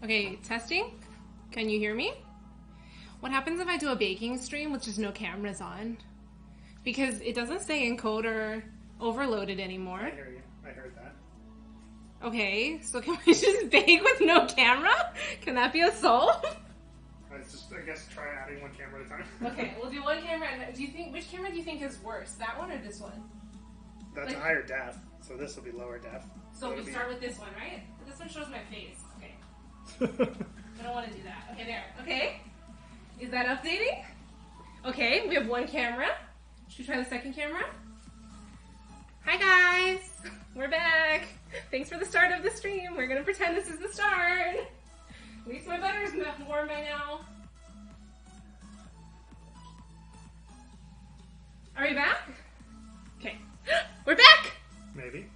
Okay, testing. Can you hear me? What happens if I do a baking stream with just no cameras on? Because it doesn't say encoder overloaded anymore. I hear you. I heard that. Okay, so can we just bake with no camera? Can that be a solve? I guess try adding one camera at a time. Okay, we'll do one camera. Do you think which camera do you think is worse, that one or this one? That's a higher def, so this will be lower def. So we start with this one, right? This one shows my face. Okay. I don't want to do that. Okay, there. Okay. Is that updating? Okay, we have one camera. Should we try the second camera? Hi guys! We're back! Thanks for the start of the stream. We're gonna pretend this is the start. At least my butter's warm by now. Are we back? Okay. We're back! Maybe.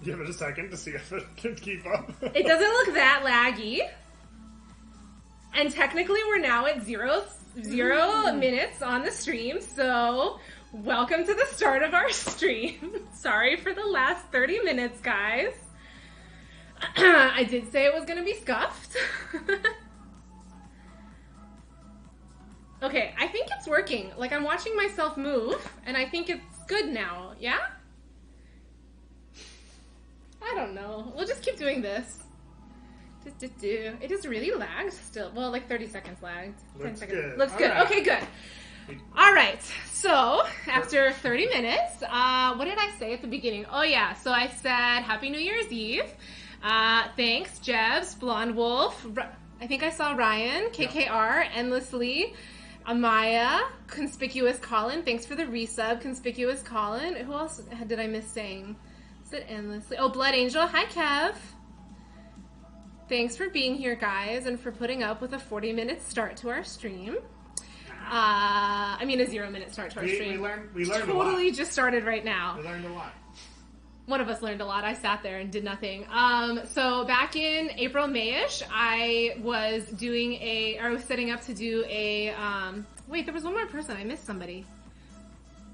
Give it a second to see if it can keep up. It doesn't look that laggy. And technically we're now at zero minutes on the stream, so welcome to the start of our stream. Sorry for the last 30 minutes, guys. I did say it was going to be scuffed. Okay, I think it's working. Like, I'm watching myself move, and I think it's good now, yeah? I don't know. We'll just keep doing this. It is really lagged still. Well, like 30 seconds lagged. 10 seconds. Good. Looks good. Right. Okay, good. All right. So, after 30 minutes, what did I say at the beginning? Oh, yeah. So I said Happy New Year's Eve. Thanks, Jebs, Blonde Wolf. I think I saw Ryan, KKR, Endlessly, Amaya, Conspicuous Colin. Thanks for the resub, Conspicuous Colin. Who else did I miss saying? Is it Endlessly? Oh, Blood Angel. Hi, Kev. Thanks for being here, guys, and for putting up with a 40-minute start to our stream. I mean, a 0-minute start to our stream. We learned totally a lot. just started right now. We learned a lot. One of us learned a lot. I sat there and did nothing. So back in April, May-ish, I was setting up to do a, wait, there was one more person. I missed somebody.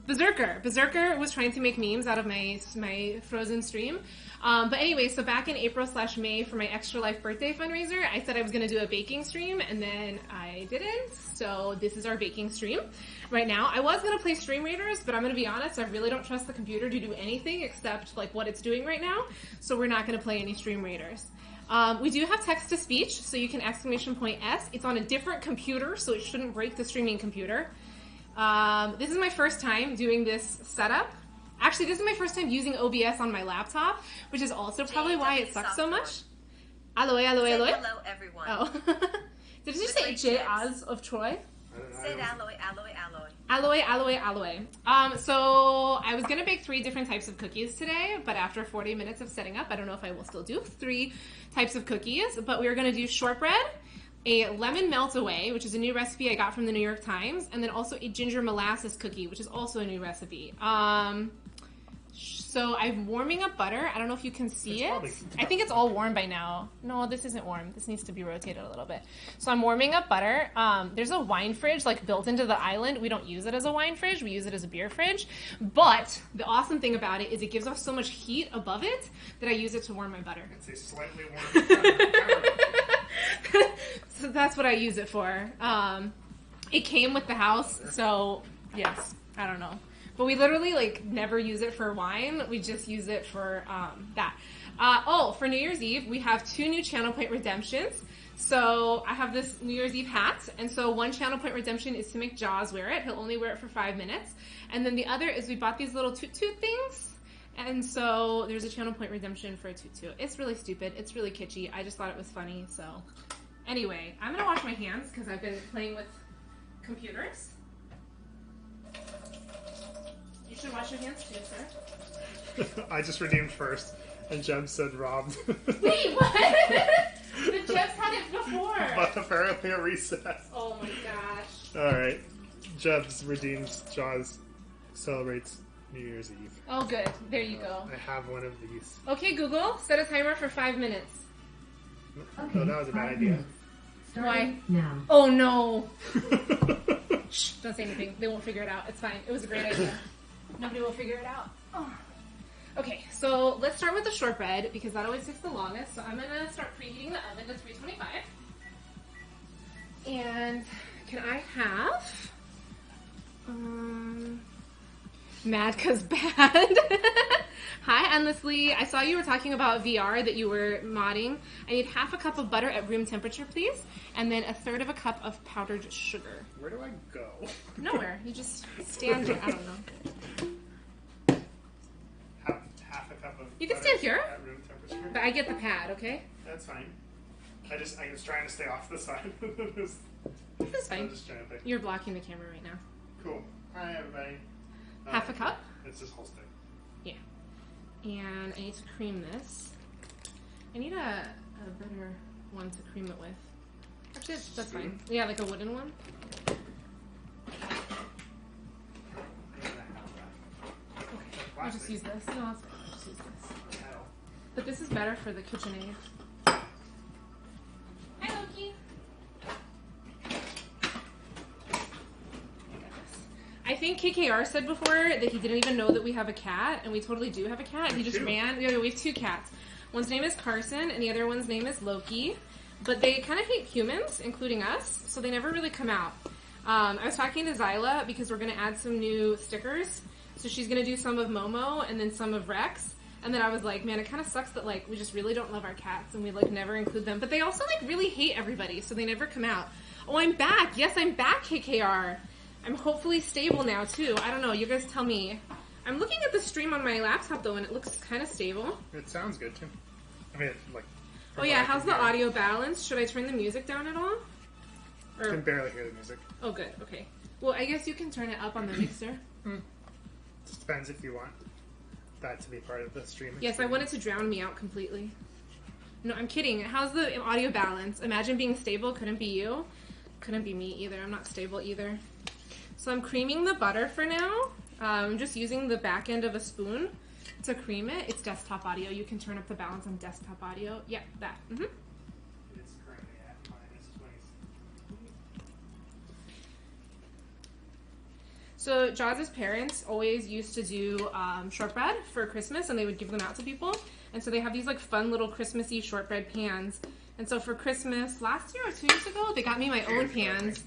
Berserker. Berserker was trying to make memes out of my Frozen stream. But anyway, so back in April/May for my Extra Life birthday fundraiser, I said I was going to do a baking stream, and then I didn't. So this is our baking stream right now. I was going to play Stream Raiders, but I'm going to be honest, I really don't trust the computer to do anything except like what it's doing right now. So we're not going to play any Stream Raiders. We do have text-to-speech, so you can !S. It's on a different computer, so it shouldn't break the streaming computer. This is my first time doing this setup. Actually, this is my first time using OBS on my laptop, which is also probably why it sucks so much. Alloy. Hello, everyone. Oh. Did you say J. Oz of Troy? Say alloy. Alloy. So I was going to bake 3 different types of cookies today, but after 40 minutes of setting up, I don't know if I will still do 3 types of cookies, but we are going to do shortbread, a lemon melt-away, which is a new recipe I got from the New York Times, and then also a ginger molasses cookie, which is also a new recipe. So I'm warming up butter. I don't know if you can see it. I think it's all warm by now. No, this isn't warm. This needs to be rotated a little bit. So I'm warming up butter. There's a wine fridge like built into the island. We don't use it as a wine fridge. We use it as a beer fridge. But the awesome thing about it is it gives off so much heat above it that I use it to warm my butter. It's a slightly warm. So that's what I use it for. It came with the house, so yes, I don't know. But we literally like never use it for wine. We just use it for that. For New Year's Eve, we have 2 new channel point redemptions. So I have this New Year's Eve hat, and so one channel point redemption is to make Jaws wear it. He'll only wear it for 5 minutes. And then the other is we bought these little toot things. And so there's a channel point redemption for a tutu. It's really stupid. It's really kitschy. I just thought it was funny. So anyway, I'm going to wash my hands because I've been playing with computers. You should wash your hands too, sir. I just redeemed first, and Jem said robbed. Wait, what? The Jebs had it before. But apparently a reset. Oh my gosh. Alright. Jebs redeems Jaws celebrates New Year's Eve. Oh good. There you go. I have one of these. Okay, Google, set a timer for 5 minutes. Okay, oh, that was a bad idea. Why? Now. Oh no. Shh, don't say anything. They won't figure it out. It's fine. It was a great idea. Nobody will figure it out. Oh. Okay, so let's start with the shortbread because that always takes the longest. So I'm gonna start preheating the oven to 325. And can I have mad cause bad? Hi, Endlessly. I saw you were talking about VR that you were modding. I need half a cup of butter at room temperature, please, and then a third of a cup of powdered sugar. Where do I go? Nowhere. You just stand there. I don't know. Half a cup of You can butter stand here. at room temperature. But I get the pad, okay? That's fine. I was trying to stay off the side. This is I'm fine. just trying to think. You're blocking the camera right now. Cool. Hi, everybody. Half a cup? It's this whole stick. Yeah. And I need to cream this. I need a better one to cream it with. Actually, that's fine. Yeah, like a wooden one. I'll just use this. No, that's fine. I'll just use this. But this is better for the KitchenAid. Hi, Loki. I think KKR said before that he didn't even know that we have a cat, and we totally do have a cat. He just ran. Yeah, we have 2 cats. One's name is Carson, and the other one's name is Loki. But they kind of hate humans, including us, so they never really come out. I was talking to Zyla because we're going to add some new stickers. So she's going to do some of Momo and then some of Rex. And then I was like, man, it kind of sucks that, like, we just really don't love our cats and we, like, never include them. But they also, like, really hate everybody, so they never come out. Oh, I'm back. Yes, I'm back, KKR. I'm hopefully stable now, too. I don't know. You guys tell me. I'm looking at the stream on my laptop, though, and it looks kind of stable. It sounds good, too. I mean, like... Oh, yeah. How's the audio balance? Should I turn the music down at all? I can barely hear the music. Oh, good. Okay. Well, I guess you can turn it up on the mixer. Just depends if you want that to be part of the stream. Yes, I want it to drown me out completely. No, I'm kidding. How's the audio balance? Imagine being stable. Couldn't be you. Couldn't be me either. I'm not stable either. So I'm creaming the butter for now. I'm just using the back end of a spoon to cream it. It's desktop audio. You can turn up the balance on desktop audio. Yeah, that. Mm-hmm. It's currently at -20. So Jaws' parents always used to do shortbread for Christmas, and they would give them out to people. And so they have these like fun little Christmassy shortbread pans. And so for Christmas last year or 2 years ago, they got me my own pans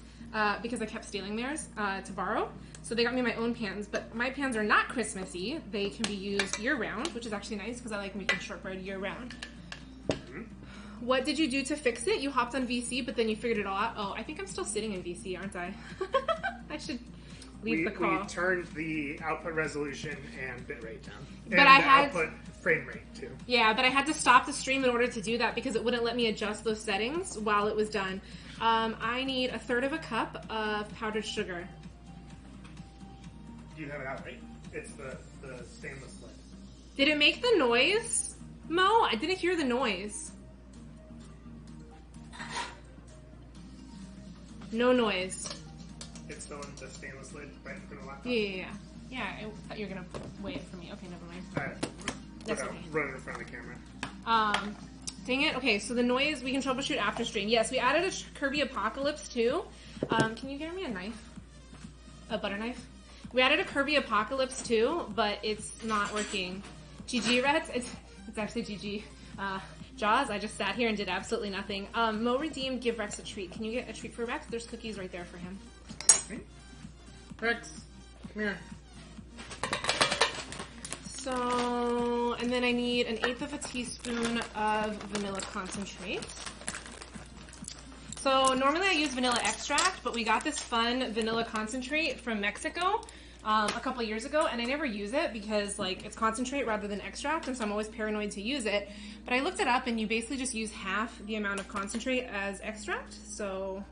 because I kept stealing theirs to borrow. So they got me my own pans, but my pans are not Christmassy. They can be used year-round, which is actually nice because I like making shortbread year-round. What did you do to fix it? You hopped on VC, but then you figured it all out. Oh, I think I'm still sitting in VC, aren't I? I should leave the call. We turned the output resolution and bitrate down. But and I the had output frame rate, too. Yeah, but I had to stop the stream in order to do that because it wouldn't let me adjust those settings while it was done. I need a third of a cup of powdered sugar. You have it out, right? It's the stainless lid. Did it make the noise, Mo? I didn't hear the noise. No noise. It's still in the stainless lid right in front of the laptop? Yeah. Yeah, I thought you were going to weigh it for me. Okay, never mind. Alright. That's okay. Run it in front of the camera. Dang it. Okay, so the noise we can troubleshoot after stream. Yes, we added a Kirby Apocalypse too. Can you get me a knife? A butter knife? We added a Kirby Apocalypse too, but it's not working. GG, Reds? It's actually GG. Jaws, I just sat here and did absolutely nothing. Mo redeemed, give Rex a treat. Can you get a treat for Rex? There's cookies right there for him. Rex, come here. So, and then I need 1/8 of a teaspoon of vanilla concentrate. So normally I use vanilla extract, but we got this fun vanilla concentrate from Mexico a couple years ago, and I never use it because like it's concentrate rather than extract, and so I'm always paranoid to use it. But I looked it up, and you basically just use half the amount of concentrate as extract. So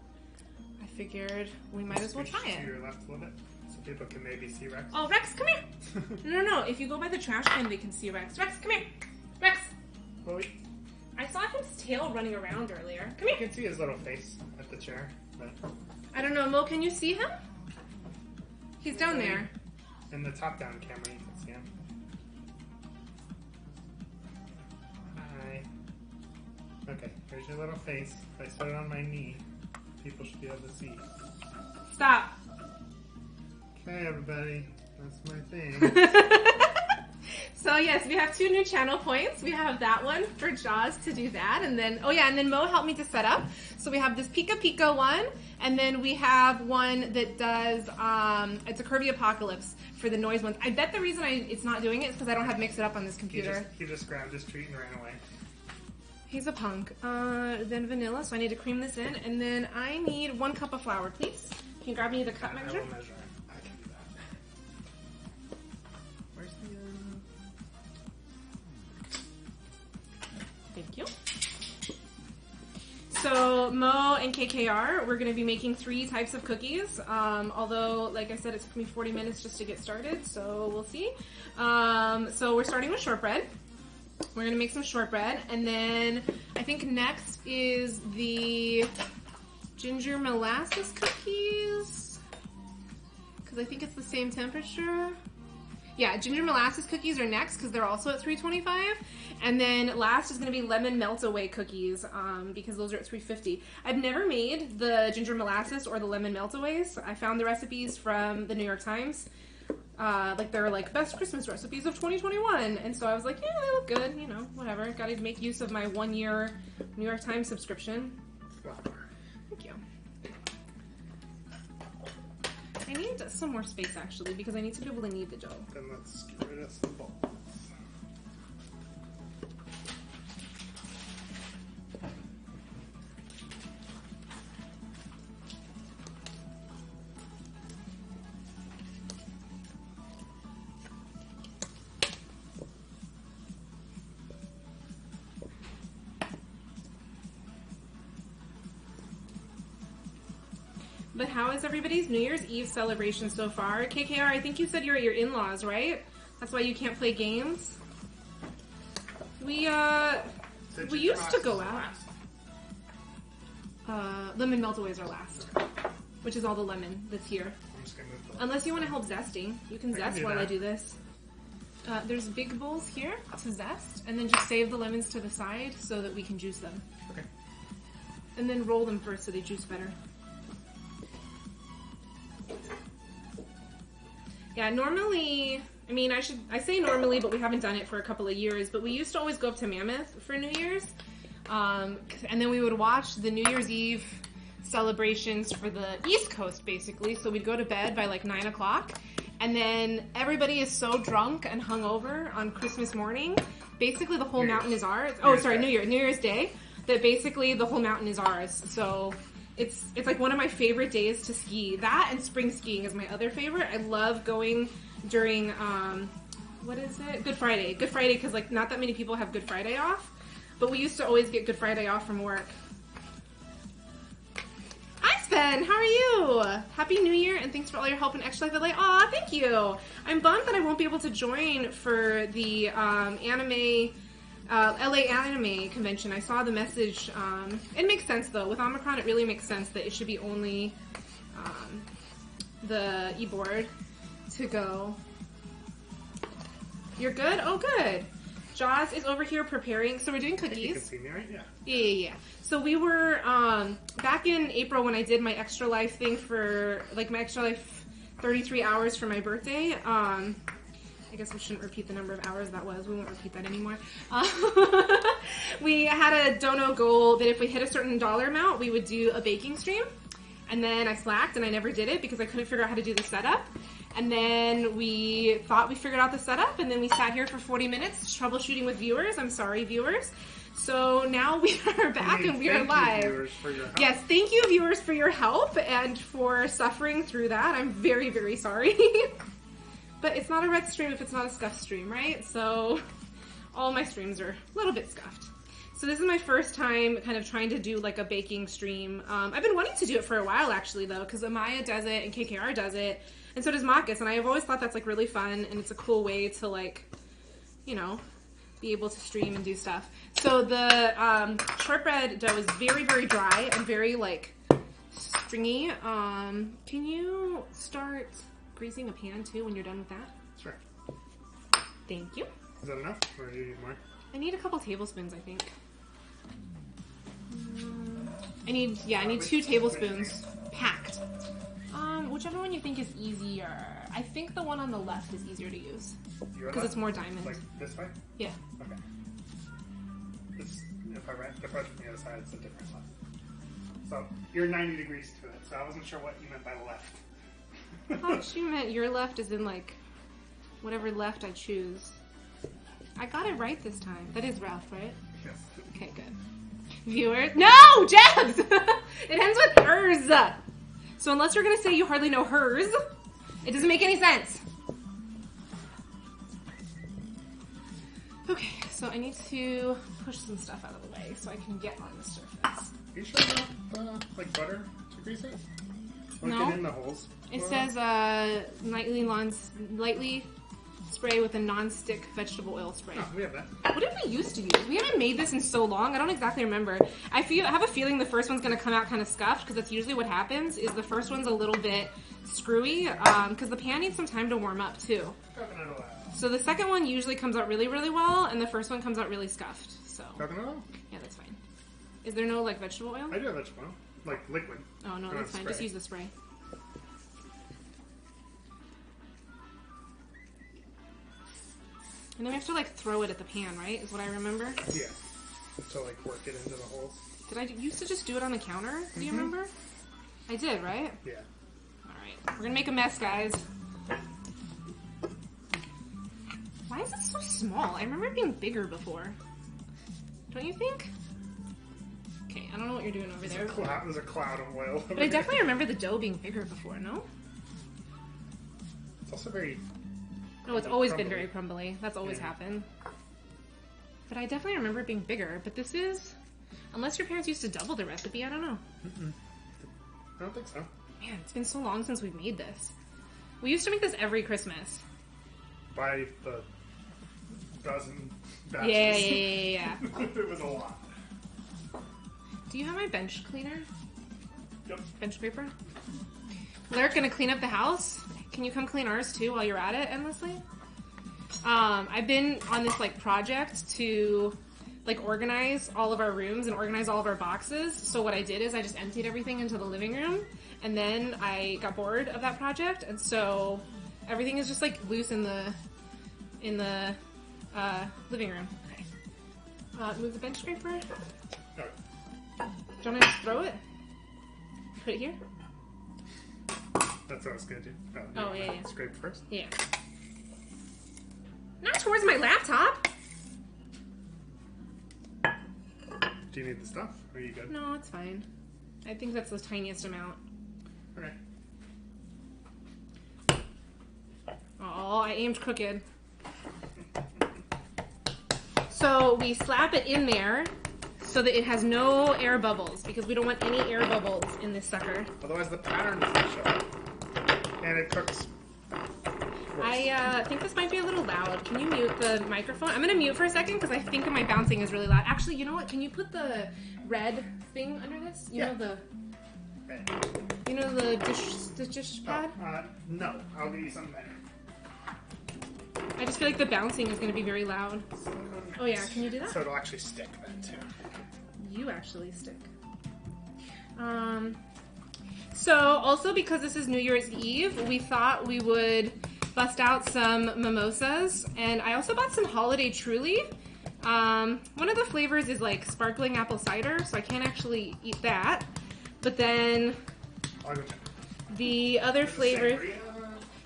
I figured we might as well try it. To your left a little bit, so people can maybe see Rex. Oh, Rex, come here! No. If you go by the trash can, they can see Rex. Rex, come here! Rex! Well, I saw his tail running around earlier. Come you here! can see his little face at the chair. But I don't know, Mo, can you see him? He's down there. in the top-down camera, you can see him. Hi. Okay, here's your little face. If I set it on my knee, people should be able to see. Stop. Okay, everybody. That's my thing. So yes, we have 2 new channel points. We have that one for Jaws to do that, and then and then Mo helped me to set up. So we have this Pika Pika one, and then we have one that does it's a Curvy Apocalypse for the noise ones. I bet the reason it's not doing it is because I don't have Mix It Up on this computer. He just grabbed his treat and ran away. He's a punk. Then vanilla, so I need to cream this in, and then I need 1 cup of flour, please. Can you grab me the cup measure? I will measure it. I can do that. Where's the... Thank you. So Mo and KKR, we're going to be making 3 types of cookies. Although, like I said, it took me 40 minutes just to get started, so we'll see. So we're starting with shortbread. We're going to make some shortbread, and then I think next is the ginger molasses cookies, because I think it's the same temperature. Yeah, ginger molasses cookies are next because they're also at 325. And then last is going to be lemon melt-away cookies because those are at 350. I've never made the ginger molasses or the lemon melt-aways. I found the recipes from the New York Times. They're like best Christmas recipes of 2021. And so I was like, yeah, they look good, you know, whatever. Got to make use of my 1-year New York Times subscription. Thank you. I need some more space actually because I need to be able to knead the dough. Then let's get rid of some balls. But how is everybody's New Year's Eve celebration so far? KKR, I think you said you're at your in-laws, right? That's why you can't play games? We used to go out. Lemon meltaways are last, which is all the lemon that's here. I'm just gonna move the... Unless you want to help zesting. You can zest do while I that. do this. There's big bowls here to zest, and then just save the lemons to the side so that we can juice them. Okay. And then roll them first so they juice better. Yeah, normally, I mean, I say normally, but we haven't done it for a couple of years, but we used to always go up to Mammoth for New Year's, and then we would watch the New Year's Eve celebrations for the East Coast, basically, so we'd go to bed by like 9 o'clock, and then everybody is so drunk and hungover on Christmas morning, basically the whole mountain is ours. Oh, sorry, New Year's Day, that basically the whole mountain is ours, so... It's like one of my favorite days to ski. That and spring skiing is my other favorite. I love going during, what is it? Good Friday. Good Friday because like not that many people have Good Friday off. But we used to always get Good Friday off from work. Hi Sven, how are you? Happy New Year and thanks for all your help in Extra Life LA. Aw, thank you. I'm bummed that I won't be able to join for the LA Anime Convention. I saw the message. It makes sense though. With Omicron, it really makes sense that it should be only the e-board to go. You're good? Oh, good. Jaws is over here preparing. So we're doing cookies. You can see me, right? Yeah. Yeah. So we were back in April when I did my Extra Life thing for like my Extra Life 33 hours for my birthday. I guess we shouldn't repeat the number of hours that was. We won't repeat that anymore. We had a dono goal that if we hit a certain dollar amount, we would do a baking stream. And then I slacked and I never did it because I couldn't figure out how to do the setup. And then we thought we figured out the setup and then we sat here for 40 minutes troubleshooting with viewers. I'm sorry, viewers. So now we are back and we are live. Viewers, for your help. Yes, thank you, viewers, for your help and for suffering through that. I'm very, very sorry. But it's not a red stream if it's not a scuffed stream, right? So all my streams are a little bit scuffed. So this is my first time kind of trying to do like a baking stream. I've been wanting to do it for a while actually though, because Amaya does it and KKR does it, and so does Marcus, and I have always thought that's like really fun and it's a cool way to like, you know, be able to stream and do stuff. So the shortbread dough is very, very dry and very like stringy. Can you start greasing a pan too when you're done with that? Sure. Thank you. Is that enough, or do you need more? I need a couple tablespoons, I think. I need 2 tablespoons packed. whichever one you think is easier. I think the one on the left is easier to use because it's more diamond. Like this way? Yeah. Okay. If I approach from the other side, it's a different left. So you're 90 degrees to it, so I wasn't sure what you meant by left. I thought you meant your left is in like whatever left I choose. I got it right this time. That is Ralph, right? Yes. Okay, good. Viewers, no, Jebs! It ends with hers. So unless you're gonna say you hardly know hers, it doesn't make any sense. Okay, so I need to push some stuff out of the way so I can get on the surface. Are you sure you have like butter to grease it? Or No. get in the holes? It says lightly spray with a non-stick vegetable oil spray. Oh, we have that. What did we used to use? We haven't made this in so long. I don't exactly remember. I have a feeling the first one's going to come out kind of scuffed because that's usually what happens. Is the first one's a little bit screwy because the pan needs some time to warm up too. Coconut oil. So the second one usually comes out really, really well, and the first one comes out really scuffed. So Coconut oil? yeah, that's fine. Is there no like vegetable oil? I do have vegetable oil. Like liquid. Oh no, Not that's fine. spray. Just use the spray. And then we have to like throw it at the pan, right? Is what I remember. Yeah. To like work it into the holes. Did I used to just do it on the counter? Do you remember? I did, right? Yeah. Alright. We're gonna make a mess, guys. Why is it so small? I remember it being bigger before. Don't you think? Okay, I don't know what you're doing over there. There's a cloud of oil. But I definitely remember the dough being bigger before, no? It's also very... No, it's always been crumbly. very crumbly. That's always Yeah. happened. But I definitely remember it being bigger. But this is... Unless your parents used to double the recipe, I don't know. I don't think so. Man, it's been so long since we've made this. We used to make this every Christmas. By the dozen batches. Yeah. It was a lot. Do you have my bench cleaner? Yep. Bench scraper? Lyric gonna clean up the house. Can you come clean ours too while you're at it endlessly? I've been on this like project to like organize all of our rooms and organize all of our boxes. So what I did is I just emptied everything into the living room, and then I got bored of that project, and so everything is just like loose in the living room. Okay. Move the bench scraper. Alright. Do you want to just throw it? Put it here? That's what I was gonna do. Oh, yeah. Scrape first. Yeah. Not towards my laptop! Do you need the stuff? Or are you good? No, it's fine. I think that's the tiniest amount. Okay. Oh, I aimed crooked. So we slap it in there so that it has no air bubbles because we don't want any air bubbles in this sucker. Otherwise the pattern doesn't show up. And it cooks. I think this might be a little loud. Can you mute the microphone? I'm gonna mute for a second because I think my bouncing is really loud. Actually, you know what? Can you put the red thing under this? You know the dish pad? No. I'll give you something better. I just feel like the bouncing is gonna be very loud. Oh yeah, can you do that? So it'll actually stick then too. You actually stick. So also because this is New Year's Eve, we thought we would bust out some mimosas, and I also bought some Holiday Truly. One of the flavors is like sparkling apple cider, so I can't actually eat that. But then I'll go check. the other flavor, Sangria?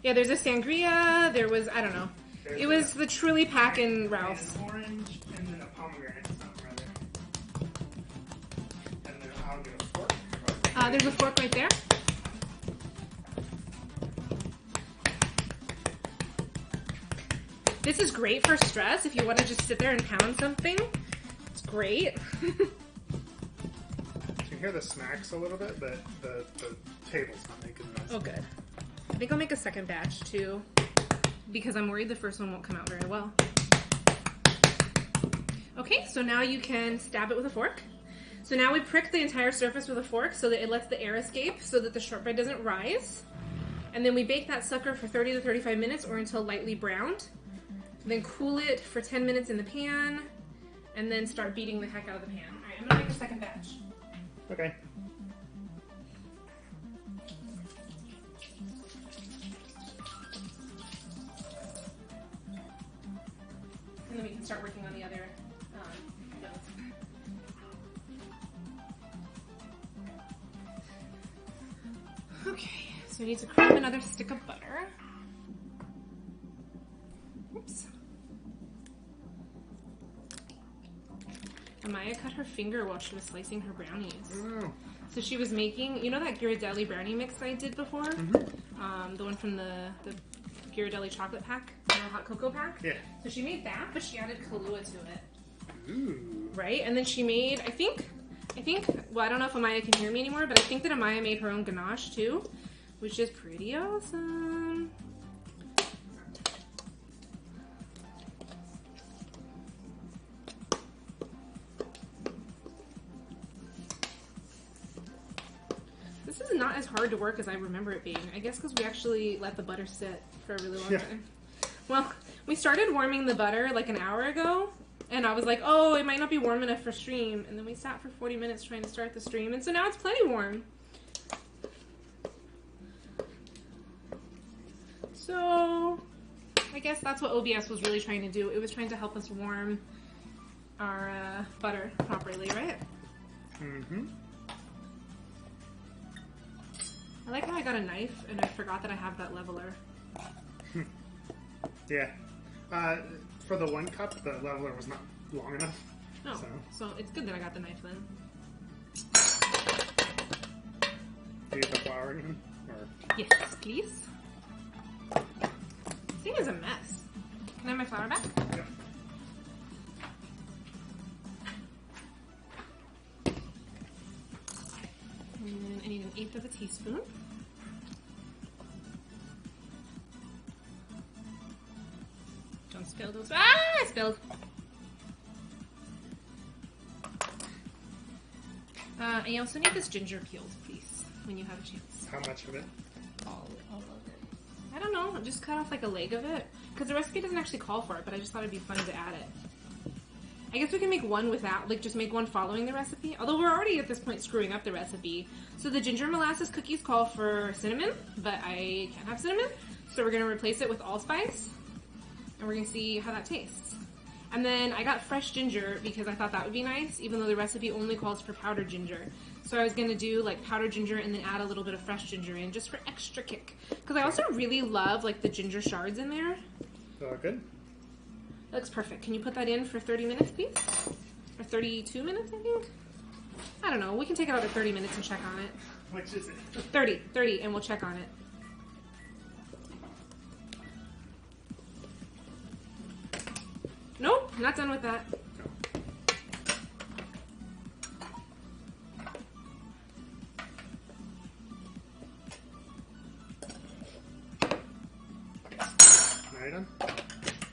yeah, there's a sangria. There was I don't know. There's It was the Truly pack in Ralph's. An orange and then a pomegranate something rather. And then I'll get a fork. There's a fork right there. This is great for stress if you want to just sit there and pound something. It's great. You can hear the smacks a little bit, but the table's not making noise. Oh, good. I think I'll make a second batch too because I'm worried the first one won't come out very well. Okay, so now you can stab it with a fork. So now we prick the entire surface with a fork so that it lets the air escape so that the shortbread doesn't rise. And then we bake that sucker for 30 to 35 minutes or until lightly browned. Then cool it for 10 minutes in the pan, and then start beating the heck out of the pan. Alright, I'm gonna make a second batch. Okay. start working on the other doughs. Okay, so we need to cream another stick of butter. Oops. Amaya cut her finger while she was slicing her brownies. Oh. So she was making, you know that Ghirardelli brownie mix I did before? The one from the Ghirardelli chocolate pack, the hot cocoa pack? Yeah. So she made that, but she added Kahlua to it. Ooh. Right? And then she made, I think, well, I don't know if Amaya can hear me anymore, but I think that Amaya made her own ganache too, which is pretty awesome. This is not as hard to work as I remember it being. I guess because we actually let the butter sit for a really long time. Well, we started warming the butter like an hour ago, and I was like, oh, it might not be warm enough for stream. And then we sat for 40 minutes trying to start the stream, and so now it's plenty warm. So, I guess that's what OBS was really trying to do. It was trying to help us warm our butter properly, right? Mm-hmm. I like how I got a knife and I forgot that I have that leveler. Yeah. For the 1 cup, the leveler was not long enough. Oh, so it's good that I got the knife then. Do you get the flour again? Or... Yes, please. This thing is a mess. Can I have my flour back? Yeah. And then I need 1/8 of a teaspoon. Don't spill those. Ah, I spilled. And you also need this ginger peeled, please, when you have a chance. How much of it? All of it. I don't know. Just cut off like a leg of it, because the recipe doesn't actually call for it. But I just thought it'd be fun to add it. I guess we can make one without, like, just make one following the recipe. Although we're already at this point screwing up the recipe. So the ginger molasses cookies call for cinnamon, but I can't have cinnamon. So we're going to replace it with allspice. And we're going to see how that tastes. And then I got fresh ginger because I thought that would be nice, even though the recipe only calls for powdered ginger. So I was going to do, like, powdered ginger and then add a little bit of fresh ginger in just for extra kick. Because I also really love, like, the ginger shards in there. Good? That looks perfect. Can you put that in for 30 minutes, please? Or 32 minutes, I think? I don't know. We can take it out at 30 minutes and check on it. Which is it? 30, and we'll check on it. Nope, not done with that. Now you're done?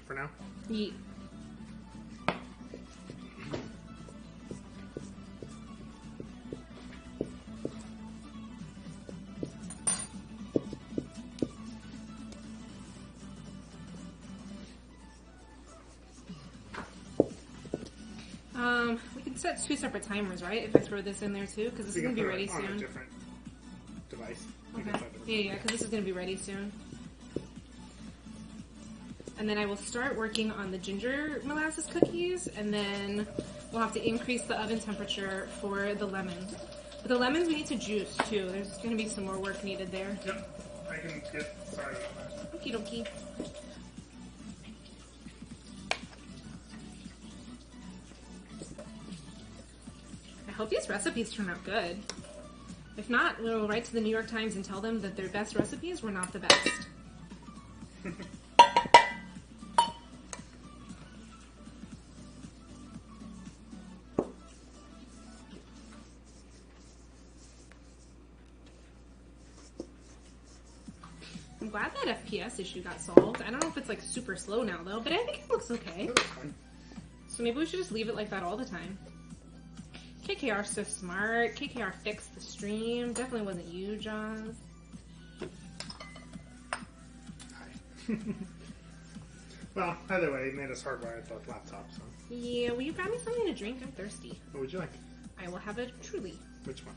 For now? Yeet. We can set 2 separate timers, right? If I throw this in there too, because this is going to be ready on a soon. different device. Okay. Yeah, because this is going to be ready soon. And then I will start working on the ginger molasses cookies, and then we'll have to increase the oven temperature for the lemons. But the lemons we need to juice too. There's going to be some more work needed there. Yep. I can get started on that. Okie dokie. I hope these recipes turn out good. If not, we'll write to the New York Times and tell them that their best recipes were not the best. I'm glad that FPS issue got solved. I don't know if it's like super slow now though, but I think it looks okay. That looks fine. So maybe we should just leave it like that all the time. KKR's so smart. KKR fixed the stream. Definitely wasn't you, Jaws. Hi. Well, either way, it made us hardwired the laptop, so. Yeah, will you grab me something to drink? I'm thirsty. What would you like? I will have a Truly. Which one?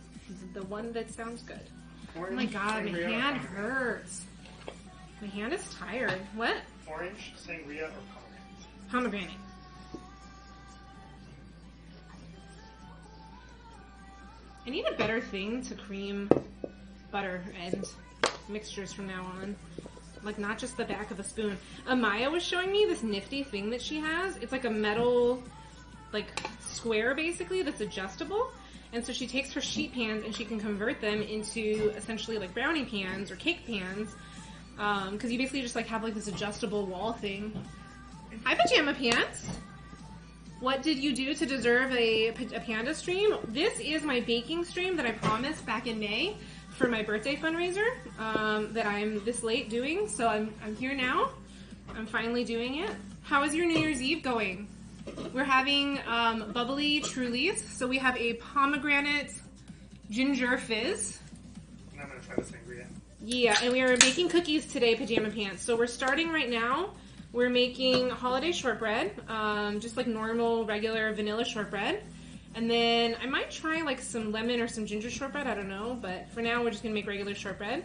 The one that sounds good. Orange, Oh my god, my sangria, or hand pomegranate? hurts. My hand is tired. What? Orange, sangria, or pomegranate? Pomegranate. I need a better thing to cream butter and mixtures from now on. Like, not just the back of a spoon. Amaya was showing me this nifty thing that she has. It's like a metal, like, square, basically, that's adjustable. And so she takes her sheet pans and she can convert them into essentially like brownie pans or cake pans. Because you basically just like have like this adjustable wall thing. Hi, Pajama Pants! What did you do to deserve a panda stream? This is my baking stream that I promised back in May for my birthday fundraiser that I'm this late doing. So I'm here now. I'm finally doing it. How is your New Year's Eve going? We're having bubbly Trulies. So we have a pomegranate ginger fizz. And I'm going to try the sangria. Yeah, and we are making cookies today, Pajama Pants. So we're starting right now. We're making holiday shortbread, just like normal, regular vanilla shortbread. And then I might try like some lemon or some ginger shortbread, I don't know. But for now, we're just going to make regular shortbread.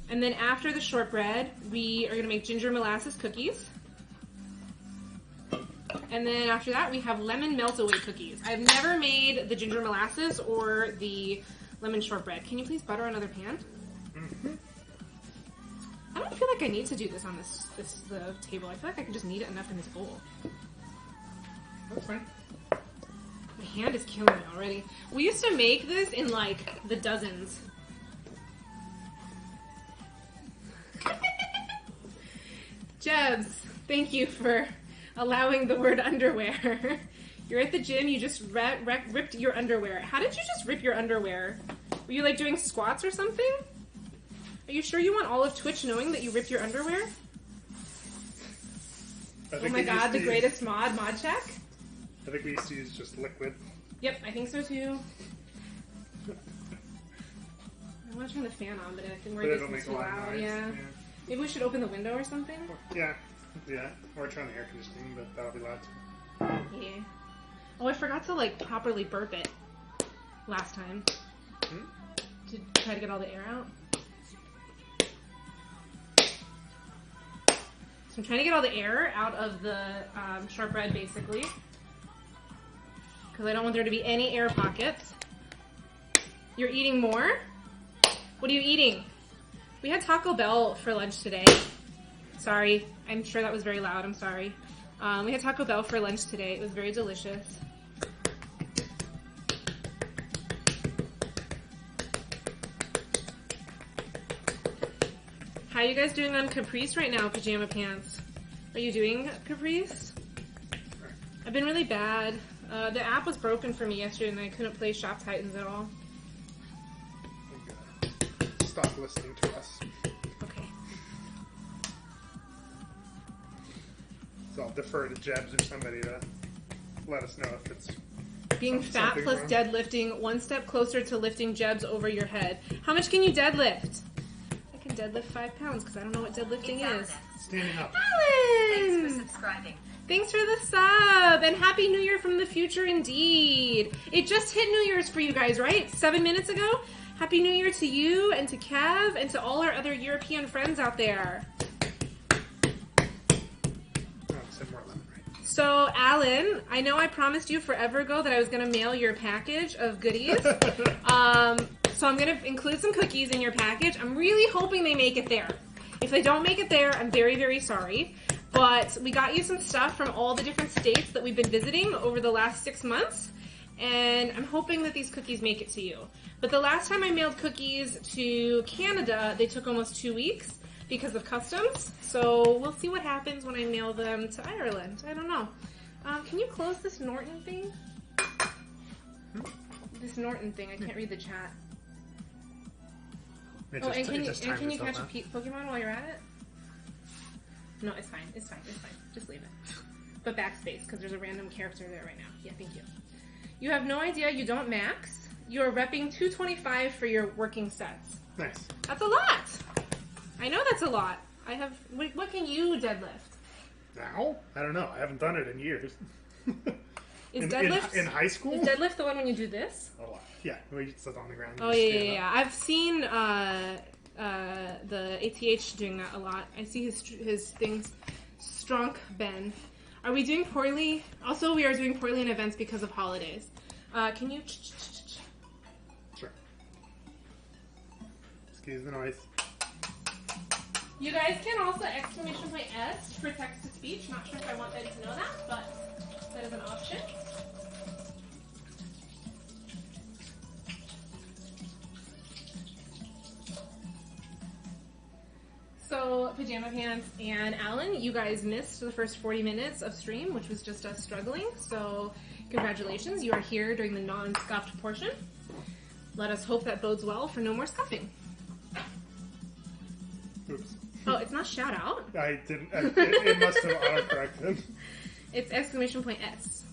And then after the shortbread, we are going to make ginger molasses cookies. And then after that, we have lemon melt-away cookies. I've never made the ginger molasses or the lemon shortbread. Can you please butter another pan? Mm-hmm. I don't feel like I need to do this on the table. I feel like I can just knead it enough in this bowl. That's fine. My hand is killing me already. We used to make this in like the dozens. Jebs, thank you for allowing the word underwear. You're at the gym, you just ripped your underwear. How did you just rip your underwear? Were you like doing squats or something? Are you sure you want all of Twitch knowing that you ripped your underwear? Oh my god, the greatest mod check? I think we used to use just liquid. Yep, I think so too. I want to turn the fan on, but I think we're just too loud. Yeah. Maybe we should open the window or something? Yeah. Or turn on the air conditioning, but that'll be loud too. Yeah. Oh, I forgot to like properly burp it last time. To try to get all the air out. So I'm trying to get all the air out of the shortbread, basically. Because I don't want there to be any air pockets. You're eating more? What are you eating? We had Taco Bell for lunch today. Sorry. I'm sure that was very loud. I'm sorry. We had Taco Bell for lunch today. It was very delicious. How are you guys doing on Caprice right now, Pajama Pants? Are you doing Caprice? I've been really bad. The app was broken for me yesterday and I couldn't play Shop Titans at all. Stop listening to us. Okay. So I'll defer to Jebs or somebody to let us know if it's... Being fat plus wrong. deadlifting, one step closer to lifting Jebs over your head. How much can you deadlift? I can deadlift 5 pounds because I don't know what deadlifting is. Standing up. Alan! Thanks for subscribing. Thanks for the sub, and Happy New Year from the future indeed. It just hit New Year's for you guys, right? 7 minutes ago? Happy New Year to you, and to Kev, and to all our other European friends out there. So, Alan, I know I promised you forever ago that I was going to mail your package of goodies. So I'm going to include some cookies in your package. I'm really hoping they make it there. If they don't make it there, I'm very, very sorry. But we got you some stuff from all the different states that we've been visiting over the last 6 months. And I'm hoping that these cookies make it to you. But the last time I mailed cookies to Canada, they took almost 2 weeks because of customs. So we'll see what happens when I mail them to Ireland. I don't know. Can you close this Norton thing? This Norton thing. I can't read the chat. And can you catch a Pokemon while you're at it? No, it's fine. It's fine. It's fine. Just leave it. But backspace, because there's a random character there right now. Yeah, thank you. You have no idea you don't max. You're repping 225 for your working sets. Nice. That's a lot. I know that's a lot. I have. What can you deadlift? Now? I don't know. I haven't done it in years. Is deadlift in high school? Is deadlift the one when you do this? Oh, yeah. We just sit on the ground. Oh yeah. I've seen the ATH doing that a lot. I see his things. Strong Ben. Are we doing poorly? Also, we are doing poorly in events because of holidays. Can you Excuse the noise. You guys can also exclamation point S for text to speech. Not sure if I want them to know that, but that is an option. So, Pajama Pants and Alan, you guys missed the first 40 minutes of stream, which was just us struggling. So, congratulations. You are here during the non-scuffed portion. Let us hope that bodes well for no more scuffing. Oops. Oh, it's not shout out. I didn't. It must have autocorrected. It's exclamation point S.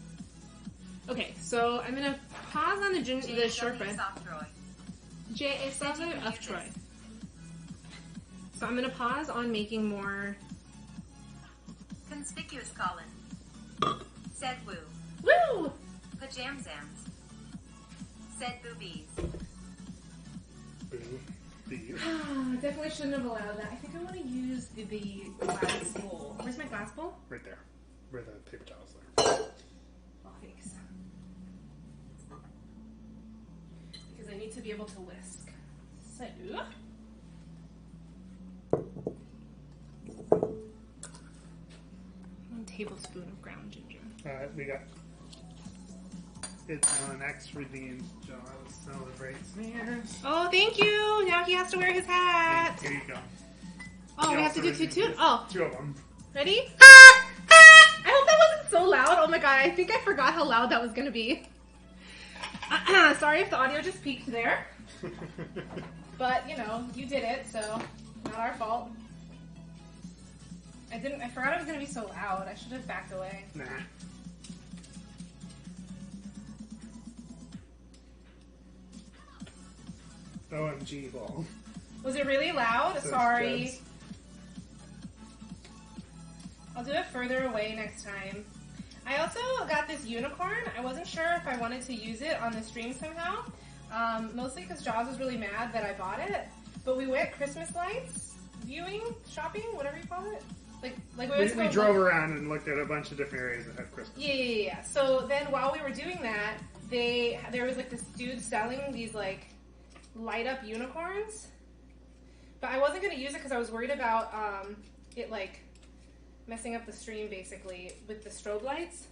Okay, so I'm gonna pause on the shortbread. J.A. Software of Troy. So I'm gonna pause on making more. Conspicuous Colin. Said woo. Woo! Pajamzams. Said boobies. Boo. Bees. Definitely shouldn't have allowed that. I think I want to use the glass bowl. Where's my glass bowl? Right there. Where the paper towels are. Oh, thanks. Because I need to be able to whisk. So. One tablespoon of ground ginger. We got it's on X redeemed. Jaws celebrates Sneakers. Oh, thank you! Now he has to wear his hat. Here you go. Oh, He we have to also do two redeemed too? Oh, two of them. ready? I hope that wasn't so loud. Oh my god, I think I forgot how loud that was gonna be. Sorry if the audio just peaked there. But, you know, you did it, so not our fault. I forgot it was gonna be so loud. I should have backed away. Nah. OMG ball. Was it really loud? Those Sorry. jets. I'll do it further away next time. I also got this unicorn. I wasn't sure if I wanted to use it on the stream somehow. Mostly because Jaws was really mad that I bought it. But we went Christmas lights viewing, shopping, whatever you call it. We drove around and looked at a bunch of different areas that had Christmas. Yeah. So then while we were doing that, there was like this dude selling these like light up unicorns. But I wasn't going to use it because I was worried about it like messing up the stream basically with the strobe lights.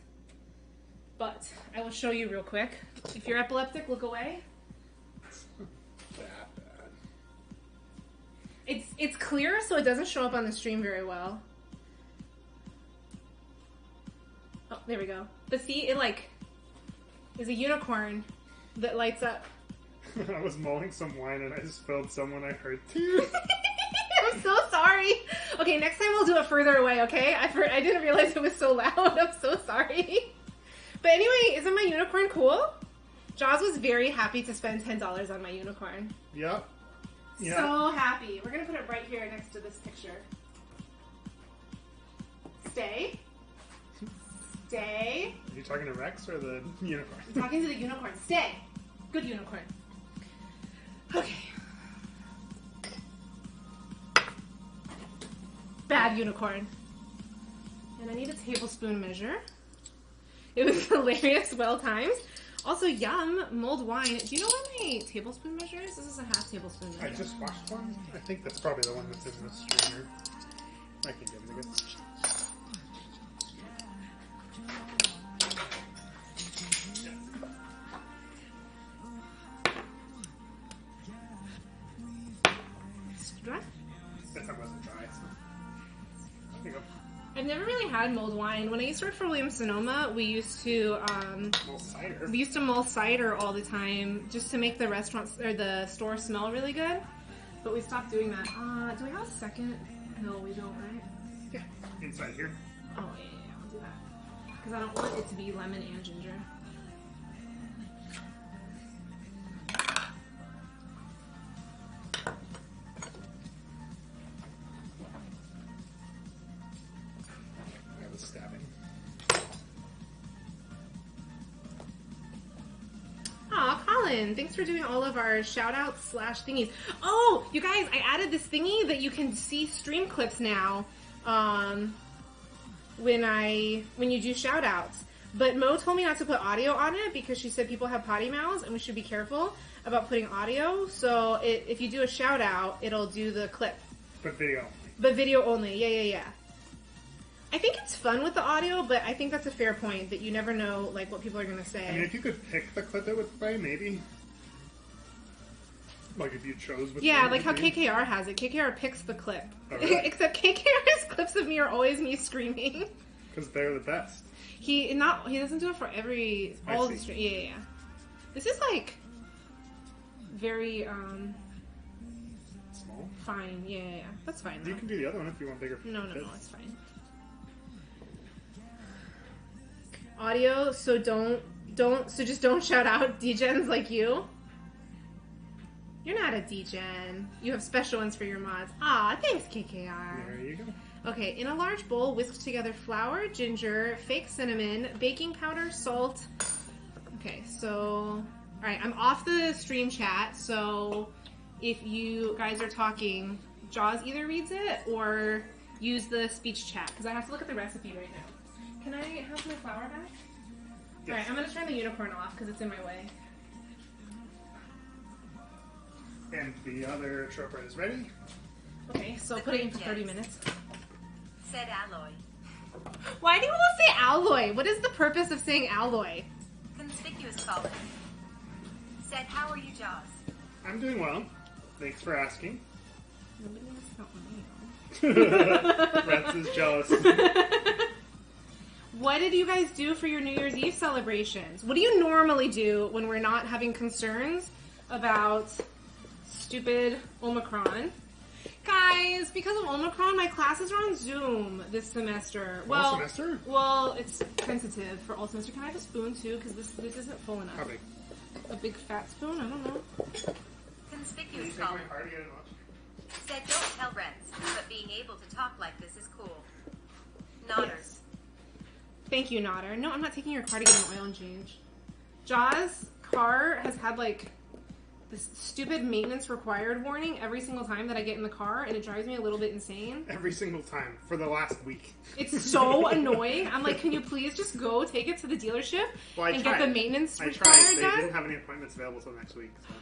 But I will show you real quick. If you're epileptic, look away. That bad. It's clear, so it doesn't show up on the stream very well. Oh, there we go. But see, it like is a unicorn that lights up. I was mulling some wine and I spilled some when I heard tears. I'm so sorry. Okay, next time we'll do it further away, okay? I didn't realize it was so loud. I'm so sorry. But anyway, isn't my unicorn cool? Jaws was very happy to spend $10 on my unicorn. Yep. Yeah. So happy. We're going to put it right here next to this picture. Stay. Stay. Are you talking to Rex or the unicorn? I'm talking to the unicorn. Stay. Good unicorn. Okay. Bad unicorn. And I need a tablespoon measure. It was hilarious, well timed. Also, yum, mulled wine. Do you know what my tablespoon measure is? This is a half tablespoon measure. I just watched one. I think that's probably the one that's in the streamer. I can give it a good. Dry? That time wasn't dry, so. There you go. I've never really had mulled wine. When I used to work for Williams-Sonoma, we used to Well, cider. mull cider all the time just to make the restaurants or the store smell really good. But we stopped doing that. Do we have a second? No, we don't, right? Yeah. Inside here. Oh, yeah, I'll do that. Because I don't want it to be lemon and ginger. I was stabbing. Aw, Colin, thanks for doing all of our shout-outs / thingies. Oh, you guys, I added this thingy that you can see stream clips now when you do shout-outs. But Mo told me not to put audio on it because she said people have potty mouths and we should be careful about putting audio. So if you do a shout out, it'll do the clip. But video. But video only. Yeah. I think it's fun with the audio, but I think that's a fair point that you never know like what people are going to say. I mean, if you could pick the clip it would play, maybe. Like if you chose which Yeah, one like it how would be. KKR has it. KKR picks the clip. Oh, really? Except KKR's clips of me are always me screaming. Because they're the best. He doesn't do it for all I the see. stream. Yeah. This is like very Small. fine. Yeah. That's fine. You Though. can do the other one if you want bigger. No, kids. it's fine. Audio, so just don't shout out degens like you. You're not a degen. You have special ones for your mods. Ah, thanks KKR. There you go. Okay, in a large bowl, whisk together flour, ginger, fake cinnamon, baking powder, salt. Okay, so... Alright, I'm off the stream chat, so if you guys are talking, Jaws either reads it or use the speech chat, because I have to look at the recipe right now. Can I have my flour back? Yes. Alright, I'm going to turn the unicorn off, because it's in my way. And the other chopper is ready. Okay, so put it in for 30 minutes. Said Alloy. Why do you all say alloy? What is the purpose of saying alloy? Conspicuous Colin. Said, how are you, Jaws? I'm doing well. Thanks for asking. Nobody wants to know. Rex is jealous. What did you guys do for your New Year's Eve celebrations? What do you normally do when we're not having concerns about stupid Omicron? Guys, because of Omicron, my classes are on Zoom this semester. All semester? Well, it's sensitive for all semester. Can I have a spoon too? Because this isn't full enough. How big? A big fat spoon? I don't know. Can you Conspicuous take my Colin. cardigan and watch? Said, don't tell Reds, but being able to talk like this is cool. Nodders. Thank you, Nodder. No, I'm not taking your cardigan and oil and change. Jaws' car has had like this stupid maintenance required warning every single time that I get in the car, and it drives me a little bit insane. Every single time for the last week. It's so annoying. I'm like, can you please just go take it to the dealership Well, I and tried. get the maintenance I required tried. They done? didn't have any appointments available till next week. So.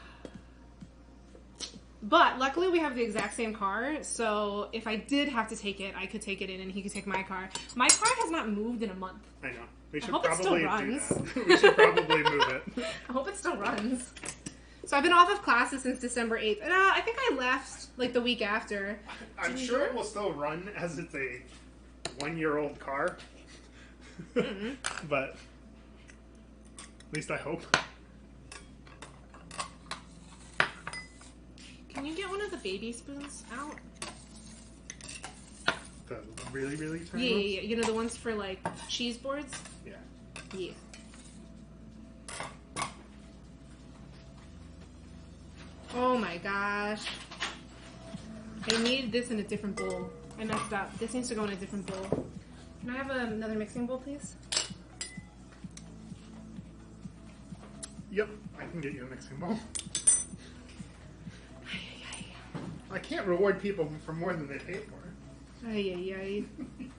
But luckily we have the exact same car, so if I did have to take it, I could take it in and he could take my car. My car has not moved in a month. I know. We should hope it still probably do runs. that. We should probably move it. I hope it still runs. So I've been off of classes since December 8th. And I think I left like the week after. I'm sure it will still run as it's a 1-year-old car. But at least I hope. Can you get one of the baby spoons out? The really, really tiny Yeah, ones? yeah, yeah. You know the ones for like cheese boards? Yeah. Yeah. Oh my gosh. I need this in a different bowl. I messed up. This needs to go in a different bowl. Can I have another mixing bowl, please? Yep, I can get you a mixing bowl. I can't reward people for more than they pay for. Ay, ay, ay.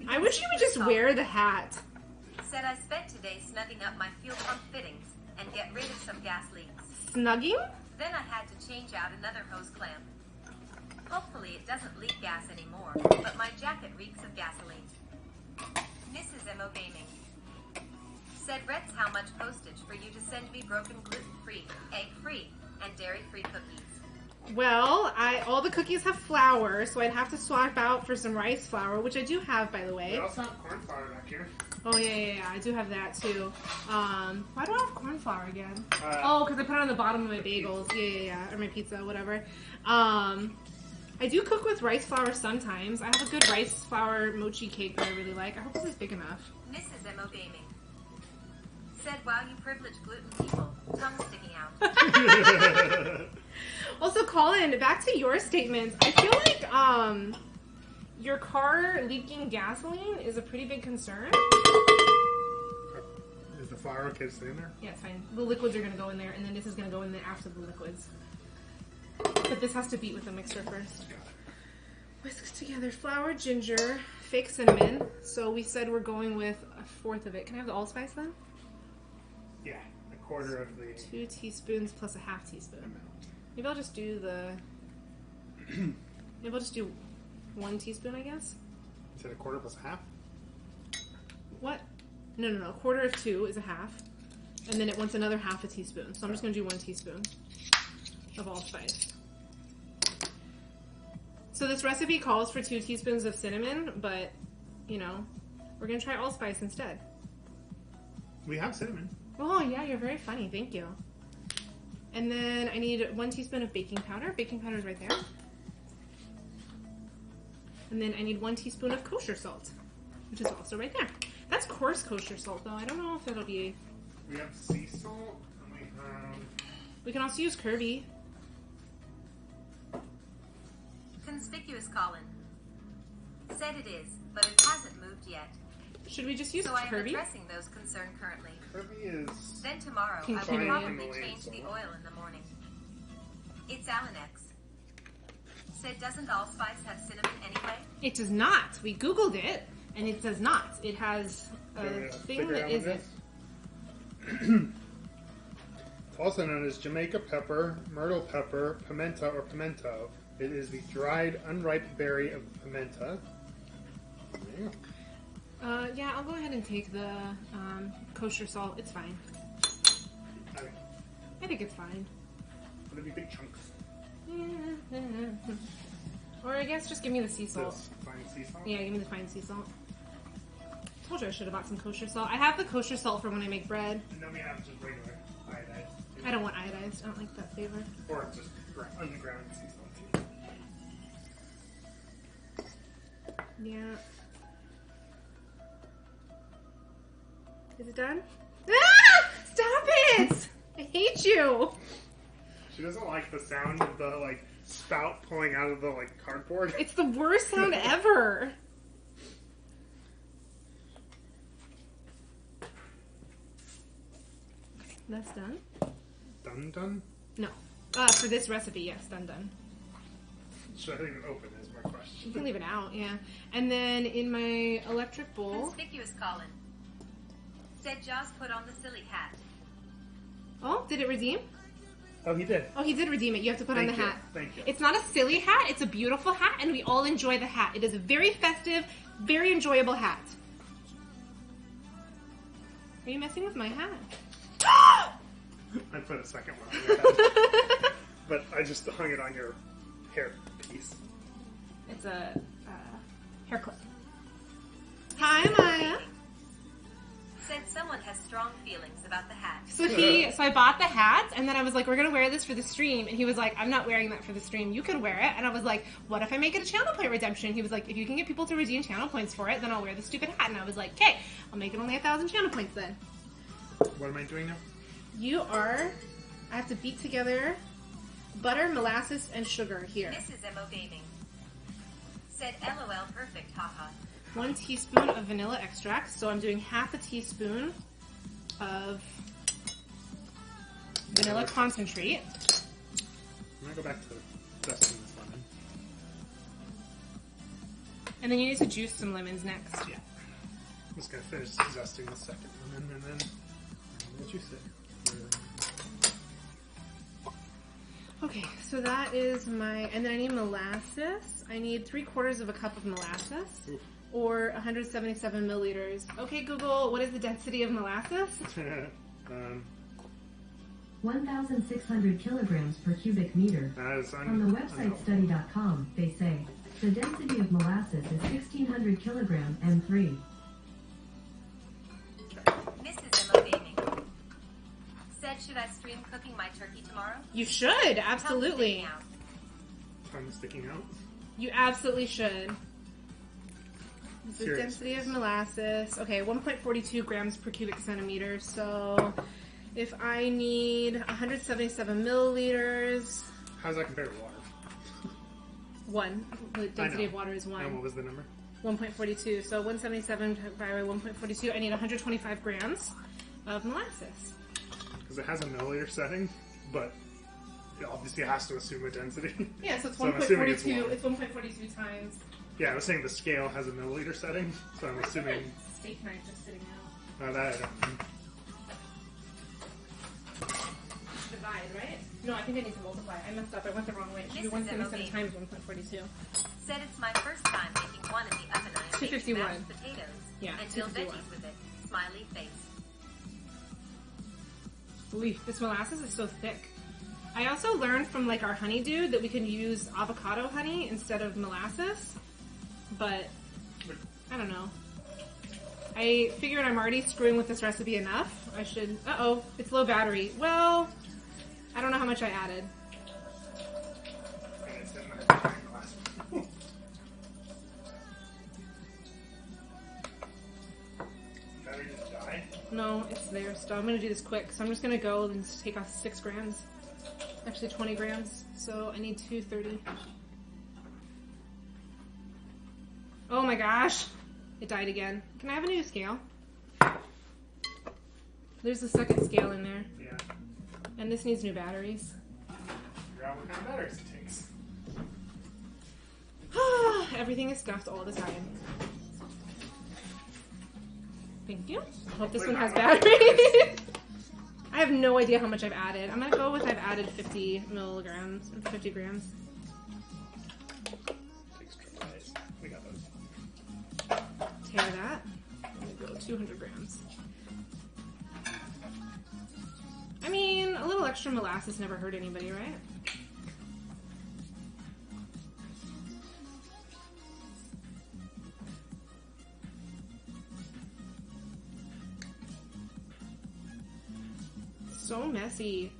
I wish you would just wear the hat. Said, I spent today snugging up my fuel pump fittings and get rid of some gas leaks. Snugging? Then I had to change out another hose clamp. Hopefully it doesn't leak gas anymore, but my jacket reeks of gasoline. Mrs. M.O. Gaming. Said, Reds, how much postage for you to send me broken gluten-free, egg-free, and dairy-free cookies? Well, all the cookies have flour, so I'd have to swap out for some rice flour, which I do have, by the We way. also have corn flour back here. Oh, yeah, I do have that, too. Why do I have corn flour again? Uh, Because I put it on the bottom of my bagels. Yeah. Or my pizza, whatever. I do cook with rice flour sometimes. I have a good rice flour mochi cake that I really like. I hope this is big enough. Mrs. M.O. Gaming. Said, wow, you privileged gluten people. Tongue sticking out. Also, Colin, back to your statements. I feel like your car leaking gasoline is a pretty big concern. Is the flour okay to stay in there? Yeah, it's fine. The liquids are going to go in there, and then this is going to go in there after the liquids. But this has to beat with the mixer first. Whisk together flour, ginger, fake cinnamon. So we said we're going with a fourth of it. Can I have the allspice then? Yeah, a quarter of the 2 teaspoons plus a half teaspoon. amount. Maybe I'll just do the... Maybe I'll just do 1 teaspoon, I guess. Is it a quarter plus a half? What? No. A quarter of 2 is a half. And then it wants another half a teaspoon. So I'm just going to do 1 teaspoon of allspice. So this recipe calls for 2 teaspoons of cinnamon, but, you know, we're going to try allspice instead. We have cinnamon. Oh, yeah, you're very funny. Thank you. And then I need 1 teaspoon of baking powder. Baking powder is right there. And then I need 1 teaspoon of kosher salt, which is also right there. That's coarse kosher salt, though. I don't know if it'll be... We have sea salt, and we have... We can also use Kirby. Conspicuous Colin. Said it is, but it hasn't moved yet. Should we just use So I am Kirby? addressing those concerned currently. Kirby is... Then tomorrow, I will Continue. probably change the oil in the morning. It's Alenex. Said doesn't allspice have cinnamon anyway? It does not. We Googled it, and it does not. It has a thing that isn't. Also known as Jamaica pepper, myrtle pepper, pimenta, or pimento. It is the dried, unripe berry of the pimenta. Yeah. Yeah, I'll go ahead and take the kosher salt. It's fine. Okay. I think it's fine. It'll be big chunks. Or I guess just give me the sea salt. This fine sea salt? Yeah, give me the fine sea salt. Told you I should have bought some kosher salt. I have the kosher salt for when I make bread. And then we have just regular iodized. I don't want iodized. I don't like that flavor. Or just underground sea salt. Yeah. Is it done? Ah! Stop it! I hate you. She doesn't like the sound of the like spout pulling out of the like cardboard. It's the worst sound ever. Okay, that's done. Done? No. For this recipe, yes, done. Should I leave it open is my You question. can leave it out, yeah. And then in my electric bowl... Conspicuous Colin. Said Joss put on the silly hat. Oh, did it redeem? Oh, he did. Oh, he did redeem it. You have to put on the Thank you. hat. Thank you. It's not a silly hat. It's a beautiful hat, and we all enjoy the hat. It is a very festive, very enjoyable hat. Are you messing with my hat? I put a second one on your head. But I just hung it on your hair piece. It's a hair clip. Hi, Maya. Said someone has strong feelings about the hat. So I bought the hat, and then I was like, we're gonna wear this for the stream, and he was like, I'm not wearing that for the stream. You can wear it. And I was like, what if I make it a channel point redemption? He was like, if you can get people to redeem channel points for it, then I'll wear the stupid hat. And I was like, okay, I'll make it only 1,000 channel points then. What am I doing now? I have to beat together butter, molasses, and sugar here. Mrs. MO Gaming. Said LOL perfect, haha. 1 teaspoon of vanilla extract. So I'm doing half a teaspoon of vanilla concentrate. I'm gonna go back to dusting this lemon. And then you need to juice some lemons next. Yeah. I'm just gonna finish zesting the second lemon and then we'll juice it. Okay, so that is my, and then I need molasses. I need 3/4 of a cup of molasses, Oof. or 177 milliliters. Okay, Google, what is the density of molasses? 1,600 kilograms per cubic meter. On the website study.com, they say, the density of molasses is 1,600 kilogram M3. Mrs. MO Gaming. Said should I stream cooking my turkey tomorrow? You should, absolutely. Help Tongue sticking out. You absolutely should. The Serious. density of molasses. Okay, 1.42 grams per cubic centimeter. So if I need 177 milliliters, How does that compare to water? 1. The density know. of water is 1. And what was the number? 1.42. So 177 divided by 1.42, I need 125 grams of molasses. Because it has a milliliter setting, but it obviously has to assume a density. Yeah, so it's I'm assuming it's 1.42. one. It's 1.42 times. Yeah, I was saying the scale has a milliliter setting, so I'm assuming. Steak knife just sitting out. That I don't. Divide, right? No, I think I need to multiply. I messed up. I went the wrong way. It should be 177 times 1.42. Said it's my first time making one in the oven. I baked 251. mashed potatoes. Yeah, And dill 251. veggies with it. Smiley face. Ooh, this molasses is so thick. I also learned from like our honey dude that we can use avocado honey instead of molasses, but I don't know. I figured I'm already screwing with this recipe enough. I should. Uh-oh, it's low battery. Well, I don't know how much I added. And it's in my glass. Battery just died. No, it's there still. I'm gonna do this quick, so I'm just gonna go and take off 6 grams. Actually 20 grams, so I need 230. Oh my gosh, it died again. Can I have a new scale? There's a second scale in there, Yeah. and this needs new batteries. Figure out what kind of batteries it takes. Everything is stuffed all the time. Thank you. I hope this one has batteries. I have no idea how much I've added. I'm gonna go with I've added 50 milligrams, 50 grams. Takes triple A's. We got those. Tear that. I'm gonna go 200 grams. I mean, a little extra molasses never hurt anybody, right? So messy.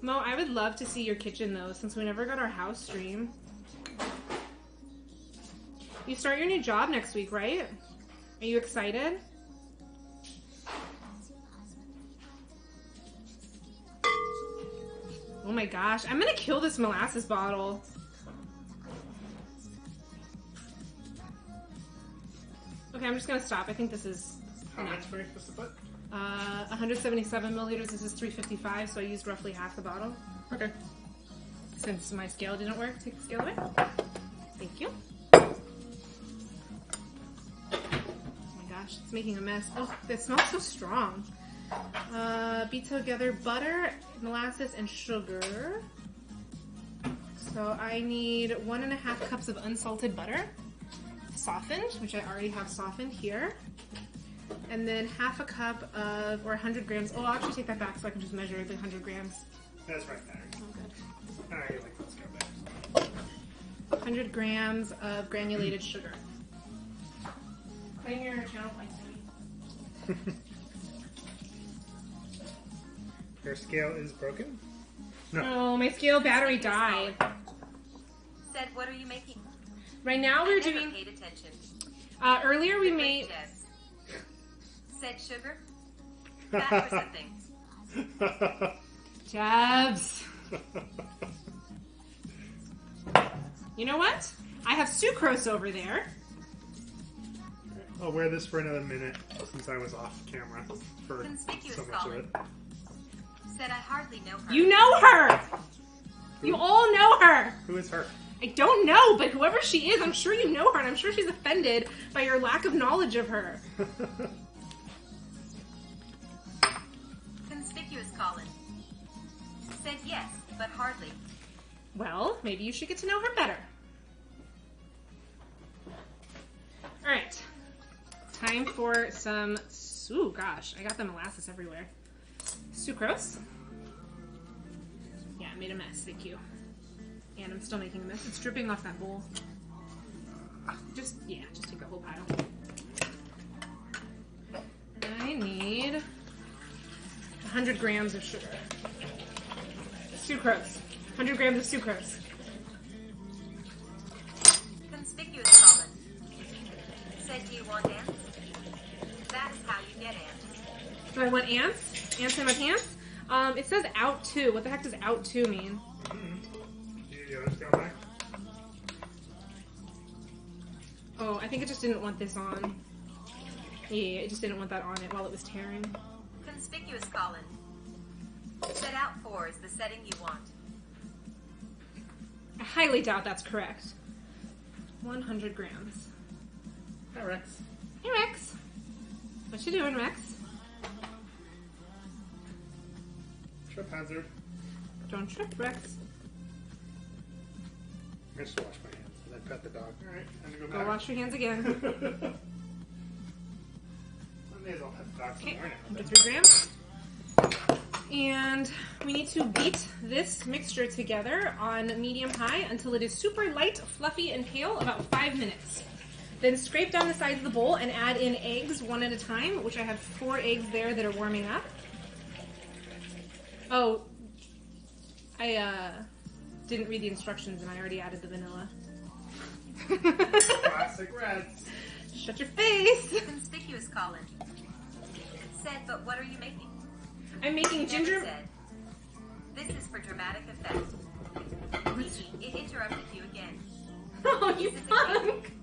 Mo, I would love to see your kitchen though, since we never got our house stream. You start your new job next week, right? Are you excited? Oh my gosh, I'm gonna kill this molasses bottle. Okay, I'm just gonna stop. I think this is How enough. much were you supposed to put? 177 milliliters. This is 355, so I used roughly half the bottle. Okay. Since my scale didn't work, take the scale away. Thank you. Oh my gosh, it's making a mess. Oh, it smells so strong. Beat together butter, molasses, and sugar. So I need 1.5 cups of unsalted butter, softened, which I already have softened here. And then half a cup of, or 100 grams. Oh, I'll actually take that back so I can just measure the 100 grams. That's right, battery. Oh, good. Alright, like, let's go back. 100 grams of granulated sugar. Clean your channel lights, Sammy. Your scale is broken? No. Oh, my scale battery died. Said, what are you making? Right now I we're never doing, paid attention. earlier we Great made, Jess. Said sugar? Fat or something? Jabs. You know what? I have sucrose over there. I'll wear this for another minute since I was off camera for Conspicuous so much of it. calling. Said I hardly know her. You know her! You all know her! Who is her? I don't know, but whoever she is, I'm sure you know her, and I'm sure she's offended by your lack of knowledge of her. Conspicuous calling. Said yes, but hardly. Well, maybe you should get to know her better. Alright. Time for some... Ooh, gosh. I got the molasses everywhere. Sucrose. Yeah, I made a mess. Thank you. And I'm still making a mess. It's dripping off that bowl. Just take the whole pile. I need 100 grams of sugar. Sucrose. 100 grams of sucrose. Conspicuous calling. Said, do you want ants? That's how you get ants. Do I want ants? Ants in my pants? It says out to. What the heck does out to mean? You want to scale back? Oh, I think it just didn't want this on. Yeah, I just didn't want that on it while it was tearing. Conspicuous colon. Set out 4 is the setting you want. I highly doubt that's correct. 100 grams. Hi, Rex. Hey, Rex. What you doing, Rex? Trip hazard. Don't trip, Rex. I should wash my hands and then pet the dog. Alright, time to go Go back. wash your hands again. I may as well pet the dog some Okay, more now. 103 grams. And we need to beat this mixture together on medium-high until it is super light, fluffy, and pale, about 5 minutes. Then scrape down the sides of the bowl and add in eggs one at a time, which I have 4 eggs there that are warming up. Oh, I didn't read the instructions and I already added the vanilla. Classic Reds. Shut your face! Conspicuous colon. Said, but what are you making? I'm making Never ginger... said. This is for dramatic effect. It interrupted you again. Oh, you Is it the punk!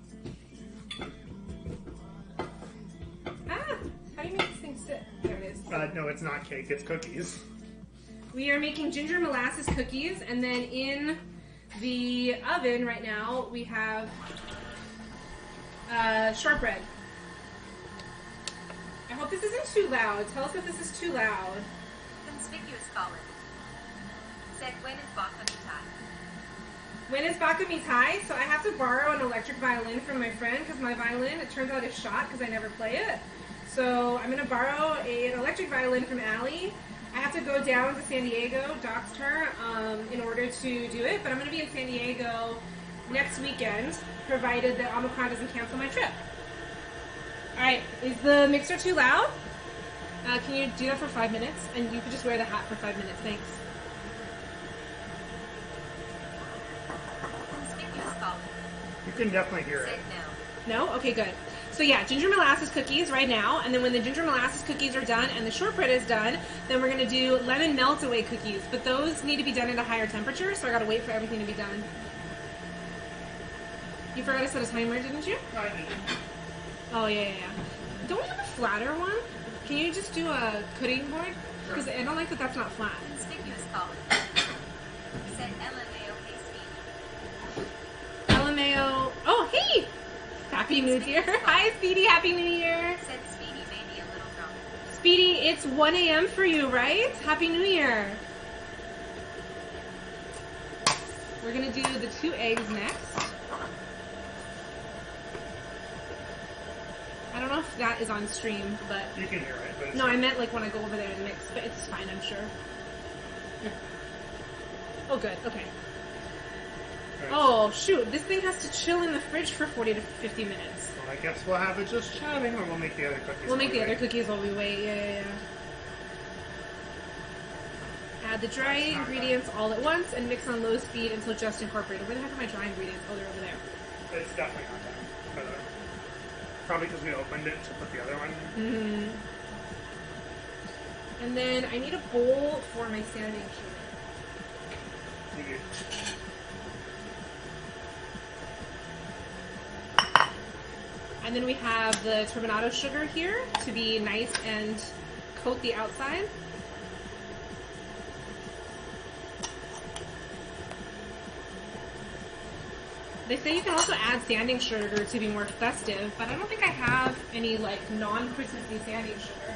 Ah! How do you make this thing sit? There it is. No, it's not cake, it's cookies. We are making ginger molasses cookies, and then in the oven right now we have shortbread. I hope this isn't too loud. Tell us if this is too loud. Conspicuous colon. Said, when is Baka Mitai? When is Baka Mitai? So I have to borrow an electric violin from my friend because my violin, it turns out, is shot because I never play it. So I'm going to borrow an electric violin from Allie. I have to go down to San Diego, doxed her, in order to do it. But I'm going to be in San Diego next weekend, provided that Omicron doesn't cancel my trip. Alright, is the mixer too loud? Can you do that for 5 minutes? And you could just wear the hat for 5 minutes, thanks. Conspicuous colon. You can definitely hear it. Said no. No? Okay, good. So yeah, ginger molasses cookies right now, and then when the ginger molasses cookies are done and the shortbread is done, then we're going to do lemon melt-away cookies. But those need to be done at a higher temperature, so I got to wait for everything to be done. You forgot to set a timer, didn't you? I did. Oh, yeah. Don't we have a flatter one? Can you just do a cutting board? Because I don't like that that's not flat. Conspicuous colon. Said LMAO hey LMAO. Oh, hey! Happy New Year. Hi, Speedy. Happy New Year. Speedy. Said Speedy may be a little drunk. Speedy, it's 1 a.m. for you, right? Happy New Year. We're going to do the 2 eggs next. I don't know if that is on stream, but... You can hear it, but it's No, I meant like when I go over there and mix, but it's fine, I'm sure. Oh, good. Okay. Alright. Oh, shoot. This thing has to chill in the fridge for 40 to 50 minutes. Well, I guess we'll have it just chatting, or we'll make the other cookies. We'll make the while we other wait. cookies while we wait. Yeah. Add the dry That's not ingredients all at once and mix on low speed until just incorporated. Where the heck are my dry ingredients? Oh, they're over there. It's definitely not done. By the way. Probably because we opened it to put the other one. Mm-hmm. And then I need a bowl for my sanding sugar. You do. And then we have the turbinado sugar here to be nice and coat the outside. They say you can also add sanding sugar to be more festive, but I don't think I have any like non-Christmassy sanding sugar.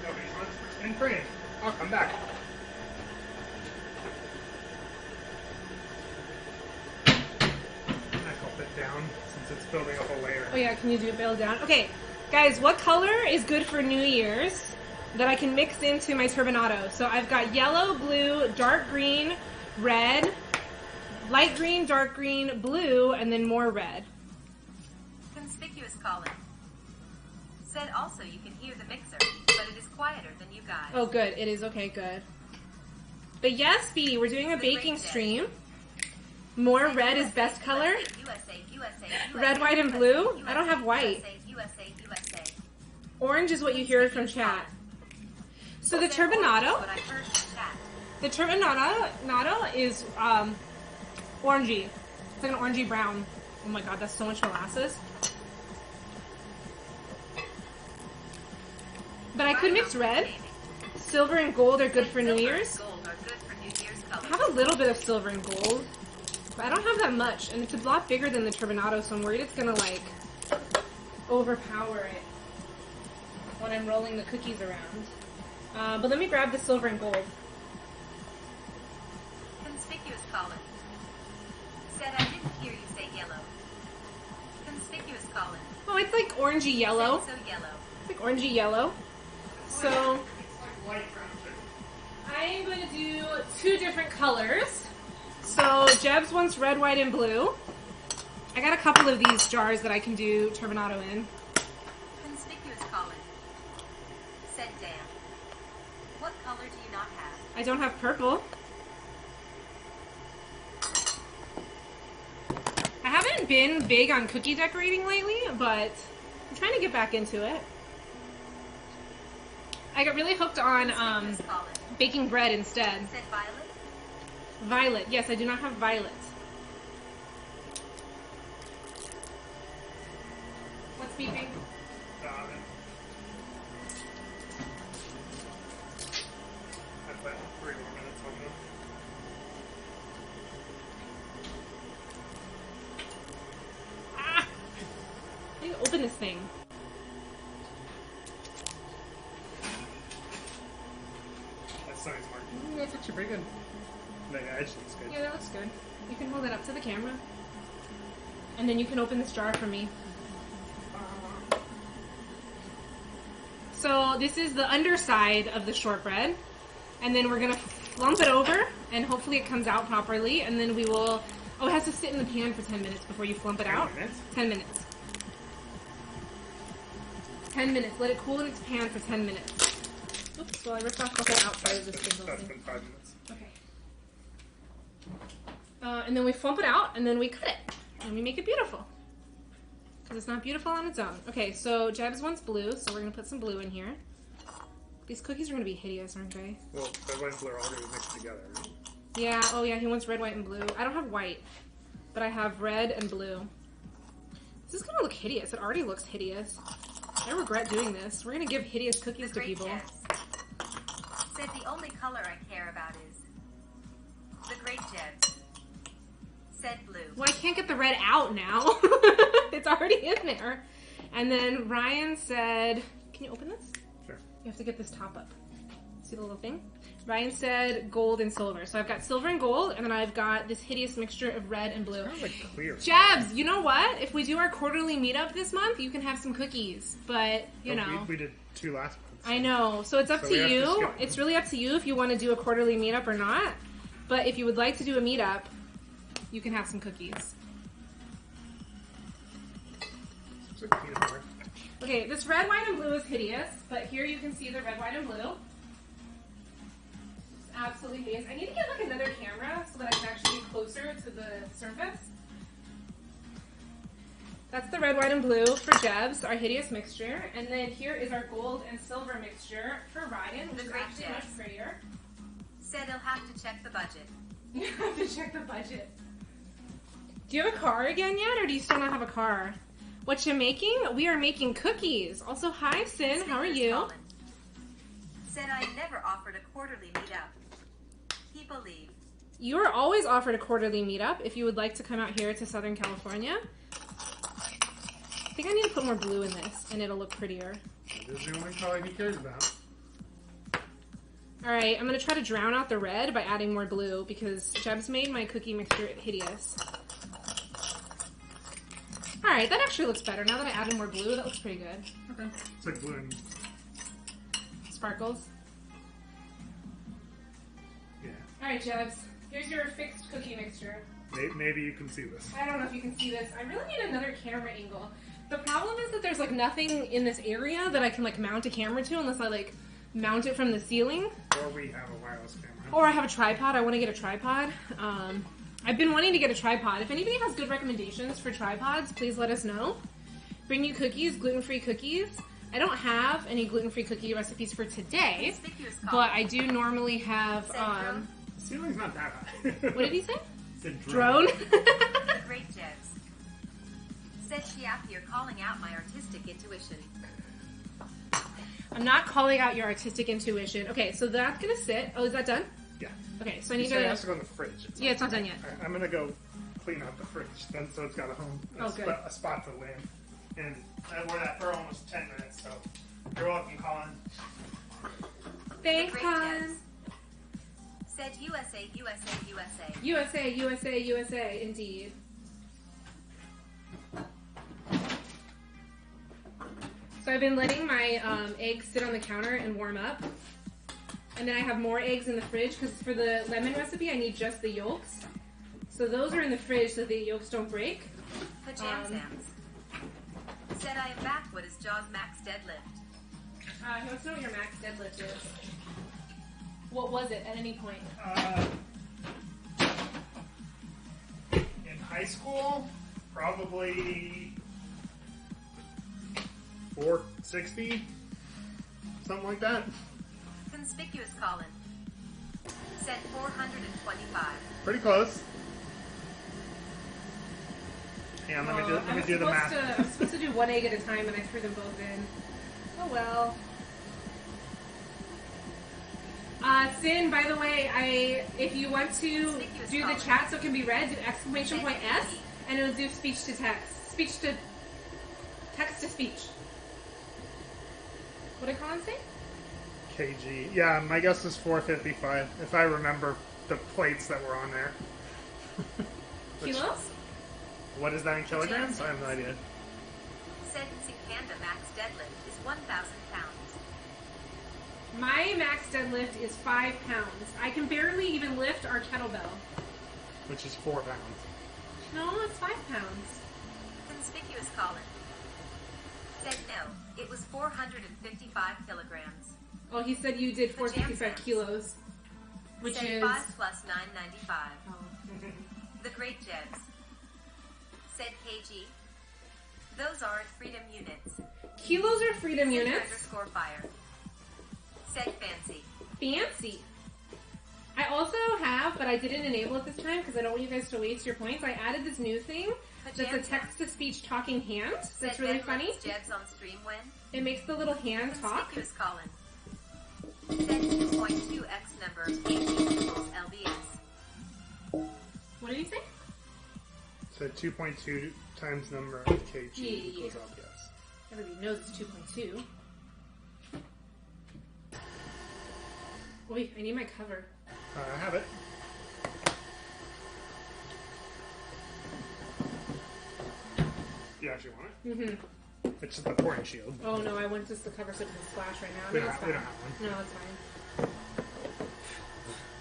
Nobody's on in frame. I'll come back. I'll put down since it's building up a layer. Oh yeah, can you do it build down? Okay, guys, what color is good for New Year's that I can mix into my turbinado? So I've got yellow, blue, dark green, red, light green, dark green, blue, and then more red. Conspicuous colon. Said also you can hear the mixer, but it is quieter than you guys. Oh, good. It is okay. Good. But yes, B, we're doing a baking stream. More red is best color. USA, Red, white, and blue? I don't have white. USA. Orange is what you hear from chat. So the turbinado, is orangey. It's like an orangey brown. Oh my god, that's so much molasses. But I could mix red. Silver and gold are good for New Year's. I have a little bit of silver and gold, but I don't have that much, and it's a lot bigger than the turbinado, so I'm worried it's gonna like overpower it when I'm rolling the cookies around. But let me grab the silver and gold. Conspicuous Colin said I didn't hear you say yellow. Conspicuous Colin. Oh, it's like orangey yellow. So yellow. It's like orangey yellow. So I am going to do 2 different colors. So Jeb's wants red, white, and blue. I got a couple of these jars that I can do turbinado in. Conspicuous Colin said, "Damn. What color do you not have?" I don't have purple. I haven't been big on cookie decorating lately, but I'm trying to get back into it. I got really hooked on baking bread instead. Said Violet. Violet. Yes, I do not have violet. What's beeping? I've got 3 more minutes on them. Ah! I need to open this thing. That's actually pretty good. The edge looks good. Yeah, that looks good. You can hold it up to the camera. And then you can open this jar for me. So this is the underside of the shortbread. And then we're going to flump it over, and hopefully it comes out properly. And then we will... Oh, it has to sit in the pan for 10 minutes before you flump it out. 10 minutes? 10 minutes. 10 minutes. Let it cool in its pan for 10 minutes. Oops, well I ripped off the whole outside of this thing. That's been 5 minutes. Okay. And then we flump it out, and then we cut it. And we make it beautiful. Because it's not beautiful on its own. Okay, so Jebs wants blue, so we're going to put some blue in here. These cookies are going to be hideous, aren't they? Well, red, white, and blue are all going to be mixed together. Yeah, oh yeah, he wants red, white, and blue. I don't have white, but I have red and blue. This is going to look hideous. It already looks hideous. I regret doing this. We're going to give hideous cookies to people. Said the only color I care about is the Great Jebs. Said blue. Well, I can't get the red out now. It's already in there. And then Ryan said, can you open this? Sure. You have to get this top up. See the little thing? Ryan said gold and silver. So I've got silver and gold, and then I've got this hideous mixture of red and blue. Sounds like clear. Jebs, you know what? If we do our quarterly meetup this month, you can have some cookies. But, you know. We did 2 last month. So. I know. So it's up to you. It's really up to you if you want to do a quarterly meetup or not. But if you would like to do a meetup, you can have some cookies. Okay, this red, white, and blue is hideous, but here you can see the red, white, and blue. It's absolutely hideous. I need to get like another camera so that I can actually be closer to the surface. That's the red, white, and blue for Jebs, our hideous mixture. And then here is our gold and silver mixture for Ryan, which is actually much prettier. Said he'll have to check the budget. You have to check the budget. Do you have a car again yet, or do you still not have a car? What you making? We are making cookies. Also, hi, Sin. How are you? Colin said I never offered a quarterly meetup. He believed. You are always offered a quarterly meetup if you would like to come out here to Southern California. I think I need to put more blue in this, and it'll look prettier. This is the only color he cares about. Alright, I'm going to try to drown out the red by adding more blue, because Jebs made my cookie mixture hideous. Alright, that actually looks better. Now that I added more blue, that looks pretty good. Okay. It's like blue and... Sparkles. Yeah. Alright, Jebs. Here's your fixed cookie mixture. Maybe you can see this. I don't know if you can see this. I really need another camera angle. The problem is that there's like nothing in this area that I can like mount a camera to unless I like mount it from the ceiling. Or we have a wireless camera. Or I have a tripod. I want to get a tripod. I've been wanting to get a tripod. If anybody has good recommendations for tripods, please let us know. Bring you cookies, gluten-free cookies. I don't have any gluten-free cookie recipes for today, Conspicuous but column. I do normally have, Ceiling's not that high. what did he say? The Drone? The Great Jebs. Said Shiap, you're calling out my artistic intuition. I'm not calling out your artistic intuition. Okay, so that's gonna sit. Oh, is that done? Yeah. Okay, so I You need said it to... has to go in the fridge. Yeah, it's not done yet. Alright, I'm gonna go clean out the fridge then, so it's got a home, good. a spot to land. And we're at for almost 10 minutes, so you're welcome, Colin. Thanks, Great Colin. Jebs. Said USA, USA, USA. USA, USA, USA, indeed. So I've been letting my eggs sit on the counter and warm up. And then I have more eggs in the fridge because for the lemon recipe I need just the yolks. So those are in the fridge so the yolks don't break. Pajam Zams. Said I am back. What is Jaws max deadlift? He wants to know what your max deadlift is. What was it at any point? In high school, probably 460, something like that. Conspicuous Colin. Said 425. Pretty close. Yeah, let me do the math. I'm supposed to do one egg at a time and I threw them both in. Oh well. Sin, by the way, if you want to do the chat so it can be read, do exclamation point S and it'll do speech to text. Text to speech. What did Colin say? kg. Yeah, my guess is 455, if I remember the plates that were on there. Kilos? What is that in kilograms? I have no idea. Said Panda max deadlift is 1,000 pounds. My max deadlift is 5 pounds. I can barely even lift our kettlebell. Which is 4 pounds. No, it's 5 pounds. Conspicuous Colin. Said no, it was 455 kilograms. Oh, he said you did 455 kilos. Which said is... 5 plus 995. Oh. The Great Jebs. Said kg. Those aren't freedom units. Kilos are freedom Said units. underscore fire. Said fancy. Fancy. I also have, but I didn't enable it this time because I don't want you guys to waste your points. I added this new thing that's a text-to-speech talking hand. That's really funny. Jebs on stream when? It makes the little hand talk. Conspicuous Colin. Said 2.2x number of kg equals LBS. What did he say? So 2.2 times number of kg Yeah. equals LBS. Everybody knows it's 2.2. Wait, I need my cover. I have it. You actually want it? Mm-hmm. It's just the pouring shield. Oh no, I want just the cover so it doesn't splash right now. We No, don't it's have fine. one. No, it's fine.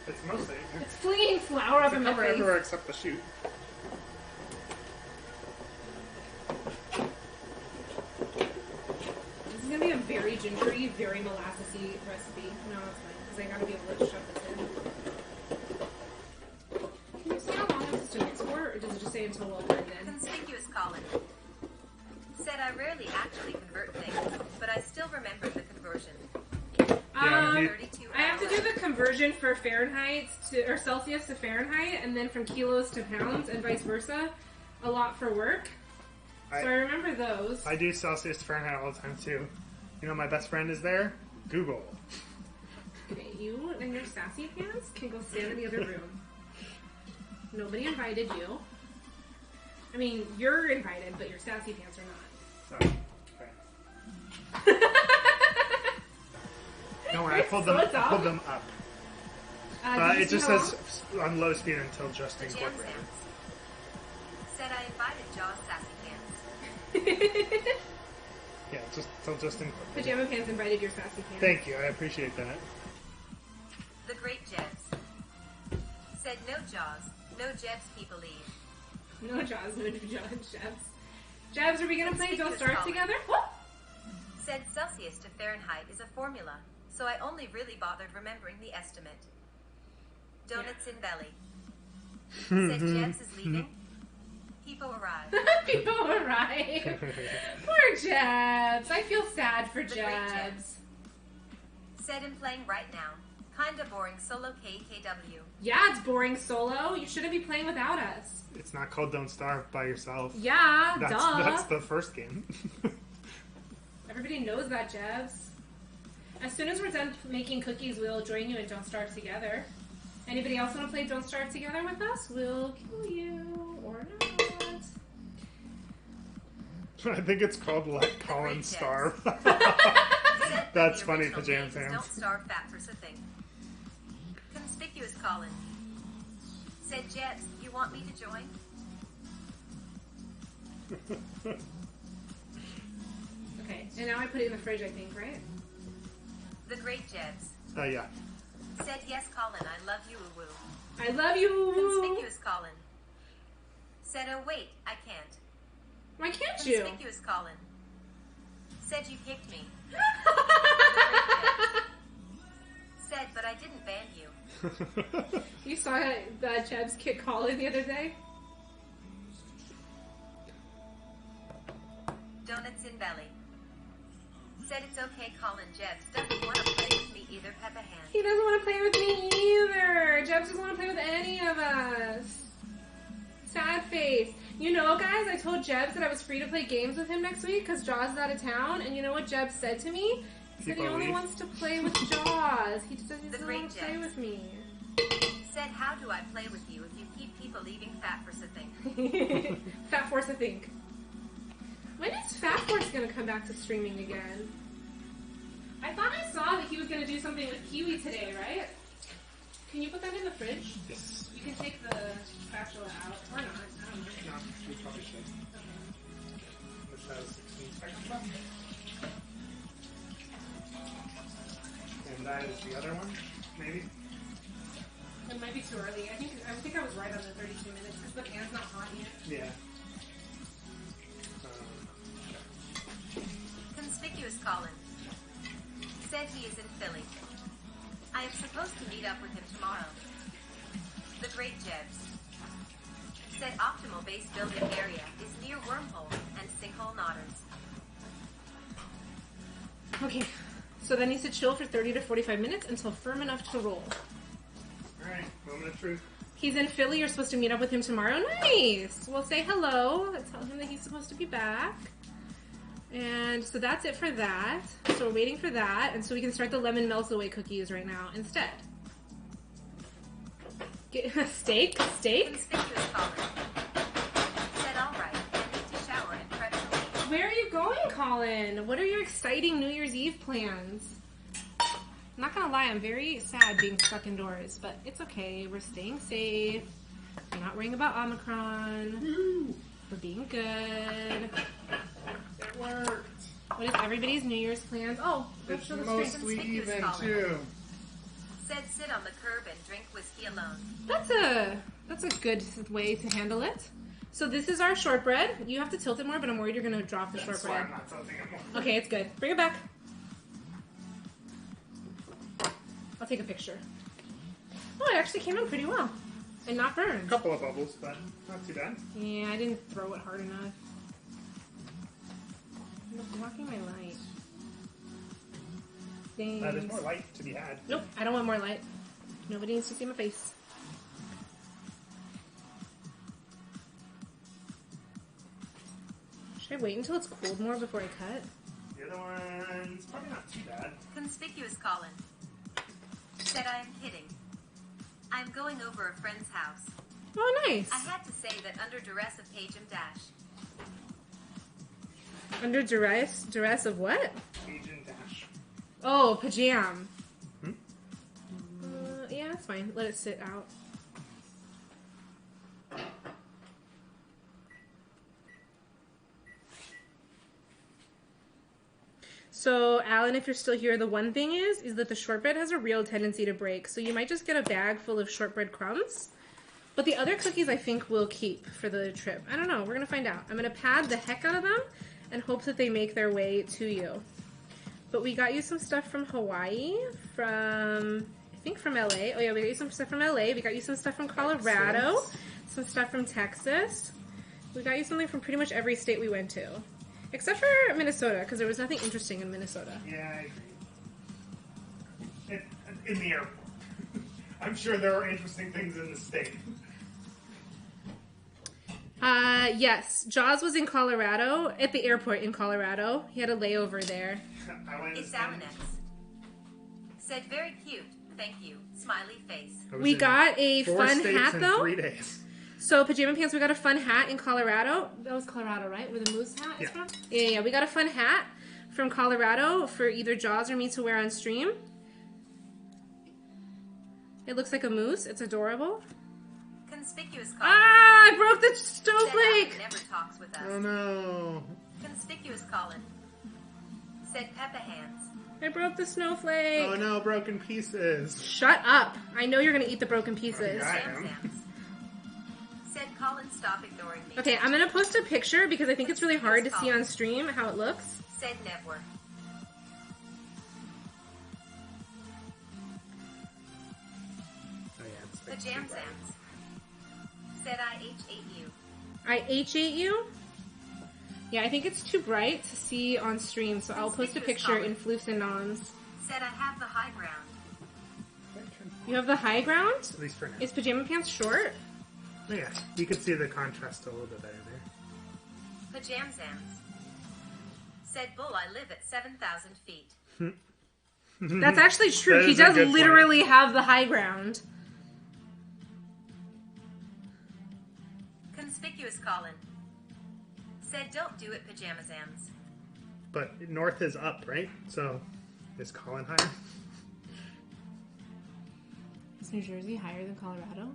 It's mostly. It's flinging flour up It's in my cover face. everywhere except the chute. This is gonna be a very gingery, very molassesy recipe. No, it's fine, because I gotta be able to shove this in. Can you see how long this is to mix for, or does it just say until well done then? Conspicuous Colin. Said I rarely actually convert things, but I still remember the conversion. Yeah, 32 I have to do the conversion for Fahrenheit or Celsius to Fahrenheit, and then from kilos to pounds, and vice versa, a lot for work. So I remember those. I do Celsius to Fahrenheit all the time too. You know, my best friend is there. Google. Okay, you and your sassy pants can go stand in the other room. Nobody invited you. I mean, you're invited, but your sassy pants are not. So, okay. Don't worry, I pulled them up. It just says on low speed until just The Jam incorporated. Sans. Said I invited Jaws sassy pants. Yeah, just till just incorporated. Pajama Pants invited your sassy pants. Thank you, I appreciate that. The Great Jebs. Said no Jaws, no Jebs he believe. No Jaws, no Jabs. Jabs, are we gonna play Don't Conspicuous Starve Colin. together? What? Said Celsius to Fahrenheit is a formula, so I only really bothered remembering the estimate. Donuts in belly. Said Jebs is leaving. People arrive. People arrive. Poor Jebs. I feel sad for The great Jebs. Jebs. Said I'm playing right now. Kinda boring solo KKW. Yeah, it's boring solo. You shouldn't be playing without us. It's not called Don't Starve by yourself. Yeah, That's duh. that's the first game. Everybody knows that, Jebs. As soon as we're done making cookies, we'll join you in Don't Starve together. Anybody else want to play Don't Starve together with us? We'll kill you or not. I think it's called Let Colin Jebs. Starve. Said That's the funny, original Pajam game is Pants. Don't starve fat for thing. Conspicuous Colin. Said Jebs, you want me to join? Okay, and now I put it in the fridge, I think, right? The great Jebs. Yeah. Said yes, Colin, I love you, woo. I love you! Conspicuous Colin. Said oh wait, I can't. Why can't you? Conspicuous Colin. Said you kicked me. Said but I didn't ban you. You saw Jebs kick Colin the other day? Donuts in belly. Said it's okay, Colin. Jebs doesn't want to play with me either, Peppa Hand. He doesn't want to play with me either. Jebs doesn't want to play with any of us. Sad face. You know, guys, I told Jebs that I was free to play games with him next week because Jaws is out of town. And you know what Jebs said to me? He said he only wants to play with Jaws. He just doesn't want to play with me. Said, how do I play with you if you keep people leaving Fat for something? Fat Force, I think. When is Fat Force going to come back to streaming again? I thought I saw that he was going to do something with Kiwi today, right? Can you put that in the fridge? Yes. You can take the spatula out. Or not. I don't know. No, we probably should. This has 16 seconds left. And that is the other one, maybe? It might be too early. I think I was right on the 32 minutes because the pan's not hot yet. Yeah. Conspicuous Colin. Said he is in Philly. I am supposed to meet up with him tomorrow. The great Jebs. Said optimal base building area is near wormhole and sinkhole knotters. Okay. So that needs to chill for 30 to 45 minutes until firm enough to roll. Alright, moment of truth. He's in Philly. You're supposed to meet up with him tomorrow. Nice. We'll say hello. Tell him that he's supposed to be back. And so that's it for that. So we're waiting for that. And so we can start the lemon melts away cookies right now instead. Get a steak? Conspicuous Colin. Said alright, I need to shower and prep to leave. Where are you going, Colin? What are your exciting New Year's Eve plans? I'm not gonna lie, I'm very sad being stuck indoors, but it's okay. We're staying safe. We're not worrying about Omicron. Woo! We're being good. It worked! What is everybody's New Year's plans? Oh, let's It's show the string. mostly Conspicuous even, Colin. too. Said sit on the curb and drink whiskey alone. That's a good way to handle it. So this is our shortbread. You have to tilt it more, but I'm worried you're gonna drop the That's why shortbread. I'm not tilting it more. Okay, it's good. Bring it back. I'll take a picture. Oh, it actually came out pretty well. And not A burned. couple of bubbles, but not too bad. Yeah, I didn't throw it hard enough. I'm blocking my light. Thanks. There's more light to be had. Nope, I don't want more light. Nobody needs to see my face. Should I wait until it's cooled more before I cut? The other one's probably not too bad. Conspicuous Colin. Said I am kidding. I'm going over a friend's house. Oh, nice. I had to say that under duress of Paige and Dash. Under duress of what? Agent Dash. Oh, pajam. Hmm? Yeah, that's fine. Let it sit out. So, Alan, if you're still here, the one thing is that the shortbread has a real tendency to break. So you might just get a bag full of shortbread crumbs. But the other cookies I think we'll keep for the trip. I don't know. We're going to find out. I'm going to pad the heck out of them and hope that they make their way to you. But we got you some stuff from Hawaii, I think from LA. Oh yeah, we got you some stuff from LA. We got you some stuff from Colorado, Texas. some stuff from Texas. We got you something from pretty much every state we went to. Except for Minnesota, because there was nothing interesting in Minnesota. Yeah, I agree. In the airport. I'm sure there are interesting things in the state. Yes. Jaws was in Colorado, at the airport in Colorado. He had a layover there. It's Alex. Said very cute. Thank you. Smiley face. We got a 4 fun states hat, in though. 3 days. So, Pajama Pants, we got a fun hat in Colorado. That was Colorado, right? Where the moose hat is from? Yeah. We got a fun hat from Colorado for either Jaws or me to wear on stream. It looks like a moose. It's adorable. Conspicuous Colin. Ah! I broke the snowflake! Never talks with us. Oh no. Conspicuous Colin. Said Peppa Hands. I broke the snowflake. Oh no, broken pieces. Shut up. I know you're going to eat the broken pieces. I Sam am. Sams. Said Colin, stop ignoring me. Okay, I'm going to post a picture because I think it's really hard to see on stream how it looks. Said Network. Oh yeah, it's like Pajam Sams. Said I H8 you. I H8 you? Yeah, I think it's too bright to see on stream, so I'll post a picture in floofs and noms. Said I have the high ground. You have the high ground? At least for now. Is Pajama Pants short? Yeah, you can see the contrast a little bit better there. Pajam Sams. Said Bull, I live at 7,000 feet. That's actually true. That He is a does good literally have the high ground. Conspicuous Colin. Said don't do it, Pajama Sams. But north is up, right? So is Colin higher? Is New Jersey higher than Colorado?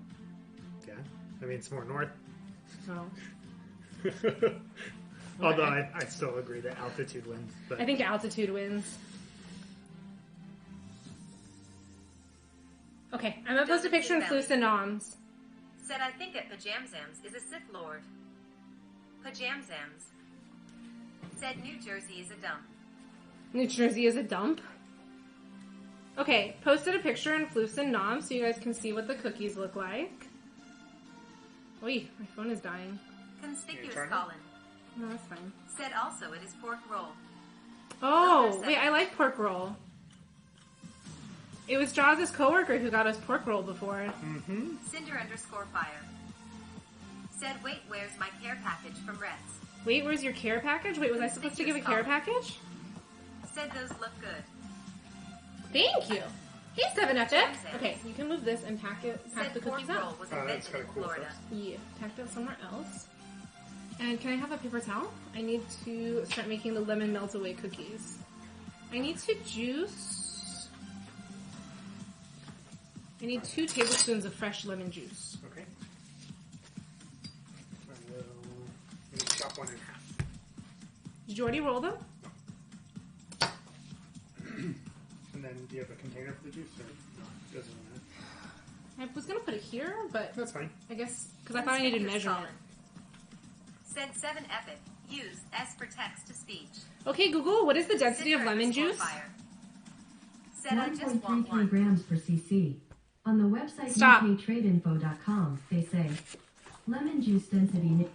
Yeah. I mean, it's more north. Oh. Although I still agree that altitude wins. But I think altitude wins. Okay, I'm gonna post a picture in floofs and noms. Said I think that Pajam Sams is a Sith Lord. Pajam Sams. Said New Jersey is a dump. New Jersey is a dump. Okay, posted a picture in floofs and noms so you guys can see what the cookies look like. Wait, my phone is dying. Conspicuous turn it? Colin. No, that's fine. Said also it is pork roll. Oh, wait, I like pork roll. It was Jaws' coworker who got us pork roll before. Mm-hmm. Cinder_fire. Said wait, where's my care package from Reds? Wait, where's your care package? Wait, was I supposed to give a care package? Said those look good. Thank you. Hey, 7FF. Okay, you can move this and pack Said the pork cookies roll up. was Oh, that's invented kinda in cool Florida. stuff. Yeah, pack that somewhere else. And can I have a paper towel? I need to start making the lemon melt away cookies. I need to juice. I need 2 tablespoons of fresh lemon juice. Okay. I will maybe chop one in half. Did you already roll them? And then do you have a container for the juice? Or no, it doesn't matter. I was gonna put it here, but That's fine. I guess because I thought I needed Conspicuous measurement. Colin. Said 7 epic. Use S for text to speech. Okay, Google, what is the density of lemon juice? Cinder_fire. Said I just want 1.33 one. grams per cc. On the website Stop. ukTradeInfo.com, they say lemon juice density.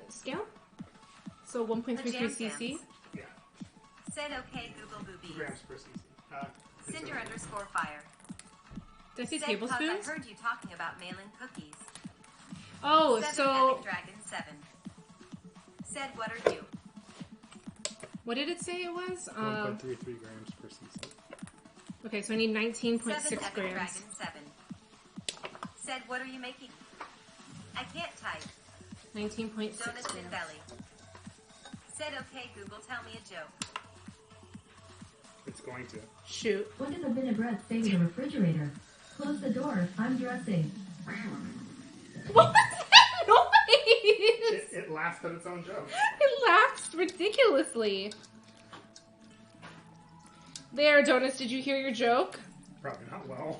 Scale? So 1.33 cc. Yeah. Said okay, Google 2 boobies. grams per cc. Cinder_fire. Did I say Said Puck, tablespoons? I heard you talking about mailing cookies. Oh, 7 so Epic Dragon 7. Said what are you? what did it say it was? 1.33 grams per cc. Okay, so I need 19.6 7 Epic grams. Dragon 7. Said what are you making? I can't type. 19.6 Donuts in grams. belly. Said okay, Google, tell me a joke. It's going to. Shoot. What did the vinaigrette say to the refrigerator? Close the door, I'm dressing. What was that noise? It laughed at its own joke. It laughed ridiculously. There, Donuts, did you hear your joke? Probably not well.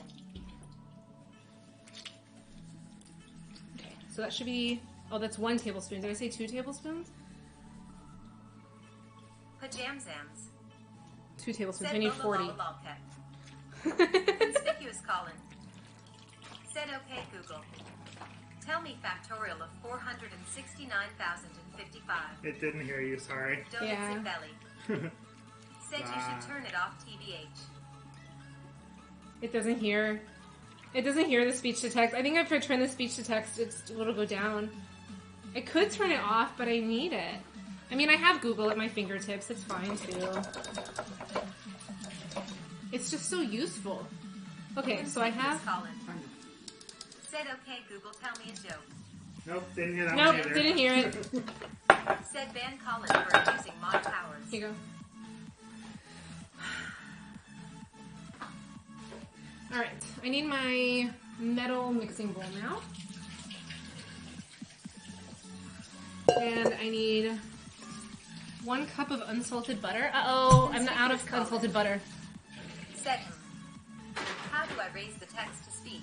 Okay, so that should be... Oh, that's 1 tablespoon. Did I say 2 tablespoons? Pajam Zams. 2 tablespoons. Said I need Lola 40. Lola Lolcat. Conspicuous Colin. Said okay, Google. Tell me factorial of 469,055. It didn't hear you, sorry. Donuts Yeah. and belly. Said you should turn it off, TBH. It doesn't hear. It doesn't hear the speech to text. I think if I turn the speech to text, it'll go down. I could turn it off, but I need it. I mean, I have Google at my fingertips. It's fine, too. It's just so useful. Okay, so I have... Colin. Said, okay, Google, tell me a joke. Nope, didn't hear that Nope, one either. didn't hear it. Said ban Colin for abusing mod powers. Here you go. Alright, I need my metal mixing bowl now. And I need 1 cup of unsalted butter. Uh-oh, I'm out of unsalted butter. Said, how do I raise the text to speech?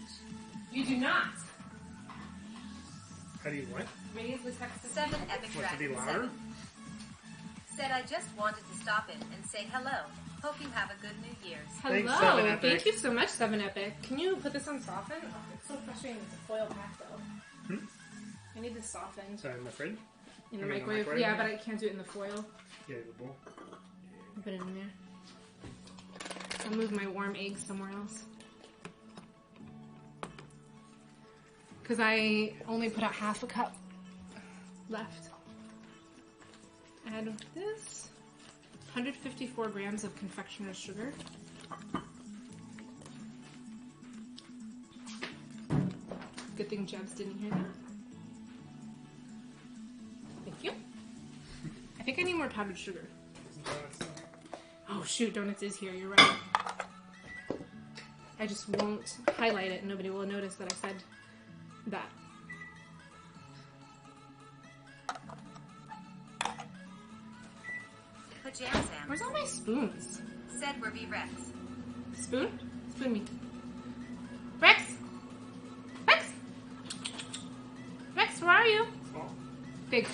You do not. How do you what? Raise the text to 7 Epic What's it be Dragon louder? 7. Said I just wanted to stop in and say hello. Hope you have a good New Year's. Thanks, Hello, 7 Epic. thank you so much, 7 Epic. Can you put this on soften? Oh, it's so frustrating. It's a foil pack, though. I need this softened. Sorry, in the fridge? In the You mean the microwave? microwave? Yeah, but I can't do it in the foil. Yeah, the bowl. Put it in there. I'll move my warm eggs somewhere else. Because I only put out half a cup left. Add this. 154 grams of confectioner's sugar. Good thing Jebs didn't hear that. Thank you. I think I need more powdered sugar. Oh shoot, donuts is here, you're right. I just won't highlight it and nobody will notice that I said that. Pajam Sam. Where's all my spoons? Said we're Rex. Spoon? Spoon me. Rex! Rex! Rex, where are you? Oh, Big.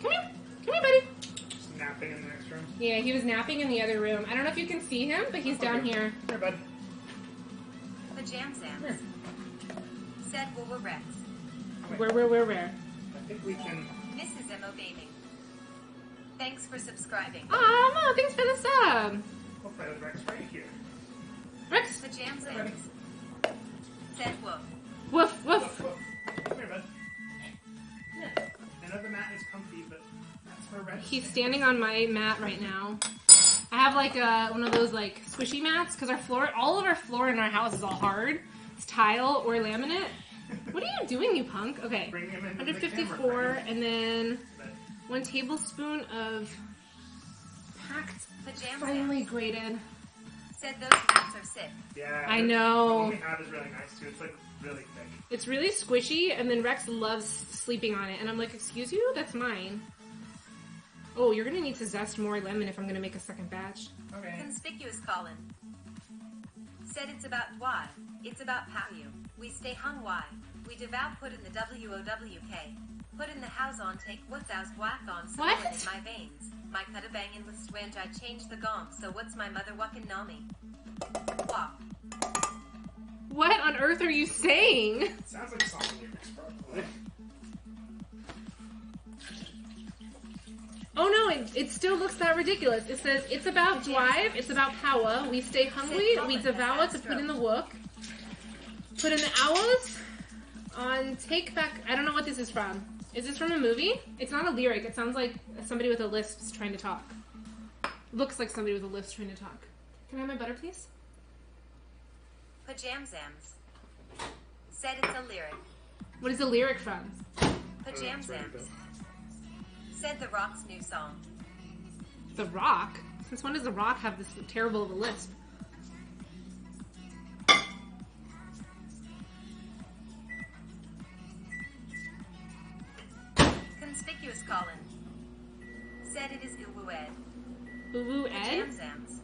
Come here. Come here, buddy. just napping in the next room. Yeah, he was napping in the other room. I don't know if you can see him, but he's down Okay. here. Here, bud. Pajam Sam. Here. Said we're Rex. Where? I think we can... Mrs. M.O. Gaming. Thanks for subscribing. Aw, Mo, thanks for the sub. We'll play with Rex right here. Rex! Pajam Sam. Said woof. Woof, woof. Come here, bud. Yeah. I know the mat is comfy, but that's for Rex. He's standing on my mat right now. I have like one of those like squishy mats because our floor, all of our floor in our house is all hard. It's tile or laminate. What are you doing, you punk? Okay, Bring him into the 154, camera, and then But 1 tablespoon of packed, Pajam finely Sam. grated. Said those mats are sick. yeah, I The know. one we have is really nice too. It's like really thick. It's really squishy, and then Rex loves sleeping on it. And I'm like, excuse you? That's mine. Oh, you're gonna need to zest more lemon if I'm gonna make a second batch. Okay. Conspicuous Colin. Said it's about why. It's about how you. We stay hung why. We devout put in the WOWK. Put in the house on take what's ours whack on swollen What? in my veins. My cut a bangin' with swinge I changed the gong so what's my mother walkin' nami? Walk. What on earth are you saying? Sounds like a song lyrics, probably. Oh no, it still looks that ridiculous. It says, it's about drive, it's about power. We stay hungry, we devour to put in the work. Put in the hours on take back. I don't know what this is from. Is this from a movie? It's not a lyric. It sounds like somebody with a lisp is trying to talk. Looks like somebody with a lisp trying to talk. Can I have my butter, please? Pajam Zams. Said it's a lyric. What is the lyric from? Pajam That's really Zams. good. Said The Rock's new song. The Rock? Since when does The Rock have this terrible of a lisp? Conspicuous Colin. Said it is Uwu Ed. Ooh, Ed? Pajam Zams.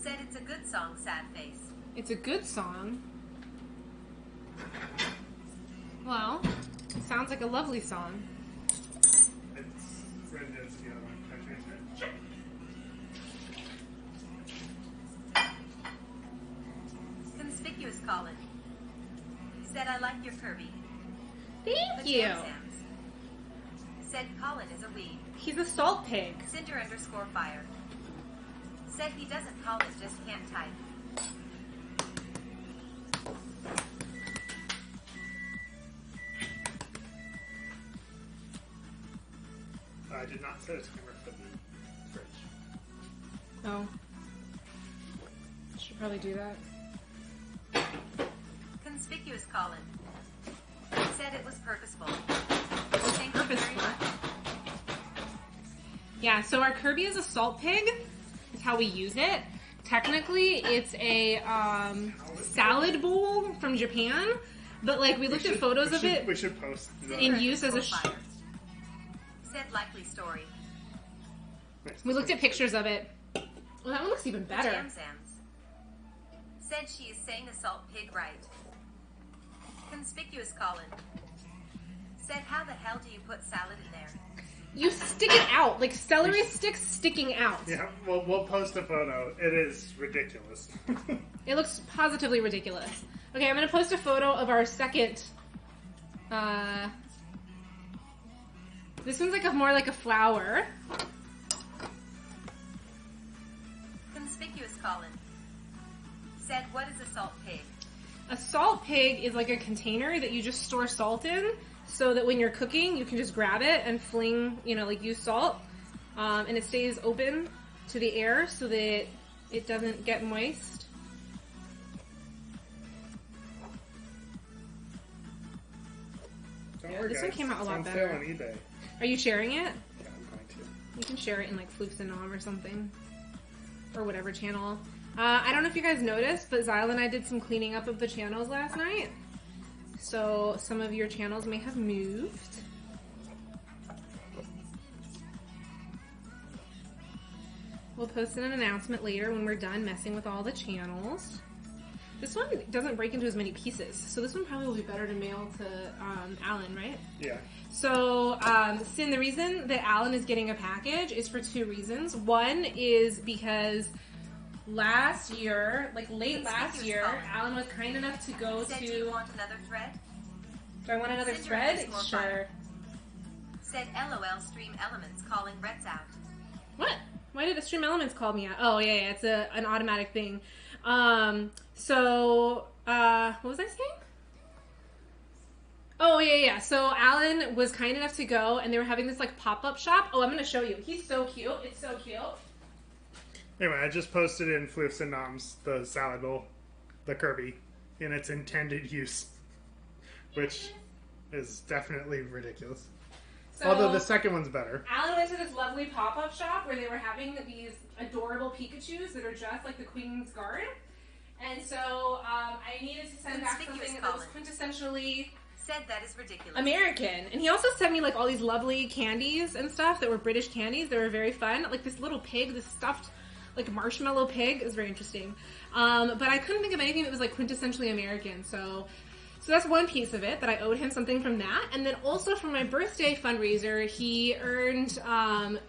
Said it's a good song, sad face. It's a good song. Well, it sounds like a lovely song. It's red is the other one. I changed it. Conspicuous Colin. your Kirby. Thank you. Sam's. Said Colin is a weed. He's a salt pig. Cinder_fire. Said he doesn't call it, just can't type. I did not set a timer for the fridge. Oh. Should probably do that. Conspicuous Colin. Said it was purposeful. Thank you very much. Yeah, so our Kirby is a salt pig. Is how we use it. Technically, it's a salad bowl from Japan, but like we looked at photos of it. We should post in use as a. Said likely story. We looked at pictures of it. Well, that one looks even better. Sam's. Said she is saying a salt pig right. Conspicuous Colin. Said how the hell do you put salad in there? You stick it out, like celery sticks sticking out. Yeah, well, we'll post a photo. It is ridiculous. It looks positively ridiculous. Okay, I'm going to post a photo of our second. This one's like more like a flower. Conspicuous Colin. Said what is a salt pig? A salt pig is like a container that you just store salt in, so that when you're cooking, you can just grab it and fling, like use salt, and it stays open to the air so that it doesn't get moist. Don't Yeah, worry, this guys. one came out a lot It's on better. sale on eBay. Are you sharing it? Yeah, I'm going to. You can share it in like Flukes and Nom or something, or whatever channel. I don't know if you guys noticed, but Zyle and I did some cleaning up of the channels last night. So some of your channels may have moved. We'll post an announcement later when we're done messing with all the channels. This one doesn't break into as many pieces, so this one probably will be better to mail to Alan, right? Yeah. So, Sin, the reason that Alan is getting a package is for two reasons. One is because last year, like late last year, Alan was kind enough to go Said to... do you want another thread? Do I want another thread? Sure. Said LOL stream elements calling Reds out. What? Why did the stream elements call me out? Oh, yeah, it's an automatic thing. So, what was I saying? Oh, yeah. So Alan was kind enough to go, and they were having this, like, pop-up shop. Oh, I'm going to show you. He's so cute. It's so cute. Anyway, I just posted in Floofs and Noms the salad bowl, the Kirby, in its intended use, which is definitely ridiculous. So, although the second one's better. Alan went to this lovely pop-up shop where they were having these adorable Pikachus that are just like the Queen's Guard. And so I needed to send back something that was quintessentially... Said that is ridiculous. American. And he also sent me like all these lovely candies and stuff that were British candies. They were very fun. Like this little pig, this stuffed like marshmallow pig. It was very interesting. But I couldn't think of anything that was like quintessentially American. So that's one piece of it, that I owed him something from that. And then also for my birthday fundraiser, he earned,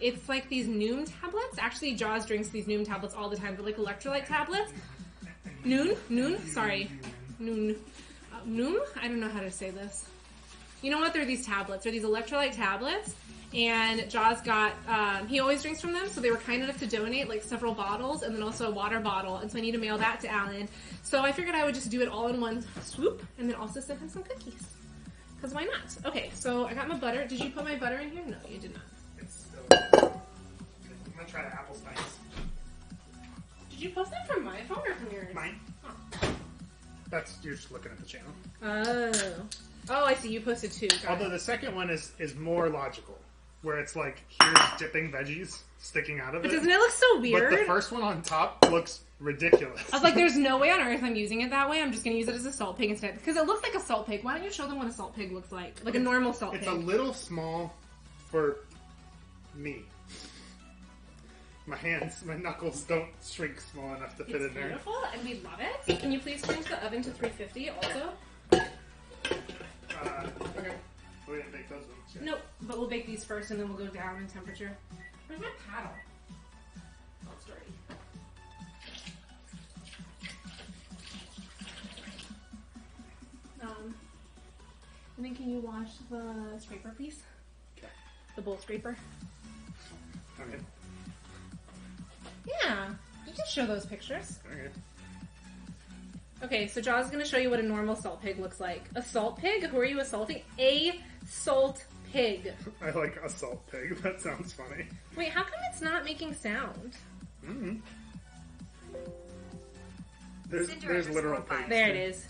it's like these Noom tablets. Actually, Jaws drinks these Noom tablets all the time. They're like electrolyte tablets. Noom? Sorry. Noom? I don't know how to say this. You know what? They're these tablets. They're these electrolyte tablets. And Jaws got, he always drinks from them, so they were kind enough to donate like several bottles and then also a water bottle. And so I need to mail that to Alan. So I figured I would just do it all in one swoop and then also send him some cookies. Because why not? Okay, so I got my butter. Did you put my butter in here? No, you did not. It's still... I'm going to try the apple spice. Did you post that from my phone or from yours? Mine. Oh. That's, you're just looking at the channel. Oh, I see. You posted two. Although the second one is more logical. Where it's like, here's dipping veggies sticking out of it. But doesn't it look so weird? But the first one on top looks ridiculous. I was like, there's no way on earth I'm using it that way. I'm just going to use it as a salt pig instead. Because it looks like a salt pig. Why don't you show them what a salt pig looks like? Like a normal salt pig. It's a little small for me. My hands, my knuckles don't shrink small enough to fit in there. It's beautiful, and we love it. Can you please change the oven to 350 also? Okay. We didn't bake those ones yet. Nope, but we'll bake these first, and then we'll go down in temperature. Where's my paddle? Oh, it's dirty. can you wash the scraper, please? Okay. The bowl scraper. Okay. Yeah, you can show those pictures. Okay. Okay, so Jaws is going to show you what a normal salt pig looks like. A salt pig? Who are you assaulting? A salt pig. I like assault pig. That sounds funny. Wait, how come it's not making sound? Mm-hmm. There's literal pigs. There it is.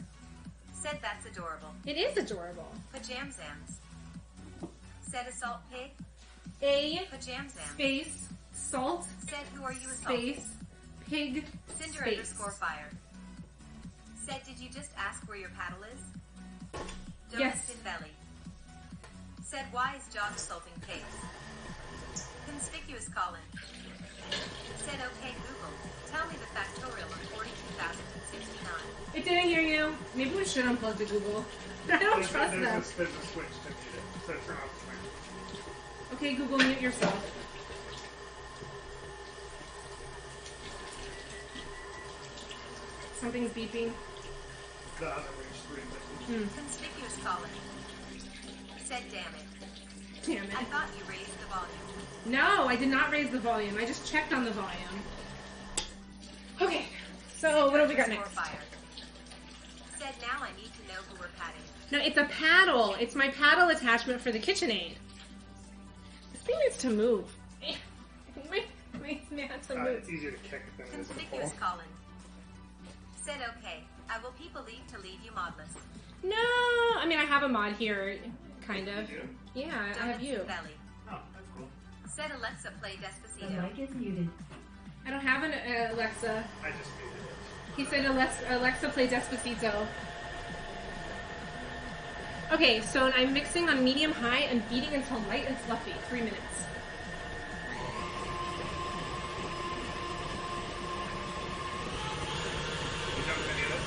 Said that's adorable. It is adorable. Pajamzams. Said assault pig. A Pajamzam. space salt Said who are you assaulting? space pig Cinder space. underscore fire. Said did you just ask where your paddle is? Donuts Yes. in belly. Said why is Jaws assaulting pigs? Conspicuous Colin. Said okay Google, tell me the factorial of 42,069. It didn't hear you. Maybe we should unplug the Google. I don't trust them. There's a switch to mute it. So turn off the switch. Okay, Google, mute yourself. Something's beeping. The other way screen. Conspicuous Colin. Said damn it. Damn I it. thought you raised the volume. No, I did not raise the volume. I just checked on the volume. Okay, so what have we got Underscore next? Fire. Said now I need to know who we're patting. No, it's a paddle. It's my paddle attachment for the KitchenAid. This thing needs to move. Wait, man, to move. It's easier to kick than it is to pull. Conspicuous Colin. Said okay. I will people leave to leave you modless. No, I mean I have a mod here, kind of. You do? Yeah, I have Donuts you. in belly. Oh, that's cool. Said Alexa play The Despacito. mic is muted. I don't have an Alexa. I just muted it. He said Alexa play Despacito. Okay, so I'm mixing on medium high and beating until light and fluffy. 3 minutes. You done with any of this?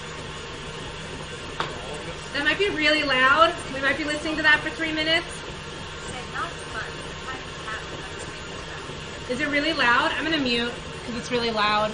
All of this? That might be really loud. We might be listening to that for 3 minutes. Said not fun. Tiny paddle of the screen stuff. Is it really loud? I'm gonna mute because it's really loud.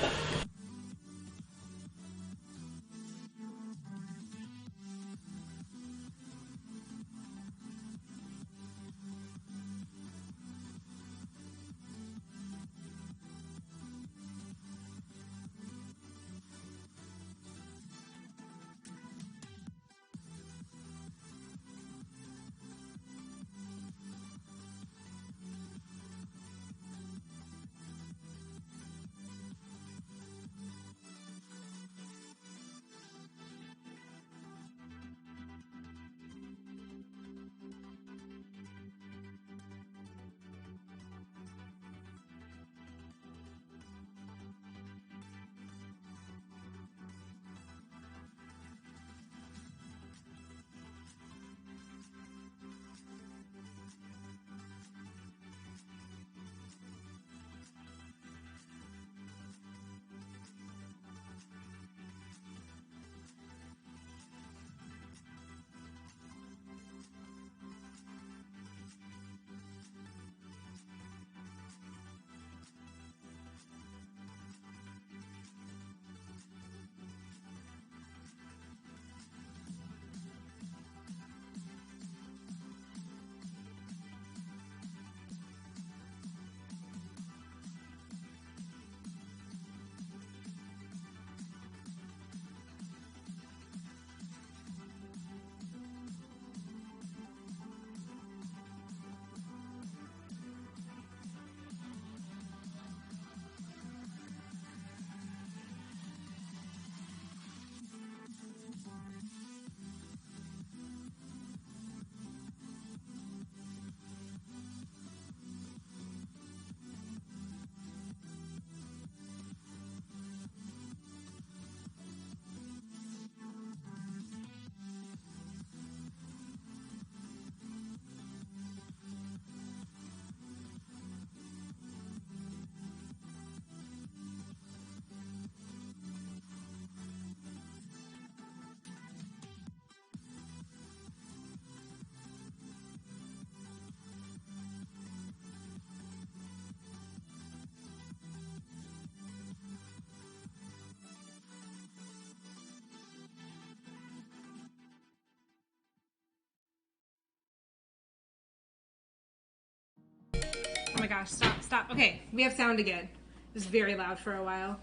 gosh, stop. Okay, we have sound again. It was very loud for a while.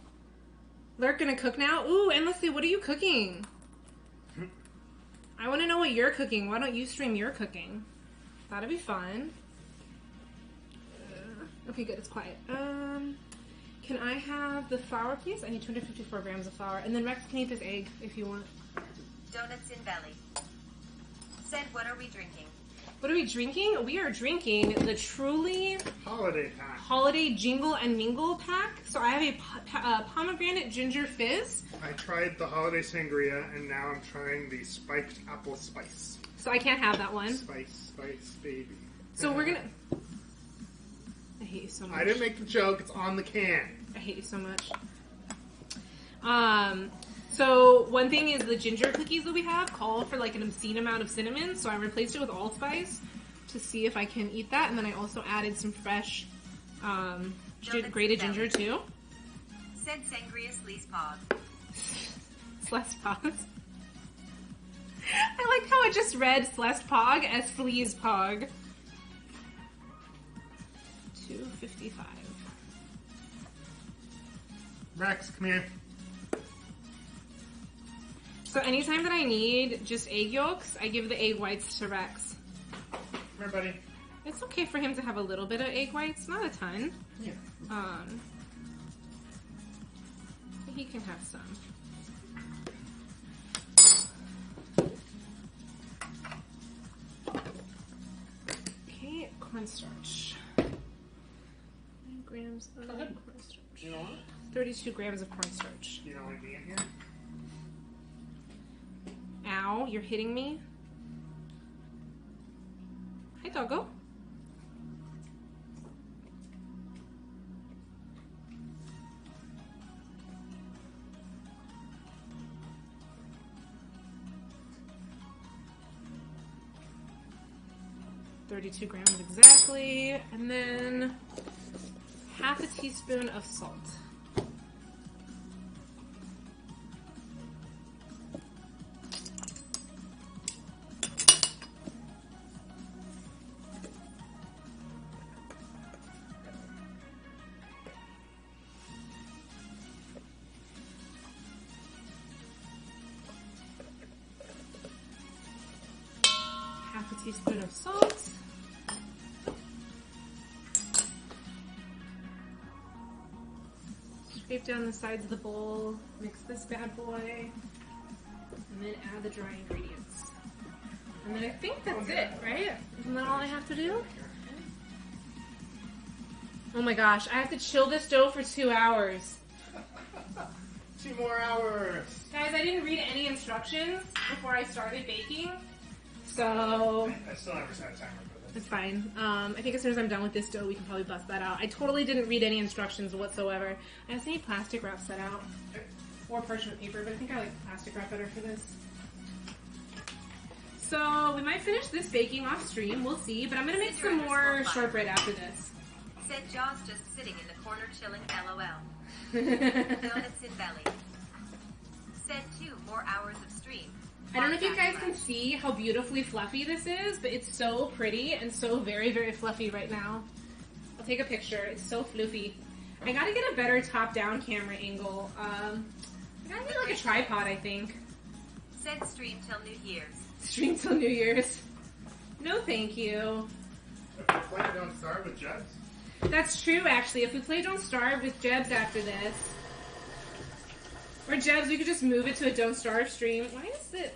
Lurk gonna cook now? Ooh, endlessly, what are you cooking? I want to know what you're cooking. Why don't you stream your cooking? That'd be fun. Okay, good. It's quiet. Can I have the flour, please? I need 254 grams of flour. And then Rex can eat this egg if you want. Donuts in belly. Said, what are we drinking? What are we drinking? We are drinking the Truly Holiday Jingle and Mingle pack. So I have a pomegranate ginger fizz. I tried the holiday sangria, and now I'm trying the spiked apple spice. So I can't have that one. Spice, baby. So we're gonna... I hate you so much. I didn't make the joke. It's on the can. I hate you so much. So one thing is the ginger cookies that we have call for like an obscene amount of cinnamon, so I replaced it with allspice to see if I can eat that, and then I also added some fresh grated ginger too. Said sangria sleaze pog. Celeste Pog. I like how it just read Celeste Pog as Fleas Pog. 255. Rex, come here. So anytime that I need just egg yolks, I give the egg whites to Rex. Come here, buddy. It's okay for him to have a little bit of egg whites, not a ton. Yeah. He can have some. Okay, cornstarch. 9 grams of cornstarch. You know what? 32 grams of cornstarch. You don't want me in here? Ow, you're hitting me? Hi, doggo. $32 grams exactly, and then half a teaspoon of salt. Half a teaspoon of salt. Scrape down the sides of the bowl, mix this bad boy, and then add the dry ingredients. And then I think that's it, right? Isn't that all I have to do? Oh my gosh, I have to chill this dough for 2 hours. 2 more hours. Guys, I didn't read any instructions before I started baking, so... I still never set a timer for this. It's fine. I think as soon as I'm done with this dough, we can probably bust that out. I totally didn't read any instructions whatsoever. I also need plastic wrap set out. Or parchment paper, but I think I like plastic wrap better for this. So, we might finish this baking off stream. We'll see. But I'm going to make some more shortbread after this. Said Jaws just sitting in the corner chilling LOL. Donuts in belly. Said 2 more hours of stream. I don't know if you guys can see how beautifully fluffy this is, but it's so pretty and so very, very fluffy right now. I'll take a picture. It's so fluffy. I gotta get a better top-down camera angle. I gotta get like a tripod, I think. Said stream till New Year's. Stream till New Year's. No, thank you. If we play Don't Starve with Jebs? That's true, actually. If we play Don't Starve with Jebs after this, or Jebs, we could just move it to a Don't Starve stream. Why is it?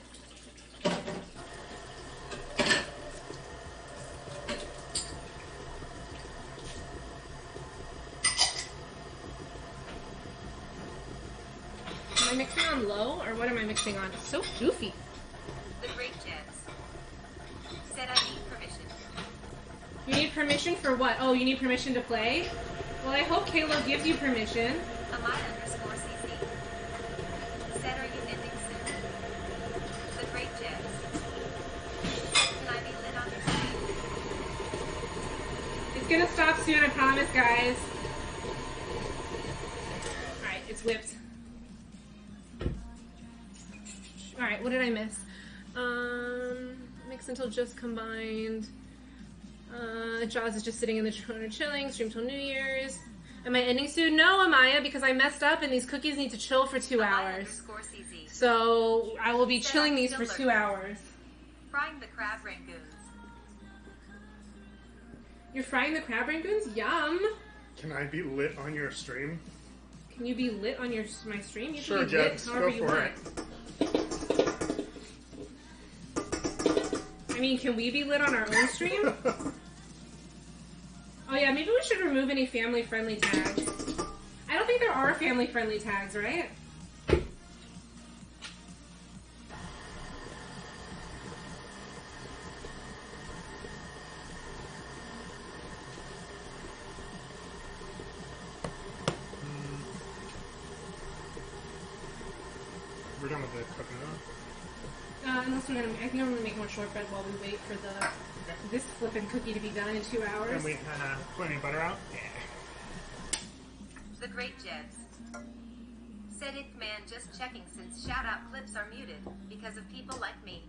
Am I mixing on low, or what am I mixing on? It's so goofy. The Great Jebs. Said I need permission. You need permission for what? Oh, you need permission to play? Well, I hope Kayla gives you permission. Amai_CC. Said, are you ending soon? The Great Jebs. Can I be lit on your stream? It's gonna stop soon, I promise, guys. Alright, it's whipped. Alright, what did I miss? Mix until just combined. Jaws is just sitting in the corner chilling. Stream till New Year's. Am I ending soon? No, Amaya, because I messed up and these cookies need to chill for 2 hours. So I will be chilling these for 2 hours. Frying the crab rangoons. You're frying the crab rangoons? Yum. Can I be lit on your stream? Can you be lit on my stream? You Sure, can be lit Jets. however Go you for want. it. I mean, can we be lit on our own stream? Oh yeah, maybe we should remove any family-friendly tags. I don't think there are family-friendly tags, right? We're done with the cooking, Unless we're gonna, I think I'm gonna make more shortbread while we wait for this flippin' cookie to be done in 2 hours. And we have plenty of butter out? Yeah. The Great Jeds. Said it man just checking since shout out clips are muted because of people like me.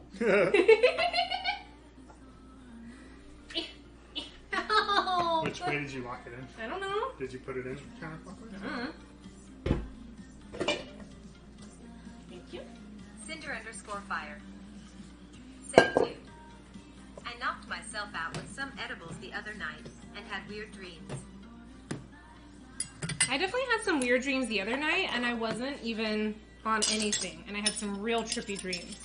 Which way did you lock it in? I don't know. Did you put it in counterclockwise? Thank you. Cinder_fire. Said dude. I knocked myself out with some edibles the other night and had weird dreams. I definitely had some weird dreams the other night, and I wasn't even on anything, and I had some real trippy dreams.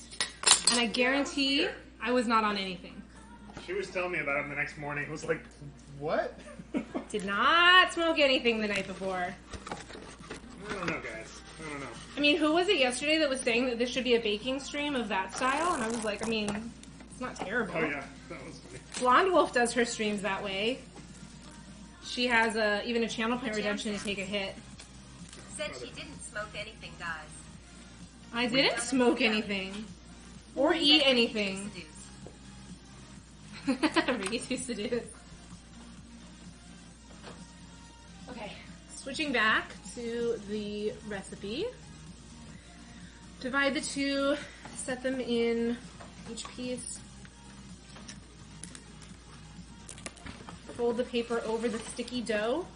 And I guarantee I was not on anything. She was telling me about him the next morning. I was like, what? Did not smoke anything the night before. I don't know, guys. I don't know. I mean, who was it yesterday that was saying that this should be a baking stream of that style? And I was like, I mean, it's not terrible. Oh, yeah. That was funny. Blonde Wolf does her streams that way. She has even a channel point redemption to take a hit. Said she didn't smoke anything, guys. I didn't smoke anything. Or eat anything. Really too seduced. Okay, switching back to the recipe. Divide the two, set them in each piece. Fold the paper over the sticky dough.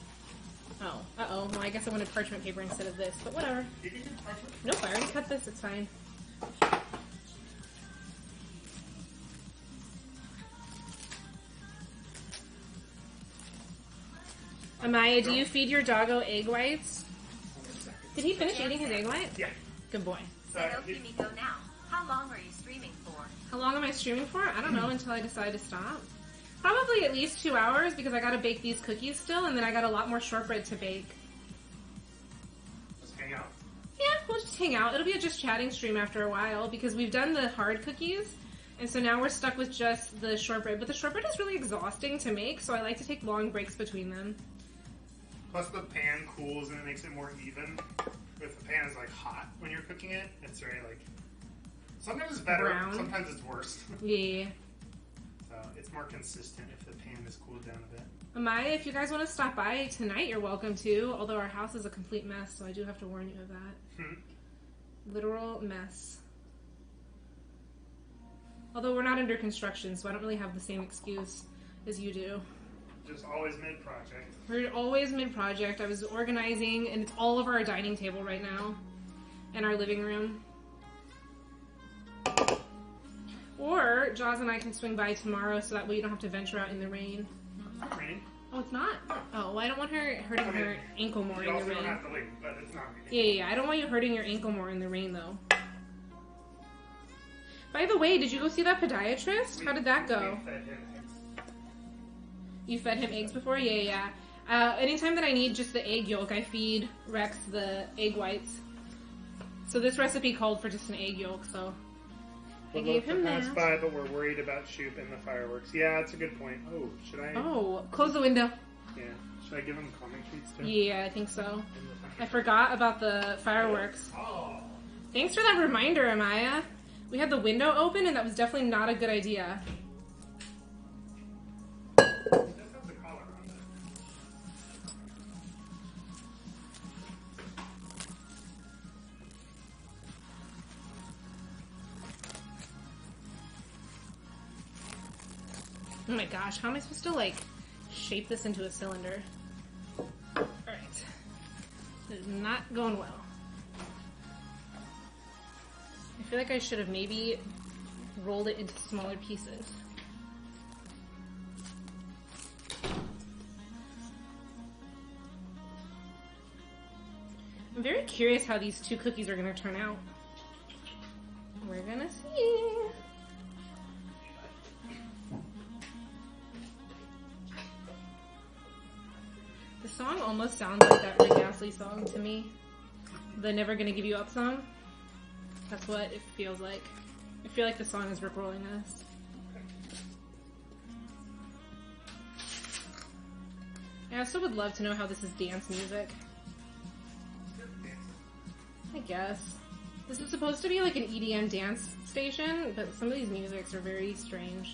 Oh, uh-oh. Well, I guess I wanted parchment paper instead of this, but whatever. You can do parchment? Nope, I already cut this. It's fine. Amaya, do you feed your doggo egg whites? Did he finish eating his egg whites? Yeah. Good boy. Said Okimiko now. How long are you streaming for? How long am I streaming for? I don't know until I decide to stop. Probably at least 2 hours because I gotta bake these cookies still, and then I got a lot more shortbread to bake. Just hang out. Yeah, we'll just hang out. It'll be a just chatting stream after a while because we've done the hard cookies, and so now we're stuck with just the shortbread. But the shortbread is really exhausting to make, so I like to take long breaks between them. Plus the pan cools and it makes it more even. If the pan is like hot when you're cooking it, it's very like... Sometimes it's better, Brown. sometimes it's worse. Yeah. So it's more consistent if the pan is cooled down a bit. Amaya, if you guys want to stop by tonight, you're welcome to, although our house is a complete mess, so I do have to warn you of that. Literal mess. Although we're not under construction, so I don't really have the same excuse as you do. Just always mid-project. We're always mid-project. I was organizing, and it's all over our dining table right now. And our living room. Or Jaws and I can swing by tomorrow, so that way you don't have to venture out in the rain. It's not raining. Oh, it's not? Oh, well, I don't want her hurting her ankle more You in the also don't rain. have to leave, but it's not raining. Yeah. I don't want you hurting your ankle more in the rain, though. By the way, did you go see that podiatrist? How did that go? We fed him eggs. You fed him eggs before? Yeah. Anytime that I need just the egg yolk, I feed Rex the egg whites. So this recipe called for just an egg yolk, so I We'd gave love him to pass that. by, but we're worried about Shoop and the fireworks. Yeah, that's a good point. Oh, should I? Oh, close the window. Yeah. Should I give him calming treats too? Yeah, I think so. I forgot about the fireworks. Oh. Thanks for that reminder, Amaya. We had the window open, and that was definitely not a good idea. It does have the collar on it. Oh my gosh, how am I supposed to, like, shape this into a cylinder? Alright. This is not going well. I feel like I should have maybe rolled it into smaller pieces. I'm very curious how these two cookies are going to turn out. We're going to see. The song almost sounds like that Rick Astley song to me. The Never Gonna Give You Up song. That's what it feels like. I feel like the song is rickrolling us. I also would love to know how this is dance music. I guess. This is supposed to be like an EDM dance station, but some of these musics are very strange.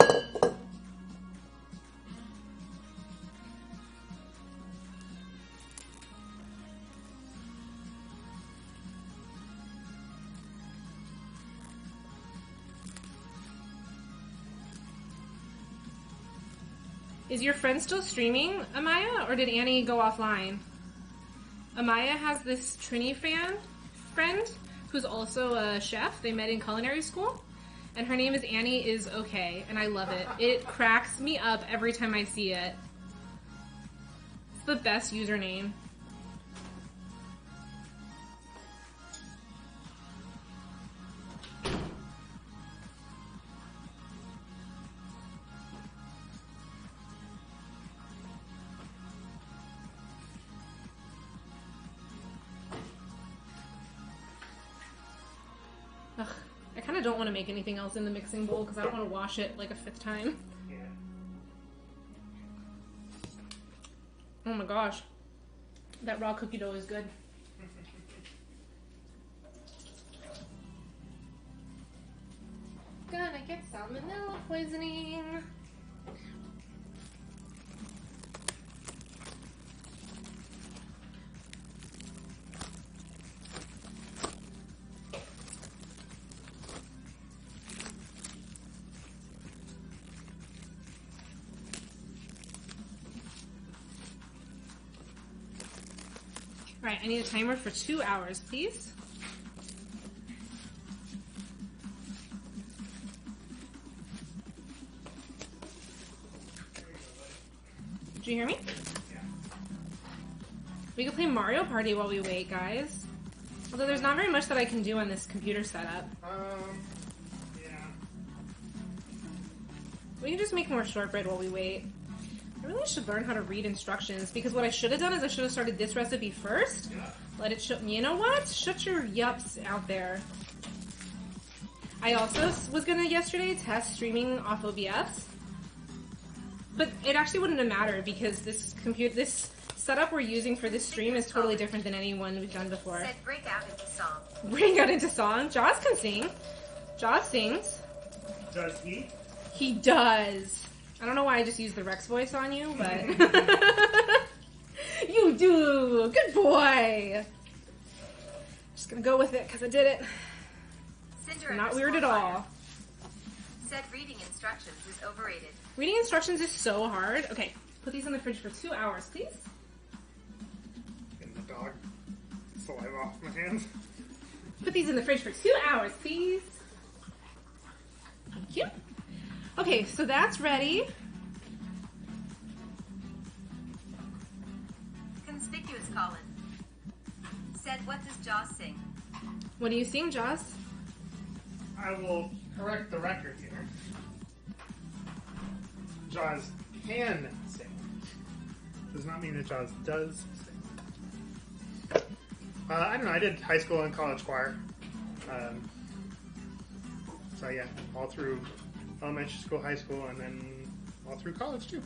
Is your friend still streaming, Amaya, or did Annie go offline? Amaya has this Trini friend who's also a chef. They met in culinary school, and her name is Annie is okay, and I love it. It cracks me up every time I see it. It's the best username. Ugh, I kind of don't want to make anything else in the mixing bowl because I don't want to wash it like a 5th time. Yeah. Oh my gosh. That raw cookie dough is good. Gonna get salmonella poisoning. Right, I need a timer for 2 hours, please. Did you hear me? Yeah. We could play Mario Party while we wait, guys. Although there's not very much that I can do on this computer setup. Yeah. We can just make more shortbread while we wait. I really should learn how to read instructions, because what I should have done is I should have started this recipe first. Yeah. Let it show. You know what? Shut your yups out there. I also was gonna yesterday test streaming off OBS, but it actually wouldn't have mattered because this setup we're using for this stream is totally different than any one we've done before. Said break out into song. Break out into song. Jaws can sing. Jaws sings. Does he? He does. I don't know why I just used the Rex voice on you, but you do. Good boy. Just gonna go with it because I did it. Cinder Not weird at all. Said reading instructions is overrated. Reading instructions is so hard. Okay, put these in the fridge for 2 hours, please. Getting the dog saliva off my hands. Put these in the fridge for 2 hours, please. Thank you. Okay, so that's ready. Conspicuous Colin. Said what does Jaws sing? What do you sing, Joss? I will correct the record here. Jaws can sing. Does not mean that Jaws does sing. I don't know. I did high school and college choir. So yeah, all through elementary school, high school, and then all through college too.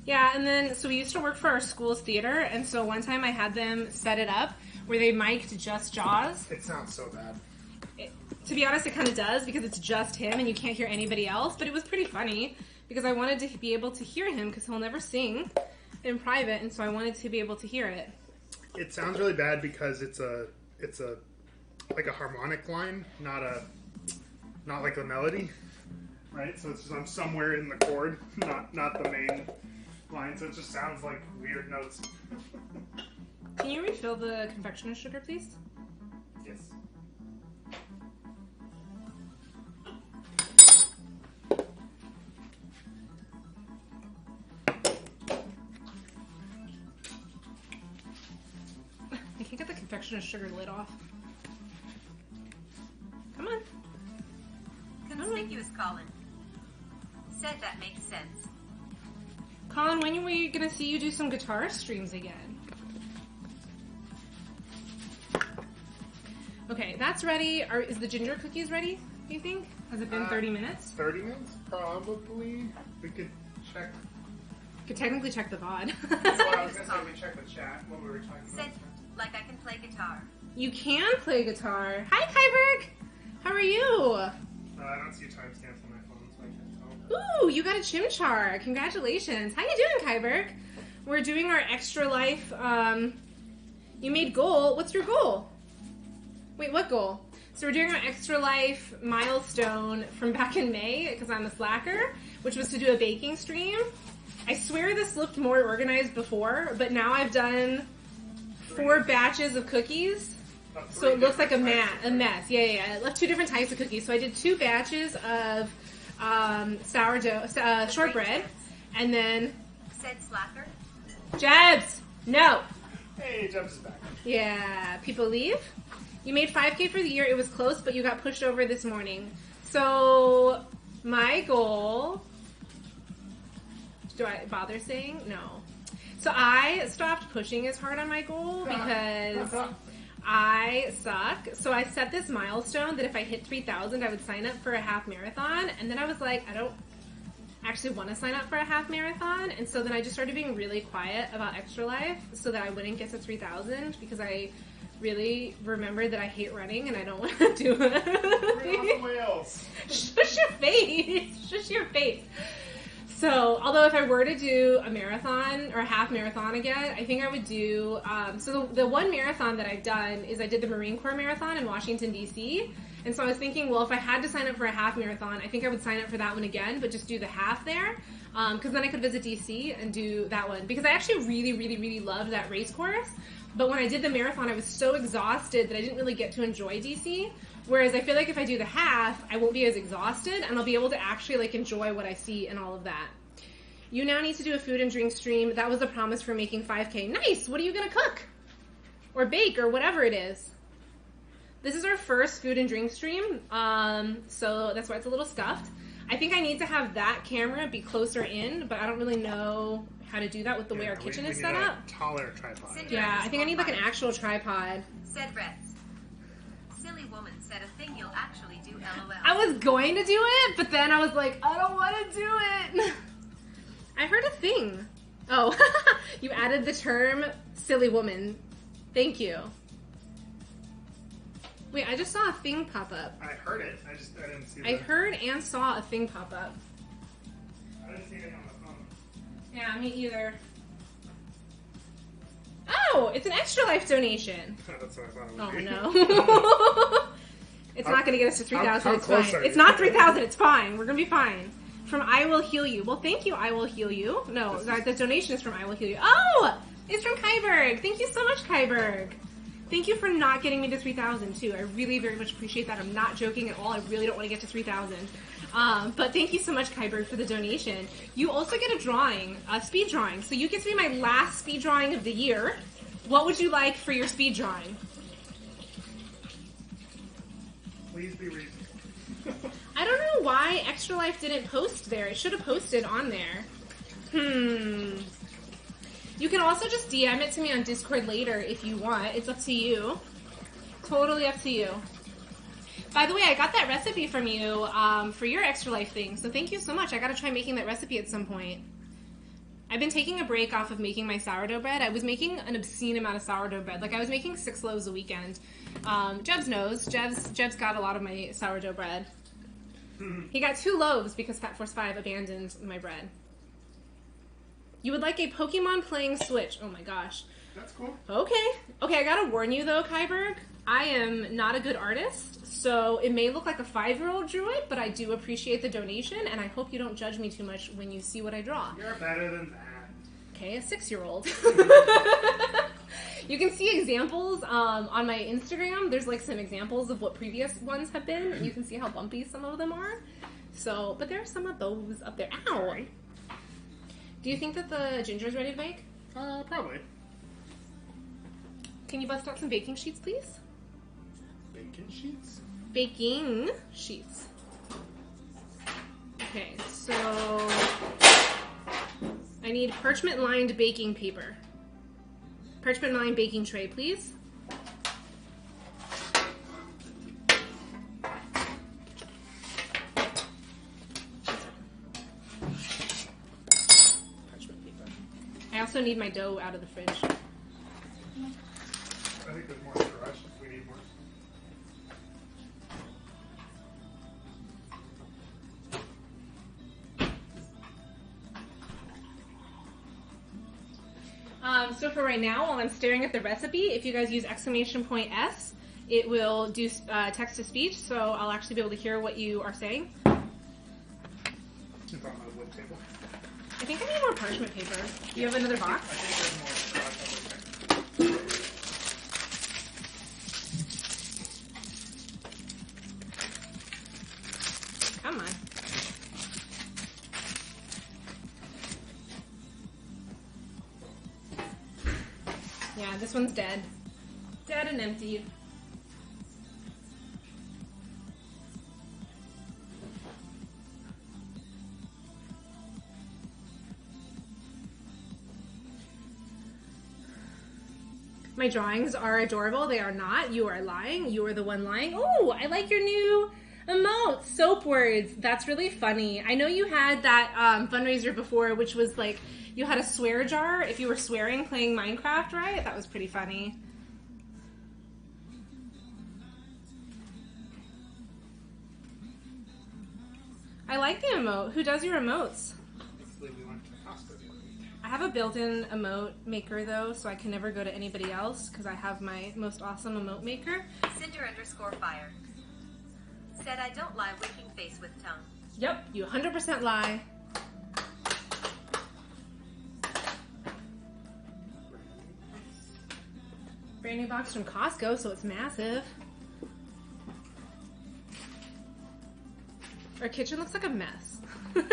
Yeah, and then, so we used to work for our school's theater, and so one time I had them set it up where they mic'd just Jaws. It sounds so bad. To be honest, it kind of does, because it's just him and you can't hear anybody else, but it was pretty funny, because I wanted to be able to hear him, because he'll never sing in private, and so I wanted to be able to hear it. It sounds really bad because it's like a harmonic line, not like a melody. right? So it's just I'm somewhere in the chord, not the main line. So it just sounds like weird notes. Can you refill the confectioner's sugar, please? Yes. I can't get the confectioner's sugar lid off. Come on. Conspicuous Colin. Said that makes sense. Colin, when are we gonna see you do some guitar streams again? Okay, that's ready. Is the ginger cookies ready, do you think? Has it been 30 minutes? 30 minutes? Probably. We could check. Could technically check the VOD. Well, I was gonna say we check the chat when we were talking about Said like I can play guitar. You can play guitar. Hi, Kyberg! How are you? I don't see timestamps on my phone, so I can't tell. Ooh, you got a chimchar. Congratulations. How you doing, Kyberg? We're doing our extra life. You made goal. What's your goal? Wait, what goal? So we're doing our extra life milestone from back in May, because I'm a slacker, which was to do a baking stream. I swear this looked more organized before, but now I've done 4 batches of cookies. So it looks like a mess. Yeah. I left 2 different types of cookies. So I did 2 batches of sourdough, shortbread, and then... Said slacker. Jebs! No! Hey, Jebs is back. Yeah, people leave. You made 5K for the year. It was close, but you got pushed over this morning. So my goal... Do I bother saying? No. So I stopped pushing as hard on my goal because I suck. So I set this milestone that if I hit 3,000, I would sign up for a half marathon. And then I was like, I don't actually want to sign up for a half marathon. And so then I just started being really quiet about Extra Life so that I wouldn't get to 3,000 because I really remembered that I hate running and I don't want to do it. We're on the whales. Shush your face. Shush your face. So, although if I were to do a marathon or a half marathon again, I think I would do, so the one marathon that I've done is I did the Marine Corps Marathon in Washington, D.C. And so I was thinking, well, if I had to sign up for a half marathon, I think I would sign up for that one again, but just do the half there. Because then I could visit D.C. and do that one. Because I actually really, really, really loved that race course. But when I did the marathon, I was so exhausted that I didn't really get to enjoy D.C. Whereas I feel like if I do the half, I won't be as exhausted and I'll be able to actually like enjoy what I see and all of that. You now need to do a food and drink stream. That was a promise for making 5K. Nice! What are you going to cook? Or bake or whatever it is. This is our first food and drink stream, so that's why it's a little stuffed. I think I need to have that camera be closer in, but I don't really know how to do that with the way our kitchen is set up. Taller tripod. Yeah, I think I need like an actual tripod. Said Reds. Silly woman said a thing you'll actually do, LOL. I was going to do it, but then I was like, I don't want to do it. I heard a thing. Oh, you added the term silly woman. Thank you. Wait, I just saw a thing pop up. I heard it. I didn't see it. I heard and saw a thing pop up. I didn't see it on the phone. Yeah, me either. Oh, it's an Extra Life donation. That's what I thought it would be. Oh, no. It's not going to get us to 3,000. It's close fine. are you? It's not 3,000. It's fine. We're going to be fine. From I Will Heal You. Well, thank you, I Will Heal You. No, the donation is from I Will Heal You. Oh! It's from Kyberg. Thank you so much, Kyberg. Thank you for not getting me to 3,000, too. I really very much appreciate that. I'm not joking at all. I really don't want to get to 3,000. But thank you so much, Kyberg, for the donation. You also get a drawing, a speed drawing. So you get to be my last speed drawing of the year. What would you like for your speed drawing? Please be reasonable. I don't know why Extra Life didn't post there. It should have posted on there. You can also just DM it to me on Discord later if you want. It's up to you. Totally up to you. By the way, I got that recipe from you for your Extra Life thing, so thank you so much. I gotta try making that recipe at some point. I've been taking a break off of making my sourdough bread. I was making an obscene amount of sourdough bread. Like, I was making 6 loaves a weekend. Jebs knows. Jebs got a lot of my sourdough bread. He got 2 loaves because Fat Force 5 abandoned my bread. You would like a Pokemon playing Switch. Oh my gosh. That's cool. Okay, I gotta warn you though, Kyberg. I am not a good artist, so it may look like a 5-year-old drew it, but I do appreciate the donation, and I hope you don't judge me too much when you see what I draw. You're better than that. Okay, a 6-year-old. You can see examples on my Instagram. There's like some examples of what previous ones have been, and you can see how bumpy some of them are. So, but there are some of those up there. Ow! Do you think that the ginger's ready to bake? Probably. Can you bust out some baking sheets, please? Bacon sheets? Baking sheets. Okay, so I need parchment-lined baking paper. Parchment-lined baking tray, please. Parchment paper. I also need my dough out of the fridge. I think there's more in the garage if we need more. So for right now, while I'm staring at the recipe, if you guys use !S, it will do text-to-speech, so I'll actually be able to hear what you are saying. It's on the wood table. I think I need more parchment paper. Do you have another box? I think there's more in the garage. Come on. Yeah, this one's dead. Dead and empty. My drawings are adorable. They are not. You are lying. You are the one lying. Oh, I like your new emote. Soap words. That's really funny. I know you had that fundraiser before, which was like, you had a swear jar if you were swearing playing Minecraft, right? That was pretty funny. I like the emote. Who does your emotes? We went to Costco the other week. I have a built-in emote maker though, so I can never go to anybody else because I have my most awesome emote maker. Cinder_fire. Said I don't lie winking face with tongue. Yep, you 100% lie. Brand new box from Costco, so it's massive. Our kitchen looks like a mess. No.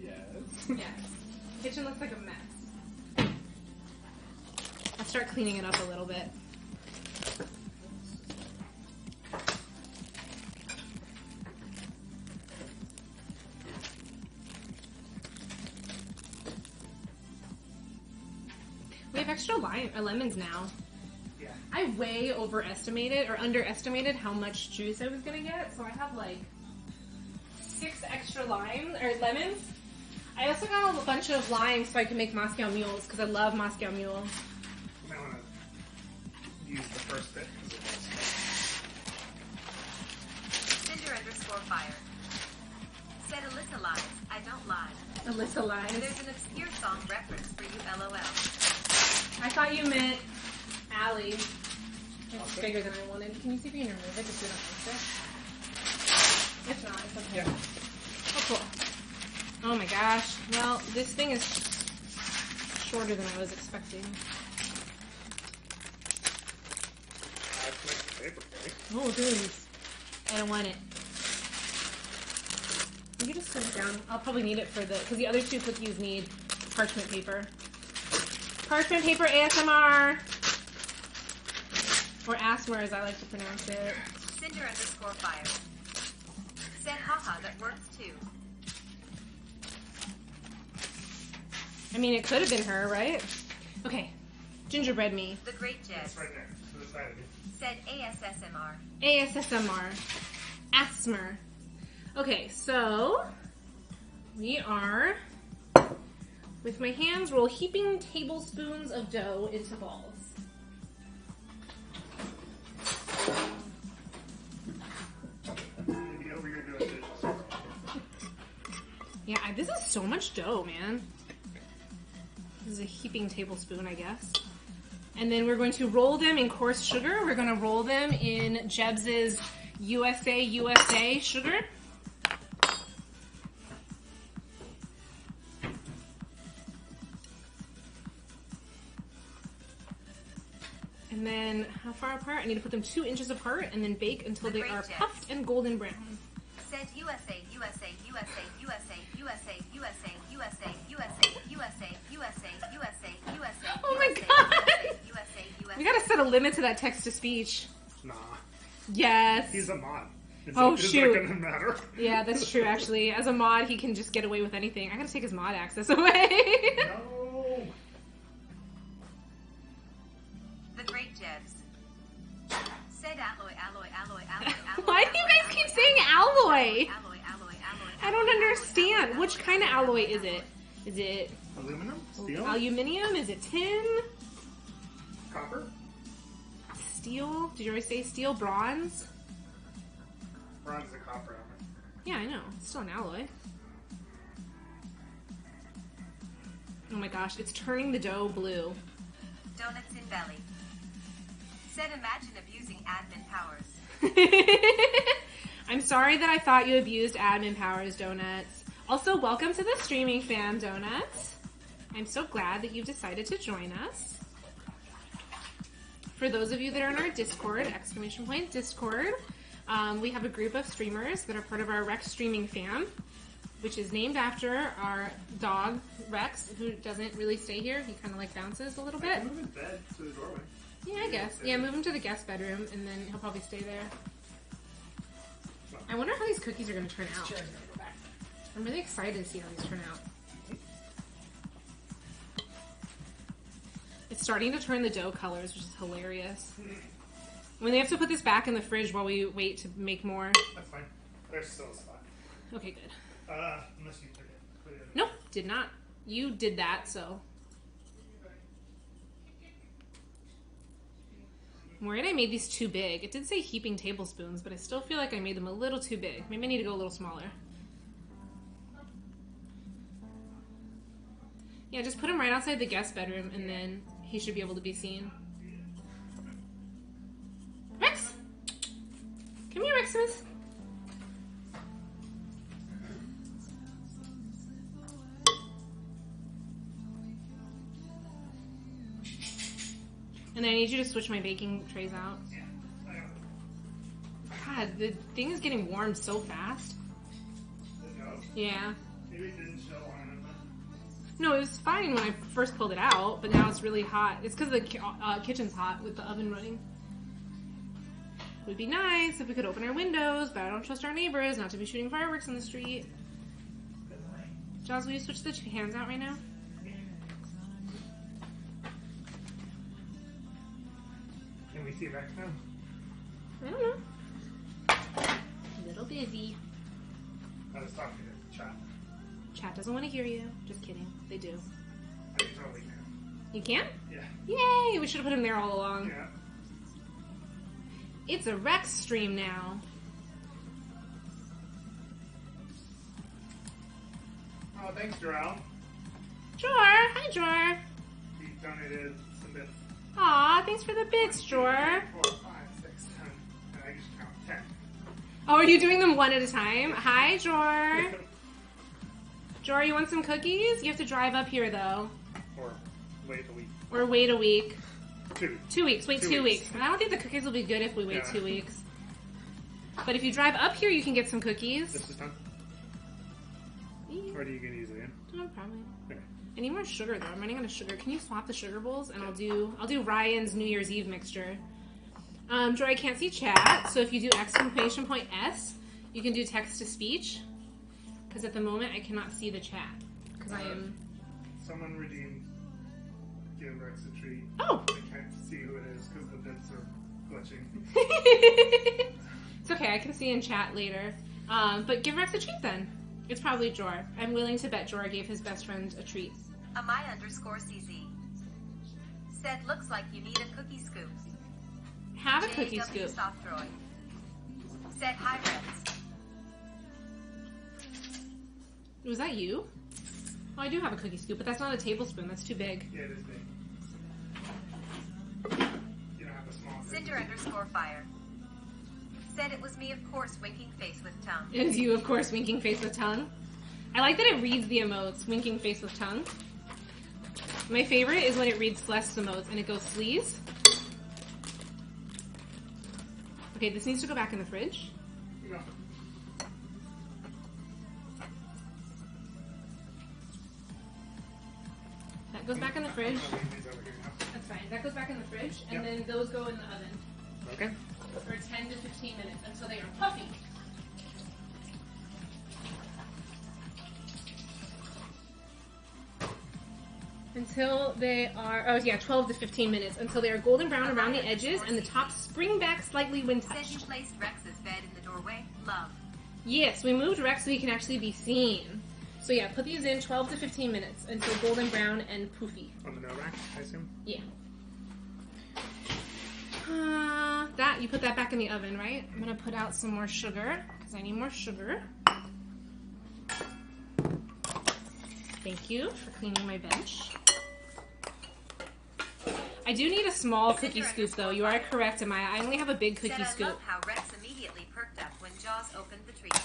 Yes. Yes. Kitchen looks like a mess. I'll start cleaning it up a little bit. We have extra lemons now. Yeah. I way overestimated or underestimated how much juice I was gonna get, so I have like 6 extra lemons. I also got a bunch of limes so I can make Moscow mules because I love Moscow mules. You might want to use the first bit. Cinder_fire. Said Alyssa lies. I don't lie. Alyssa lies. There's an obscure song reference for you, LOL. I thought you meant Allie. It's bigger than I wanted. Can you see if you can remove it just so you don't fix it? If not, it's okay. Yeah. Oh, cool. Oh my gosh. Well, this thing is shorter than I was expecting. That's nice paper cake. Oh, goodness. I don't want it. You can just set it down. I'll probably need it for because the other 2 cookies need parchment paper. Parchment paper ASMR. Or ASMR as I like to pronounce it. Cinder_fire. Said haha that works too. I mean, it could have been her, right? Okay. Gingerbread me. The Great Jed. It's right there, to the side of you. Said ASSMR. ASMR. ASMR. Okay, so we are, with my hands, roll heaping tablespoons of dough into balls. Maybe over here doing dishes. Yeah, this is so much dough, man. This is a heaping tablespoon, I guess. And then we're going to roll them in coarse sugar. We're going to roll them in Jebs's USA sugar. And then, how far apart? I need to put them 2 inches apart and then bake until they are puffed and golden brown. Said USA, USA, USA, USA, USA, USA, USA, USA, USA, USA, USA, USA. Oh my god! We gotta set a limit to that text to speech. Nah. Yes. He's a mod. Oh, shoot. It's not gonna matter. Yeah, that's true, actually. As a mod, he can just get away with anything. I gotta take his mod access away. No. The Great Jebs. Said alloy, alloy, alloy, alloy, alloy. Why do you guys keep saying alloy? Alloy, alloy, alloy. I don't understand. Which kind of alloy is it? Is it Aluminum? Steel? aluminium? Is it tin? Copper? Steel? Did you already say steel? Bronze? Bronze is a copper element. Yeah, I know. It's still an alloy. Oh my gosh, it's turning the dough blue. Donuts in belly. Said imagine abusing admin powers. I'm sorry that I thought you abused admin powers, Donuts. Also, welcome to the streaming fam, Donuts. I'm so glad that you've decided to join us. For those of you that are in our Discord, !Discord, we have a group of streamers that are part of our Rex streaming fam, which is named after our dog, Rex, who doesn't really stay here. He kind of like bounces a little bit. Move his bed to the doorway. Yeah, I guess. Yeah, move him to the guest bedroom, and then he'll probably stay there. I wonder how these cookies are going to turn out. I'm really excited to see how these turn out. It's starting to turn the dough colors, which is hilarious. When they have to put this back in the fridge while we wait to make more. That's fine. There's still a spot. Okay, good. Unless you put it in. Nope, did not. You did that, so. I'm worried I made these too big. It did say heaping tablespoons, but I still feel like I made them a little too big. Maybe I need to go a little smaller. Yeah, just put him right outside the guest bedroom, and then he should be able to be seen. Rex! Come here, Reximus. And then I need you to switch my baking trays out. God, the thing is getting warmed so fast. Yeah. Maybe it didn't show on it. No, it was fine when I first pulled it out, but now it's really hot. It's because the kitchen's hot with the oven running. It would be nice if we could open our windows, but I don't trust our neighbors not to be shooting fireworks in the street. Jaws, will you switch the hands out right now? Can we see Rex now? I don't know. A little busy. I was talking to chat. Chat doesn't want to hear you. Just kidding. They do. I totally can. You can? Yeah. Yay! We should have put him there all along. Yeah. It's a Rex stream now. Oh, thanks, Jarrell. Jor! Hi, Jor! He donated some bits. Aw, thanks for the bits, Jor. 4, 5, 6, 10. And I just count 10. Oh, are you doing them one at a time? Hi, Jor. Jor, you want some cookies? You have to drive up here, though. Or wait a week. Or wait a week. 2. 2 weeks. Wait 2 weeks. I don't think the cookies will be good if we wait 2 weeks. But if you drive up here, you can get some cookies. This is done? Yeah. Or do you get easily in? No, probably. Okay. I need more sugar, though. I'm running out of sugar. Can you swap the sugar bowls? And I'll do Ryan's New Year's Eve mixture. Joy, I can't see chat, so if you do !S, you can do text to speech. Because at the moment, I cannot see the chat. Because I am... Someone redeemed Give Rex a treat. Oh! I can't see who it is because the bits are glitching. It's okay, I can see in chat later. But give Rex a treat then. It's probably Jor. I'm willing to bet Jor gave his best friend a treat. Amai_CZ. Said looks like you need a cookie scoop. Have a cookie JW scoop. Softroid. Said hi, Rex. Was that you? Oh, I do have a cookie scoop, but that's not a tablespoon. That's too big. Yeah, it is big. underscore fire. Said it was me, of course, winking face with tongue. It is you, of course, winking face with tongue. I like that it reads the emotes, winking face with tongue. My favorite is when it reads less emotes and it goes sleaze. Okay, this needs to go back in the fridge. No. That goes back in the fridge. I'll leave these over here now. That's fine. That goes back in the fridge, and Yep. then those go in the oven Okay. for 10 to 15 minutes until they are puffy. Until they are, 12 to 15 minutes, until they are golden brown around the edges and the tops spring back slightly when Said you touched. placed Rex's bed in the doorway. Love. Yes, we moved Rex so he can actually be seen. So yeah, put these in 12 to 15 minutes until golden brown and poofy. On the no rack, I assume. Yeah. You put that back in the oven, right? I'm gonna put out some more sugar, because I need more sugar. Thank you for cleaning my bench. I do need a small cookie scoop, though. You are correct, Amaya. I only have a big Said cookie I scoop. love how Rex immediately perked up when Jaws opened the treats.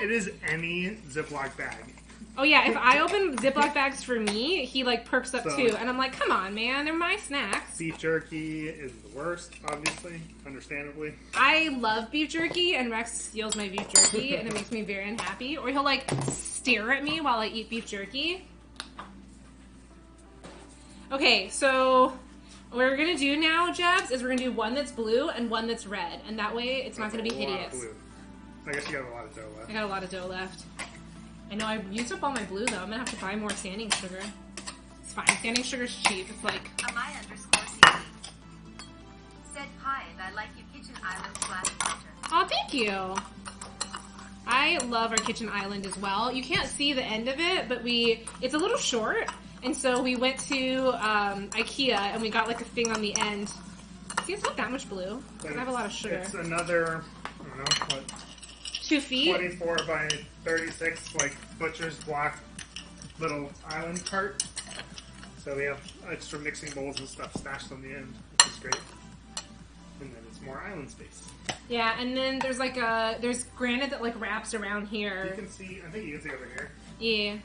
It is any Ziploc bag. Oh yeah, if I open Ziploc bags for me, he like perks up So- too. And I'm like, come on, man, they're my snacks. Beef jerky is the worst, obviously, understandably. I love beef jerky, and Rex steals my beef jerky, and it makes me very unhappy. Or he'll like stare at me while I eat beef jerky. Okay, so what we're gonna do now, Jabs, is we're gonna do one that's blue and one that's red, and that way it's not That's gonna be a lot of hideous. blue. I guess you got a lot of dough left. I got a lot of dough left. I know I used up all my blue though. I'm gonna have to buy more standing sugar. It's fine. Standing sugar's cheap. It's like Amaya underscore CC. Said pie and I like you kitchen island glass counter. oh, thank you. I love our kitchen island as well. You can't see the end of it, but it's a little short, and so we went to IKEA and we got like a thing on the end. See, it's not that much blue. But I have a lot of sugar. It's another, I don't know, what, 2 feet. 24 by 36, like, butcher's block little island cart. So we have extra mixing bowls and stuff stashed on the end, which is great. And then it's more island space. Yeah, and then there's like there's granite that like wraps around You here. can see, I think you can see over here. Yeah.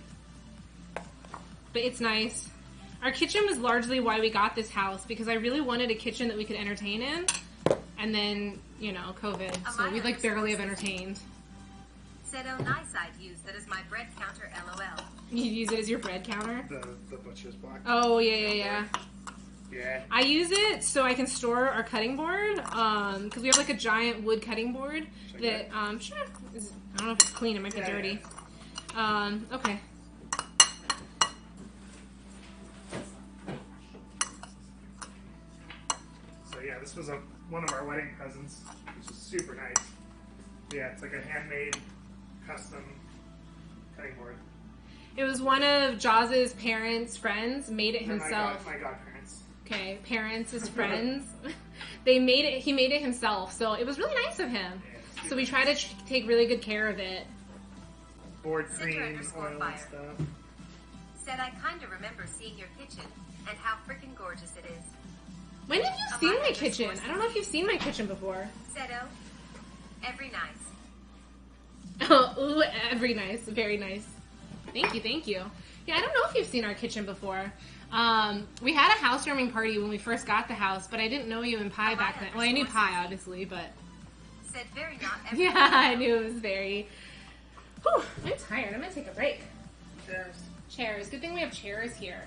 But it's nice. Our kitchen was largely why we got this house, because I really wanted a kitchen that we could entertain in. And then, you know, COVID. So we like barely have entertained. Said oh nice I'd use that as my bread counter LOL. You use it as your bread counter? The butcher's block. Oh, yeah. Yeah. I use it so I can store our cutting board, because we have like a giant wood cutting board that, sure, I don't know if it's clean, it might be Yeah, dirty. yeah. Okay. So yeah, this was one of our wedding presents, which is super nice. Yeah, it's like a handmade, custom cutting board. It was one of Jaws's parents' friends, made it They're himself. My godparents. Okay, parents, his friends. He made it himself, so it was really nice of him. Yeah, So we try to take really good care of it. board Cinder cream, underscore oil and fire. stuff. Said I kinda remember seeing your kitchen and how freaking gorgeous it is. When have you seen my kitchen? I don't know if you've seen my kitchen before. Said oh, every nice. Oh, ooh, very nice, very nice. Thank you. Yeah, I don't know if you've seen our kitchen before. We had a housewarming party when we first got the house, but I didn't know you and Pi back then. Well, I knew Pi, obviously, but... Said very not every Yeah, I knew it was very... Whew, I'm tired. I'm gonna take a break. Cheers. Chairs. Good thing we have chairs here.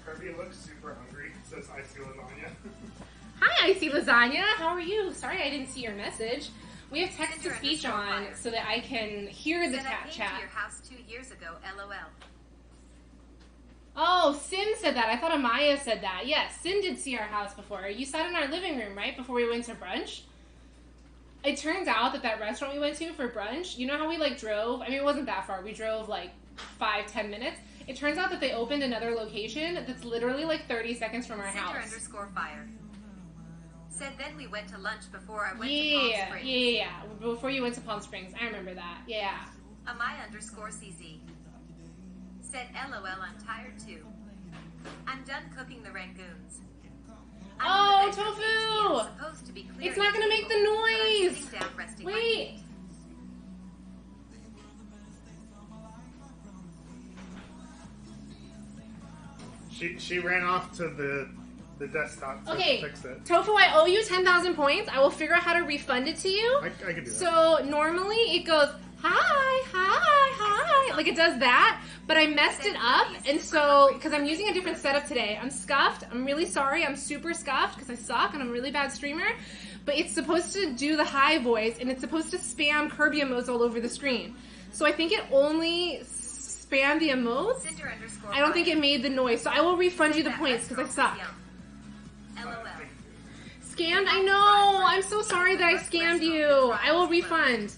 Kirby looks super hungry. Says icy lasagna. Hi, Icy Lasagna. How are you? Sorry I didn't see your message. We have text-to-speech on so that I can hear the Said I came chat. to your house 2 years ago, LOL. Oh, Sin said that. I thought Amaya said that. Yes, Sin did see our house before. You sat in our living room, right, before we went to brunch? It turns out that restaurant we went to for brunch, you know how we, like, drove? I mean, it wasn't that far. We drove, like, 5-10 minutes. It turns out that they opened another location that's literally, like, 30 seconds from our Cinder house. underscore fire. Said then we went to lunch before I went to Palm Yeah. Springs. Before you went to Palm Springs. I remember that. Yeah. Amaya underscore CZ. Said LOL I'm tired too. I'm done cooking the rangoons. Oh, Tofu! It's not gonna make the noise! Wait! She ran off to the desktop to fix it. Tofu, I owe you 10,000 points. I will figure out how to refund it to you. I can do that. So normally it goes, hi, like it does that, but I messed it up, and so, because I'm using a different setup today, I'm scuffed, I'm really sorry, I'm super scuffed, because I suck, and I'm a really bad streamer, but it's supposed to do the hi voice, and it's supposed to spam Kirby emotes all over the screen. So I think it only spammed the emotes. I don't think it made the noise, so I will refund you the points, because I suck. Scammed? I know! I'm so sorry that I scammed you. I will refund.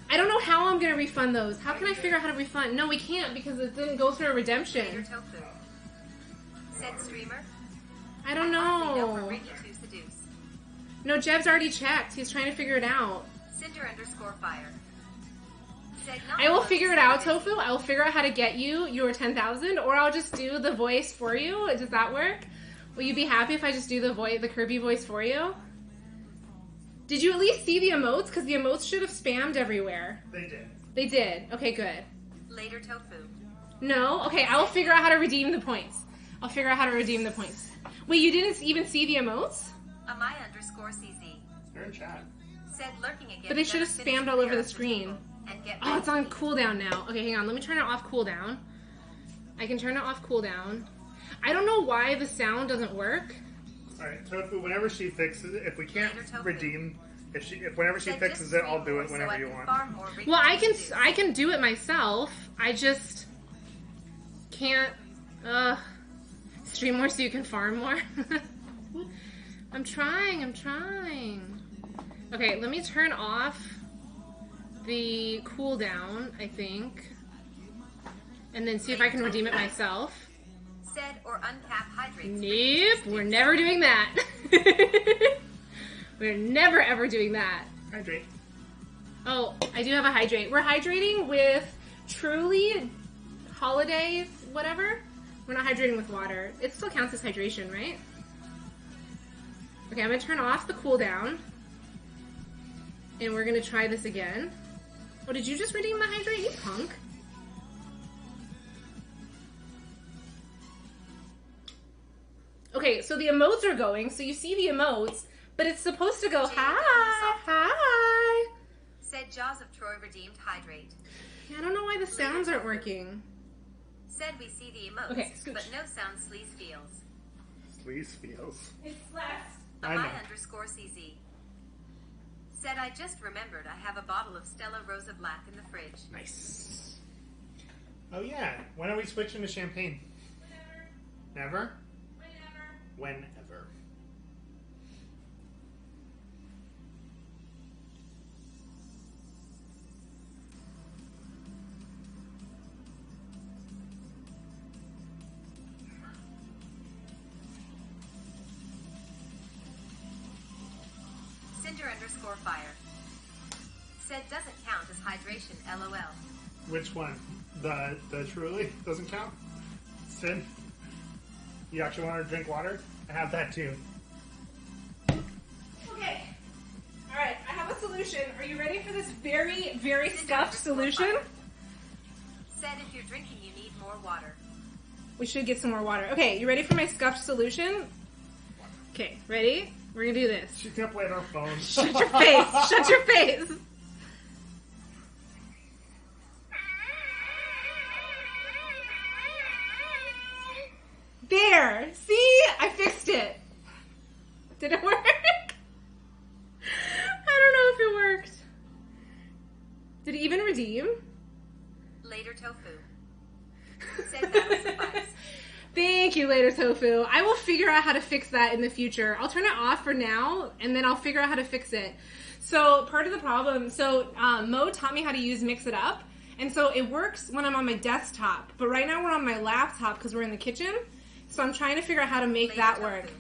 I don't know how I'm going to refund those. How can I figure out how to refund? No, we can't because it didn't go through a redemption. I don't know. No, Jeb's already checked. He's trying to figure it out. I will figure it out, Tofu. I will figure out how to get you your 10,000, or I'll just do the voice for you. Does that work? Will you be happy if I just do the Kirby voice for you? Did you at least see the emotes? Because the emotes should have spammed everywhere. They did. They did. Okay, good. Later, Tofu. No? Okay, I will figure out how to redeem the points. I'll figure out how to redeem the points. Wait, you didn't even see the emotes? Amai_CZ. They're in chat. Said lurking again. But they should have spammed all over the screen. Oh, it's on cooldown now. Okay, hang on. Let me turn it off cooldown. I can turn it off cooldown. I don't know why the sound doesn't work. Alright, Tofu, whenever she fixes it, if we can't redeem, whenever she fixes it, I'll do it whenever you want. Well, I can do it myself. I just can't stream more so you can farm more. I'm trying. Okay, let me turn off the cooldown, I think. And then see if I can redeem it myself. Said or uncap hydrates. Nope, we're never doing that. We're never ever doing that. Hydrate. Oh, I do have a hydrate. We're hydrating with Truly Holiday whatever. We're not hydrating with water. It still counts as hydration, right? Okay, I'm gonna turn off the cooldown. And we're gonna try this again. Oh, did you just redeem the hydrate, you punk? Okay, so the emotes are going, so you see the emotes, but it's supposed to go, hi. Said Jaws of Troy redeemed hydrate. I don't know why the sounds aren't working. Said we see the emotes, okay, but no sound Sleaze feels. Sleaze feels. It's left. Amai_CZ. Said I just remembered I have a bottle of Stella Rosa Black in the fridge. Nice. Oh yeah, when are we switching to champagne? Whenever. Never? Whenever. Cinder_fire. Said doesn't count as hydration, LOL. Which one? The Truly doesn't count? Sid? You actually want to drink water? I have that too. Okay. Alright, I have a solution. Are you ready for this very, very scuffed solution? Said if you're drinking, you need more water. We should get some more water. Okay, you ready for my scuffed solution? Okay, ready? We're gonna do this. She's gonna play on her phone. Shut your face! Shut your face! There! See? I fixed it. Did it work? I don't know if it worked. Did it even redeem? Later, Tofu. Said that will suffice. Thank you, Later Tofu. I will figure out how to fix that in the future. I'll turn it off for now, and then I'll figure out how to fix it. So part of the problem, Mo taught me how to use Mix It Up, and so it works when I'm on my desktop. But right now we're on my laptop because we're in the kitchen. So I'm trying to figure out how to make that work.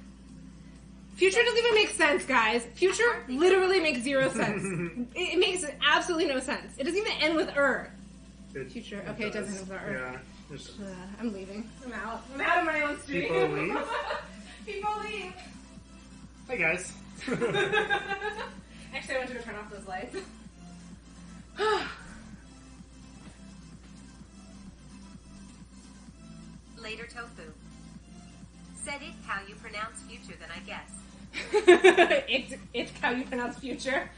Future doesn't even make sense, guys. Future literally makes zero sense. It makes absolutely no sense. It doesn't even end with Future. Okay, it does end with Yeah. I'm leaving. I'm out. I'm out of my own stream. People leave? People leave. Hi guys. Actually, I went to go turn off those lights. Later Tofu. Said it how you pronounce future, then I guess. It's how you pronounce future.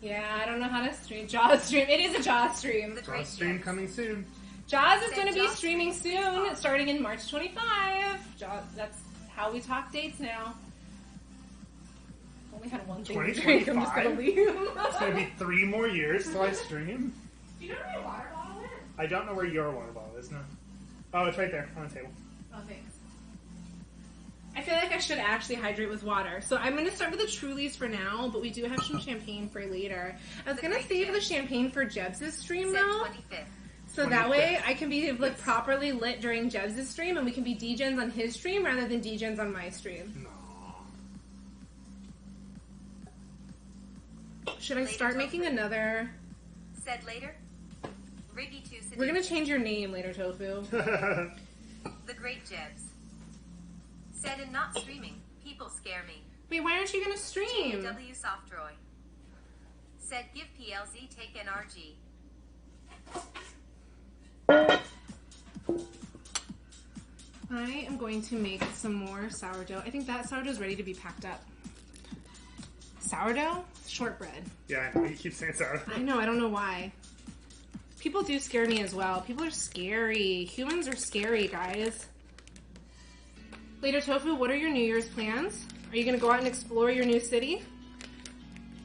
Yeah, I don't know how to stream. Jaws stream. It is a Jaws stream. Jaws stream coming soon. Jaws is going to be streaming soon, starting in March 25. Jaws, that's how we talk dates now. Only had one thing to drink. I'm just going to leave. It's going to be 3 more years till I stream. Do you know where my water bottle is? I don't know where your water bottle is, no. Oh, it's right there on the table. Oh, thanks. I feel like I should actually hydrate with water. So I'm going to start with the Trulies for now, but we do have some champagne for later. I was going to save the champagne for Jebs' stream, though. So that way I can be like properly lit during Jebs' stream, and we can be DJs on his stream rather than DJs on my stream. No. Should I start making another? Said later. Riggy 2 Seduce. We're going to change your name later, Tofu. The Great Jebs. Said in not streaming. People scare me. Wait, why aren't you going to stream? W Softroy. Said give PLZ take NRG. I am going to make some more sourdough. I think that sourdough is ready to be packed up. Sourdough? Shortbread. Yeah, I know. You keep saying sourdough. I know. I don't know why. People do scare me as well. People are scary. Humans are scary, guys. Later, Tofu, what are your New Year's plans? Are you going to go out and explore your new city?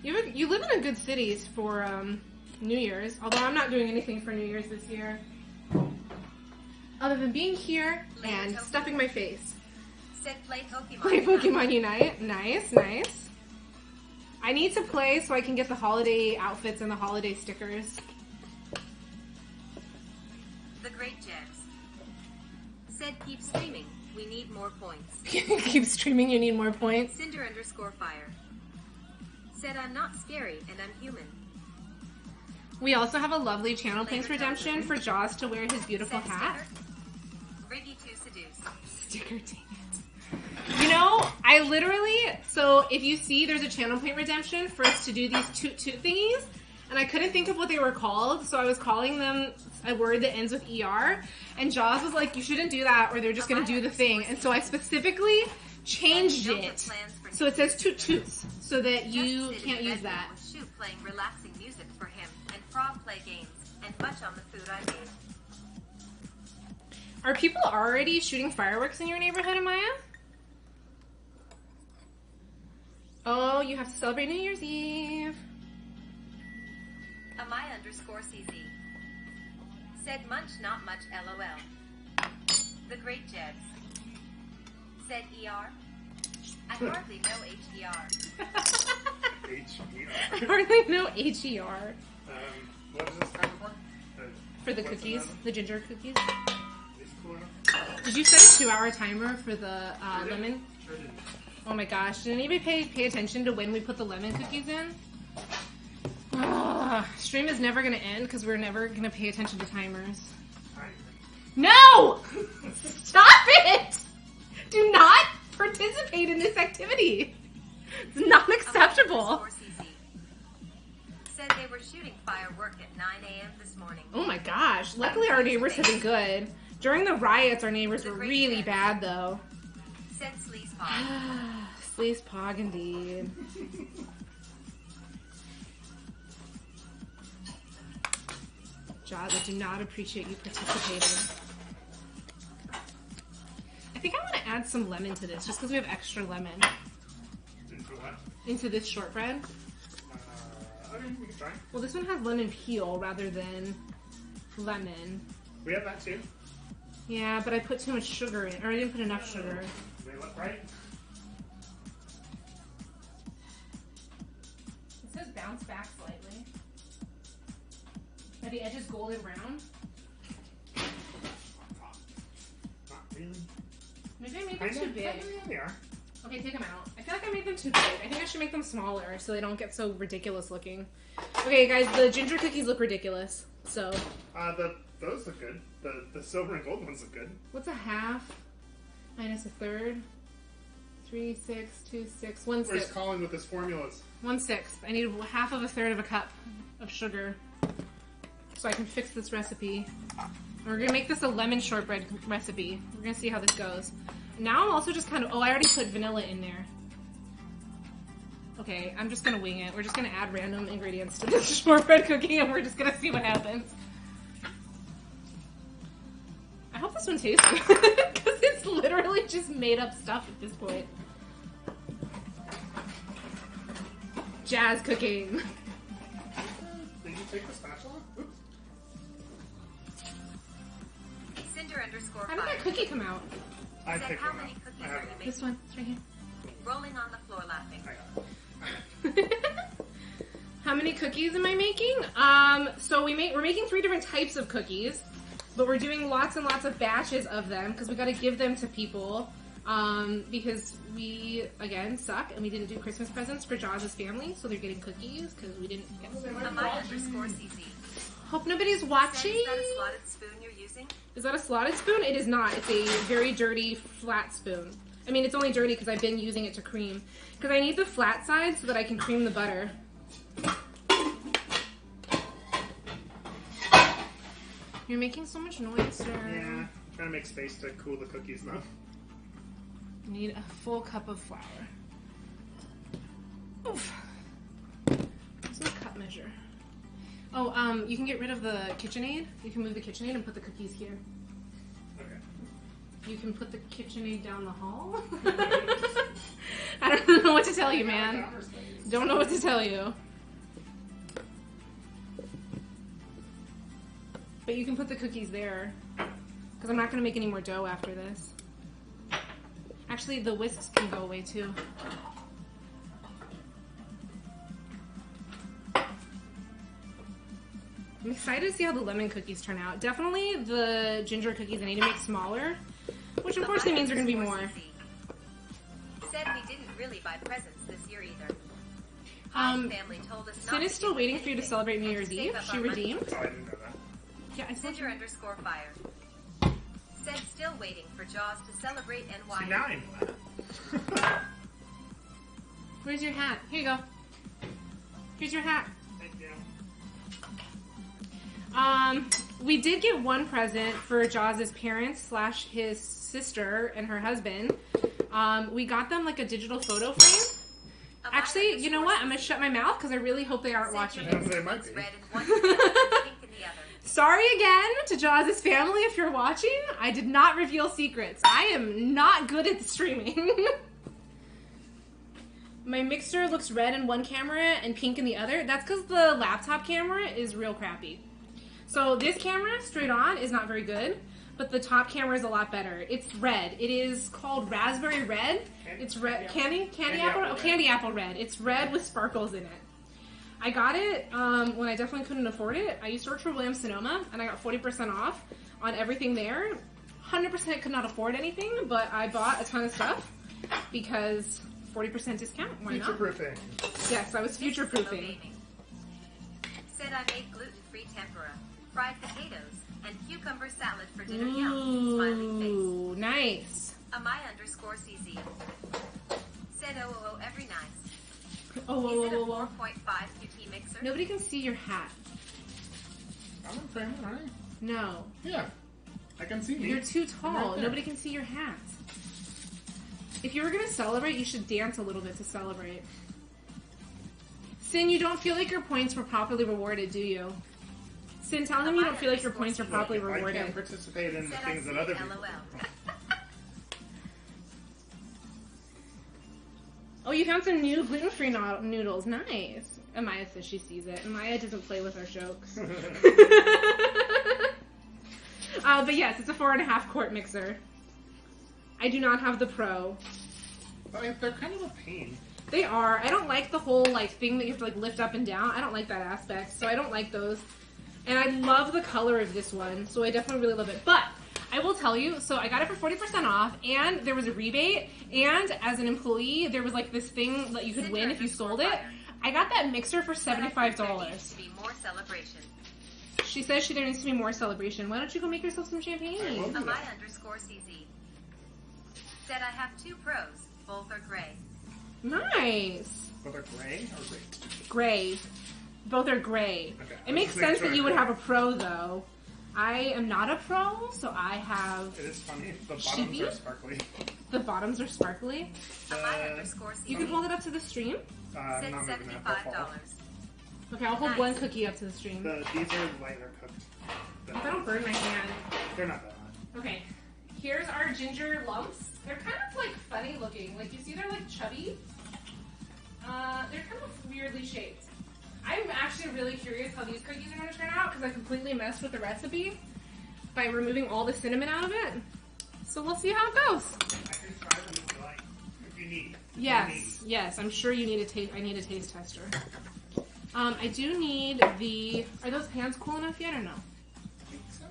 You live in a good city for New Year's, although I'm not doing anything for New Year's this year. Other than being here and stuffing my face. Said play Pokemon. Play Pokemon Unite. Nice, nice. I need to play so I can get the holiday outfits and the holiday stickers. The Great Jebs. Said keep streaming. We need more points. Keep streaming, you need more points. Cinder_fire. Said I'm not scary and I'm human. We also have a lovely channel points redemption for Jaws to wear his beautiful hat. Riggy 2 Seduce. Sticker, dang it. You know, I literally, so if you see there's a channel point redemption for us to do these toot thingies, and I couldn't think of what they were called, so I was calling them a word that ends with ER, and Jaws was like, you shouldn't do that or they're just going to do the thing. And so I specifically changed it so it says toot toots, so that you can't use that. Shoot playing relaxing music for him, and Frog play games, and much on the food I made. Are people already shooting fireworks in your neighborhood, Amaya? Oh, you have to celebrate New Year's Eve. Amaya_CZ. Said munch not much LOL. The Great Jebs. Said ER. I hardly know HER. H-E-R. I hardly know HER. What is this time for? For the cookies, the ginger cookies. Is cool enough? Did you set a 2-hour timer for the lemon? Sure did. Oh my gosh, did anybody pay attention to when we put the lemon cookies in? Ugh, stream is never going to end because we're never going to pay attention to timers. No! Stop it! Do not participate in this activity. It's not acceptable. Said they were shooting firework at 9 a.m. this morning. Oh my gosh. Luckily our neighbors have been good. During the riots, our neighbors were really bad though. Said Sleaze Pog. Sleaze Pog indeed. Jaws, I do not appreciate you participating. I think I want to add some lemon to this, just because we have extra lemon. Into what? Into this shortbread. Okay, we can try. Well, this one has lemon peel rather than lemon. We have that too. Yeah, but I put too much sugar in, or I didn't put enough sugar. They look right. It says bounce back slightly. Are the edges golden brown? Not really. Maybe I made them too big. Yeah, they are. Okay, take them out. I feel like I made them too big. I think I should make them smaller so they don't get so ridiculous looking. Okay, guys, the ginger cookies look ridiculous. So. Those look good. The silver and gold ones look good. What's a half minus a third? 3, 6, 2, 6, 1 Where's 6. Colin with his formulas? 1/6. I need half of a third of a cup of sugar so I can fix this recipe. And we're gonna make this a lemon shortbread recipe. We're gonna see how this goes. Now I'm also just kind of, oh, I already put vanilla in there. Okay, I'm just gonna wing it. We're just gonna add random ingredients to this shortbread cookie and we're just gonna see what happens. I hope this one tastes good because it's literally just made up stuff at this point. Jazz cooking. Did you take the spatula? Oops. Cinder_fire. How did that cookie come out? I Said picked how one many up. cookies I are have you one. making? This one. It's right here. Rolling on the floor laughing. I got it. How many cookies am I making? So we're making 3 different types of cookies, but we're doing lots and lots of batches of them because we got to give them to people. Because we, again, suck and we didn't do Christmas presents for Jaws' family, so they're getting cookies because we didn't get them. Amaya_CZ. Hope nobody's Said, watching. is that a slotted spoon you're using? Is that a slotted spoon? It is not. It's a very dirty flat spoon. I mean, it's only dirty because I've been using it to cream. Because I need the flat side so that I can cream the butter. You're making so much noise, sir. Yeah, I'm trying to make space to cool the cookies though. You need a full cup of flour. Oof. There's no cup measure. Oh, you can get rid of the KitchenAid. You can move the KitchenAid and put the cookies here. Okay. You can put the KitchenAid down the hall. I don't know what to tell you, man. Don't know what to tell you. But you can put the cookies there. Because I'm not going to make any more dough after this. Actually, the whisks can go away too. I'm excited to see how the lemon cookies turn out. Definitely the ginger cookies I need to make smaller, which unfortunately means they're going to be more. Said we didn't really buy presents this year either. Family told us not Sin is to still do waiting for you to anything celebrate New and Year's save Eve. up She our money. redeemed. Oh, I didn't know that. Yeah, I told you. Cinder_fire. Said still waiting for Jaws to celebrate NY. See, now I know that. Where's your hat? Here you go. Here's your hat. Thank you. We did get one present for Jaws' parents / his sister and her husband. We got them like a digital photo frame. Actually, you know what? I'm gonna shut my mouth because I really hope they aren't watching Yeah, this. they might be. Red in one hand, pink in the other. Sorry again to Jaws' family if you're watching. I did not reveal secrets. I am not good at streaming. My mixer looks red in one camera and pink in the other. That's because the laptop camera is real crappy. So this camera, straight on, is not very good, but the top camera is a lot better. It's red. It is called Raspberry Red. It's red. Candy apple? Oh, candy apple red. It's red with sparkles in it. I got it when I definitely couldn't afford it. I used to work for Williams-Sonoma, and I got 40% off on everything there. 100% could not afford anything, but I bought a ton of stuff because 40% discount. Why not? Future-proofing. Yes, I was future-proofing. Gaming. Said I made gluten-free tempura, fried potatoes, and cucumber salad for dinner. Yum. Smiling Ooh, nice. Amaya_CZ. Said oh every night. Oh, Is it a whoa, whoa, whoa. 4.5 QT mixer? Nobody can see your hat. I'm in frame, aren't I? No. Yeah. I can see me. You're too I'm tall. right there. Nobody can see your hat. If you were going to celebrate, you should dance a little bit to celebrate. Sin, you don't feel like your points were properly rewarded, do you? Sin, tell them you don't feel like your points are properly I can't rewarded. participate in the Said things I that other see people LOL. Oh, you found some new gluten-free noodles. Nice. Amaya says she sees it. Amaya doesn't play with our jokes. But yes, it's a 4.5 quart mixer. I do not have the Pro. They're kind of a pain. They are. I don't like the whole thing that you have to lift up and down. I don't like that aspect, so I don't like those. And I love the color of this one, so I definitely really love it. But I will tell you, so I got it for 40% off, and there was a rebate, and as an employee, there was this thing that you could win if you sold it. I got that mixer for $75. There needs to be more celebration. She says there needs to be more celebration. Why don't you go make yourself some champagne? Amaya_CZ. Said I have 2 pros. Both are are gray. Nice. Both are gray or great? Gray. Both are gray. Okay. It makes sense that you would have a pro, though. I am not a pro, so I have... It is funny. The bottoms Chibi? are sparkly. The bottoms are sparkly. You can hold it up to the stream. Said Not moving that. $75. They'll fall. Okay, I'll hold one cookie up to the stream. These are lighter cooked. If I don't burn my hand. They're not that hot. Okay, here's our ginger lumps. They're kind of like funny looking. Like you see, they're like chubby. They're kind of weirdly shaped. I'm actually really curious how these cookies are going to turn out because I completely messed with the recipe by removing all the cinnamon out of it. So we'll see how it goes. I can try them if you like. If you need. Yes, yes. I'm sure you need a taste. I need a taste tester. I do need the. Are those pans cool enough yet or no? I think so.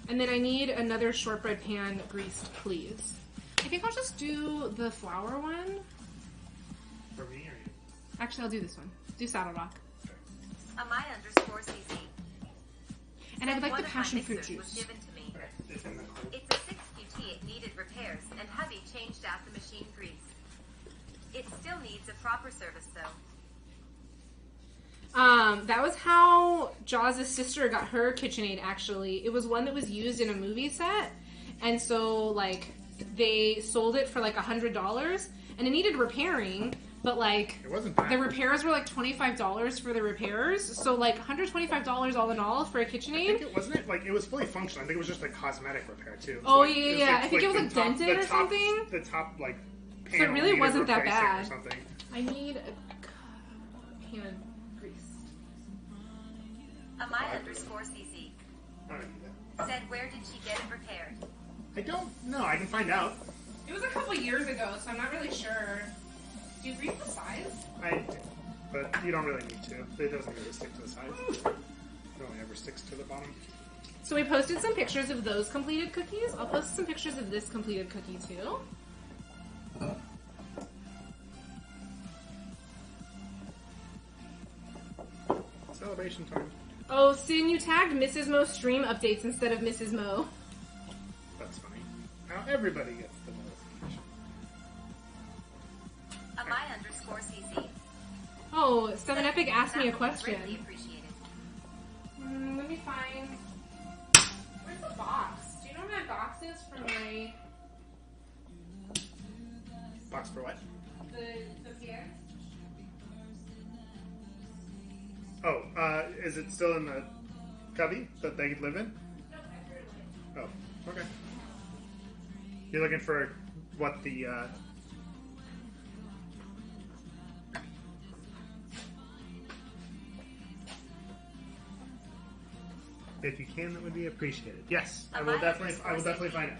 And then I need another shortbread pan greased, please. I think I'll just do the flour one. For me or you? Actually, I'll do this one. Do Saddle Rock. Amai_CZ. And I'd like One the of my passion fruit mixers was juice. given to me. Okay. It's in the cold. It's a 6QT. It needed repairs, and hubby changed out the machine grease. It still needs a proper service, though. That was how Jaws' sister got her KitchenAid, actually. It was one that was used in a movie set. And so, like, they sold it for, like, $100. And it needed repairing. But, like, It wasn't bad. the repairs were, like, $25 for the repairs. So, like, $125 all in all for a I think KitchenAid. it wasn't it like it was fully functional. I think it was just like cosmetic repair too. Oh, like, yeah. I think it was, like, the top- dented the or top- something. The top like So it panel really needed wasn't that replacing bad. Or something. I need a can of grease. Amai_CZ. I don't need that. Said where did she get it repaired? I don't know. I can find out. It was a couple years ago, so I'm not really sure. Do you read the size? I do, but you don't really need to. It doesn't really stick to the side. It only ever sticks to the bottom. So we posted some pictures of those completed cookies. I'll post some pictures of this completed cookie too. Celebration time. Oh, Sin, you tagged Mrs. Mo stream updates instead of Mrs. Mo. That's funny. Now everybody gets the notification. Amai_CZ. Oh, 7 Epic asked me a That would be greatly question. appreciated. Let me find... Where's the box? Do you know where my box is for my... Box for what? The pan? Oh, is it still in the cubby that they live in? No, I threw it away. Oh, okay. You're looking for what the, If you can, that would be appreciated. Yes, I will definitely find out.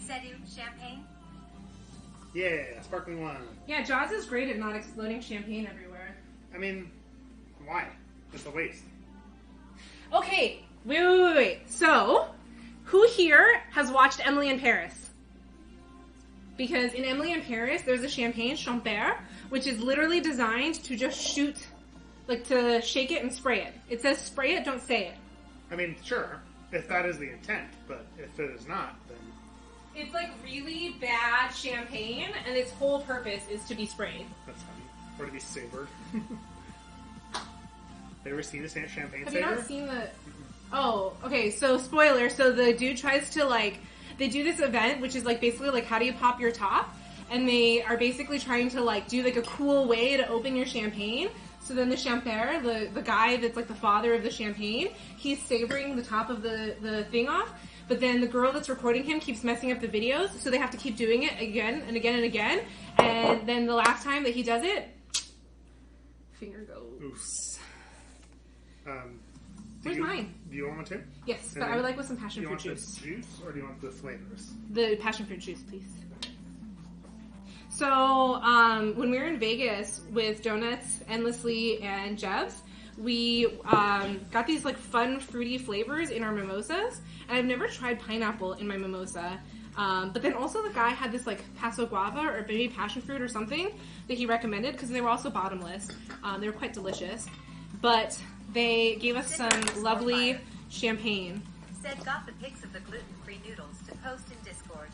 Sedu champagne. Yeah, sparkling wine. Yeah, Jaws is great at not exploding champagne everywhere. I mean, why? It's a waste. Okay, wait. So, who here has watched Emily in Paris? Because in Emily in Paris, there's a champagne, Champère, which is literally designed to just shoot, like to shake it and spray it. It says spray it, don't say it. I mean, sure, if that is the intent, but if it is not, then... It's like really bad champagne, and its whole purpose is to be sprayed. That's funny. Or to be savored. Have you ever seen a champagne Have savor? you not seen the... Oh, okay, so spoiler. So the dude tries to like... They do this event, which is like basically like how do you pop your top? And they are basically trying to like do like a cool way to open your champagne. So then the champère, the guy that's like the father of the champagne, he's savoring the top of the thing off. But then the girl that's recording him keeps messing up the videos, so they have to keep doing it again and again and again. And then the last time that he does it, finger goes. Where's mine? Do you want one too? Yes, And but I then would like with some passion Do you fruit want juice. the juice or do you want the flavors? The passion fruit juice, please. So, when we were in Vegas with Donuts, Endlessly, and Jebs, we got these like fun fruity flavors in our mimosas, and I've never tried pineapple in my mimosa. But then also the guy had this like paso guava or maybe passion fruit or something that he recommended because they were also bottomless. They were quite delicious, but they gave us some lovely champagne. Said got the pics of the gluten-free noodles to post in Discord.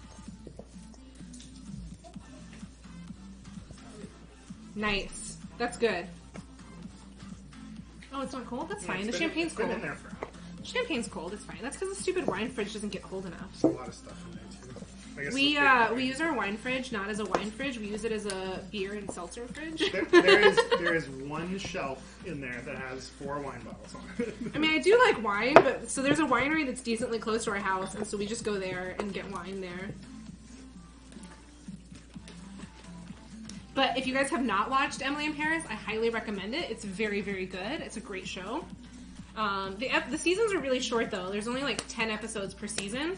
Nice. That's good. Oh, it's not cold? That's fine. The champagne's cold. In there for Champagne's cold. It's fine. That's because the stupid wine fridge doesn't get cold enough. There's a lot of stuff in there too. I guess We use our wine fridge not as a wine fridge. We use it as a beer and seltzer fridge. there is one shelf in there that has 4 wine bottles on it. I mean, I do like wine, but so there's a winery that's decently close to our house, and so we just go there and get wine there. But if you guys have not watched Emily in Paris, I highly recommend it. It's very, very good. It's a great show. The seasons are really short, though. There's only like 10 episodes per season.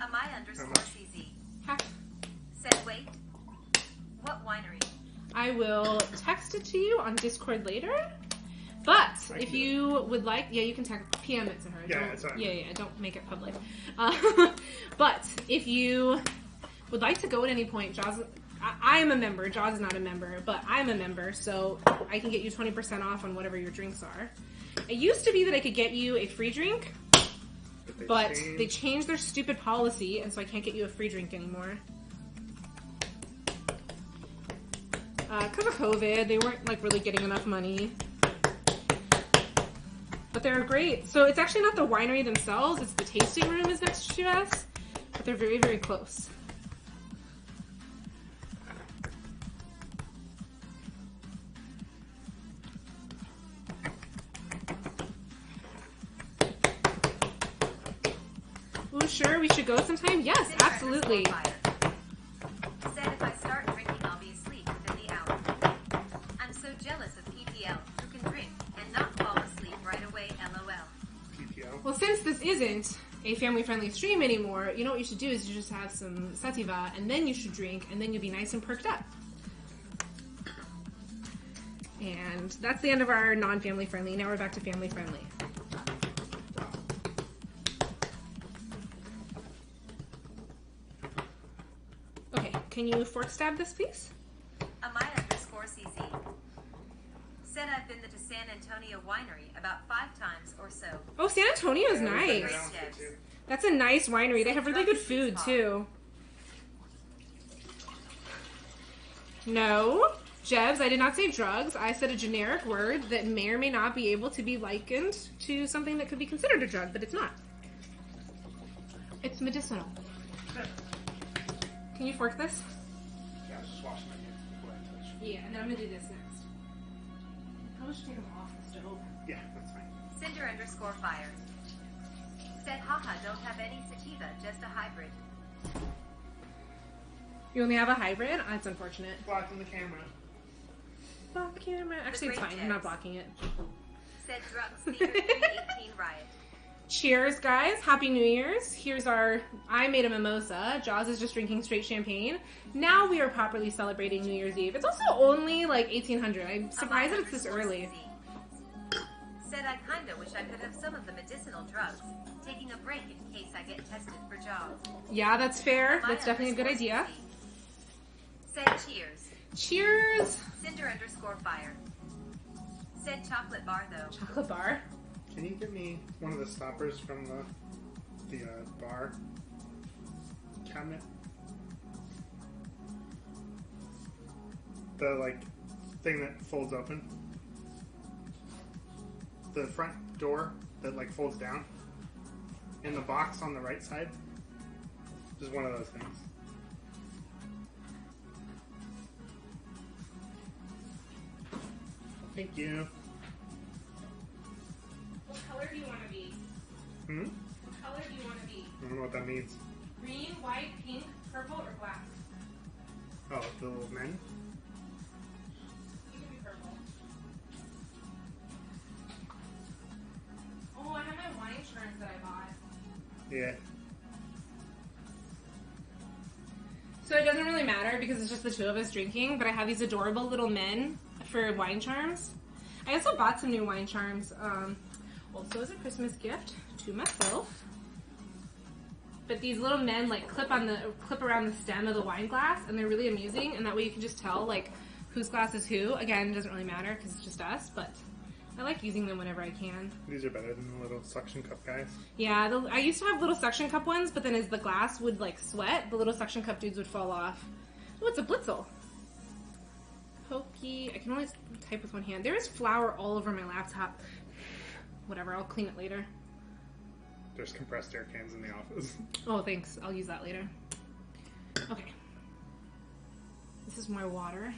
Amai_CZ Ha. said, wait, what winery? I will text it to you on Discord later. But if you would like, yeah, you can PM it to her. Yeah, it's on. Yeah, don't make it public. But if you would like to go at any point, Jaws, I am a member. Jaws is not a member, but I'm a member, so I can get you 20% off on whatever your drinks are. It used to be that I could get you a free drink, but they changed their stupid policy, and so I can't get you a free drink anymore. Because of COVID, they weren't like really getting enough money. But they're great. So it's actually not the winery themselves, it's the tasting room is next to us, but they're very, very close. Ooh, sure, we should go sometime? Yes, absolutely. Said if I start drinking, I'll be asleep within the hour. I'm so jealous of PPL who can drink and not fall asleep right away, LOL. PPL. Well, since this isn't a family-friendly stream anymore, you know what you should do is you just have some sativa, and then you should drink, and then you'll be nice and perked up. And that's the end of our non-family friendly. Now we're back to family friendly. Okay, can you fork stab this, please? Amai_CZ said I've been to San Antonio Winery about 5 times or so. Oh, San Antonio's nice. That's a nice winery. They have really good food, too. No, Jebs, I did not say drugs. I said a generic word that may or may not be able to be likened to something that could be considered a drug, but it's not. It's medicinal. Can you fork this? Yeah, I was just washing my hands before I touch. Yeah, and then I'm going to do this next. Probably should take them off the stove. Yeah, that's fine. Cinder_fire said, haha, don't have any sativa, just a hybrid. You only have a hybrid? That's unfortunate. Blocking the camera. Block the camera. Actually, it's fine. I'm not blocking it. Said Drunk Sneaker 318 Riot. Cheers, guys. Happy New Year's. Here's our... I made a mimosa. Jaws is just drinking straight champagne. Now we are properly celebrating New Year's Eve. It's also only like 1800. I'm surprised that it's this early. Said I kinda wish I could have some of the medicinal drugs. Taking a break in case I get tested for Jaws. Yeah, that's fair. That's definitely a good idea. Said cheers. Cheers. Cinder_fire said chocolate bar though. Chocolate bar. Can you give me one of the stoppers from the bar cabinet? The like thing that folds open. The front door that like folds down. In the box on the right side. Just one of those things. Thank you. What color do you want to be? What color do you want to be? I don't know what that means. Green, white, pink, purple, or black? Oh, the little men? You can be purple. Oh, I have my wine charms that I bought. Yeah. So it doesn't really matter because it's just the two of us drinking, but I have these adorable little men for wine charms. I also bought some new wine charms, also as a Christmas gift to myself. But these little men like clip around the stem of the wine glass, and they're really amusing, and that way you can just tell like whose glass is who. Again, it doesn't really matter because it's just us, but I like using them whenever I can. These are better than the little suction cup guys. Yeah, I used to have little suction cup ones, but then as the glass would like sweat, the little suction cup dudes would fall off. Oh, it's a Blitzel. Pokey. I can only type with one hand. There is flour all over my laptop. Whatever, I'll clean it later. There's compressed air cans in the office. Oh, thanks. I'll use that later. Okay. This is my water.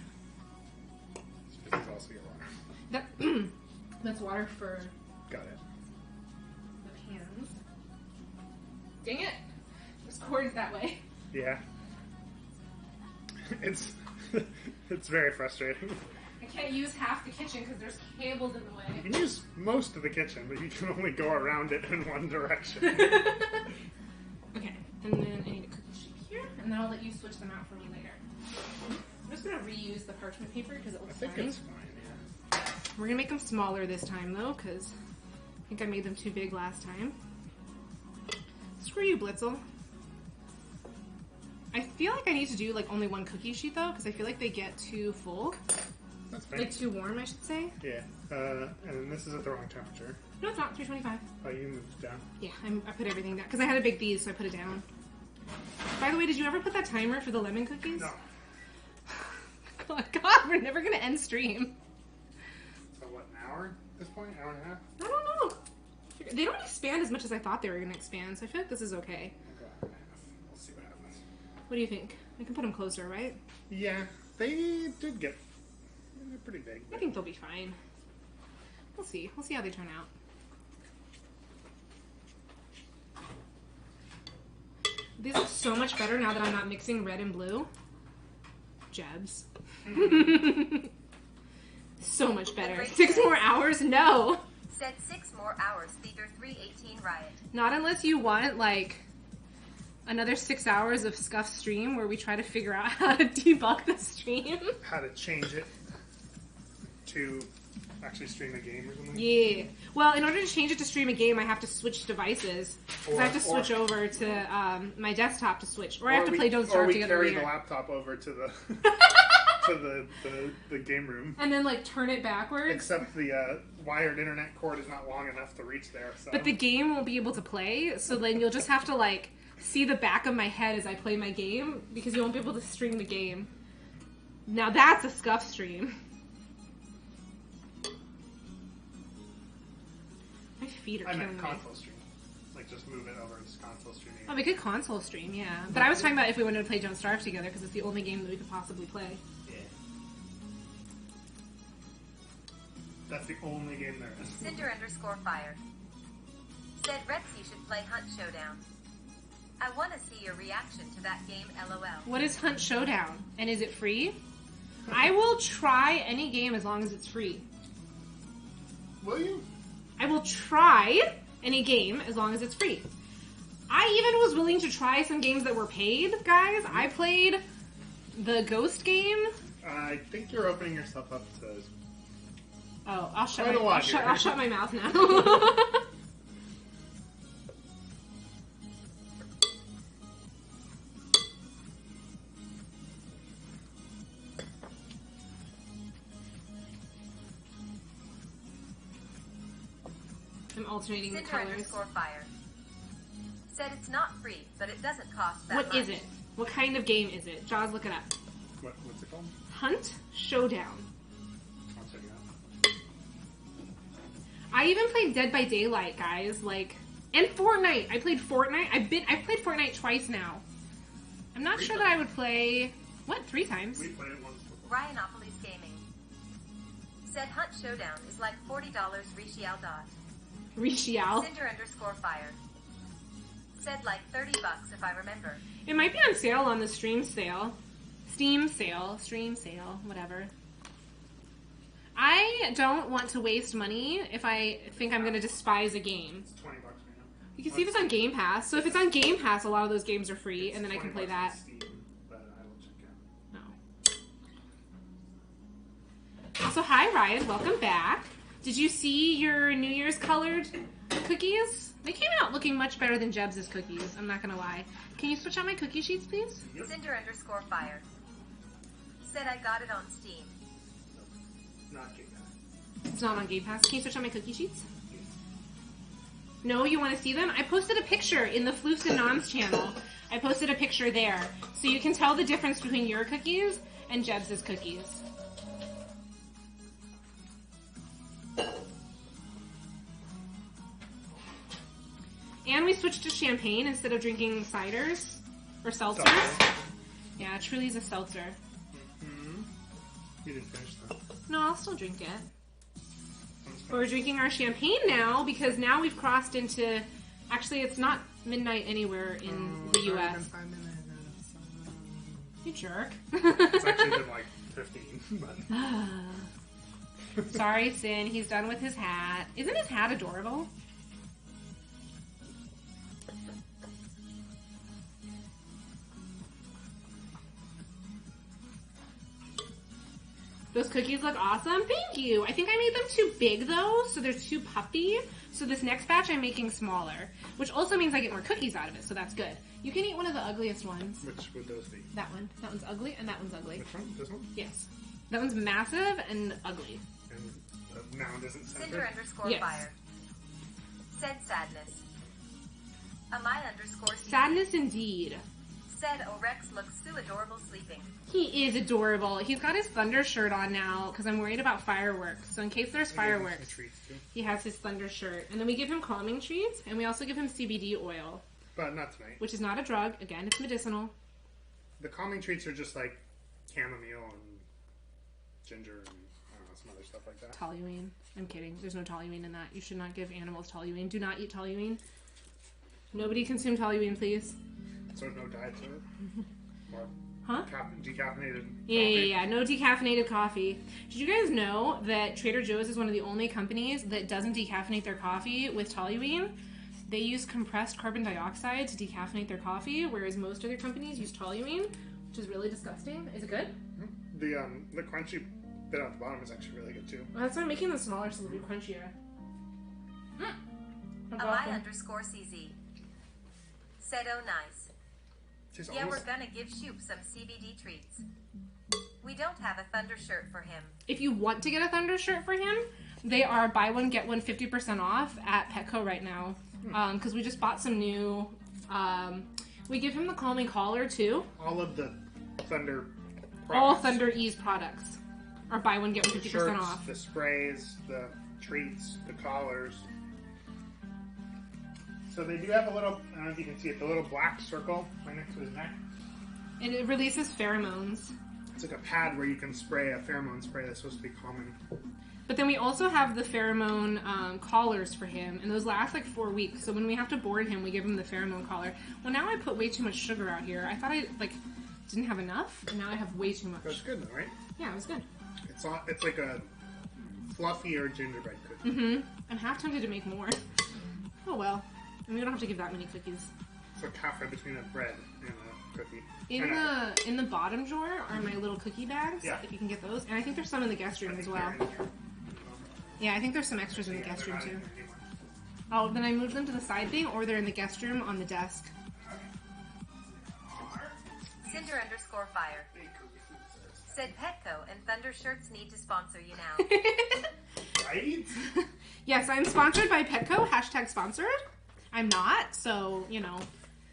This is also your water. That, that's water for Got it. the pans. Dang it! There's cords that way. Yeah. It's very frustrating. I can't use half the kitchen because there's cables in the way. You can use most of the kitchen, but you can only go around it in one direction. Okay, and then I need a cookie sheet here, and then I'll let you switch them out for me later. I'm just gonna reuse the parchment paper because it I looks think fine. it's fine, yeah. We're gonna make them smaller this time though, because I think I made them too big last time. Screw you, Blitzel. I feel like I need to do like only one cookie sheet though, because I feel like they get too full. That's fine. Like too warm, I should say. Yeah. And this is at the wrong temperature. No, it's not. 325. Oh, you moved it down. Yeah, I put everything down because I had to bake these, so I put it down. By the way, did you ever put that timer for the lemon cookies? No. God, we're never gonna end stream. So what, an hour at this point? Hour and a half? I don't know. They don't expand as much as I thought they were gonna expand, so I feel like this is okay. Okay, hour and a half. We'll see what happens. What do you think? I can put them closer, right? Yeah, they did get... They're pretty big. I think they'll be fine. We'll see. We'll see how they turn out. These look so much better now that I'm not mixing red and blue. Jebs. So much better. 6 more hours? No. Said 6 more hours, Theater 318 Riot. Not unless you want, like, another 6 hours of scuff stream where we try to figure out how to debug the stream. How to change it to actually stream a game or something? Yeah. Well, in order to change it to stream a game, I have to switch devices. Because I have to switch over to my desktop to switch. Or I have to play Don't Starve together. Or we carry later. the laptop over to the to the game room. And then, like, turn it backwards. Except the wired internet cord is not long enough to reach there. So. But the game won't be able to play, so then you'll just have to, like, see the back of my head as I play my game, because you won't be able to stream the game. Now that's a scuff stream. My feet are I killing meant me. console stream. Like, just move it over to console streaming. Oh, we could console stream, yeah. But I was talking about if we wanted to play Don't Starve together, because it's the only game that we could possibly play. Yeah. That's the only game there is. Cinder_fire. Said Rexy should play Hunt Showdown. I want to see your reaction to that game, LOL. What is Hunt Showdown? And is it free? I will try any game as long as it's free. Will you? I will try any game as long as it's free. I even was willing to try some games that were paid, guys. I played the Ghost game. I think you're opening yourself up to... Oh, I'll shut, Quite a lot here. I'll shut my mouth now. I'm alternating the colors. Cinder_fire. Said it's not free, but it doesn't cost that What much. is it? What kind of game is it? Jaws, look it up. What's it called? Hunt Showdown. I'll check it out. I even played Dead by Daylight, guys. Like, and Fortnite. I played Fortnite. I've played Fortnite twice now. I'm not sure that I would play... What? 3 times? We played it once before. Rhinopolis Gaming. Said Hunt Showdown is like $40 Rixiao dot. Rixiao. Cinder_fire. Said like $30 if I remember. It might be on sale on the Steam sale, whatever. I don't want to waste money if I think I'm going to despise a game. It's $20 right now. You can see if it's on Game Pass. So if it's on Game Pass, a lot of those games are free, and then I can play $20 that. on Steam, but I will check it out. Oh. Also, hi Ryan, welcome back. Did you see your New Year's colored cookies? They came out looking much better than Jebs' cookies, I'm not gonna lie. Can you switch out my cookie sheets, please? Yep. Cinder_fire. Said I got it on Steam. Not Game Pass. It's not on Game Pass. Can you switch out my cookie sheets? No, you want to see them? I posted a picture in the Floofs and Noms channel I posted a picture there. So you can tell the difference between your cookies and Jeb's cookies. And we switched to champagne instead of drinking ciders or seltzers. Yeah, Truly's a seltzer. Mm-hmm. You didn't finish that. No, I'll still drink it. But we're drinking our champagne now because now we've crossed into... Actually, it's not midnight anywhere in the U.S. You jerk. It's actually been like 15. But... Sorry, Sin. He's done with his hat. Isn't his hat adorable? Those cookies look awesome. Thank you. I think I made them too big though, so they're too puffy. So this next batch I'm making smaller, which also means I get more cookies out of it, so that's good. You can eat one of the ugliest ones. Which would those be? That one. That one's ugly, and that one's ugly. Which one? This one? Yes. That one's massive and ugly. And the mound isn't centered? Cinder_fire. Said sadness. Amai_CC. Sadness indeed. Said Orex looks so adorable sleeping. He is adorable. He's got his Thunder shirt on now because I'm worried about fireworks. So in case there's fireworks, he has his Thunder shirt. And then we give him calming treats, and we also give him CBD oil. But not tonight. Which is not a drug. Again, it's medicinal. The calming treats are just like chamomile and ginger and I don't know, some other stuff like that. Toluene. I'm kidding. There's no toluene in that. You should not give animals toluene. Do not eat toluene. Nobody consume toluene, please. So no diet to it? Or huh? Decaffeinated coffee? Yeah. No decaffeinated coffee. Did you guys know that Trader Joe's is one of the only companies that doesn't decaffeinate their coffee with toluene? They use compressed carbon dioxide to decaffeinate their coffee, whereas most other companies use toluene, which is really disgusting. Is it good? The crunchy bit at the bottom is actually really good too. Well, that's why I'm making them smaller so they'll be crunchier. Amai_CZ. Said oh nice. She's Yeah, almost... we're gonna give Shoop some CBD treats. We don't have a Thunder shirt for him. If you want to get a Thunder shirt for him, they are buy one, get one 50% off at Petco right now. Because we just bought some new... we give him the calming collar too. All of the Thunder products. All Thunder Ease products are buy one, get one 50% shirts, off. The sprays, the treats, the collars. So they do have a little, I don't know if you can see it, the little black circle right next to his neck. And it releases pheromones. It's like a pad where you can spray a pheromone spray that's supposed to be calming. But then we also have the pheromone collars for him, and those last like 4 weeks. So when we have to board him, we give him the pheromone collar. Well, now I put way too much sugar out here. I thought I didn't have enough, and now I have way too much. That's good though, right? Yeah, it was good. It's like a fluffier gingerbread cookie. Mm-hmm. I'm half tempted to make more. Oh well. I mean, we don't have to give that many cookies. It's like halfway between a bread and a cookie. In the bottom drawer are my little cookie bags. Yeah. If you can get those, and I think there's some in the guest room as well. Yeah, I think there's some extras in the guest room too. Oh, then I moved them to the side thing, or they're in the guest room on the desk. Cinder_fire. Said Petco and Thunder Shirts need to sponsor you now. Right? Yes, I'm sponsored by Petco. # sponsored. I'm not, so,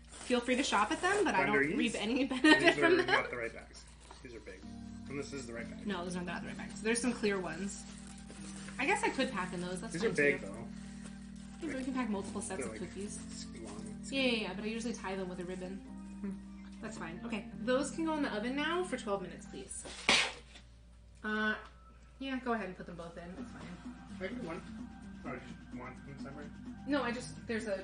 feel free to shop at them, but I don't reap any benefit from them. These are not the right bags. These are big. And this is the right bag. No, those are not the right bags. There's some clear ones. I guess I could pack in those. That's These fine are big, too. though. We can pack multiple sets of Like cookies. long. Yeah, but I usually tie them with a ribbon. That's fine. Okay, those can go in the oven now for 12 minutes, please. Yeah, go ahead and put them both in. That's fine. I can do one. Oh, just one inside right? No, there's a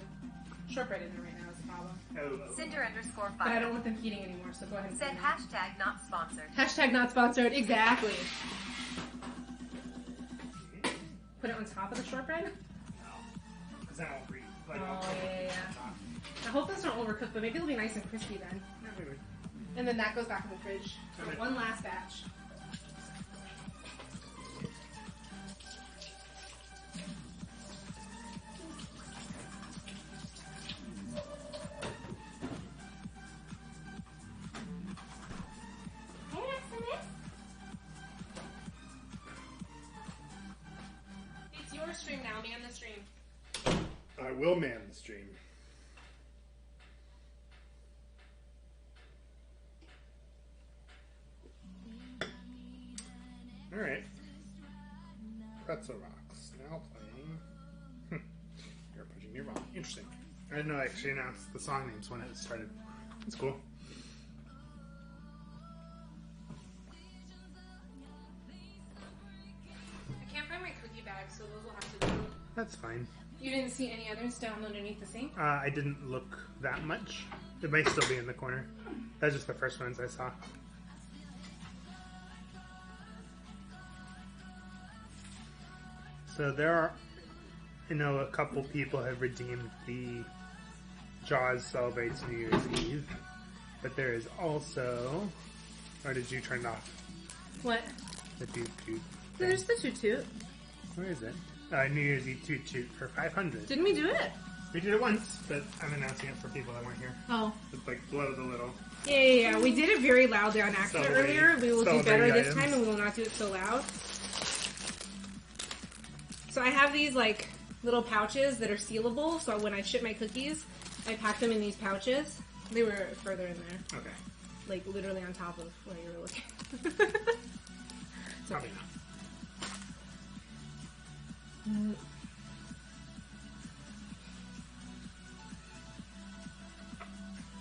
shortbread in there right now is the problem. Oh. Cinder_fire. But I don't want them heating anymore, so go ahead and Said # not sponsored. # not sponsored. Exactly. Put it on top of the shortbread? No. Because then I'll breathe. Yeah. I hope those don't overcook, but maybe it'll be nice and crispy then. Yeah, maybe. And then that goes back in the fridge for one last batch. It's your stream now, man the stream. I will man the stream. Pretzel Rocks. Now playing. You're pushing me wrong. Interesting. I didn't know I actually announced the song names when it started. That's cool. I can't find my cookie bag, so those will have to go. That's fine. You didn't see any others down underneath the sink? I didn't look that much. It might still be in the corner. That's just the first ones I saw. So there are, I know a couple people have redeemed the Jaws Celebrates New Year's Eve, but there is also, or did you turn it off? What? The toot toot. There's the toot toot. Where is it? New Year's Eve toot toot for 500. Didn't we do it? We did it once, but I'm announcing it for people that weren't here. Oh. It's like blow the little. Yeah. We did it very loudly on accident earlier. We will do better this time, and we will not do it so loud. So I have these like little pouches that are sealable. So when I ship my cookies, I pack them in these pouches. They were further in there. Okay. Like literally on top of where you were looking. So, Probably not.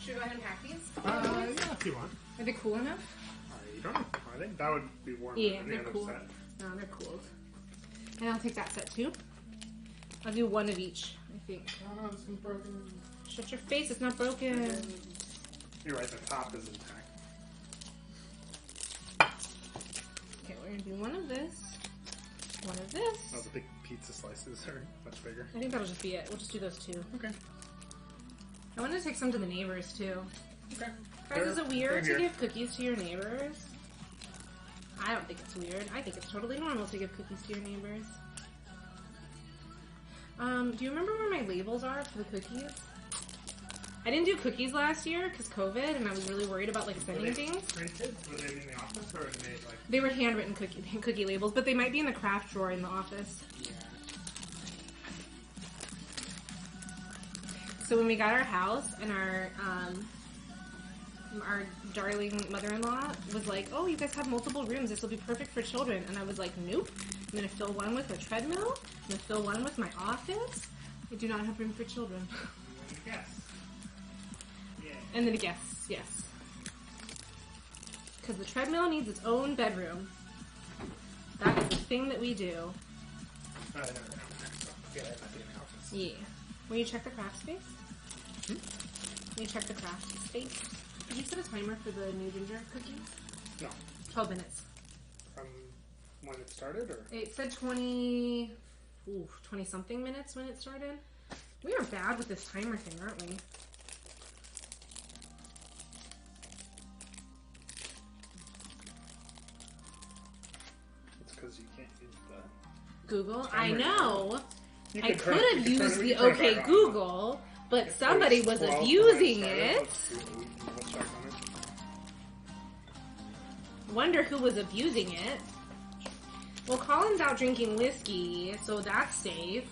should we go ahead and pack these? Yeah, if you want. Are they cool enough? You don't know. Are they? That would be warmer Yeah, than the they're other cool. set. No, they're cool. And I'll take that set too. I'll do one of each, I think. Oh, this one's broken. Shut your face, it's not broken. You're right, the top is intact. Okay, we're gonna do one of this. One of this. Oh, the big pizza slices are much bigger. I think that'll just be it. We'll just do those two. Okay. I want to take some to the neighbors too. Okay. Guys, is it weird to here. give cookies to your neighbors? I don't think it's weird. I think it's totally normal to give cookies to your neighbors. Do you remember where my labels are for the cookies? I didn't do cookies last year because COVID, and I was really worried about like sending things. Printed? Were they in the office or were they made like? They were handwritten cookie labels, but they might be in the craft drawer in the office. Yeah. So when we got our house and our darling mother-in-law was like, "Oh, you guys have multiple rooms. This will be perfect for children." And I was like, "Nope. I'm gonna fill one with a treadmill. I'm gonna fill one with my office. I do not have room for children." Yes. Yeah. And then a guess, yes. Because the treadmill needs its own bedroom. That is the thing that we do. I never know. So, yeah, that might be in the office. Yeah. Will you check the craft space? Will you check the craft space? Did you set a timer for the new ginger cookies? No. 12 minutes. From when it started, or? It said 20 something minutes when it started. We are bad with this timer thing, aren't we? It's because you can't use the Google? I timer. know. You I turn- could you have can turn used it- the you can turn it OK back on. Google, but If somebody there's was 12 when it abusing started, it. let's see. We'll check on it. Wonder who was abusing it. Well, Colin's out drinking whiskey, so that's safe.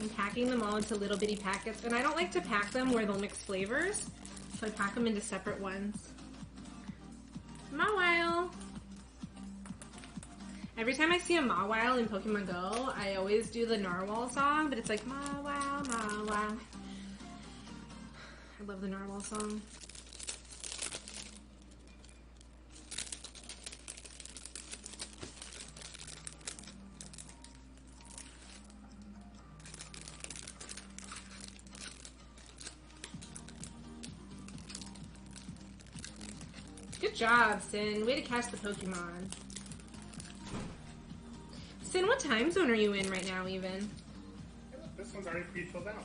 I'm packing them all into little bitty packets, and I don't like to pack them where they'll mix flavors, so I pack them into separate ones. Mawile! Every time I see a Mawile in Pokemon Go, I always do the Narwhal song, but it's like Mawile, Mawile. I love the Narwhal song. Good job, Sin. Way to catch the Pokemon. Sin, what time zone are you in right now, even? This one's already pre-filled out.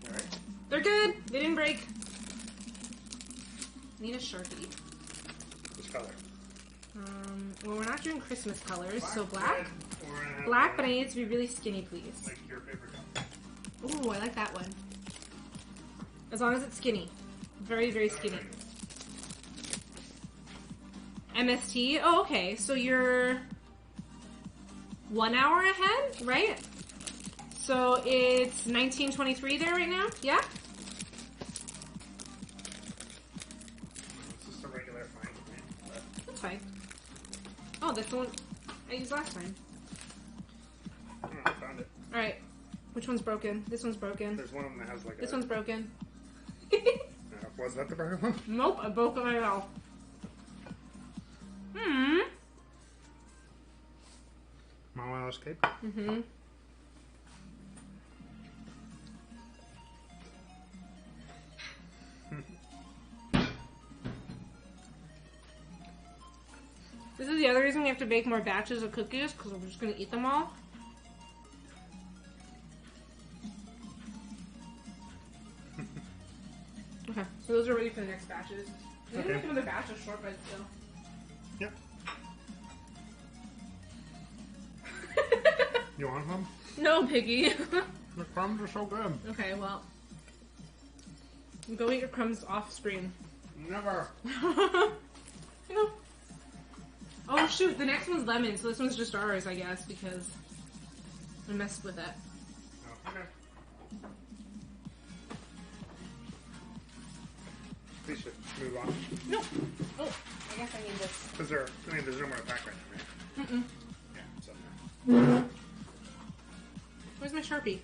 Alright. They're good. They didn't break. I need a Sharpie. Which color? Well, we're not doing Christmas colors, Black, so black. red, or Black, but I need it to be really skinny, please. like your favorite color. Ooh, I like that one. As long as it's skinny. Very, very skinny. MST? Oh, okay. So you're 1 hour ahead, right? So it's 1923 there right now? Yeah? It's just a regular fine for me. But That's fine. Oh, that's the one I used last time. I found it. Alright. Which one's broken? This one's broken. There's one of them that has like This a... one's broken. Was that the broken one? Nope, I broke it myself. Marshmallows cake? Mm-hmm. This is the other reason we have to bake more batches of cookies, because we're just going to eat them all. Okay, so those are ready for the next batches. We can Okay. make another batch of shortbread still. Yep. You want some? No, Piggy. The crumbs are so good. Okay, well. Go eat your crumbs off screen. Never. No. Oh shoot, the next one's lemon, so this one's just ours, I guess, because I messed with it. Oh, okay. We should move on. No. Oh, I guess I need this. Because there's no more pack right now, right? Mm-mm. Yeah, it's up there. Where's my Sharpie?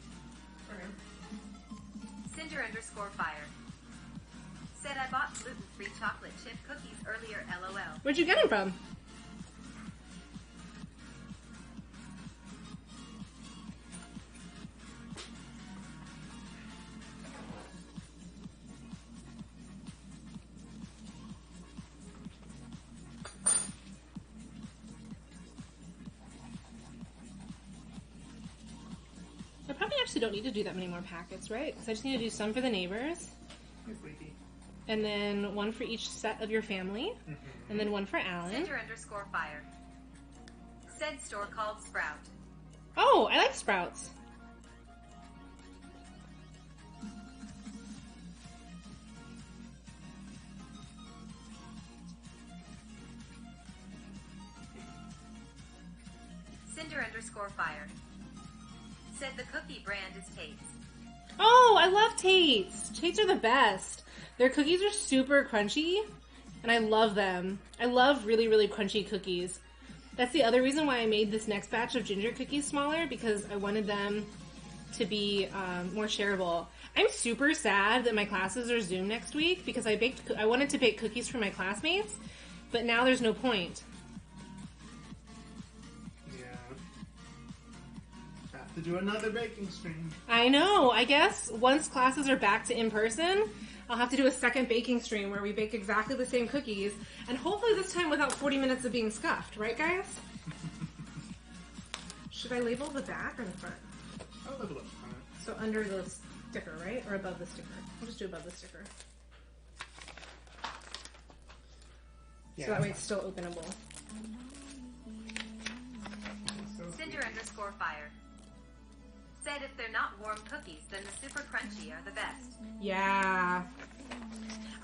Cinder_fire. Said I bought gluten-free chocolate chip cookies earlier, LOL. Where'd you get them from? I probably actually don't need to do that many more packets, right? Because I just need to do some for the neighbors, Hey, Sleepy. and then one for each set of your family, and then one for Alan. Cinder_fire. Said store called Sprout. Oh, I like Sprouts. Cinder_fire. Said the cookie brand is Tate's. Oh, I love Tate's. Tate's are the best. Their cookies are super crunchy, and I love them. I love really, really crunchy cookies. That's the other reason why I made this next batch of ginger cookies smaller, because I wanted them to be more shareable. I'm super sad that my classes are Zoom next week, because I wanted to bake cookies for my classmates, but now there's no point. To do another baking stream. I know. I guess once classes are back to in-person, I'll have to do a second baking stream where we bake exactly the same cookies, and hopefully this time without 40 minutes of being scuffed, right guys? Should I label the back or the front? I'll label it. So under the sticker, right? Or above the sticker? I'll just do above the sticker. Yeah, So that way it's still openable. Cinder_fire. Said if they're not warm cookies, then the super crunchy are the best. Yeah.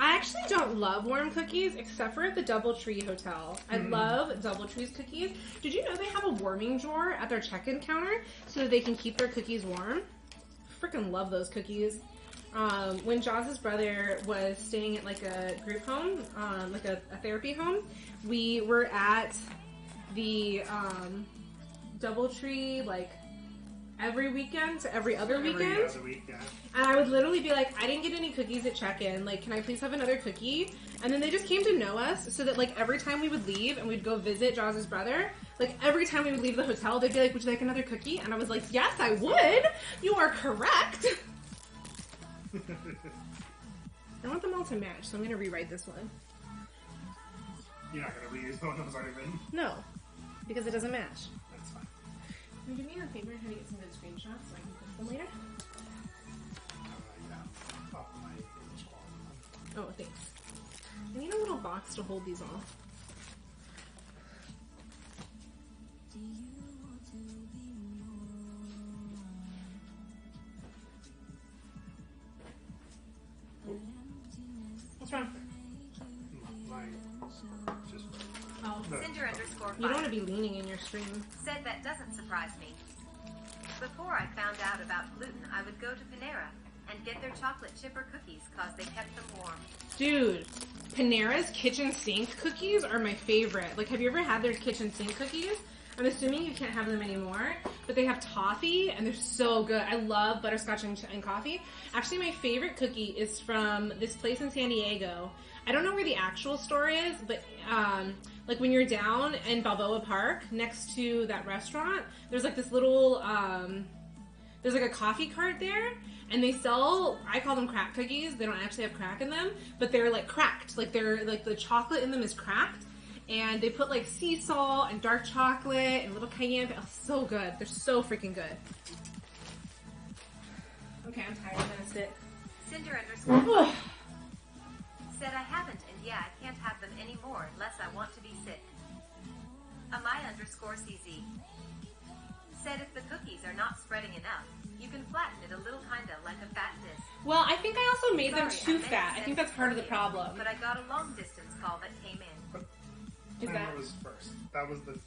I actually don't love warm cookies except for at the Doubletree Hotel. I love Doubletree's cookies. Did you know they have a warming drawer at their check-in counter so that they can keep their cookies warm? Freaking love those cookies. When Jaws' brother was staying at like a group home, like a therapy home, we were at the Doubletree like every weekend to every other weekend. Every other week, yeah. And I would literally be like, I didn't get any cookies at check-in. Like, can I please have another cookie? And then they just came to know us so that, like, every time we would leave and we'd go visit Jaws' brother, like, every time we would leave the hotel, they'd be like, would you like another cookie? And I was like, yes, I would. You are correct. I want them all to match, so I'm going to rewrite this one. You're not going to reuse the one that was already written? No, because it doesn't match. That's fine. Can you do me a favor and get some good screenshots so I can post them later? Yeah. Off my Oh, thanks. I need a little box to hold these all. What's wrong? Just Oh. Cinder_5 You don't want to be leaning in your stream. said that doesn't surprise me. Before I found out about gluten, I would go to Panera and get their chocolate chipper cookies cause they kept them warm. Dude, Panera's kitchen sink cookies are my favorite. Like, have you ever had their kitchen sink cookies? I'm assuming you can't have them anymore, but they have toffee and they're so good. I love butterscotch and coffee. Actually, my favorite cookie is from this place in San Diego. I don't know where the actual store is, but like when you're down in Balboa Park next to that restaurant, there's like this little, there's like a coffee cart there, and they sell, I call them crack cookies. They don't actually have crack in them, but they're like cracked. Like they're like the chocolate in them is cracked. And they put like sea salt and dark chocolate and little cayenne. Oh, so good. They're so freaking good. Okay, I'm tired. I'm gonna sit. Cinder_5 said I haven't, and yeah, I can't have them anymore unless I want to be sick. Amai_CZ said if the cookies are not spreading enough, you can flatten it a little, kinda like a fat disc. Well, I think I also made them Sorry, too I fat. I meant think that's part of the to problem. But I got a long distance call that came in. Is that? was first. That was the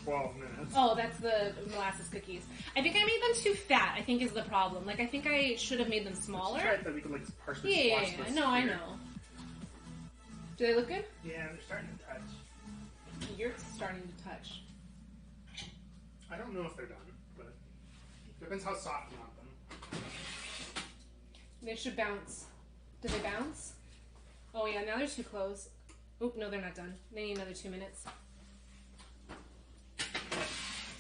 12 minutes. Oh, that's the molasses cookies. I think I made them too fat, I think is the problem. Like, I think I should have made them smaller. Try that we could like partially Yeah, squash this no, I here. know. Do they look good? Yeah, they're starting to touch. You're starting to touch. I don't know if they're done, but depends how soft you want them. They should bounce. Do they bounce? Oh yeah, now they're too close. Oop, no, they're not done. They need another 2 minutes.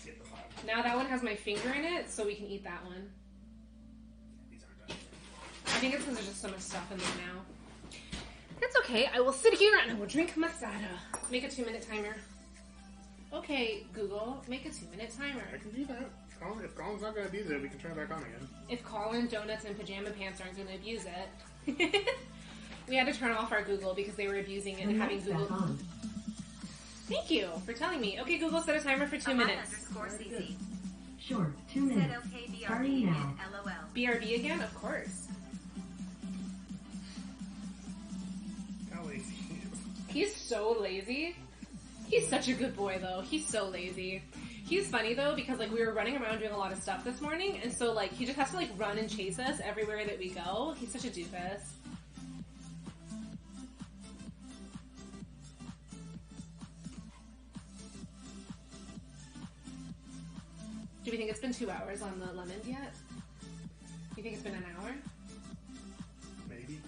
See at the bottom. Now that one has my finger in it, so we can eat that one. These aren't done. I think it's because there's just so much stuff in there now. That's okay. I will sit here and I will drink masada. Make a 2-minute timer. Okay, Google, make a 2-minute timer. I can do that. If Colin's not going to abuse it, we can turn it back on again. If Colin, Donuts, and Pajama Pants aren't going to abuse it. We had to turn off our Google because they were abusing it and having Google. Thank you for telling me. Okay, Google, set a timer for 2 minutes. Amai_CZ Sure, 2 said minutes. okay, BRB Starting again, now. LOL. BRB again? Of course. How lazy he is. He's so lazy. He's such a good boy, though. He's so lazy. He's funny, though, because, like, we were running around doing a lot of stuff this morning, and so, like, he just has to, like, run and chase us everywhere that we go. He's such a doofus. Do we think it's been 2 hours on the lemons yet? Do you think it's been an hour? Maybe.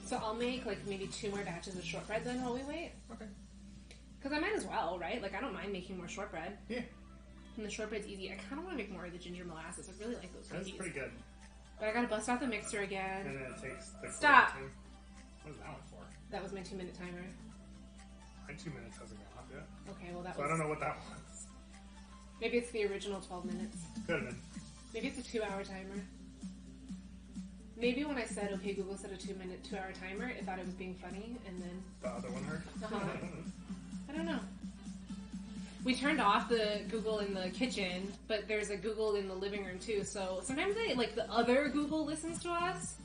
So I'll make, like, maybe 2 more batches of shortbread then while we wait? Okay. Because I might as well, right? Like, I don't mind making more shortbread. Yeah, And the shortbread's easy. I kind of want to make more of the ginger molasses. I really like those that's cookies. pretty good. But I gotta bust out the mixer again. And then it takes the Stop. time. What is that one for? That was my 2-minute timer. My 2 minutes hasn't gone off yet. Okay, well that So was... I don't know what that was. Maybe it's the original 12 minutes. Could have been. Maybe it's a 2-hour timer. Maybe when I said, okay, Google set a 2-hour timer, it thought it was being funny, and then... The other one heard? Uh-huh. I don't know. We turned off the Google in the kitchen, but there's a Google in the living room too, so sometimes they, like, the other Google listens to us.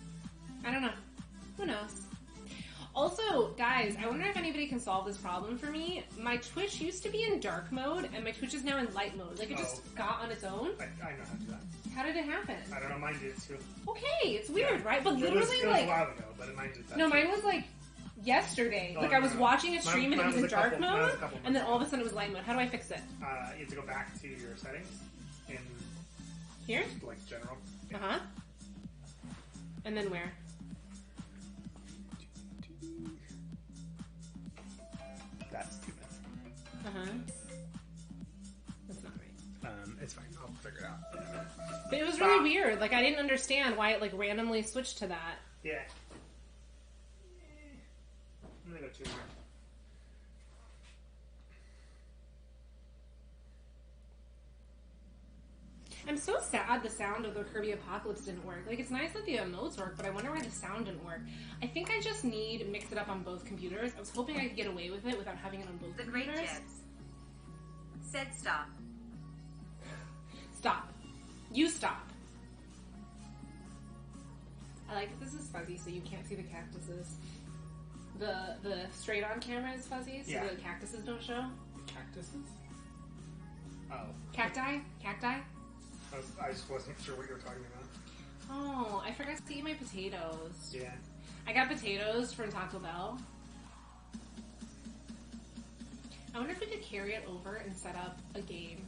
I don't know. Who knows? Also, guys, I wonder if anybody can solve this problem for me. My Twitch used to be in dark mode, and my Twitch is now in light mode. Like, it just got on its own. I know how to do that. How did it happen? I don't know, mine did too. Okay, it's weird, Yeah. right? But It literally, was a like... while ago, but mine did that No, too. mine was, like, yesterday. Oh, Like, I was no. watching a stream and it Mine was in was a dark couple- mine was mode, a couple and then months all of a sudden it was light mode. How do I fix it? You have to go back to your settings in, Here? like, general. Uh-huh. And then where? That's too bad. Uh-huh. That's not right. It's fine. I'll figure it out. But it was really weird. Like, I didn't understand why it, like, randomly switched to that. Yeah. I'm gonna go 2 more. I'm so sad the sound of the Kirby Apocalypse didn't work. Like, it's nice that the emotes work, but I wonder why the sound didn't work. I think I just need Mix It Up on both computers. I was hoping I could get away with it without having it on both computers. The Great Jibs said stop. Stop. You stop. I like that this is fuzzy so you can't see the cactuses. The straight on camera is fuzzy so the cactuses don't show. Cactuses? Oh. Cacti? Cacti? I just wasn't sure what you were talking about. Oh, I forgot to eat my potatoes. Yeah. I got potatoes from Taco Bell. I wonder if we could carry it over and set up a game.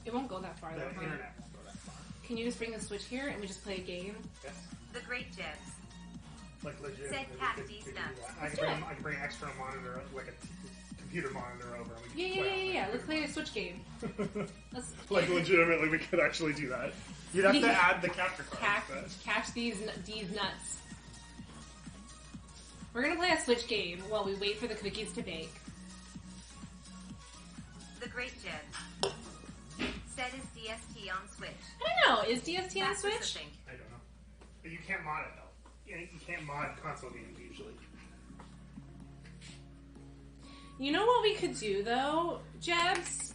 It won't go that far though. The internet won't go that far. Can you just bring the Switch here and we just play a game? Yes. The Great Jibs Like legit. said cat these nuts. I can bring an extra monitor, like a computer monitor over. And we can Yeah. Let's play a Switch game. Like legitimately, we could actually do that. You'd have to add the capture cards. Catch these nuts. We're gonna play a Switch game while we wait for the cookies to bake. The Great Jibs said is DST on Switch. I don't know. Is DST on Switch? I don't know. But you can't mod it though. You can't mod console games usually. You know what we could do though, Jebs?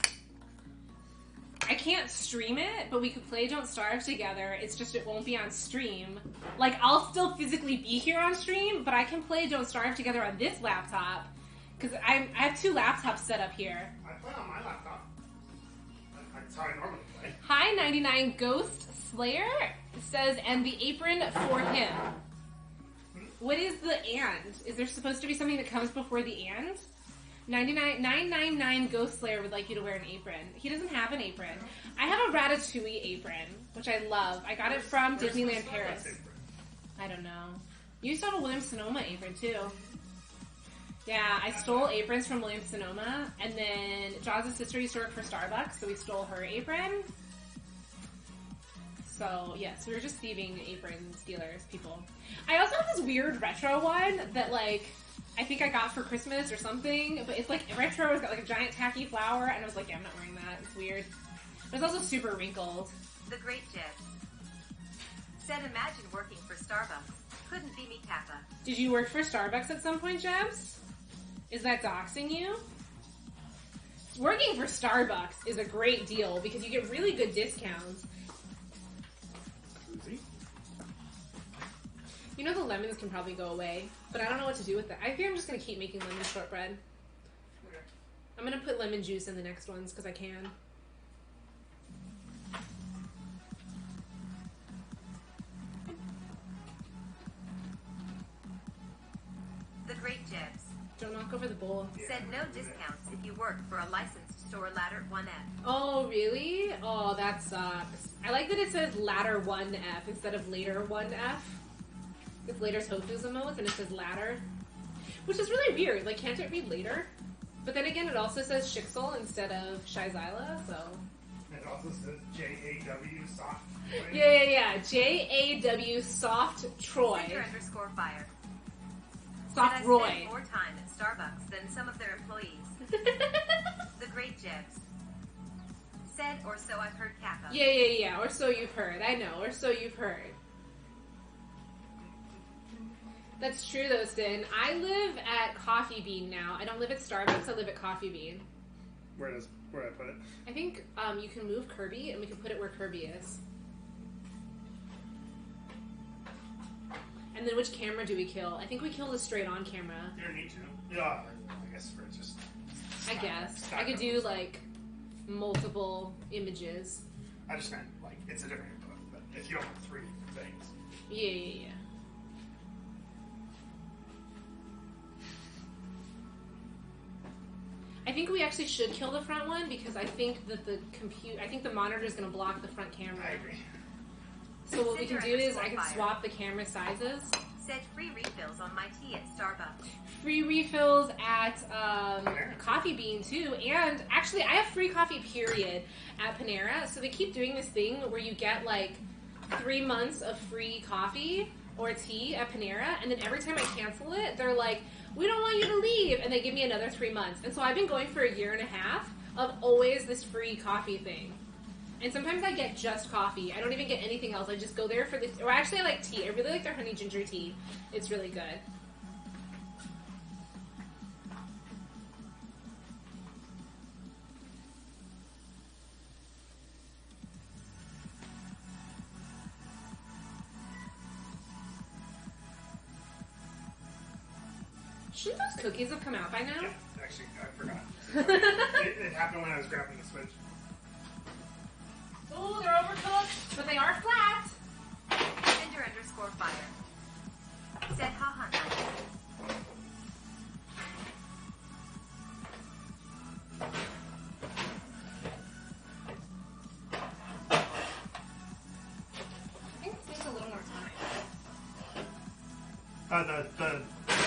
I can't stream it, but we could play Don't Starve together. It's just it won't be on stream. Like, I'll still physically be here on stream, but I can play Don't Starve together on this laptop. Because I have two laptops set up here. I play on my laptop. That's how I normally play. Hi, 99 Ghost Slayer says, and the apron for him. What is the and? Is there supposed to be something that comes before the and? 999 Ghost Slayer would like you to wear an apron. He doesn't have an apron. I have a Ratatouille apron, which I love. I got it from Disneyland Paris. I don't know. You used to have a Williams-Sonoma apron, too. Yeah, I stole aprons from Williams-Sonoma, and then Jaws' sister used to work for Starbucks, so we stole her apron. So, yes, we were just thieving apron stealers, people. I also have this weird retro one that, like, I think I got for Christmas or something, but it's like retro, it's got like a giant tacky flower, and I was like, yeah, I'm not wearing that, it's weird. But it's also super wrinkled. The Great Jibs said imagine working for Starbucks. Couldn't be me, Kappa. Did you work for Starbucks at some point, Jebs? Is that doxing you? Working for Starbucks is a great deal because you get really good discounts. You know the lemons can probably go away, but I don't know what to do with that. I think I'm just going to keep making lemon shortbread. Okay. I'm going to put lemon juice in the next ones because I can. The Great Jibs Don't knock over the bowl. said no discounts if you work for a licensed store ladder 1F. Oh, really? Oh, that sucks. I like that it says ladder 1F instead of later 1F. It's later's Hofu's emotes and it says ladder. Which is really weird. Like, can't it read later? But then again, it also says Shixel instead of Shizyla, so... It also says JAW soft. Yeah. JAW soft Troy. Center_fire. Soft I Roy. spend more time at Starbucks than some of their employees. The Great Jibs said, or so I've heard, Kappa. Yeah. Or so you've heard. I know. Or so you've heard. That's true, though, Sin. I live at Coffee Bean now. I don't live at Starbucks. I live at Coffee Bean. Where do I put it? I think you can move Kirby, and we can put it where Kirby is. And then which camera do we kill? I think we kill the straight-on camera. You don't need to. Yeah, I guess for just... I guess. I could do, like, multiple images. I just meant, like, it's a different input, but if you don't have 3 things. Yeah. I think we actually should kill the front one because I think that the monitor is going to block the front camera. I agree. So what we can do is I can swap the camera sizes. Said free refills on my tea at Starbucks. Free refills at Coffee Bean too, and actually I have free coffee period at Panera. So they keep doing this thing where you get like 3 months of free coffee or tea at Panera, and then every time I cancel it, they're like, we don't want you to leave, and they give me another 3 months. And so I've been going for 1.5 years of always this free coffee thing. And sometimes I get just coffee. I don't even get anything else. I just go there for the... Or actually, I like tea. I really like their honey ginger tea. It's really good. Shouldn't those cookies have come out by now? Yeah, actually, I forgot. it happened when I was grabbing the Switch. Oh, they're overcooked, but they are flat. Cinder_fire. Said haha nice. I think this needs a little more time. The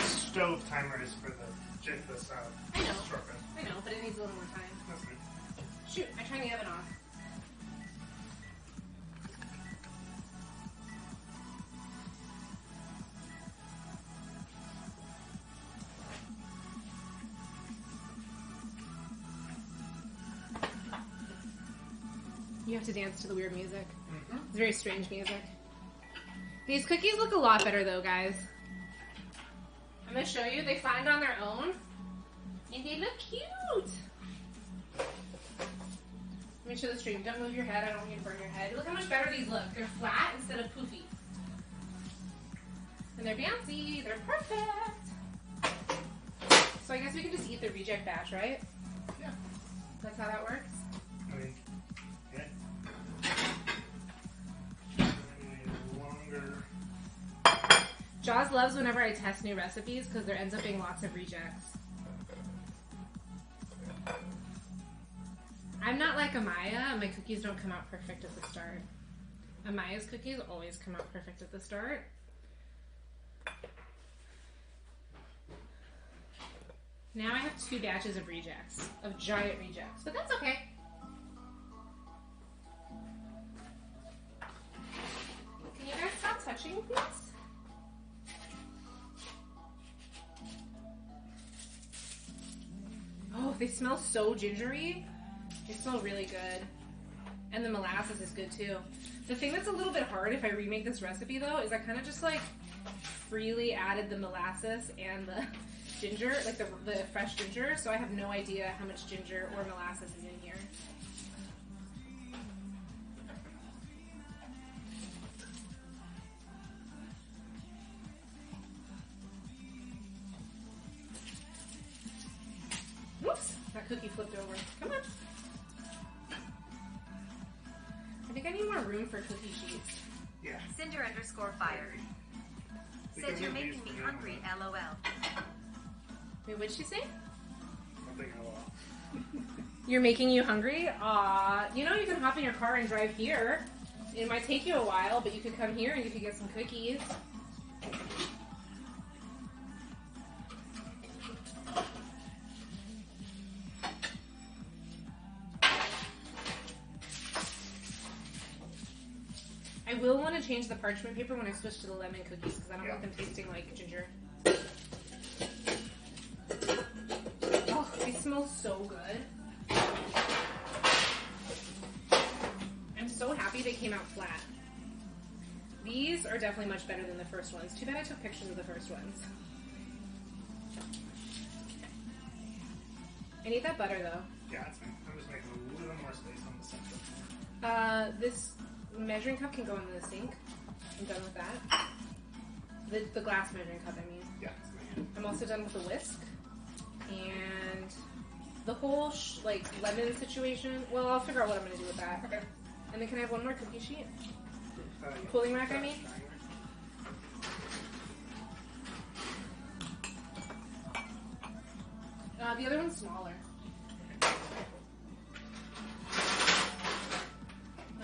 stove timer is for the this I know. shortcut. I know, but it needs a little more time. That's fine. Shoot, I turned the oven off. You have to dance to the weird music. Mm-hmm. It's very strange music. These cookies look a lot better though, guys. I'm gonna show you. They find on their own. And they look cute. Let me show the stream. Don't move your head. I don't want you to burn your head. Look how much better these look. They're flat instead of poofy. And they're bouncy. They're perfect. So I guess we can just eat the reject batch, right? Yeah. That's how that works? I mean, yeah. Longer. Jaws loves whenever I test new recipes because there ends up being lots of rejects. I'm not like Amaya. My cookies don't come out perfect at the start. Amaya's cookies always come out perfect at the start. Now I have 2 batches of rejects, of giant rejects, but that's okay. Can you guys stop touching, please? Oh, they smell so gingery. They smell really good. And the molasses is good too. The thing that's a little bit hard if I remake this recipe though is I kind of just like freely added the molasses and the ginger, like the fresh ginger, so I have no idea how much ginger or molasses is in here. Whoops, that cookie flipped over. Come on. I think I need more room for cookie sheets. Yeah. Cinder_fire. Said you're making me hungry, LOL. Wait, what'd she say? Something LOL. You're making you hungry? Aw, you know you can hop in your car and drive here. It might take you a while, but you could come here and you could get some cookies. I will want to change the parchment paper when I switch to the lemon cookies because I don't want them tasting like ginger. Oh, they smell so good. I'm so happy they came out flat. These are definitely much better than the first ones. Too bad I took pictures of the first ones. I need that butter though. Yeah, that's fine. I'm just making a little more space on the center. This measuring cup can go in the sink. I'm done with that. The glass measuring cup, I mean. Yeah, that's fine. I'm also done with the whisk. And the whole, lemon situation. Well, I'll figure out what I'm going to do with that. Okay. And then can I have one more cookie sheet? Cooling rack, I mean? The other one's smaller.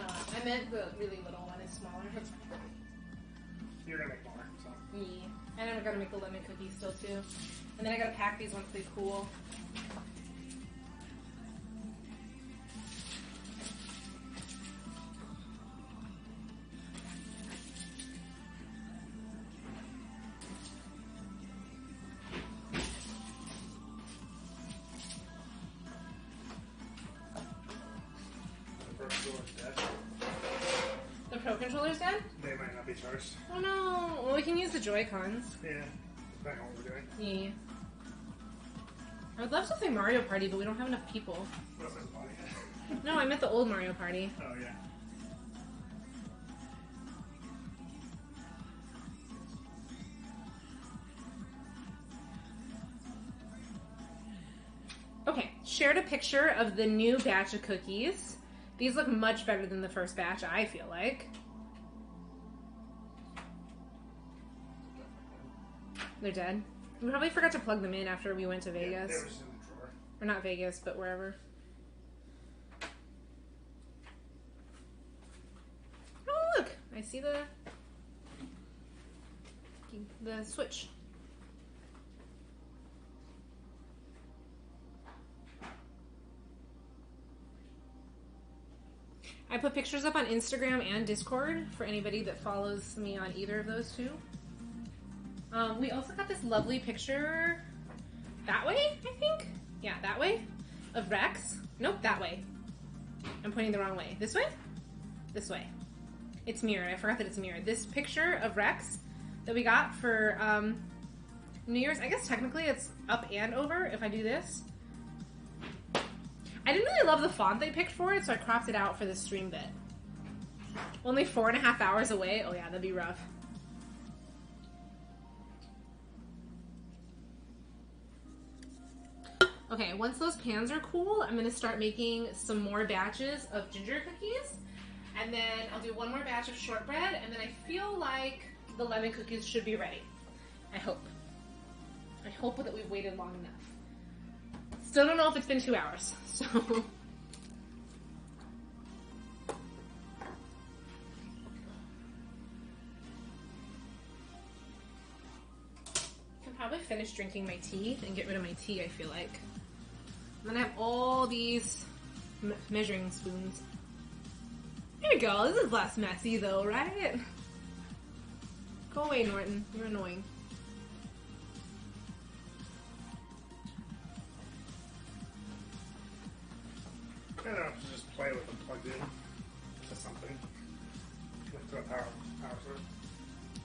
I meant the really little one is smaller. You're gonna make more, so. Me. And then I gotta make the lemon cookies still too. And then I gotta pack these once they cool. controller's dead. The Pro Controller's dead? They might not be charged. Oh no. Well, we can use the Joy-Cons. Yeah. That's not what we're doing. Yeah. I would love to play Mario Party, but we don't have enough people. What's this body? No, I meant the old Mario Party. Oh, yeah. Okay, shared a picture of the new batch of cookies. These look much better than the first batch, I feel like. They're dead. We probably forgot to plug them in after we went to Vegas. Yeah, they were just in the drawer. Or not Vegas, but wherever. Oh, look! I see the switch. I put pictures up on Instagram and Discord for anybody that follows me on either of those two. We also got this lovely picture that way, I think? Yeah, that way, of Rex. Nope, that way. I'm pointing the wrong way. This way? This way. It's mirrored. I forgot that it's mirrored. This picture of Rex that we got for New Year's, I guess technically it's up and over if I do this. I didn't really love the font they picked for it, so I cropped it out for the stream bit. Only 4.5 hours away? Oh yeah, that'd be rough. Okay, once those pans are cool, I'm gonna start making some more batches of ginger cookies. And then I'll do one more batch of shortbread, and then I feel like the lemon cookies should be ready. I hope. I hope that we've waited long enough. Still don't know if it's been 2 hours, so. I can probably finish drinking my tea and get rid of my tea, I feel like. And then I have all these measuring spoons. There we go, this is less messy though, right? Go away, Norton, you're annoying. I don't have to just play with them plugged in to something. To a power source.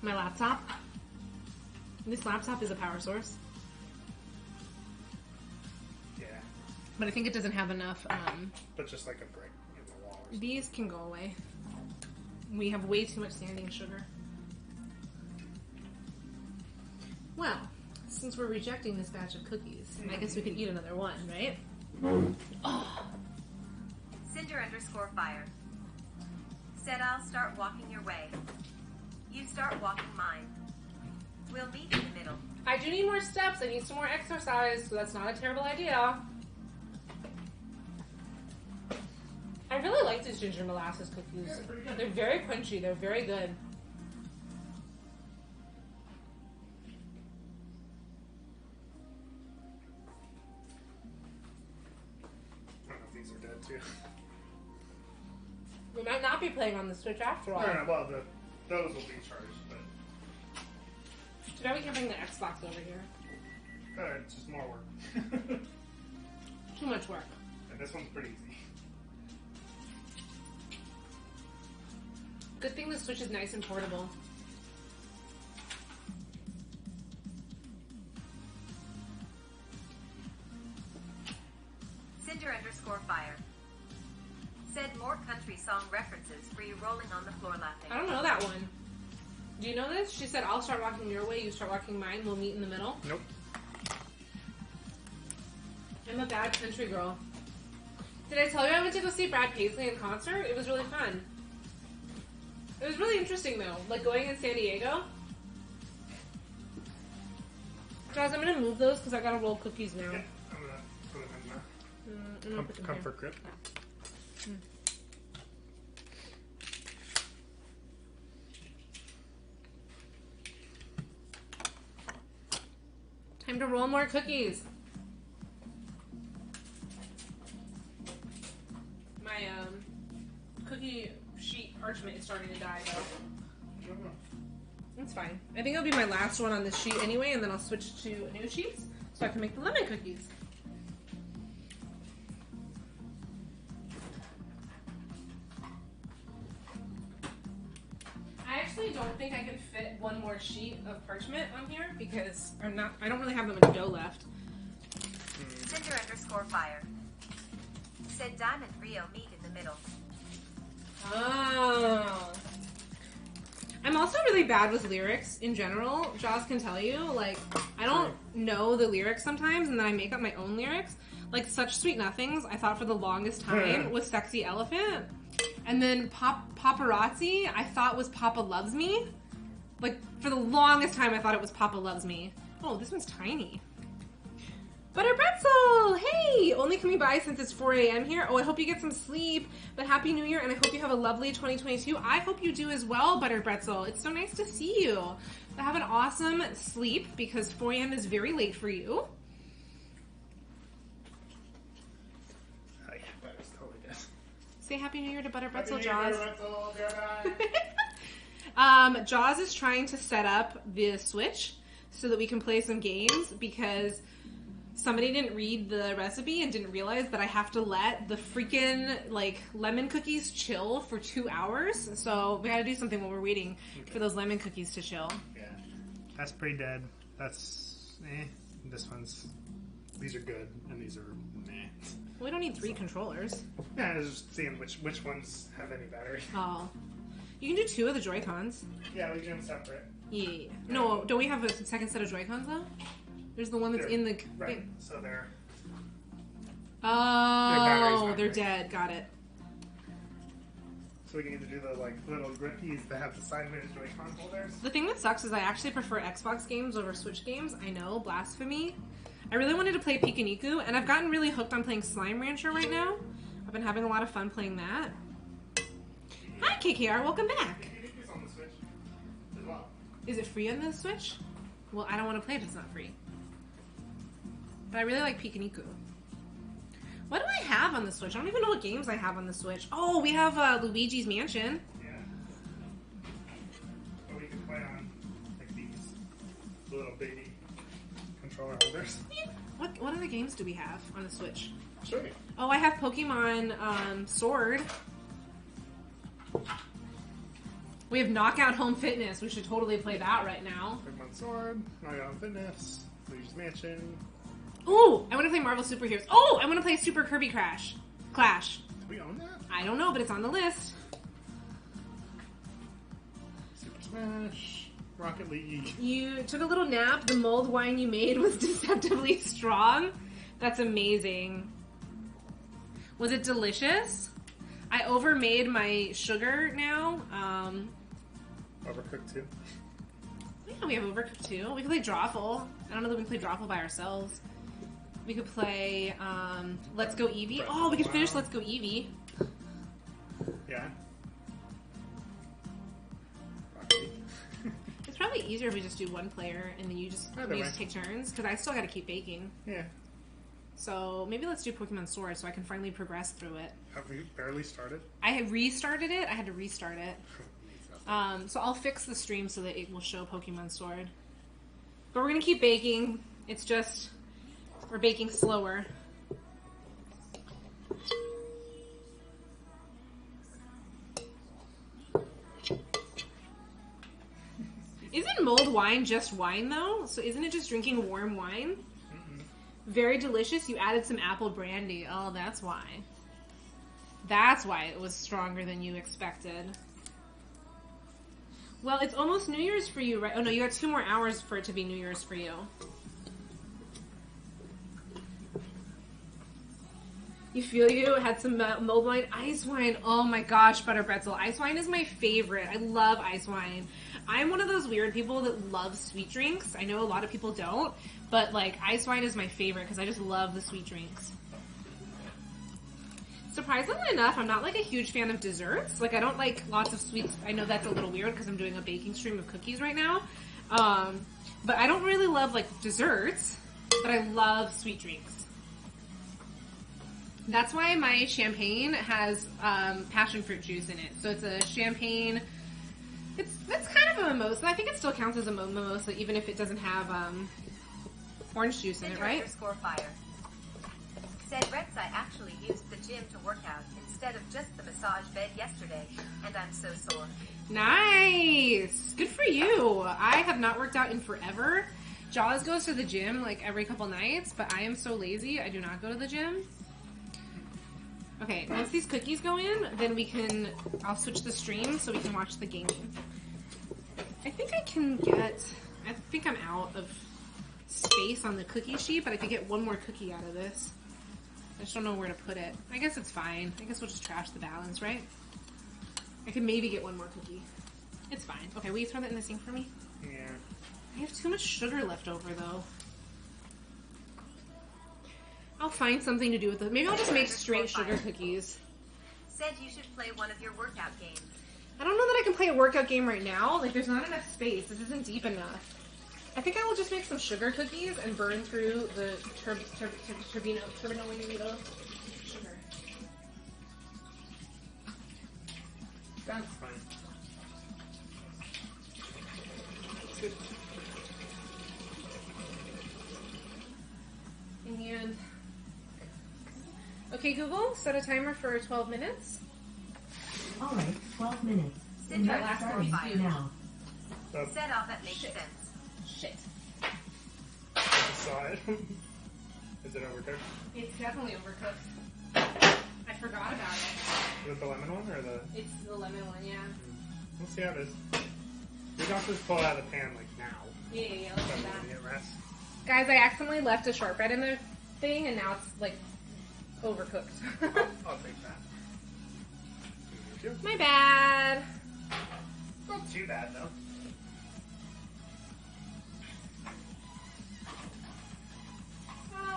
My laptop. This laptop is a power source. Yeah. But I think it doesn't have enough, But just like a brick in the wall. Or something. these can go away. We have way too much standing sugar. Well, since we're rejecting this batch of cookies, I guess we can eat another one, right? Oh. Cinder_fire. Said I'll start walking your way. You start walking mine. We'll meet in the middle. I do need more steps. I need some more exercise, so that's not a terrible idea. I really like these ginger molasses cookies. Yeah, pretty good. They're very crunchy. They're very good. I don't know if these are dead too. We might not be playing on the Switch after all. No, well, those will be charged, but Too bad we can't bring the Xbox over here. it's just more work. Too much work. And this one's pretty easy. Good thing the Switch is nice and portable. Cinder_fire. Said more country song references for you rolling on the floor laughing. I don't know that one. Do you know this? She said, I'll start walking your way, you start walking mine, we'll meet in the middle. Nope. I'm a bad country girl. Did I tell you I went to go see Brad Paisley in concert? It was really fun. It was really interesting though, like going in San Diego. Guys, I'm gonna move those because I gotta roll cookies now. Yeah, I'm gonna put them in I'm gonna put them here. comfort grip. Time to roll more cookies. My cookie sheet parchment is starting to die though. That's fine. I think it'll be my last one on this sheet anyway, and then I'll switch to new sheets so I can make the lemon cookies. don't think I can fit one more sheet of parchment on here because I don't really have that much dough left. Cinder_fire. Said Diamond Rio meet in the middle. Oh. I'm also really bad with lyrics in general. Jaws can tell you, like, I don't know the lyrics sometimes, and then I make up my own lyrics. Like, Such Sweet Nothings, I thought for the longest time was Sexy Elephant. And then Paparazzi, I thought was Papa Loves Me. Like, for the longest time, I thought it was Papa Loves Me. Oh, this one's tiny. Butter Pretzel! Hey! Only coming by since it's 4 a.m. here. Oh, I hope you get some sleep. But Happy New Year, and I hope you have a lovely 2022. I hope you do as well, Butter Pretzel. It's so nice to see you. So have an awesome sleep, because 4 a.m. is very late for you. Oh, yeah, that was totally good. Say Happy New Year to Butter Pretzel, Jaws. Happy New Year, Jaws is trying to set up the Switch so that we can play some games, because somebody didn't read the recipe and didn't realize that I have to let the freaking, like, lemon cookies chill for 2 hours. So we gotta do something while we're waiting for those lemon cookies to chill. Yeah. That's pretty dead. That's, these are good, and these are meh. Well, we don't need 3 controllers. Yeah, I was just seeing which ones have any battery. Oh. You can do 2 of the Joy-Cons. Yeah, we can do them separate. Yeah. No, don't we have a second set of Joy-Cons, though? There's the one that's in the... Right, so they're... Oh, they're dead. Got it. So we can either do the, like, little grippies that have the sideways Joy-Con holders. The thing that sucks is I actually prefer Xbox games over Switch games. I know, blasphemy. I really wanted to play Pikaniku, and I've gotten really hooked on playing Slime Rancher right now. I've been having a lot of fun playing that. Hi, KKR. Welcome back. Pikaniku's on the Switch as well. Is it free on the Switch? Well, I don't want to play if it's not free. But I really like Pikaniku. What do I have on the Switch? I don't even know what games I have on the Switch. Oh, we have Luigi's Mansion. Yeah. Or we can play on, like, these little baby controller holders. What other games do we have on the Switch? Sure. Oh, I have Pokemon Sword. We have Knockout Home Fitness. We should totally play that right now. Pokemon Sword, Knockout Fitness, Luigi's Mansion. Ooh, I want to play Marvel Superheroes. Oh, I want to play Super Kirby Clash. Do we own that? I don't know, but it's on the list. Super Smash, Rocket League. You took a little nap. The mulled wine you made was deceptively strong. That's amazing. Was it delicious? I overmade my sugar now. Overcooked too. Yeah, we have Overcooked too. We could play Drawful. I don't know that we can play Drawful by ourselves. We could play Let's Go Eevee. Oh, we could finish Let's Go Eevee. Yeah. It's probably easier if we just do one player and then you just take turns, because I still got to keep baking. Yeah. So maybe let's do Pokemon Sword so I can finally progress through it. Have we barely started? I have restarted it. I had to restart it. So I'll fix the stream so that it will show Pokemon Sword. But we're going to keep baking. It's just, we're baking slower. Isn't mulled wine just wine, though? So isn't it just drinking warm wine? Mm-mm. Very delicious. You added some apple brandy. Oh, that's why. That's why it was stronger than you expected. Well, it's almost New Year's for you, right? Oh, no, you got 2 more hours for it to be New Year's for you. You feel you? Had some mulled wine. Ice wine. Oh my gosh, Butter Pretzel. Ice wine is my favorite. I love ice wine. I'm one of those weird people that love sweet drinks. I know a lot of people don't, but like ice wine is my favorite because I just love the sweet drinks. Surprisingly enough, I'm not like a huge fan of desserts. Like I don't like lots of sweets. I know that's a little weird because I'm doing a baking stream of cookies right now. But I don't really love like desserts, but I love sweet drinks. That's why my champagne has passion fruit juice in it. So it's a champagne. It's kind of a mimosa. I think it still counts as a mimosa even if it doesn't have orange juice in it, right? Fire. Said Rex I actually used the gym to work out instead of just the massage bed yesterday, and I'm so sore. Nice! Good for you. I have not worked out in forever. Jaws goes to the gym like every couple nights, but I am so lazy, I do not go to the gym. Okay, once these cookies go in, then I'll switch the stream so we can watch the gaming. I think I'm out of space on the cookie sheet, but I could get one more cookie out of this. I just don't know where to put it. I guess it's fine. I guess we'll just trash the balance, right? I could maybe get one more cookie. It's fine. Okay, will you throw that in the sink for me? Yeah. I have too much sugar left over, though. I'll find something to do with it. Maybe I'll just make straight sugar cookies. Said you should play one of your workout games. I don't know that I can play a workout game right now. Like, there's not enough space. This isn't deep enough. I think I will just make some sugar cookies and burn through the turbino sugar. That's fine. It's good. And okay, Google, set a timer for 12 minutes. All right, 12 minutes. Send your And last that's starting profile. now. Said all that makes Shit. sense. Shit. I just saw it. Is it overcooked? It's definitely overcooked. I forgot about it. Is it the lemon one or the... It's the lemon one, yeah. We'll see how it is. We don't just pull it out of the pan like now. Yeah, let's So do we that. get rest. Guys, I accidentally left a shortbread in the thing, and now it's, like, overcooked. I'll take that. Thank you. My bad. Not too bad though.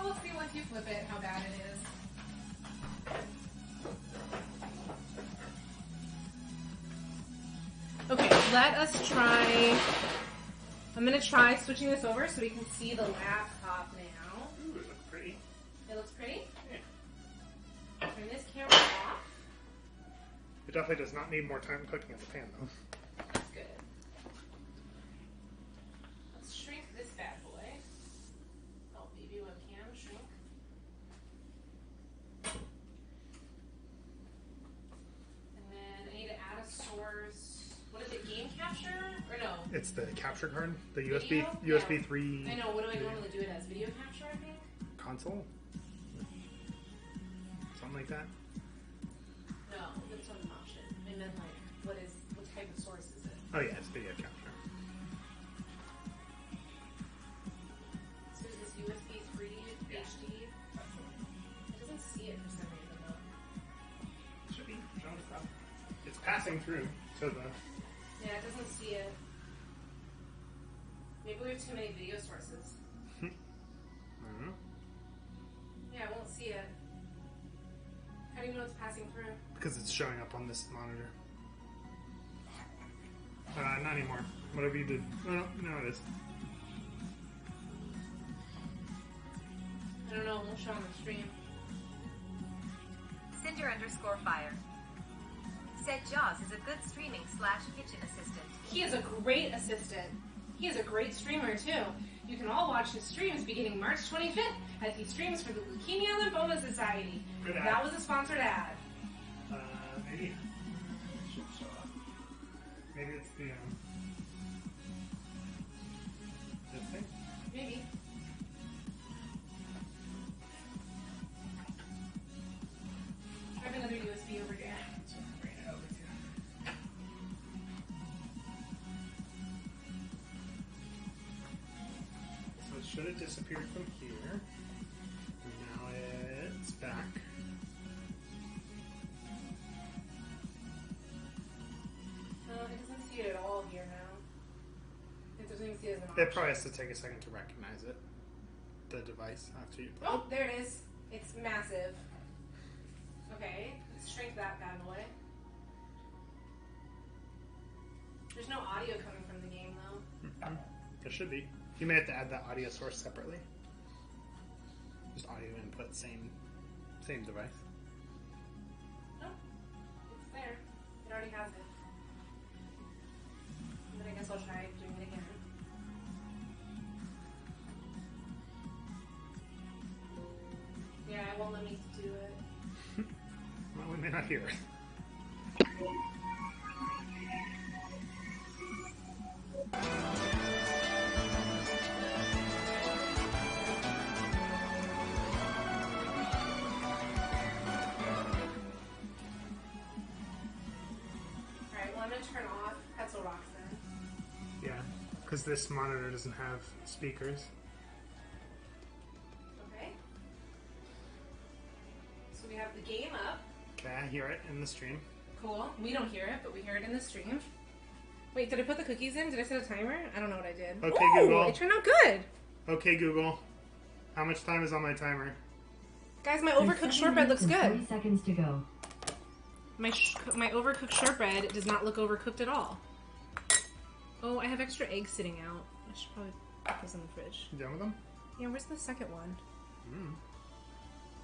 We'll see once you flip it how bad it is. Okay, let us try. I'm gonna try switching this over so we can see the laptop now. Ooh, it looks pretty. It looks pretty. Yeah. Turn this camera off. It definitely does not need more time cooking in the pan though. That's good. Let's shrink this bad boy. Oh, baby webcam, shrink. And then I need to add a source. What is it, game capture? Or no? It's the capture card, the Video? USB Yeah. 3 I know, what do I normally do it as? Video capture, I think? console, something like that. No, that's not an option. I meant like, what type of source is it? Oh yeah, it's video capture. So is this USB 3 HD? It doesn't see it for some reason though. Should be showing stuff. It's passing through to the. Yeah, it doesn't see it. Maybe we have too many video sources. I don't know. Yeah, I won't see it. How do you know it's passing through? Because it's showing up on this monitor. Not anymore. Whatever you did. Oh, no, it is. I don't know, it won't show on the stream. Cinder_fire. Said Jaws is a good streaming/kitchen assistant. He is a great assistant. He is a great streamer too. You can all watch his streams beginning March 25th as he streams for the Leukemia Lymphoma Society. Good ad. That was a sponsored ad. Maybe. Should show up. Maybe it's the, this thing? Maybe. I have another USB over here. Bring it over here. So it should have disappeared from here. Now it's back. It doesn't see it at all here now. It doesn't even see it as an option. It probably has to take a second to recognize it. The device after you put Oh, there it is. It's massive. Okay, let's shrink that bad boy. There's no audio coming from the game though. There should be. You may have to add that audio source separately. Just audio input, same device. No, it's there. It already has it. But I guess I'll try doing it again. Yeah, it won't let me do it. Well, when may not hear it. Alright, well I'm gonna turn off Pretzel Rocks then. Yeah, because this monitor doesn't have speakers. Okay. So we have the game up. Okay, I hear it in the stream. Cool. We don't hear it, but we hear it in the stream. Wait, did I put the cookies in? Did I set a timer? I don't know what I did. Okay, Ooh, Google. it turned out good. Okay, Google. How much time is on my timer? Guys, my overcooked shortbread looks good. 40 seconds to go. My overcooked shortbread does not look overcooked at all. Oh, I have extra eggs sitting out. I should probably put those in the fridge. You done with them? Yeah, where's the second one?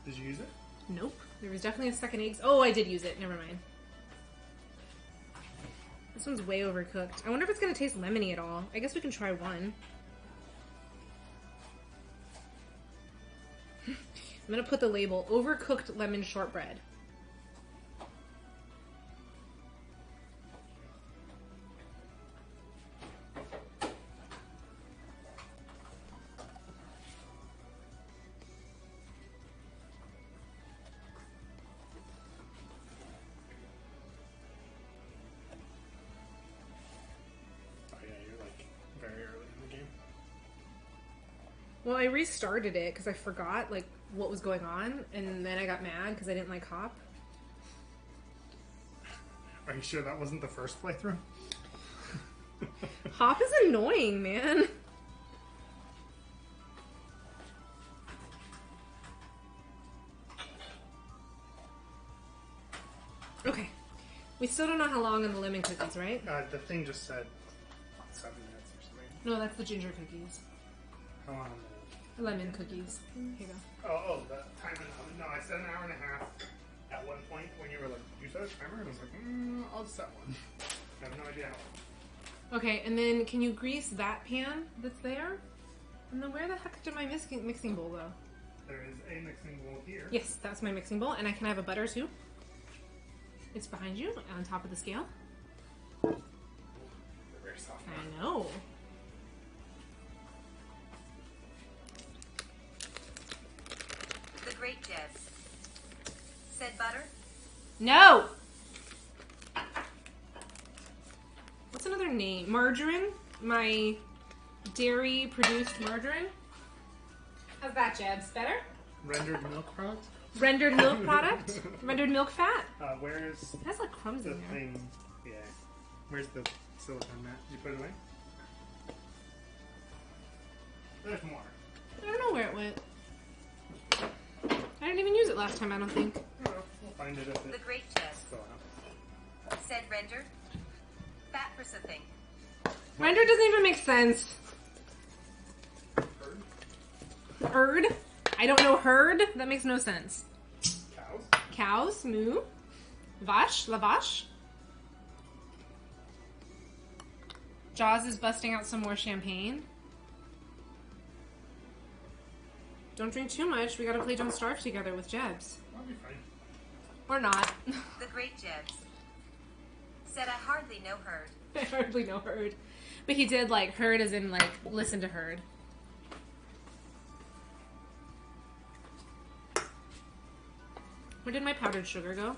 Did you use it? Nope. There was definitely a second egg. Oh, I did use it. Never mind. This one's way overcooked. I wonder if it's going to taste lemony at all. I guess we can try one. I'm going to put the label, overcooked lemon shortbread. Well, I restarted it because I forgot like what was going on, and then I got mad because I didn't like hop. Are you sure that wasn't the first playthrough? Hop is annoying, man. Okay. We still don't know how long on the lemon cookies, right? The thing just said 7 minutes or something. No, that's the ginger cookies. How long? Lemon cookies. Here you go. Oh, the time in the oven. No, I said an hour and a half at one point when you were like, you set a timer? And I was like, I'll set one. I have no idea how long. Okay, and then can you grease that pan that's there? And then where the heck did my mixing bowl go? There is a mixing bowl here. Yes, that's my mixing bowl. And I can have a butter too. It's behind you on top of the scale. They're very soft. I know. The Great Jebs. Said butter? No! What's another name? Margarine? My dairy produced margarine? How's that, Jebs? Better? Rendered milk product? Rendered milk product? Rendered milk fat? Where's It has like crumbs the in there. thing? Yeah. Where's the silicone mat? Did you put it away? There's more. I don't know where it went. I didn't even use it last time, I don't think. Oh, we'll find it if The it's Great Jebs. still out. Said rendered? Fat for something. Render doesn't even make sense. Herd? I don't know herd? That makes no sense. Cows? Cows? Moo? Vache? La vache? Jaws is busting out some more champagne. Don't drink too much. We gotta play Don't Starve together with Jebs. I'll be fine. Or not. The Great Jebs. Said I hardly know herd. I hardly know herd. But he did like herd as in like listen to herd. Where did my powdered sugar go?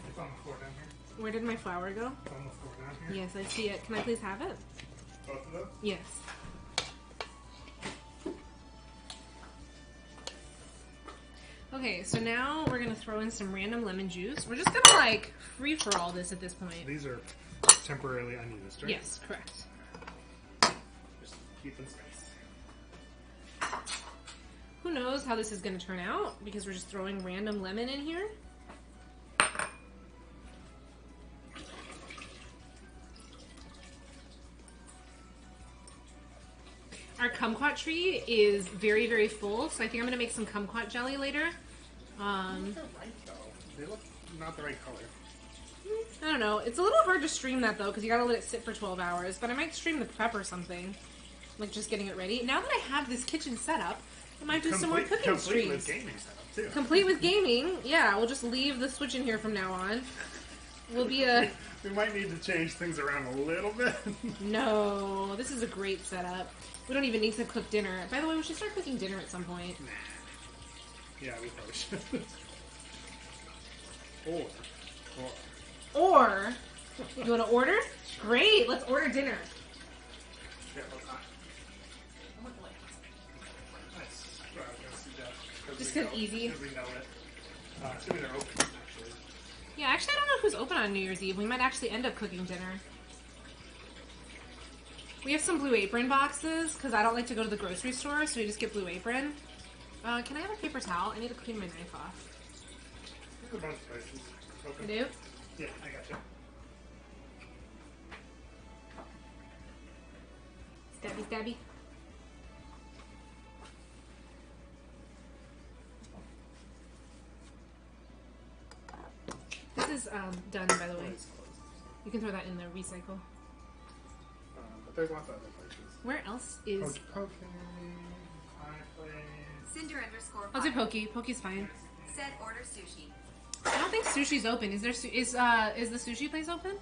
It's on the floor down here. Where did my flour go? It's on the floor down here. Yes, I see it. Can I please have it? Both of those? Yes. Okay, so now we're gonna throw in some random lemon juice. We're just gonna like free for all this at this point. These are temporarily unused, right? Yes, correct. Just keeping space. Who knows how this is gonna turn out because we're just throwing random lemon in here. Our kumquat tree is very, very full, so I think I'm gonna make some kumquat jelly later. They're right though. They look not the right color. I don't know. It's a little hard to stream that though, because you gotta let it sit for 12 hours. But I might stream the prep or something, like just getting it ready. Now that I have this kitchen set up, I might do some more cooking complete with streams. gaming setup too. Complete with gaming. Yeah, we'll just leave the Switch in here from now on. We'll be a... We might need to change things around a little bit. No, this is a great setup. We don't even need to cook dinner. By the way, we should start cooking dinner at some point. Nah. Yeah, we probably should. Or, you want to order? Sure. Great, let's order dinner. Yeah, what time? Nice. Well, I was gonna suggest, Just because easy. Because we know it. Assuming they're open, actually. Yeah, actually, I don't know who's open on New Year's Eve. We might actually end up cooking dinner. We have some Blue Apron boxes, because I don't like to go to the grocery store, so we just get Blue Apron. Can I have a paper towel? I need to clean my knife off. There's a bunch of places. Open. I do? Yeah, I got you. Stabby, stabby. This is done, by the way. You can throw that in the recycle. But there's lots of other places. Where else is... Poke, fireplace. Cinder_. I'll do Pokey. Pokey's fine. Said order sushi. I don't think sushi's open. Is there is the sushi place open?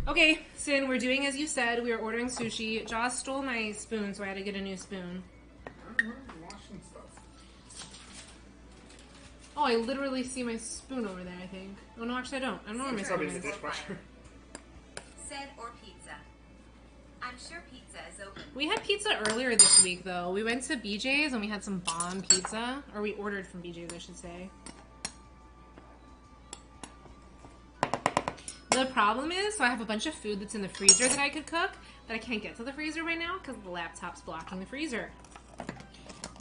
Okay, Sin, we're doing as you said. We are ordering sushi. Jaws stole my spoon, so I had to get a new spoon. I'm washing stuff. Oh, I literally see my spoon over there, I think. Oh, no, actually I don't. I don't know where my Probably spoon in the is. dishwasher. Said or pizza. I'm sure pizza is open. We had pizza earlier this week, though. We went to BJ's and we had some bomb pizza. Or we ordered from BJ's, I should say. The problem is, so I have a bunch of food that's in the freezer that I could cook, but I can't get to the freezer right now because the laptop's blocking the freezer.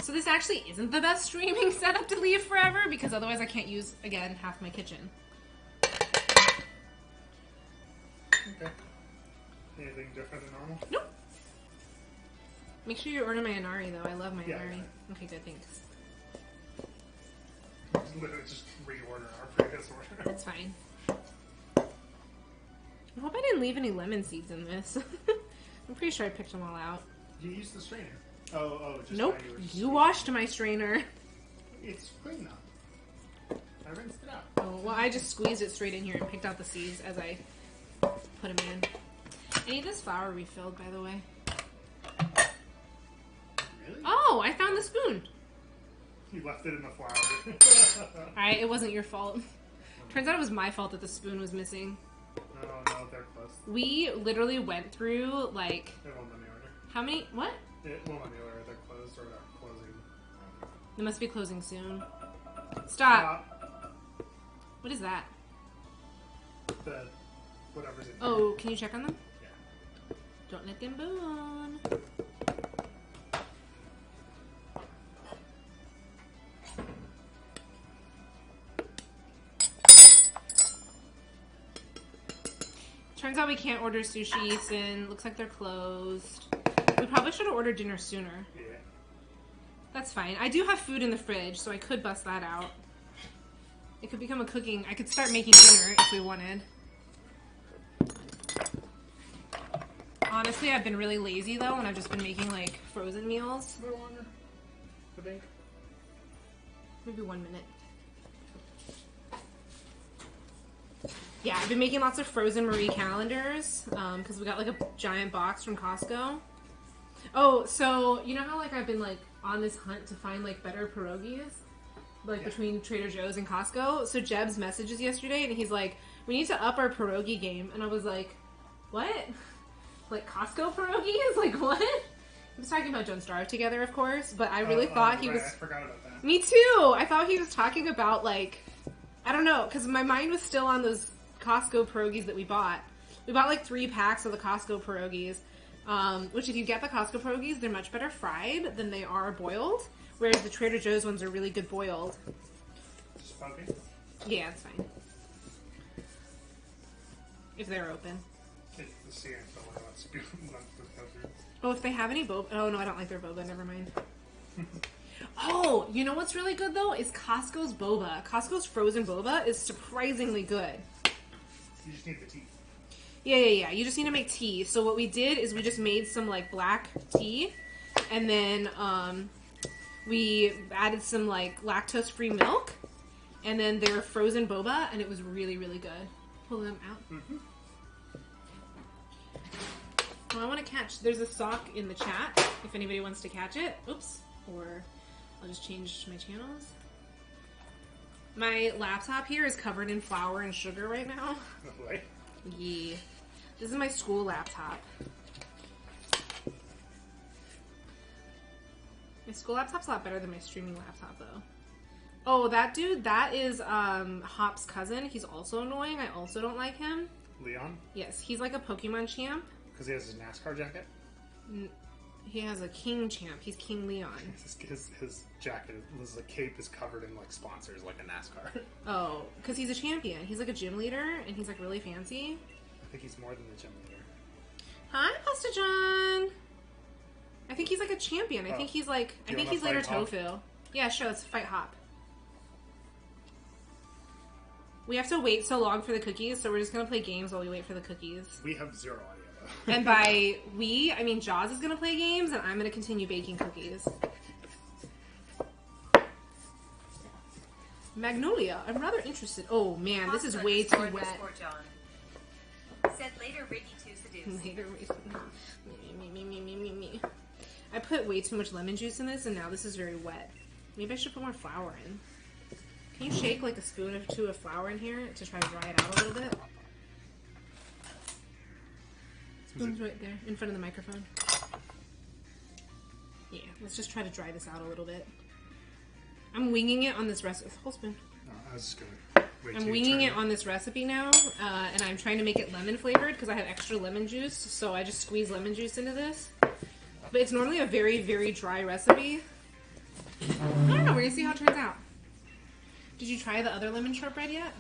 So this actually isn't the best streaming setup to leave forever, because otherwise I can't use, again, half my kitchen. Okay. Anything different than normal? Nope. Make sure you order my Inari, though. I love my Yeah, Inari. yeah. Okay, good, thanks. Literally just reorder our previous order. That's fine. I hope I didn't leave any lemon seeds in this. I'm pretty sure I picked them all out. You used the strainer. Oh, just Nope. how You washed my strainer. It's clean now. I rinsed it out. Oh, well, I just squeezed it straight in here and picked out the seeds as I put them in. I need this flour refilled, by the way. Really? Oh, I found the spoon. You left it in the flour. Alright, it wasn't your fault. Turns out it was my fault that the spoon was missing. No, they're close. We literally went through, like... It won't let me order. How many? What? It won't let me order. They're closed or they're closing. They must be closing soon. Stop. What is that? The whatever's in Oh, can you check on them? Yeah. Don't let them boon. Turns out we can't order sushi, Sin. Looks like they're closed. We probably should have ordered dinner sooner. Yeah. That's fine. I do have food in the fridge, so I could bust that out. It could become a cooking... I could start making dinner if we wanted. Honestly, I've been really lazy, though, and I've just been making, like, frozen meals. No longer. I think. Maybe 1 minute. Yeah, I've been making lots of frozen Marie calendars, because we got, like, a giant box from Costco. Oh, so, you know how, like, I've been, like, on this hunt to find, like, better pierogies? Like, Yeah. between Trader Joe's and Costco? So Jeb's messages yesterday, and he's like, we need to up our pierogi game. And I was like, what? Like, Costco pierogies? Like, what? He was talking about Don't Starve Together, of course, but I really thought he right, was... I forgot about that. Me too! I thought he was talking about, like... I don't know, because my mind was still on those Costco pierogies that we bought. We bought, like, 3 packs of the Costco pierogies. Which, if you get the Costco pierogies, they're much better fried than they are boiled. Whereas the Trader Joe's ones are really good boiled. Just poking. Yeah, it's fine. if they're open. It's the sea until I want to go through. Oh, if they have any boba. Oh, no, I don't like their boba. Never mind. Oh, you know what's really good, though? Is Costco's boba. Costco's frozen boba is surprisingly good. You just need the tea. Yeah. You just need to make tea. So what we did is we just made some, like, black tea. And then we added some, like, lactose-free milk. And then they're frozen boba. And it was really, really good. Pull them out. Mm-hmm. Well, I want to catch. There's a sock in the chat if anybody wants to catch it. Oops. Or I'll just change my channels. My laptop here is covered in flour and sugar right now. No way. Yeah. This is my school laptop. My school laptop's a lot better than my streaming laptop, though. Oh, that dude, that is Hop's cousin. He's also annoying. I also don't like him. Leon? Yes, he's like a Pokemon champ. Because he has his NASCAR jacket? He has a King champ. He's King Leon. His jacket, his cape is covered in like sponsors, like a NASCAR. Oh, because he's a champion. He's like a gym leader, and he's like really fancy. I think he's more than the gym leader. Hi, Pasta John. I think he's like a champion. I think he's like. I think he's later Tofu. Yeah, sure. Let's fight Hop. We have to wait so long for the cookies, so we're just gonna play games while we wait for the cookies. We have zero audio though. And by we, I mean Jaws is gonna play games, and I'm gonna continue baking cookies. Magnolia, I'm rather interested. Oh man, this is way too wet. Said later Ricky to seduce. Later, me. I put way too much lemon juice in this, and now this is very wet. Maybe I should put more flour in. Can you shake like a spoon or two of flour in here to try to dry it out a little bit? Spoon's right there, in front of the microphone. Yeah, let's just try to dry this out a little bit. I'm winging it on this recipe. Whole spoon. No, I was just gonna wait. I'm winging it on this recipe now, and I'm trying to make it lemon flavored because I have extra lemon juice, so I just squeeze lemon juice into this. But it's normally a very, very dry recipe. I don't know, we're gonna see how it turns out. Did you try the other lemon shortbread yet?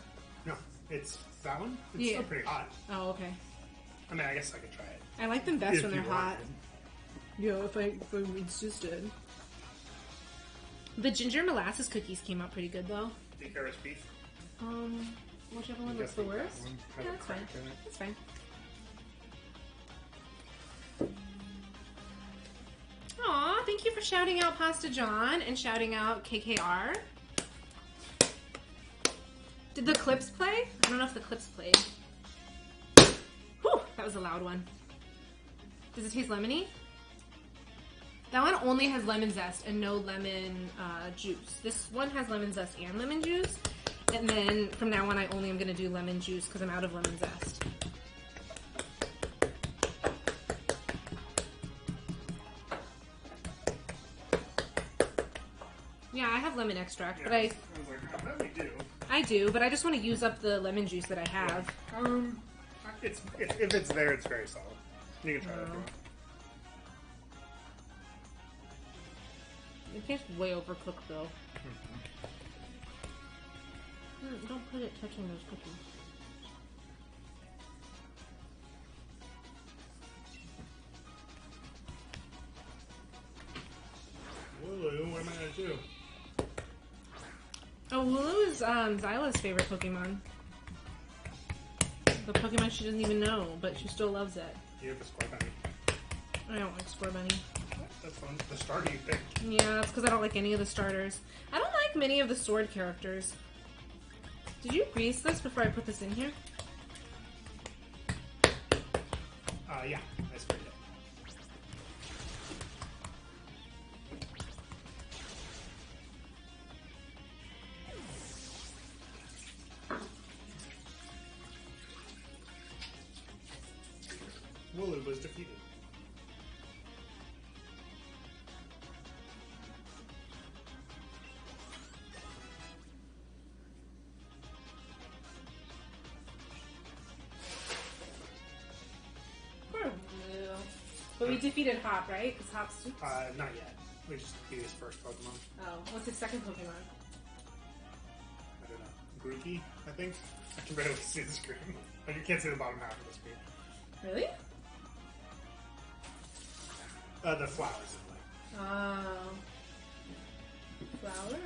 No, it's that one? It's still pretty hot. Oh, okay. I mean, I guess I could try it. I like them best If when they're you hot. wanted. Yeah, if I insisted. The ginger molasses cookies came out pretty good, though. Do you care roast beef? Whichever one I'm looks the guessing that worst. one has Yeah, a that's fine. crack in it. That's fine. Aw, thank you for shouting out Pasta John and shouting out KKR. Did the clips play? I don't know if the clips played. Whew, that was a loud one. Does it taste lemony? That one only has lemon zest and no lemon juice. This one has lemon zest and lemon juice. And then from now on I only am going to do lemon juice because I'm out of lemon zest. Yeah, I have lemon extract, Yeah, but I was like, I bet we do. I do, but I just want to use up the lemon juice that I have. If it's there, it's very solid. You can try that if you want. It tastes way overcooked, though. Don't put it touching those cookies. Wooloo, what am I gonna do? Oh, Wooloo is Zyla's favorite Pokemon. The Pokemon she doesn't even know, but she still loves it. You have a Square Bunny. I don't like Scorbunny. That's fun. The starter you picked. Yeah, that's because I don't like any of the starters. I don't like many of the sword characters. Did you grease this before I put this in here? Yeah, I sprayed it. Wooloo was defeated. But we defeated Hop, right? Because Hop's... Not yet. We just beat his first Pokemon. Oh, what's his second Pokemon? I don't know. Grookey, I think? I can barely see the screen. Like, you can't see the bottom half of the screen. Really? The flowers in light. Oh. Flower?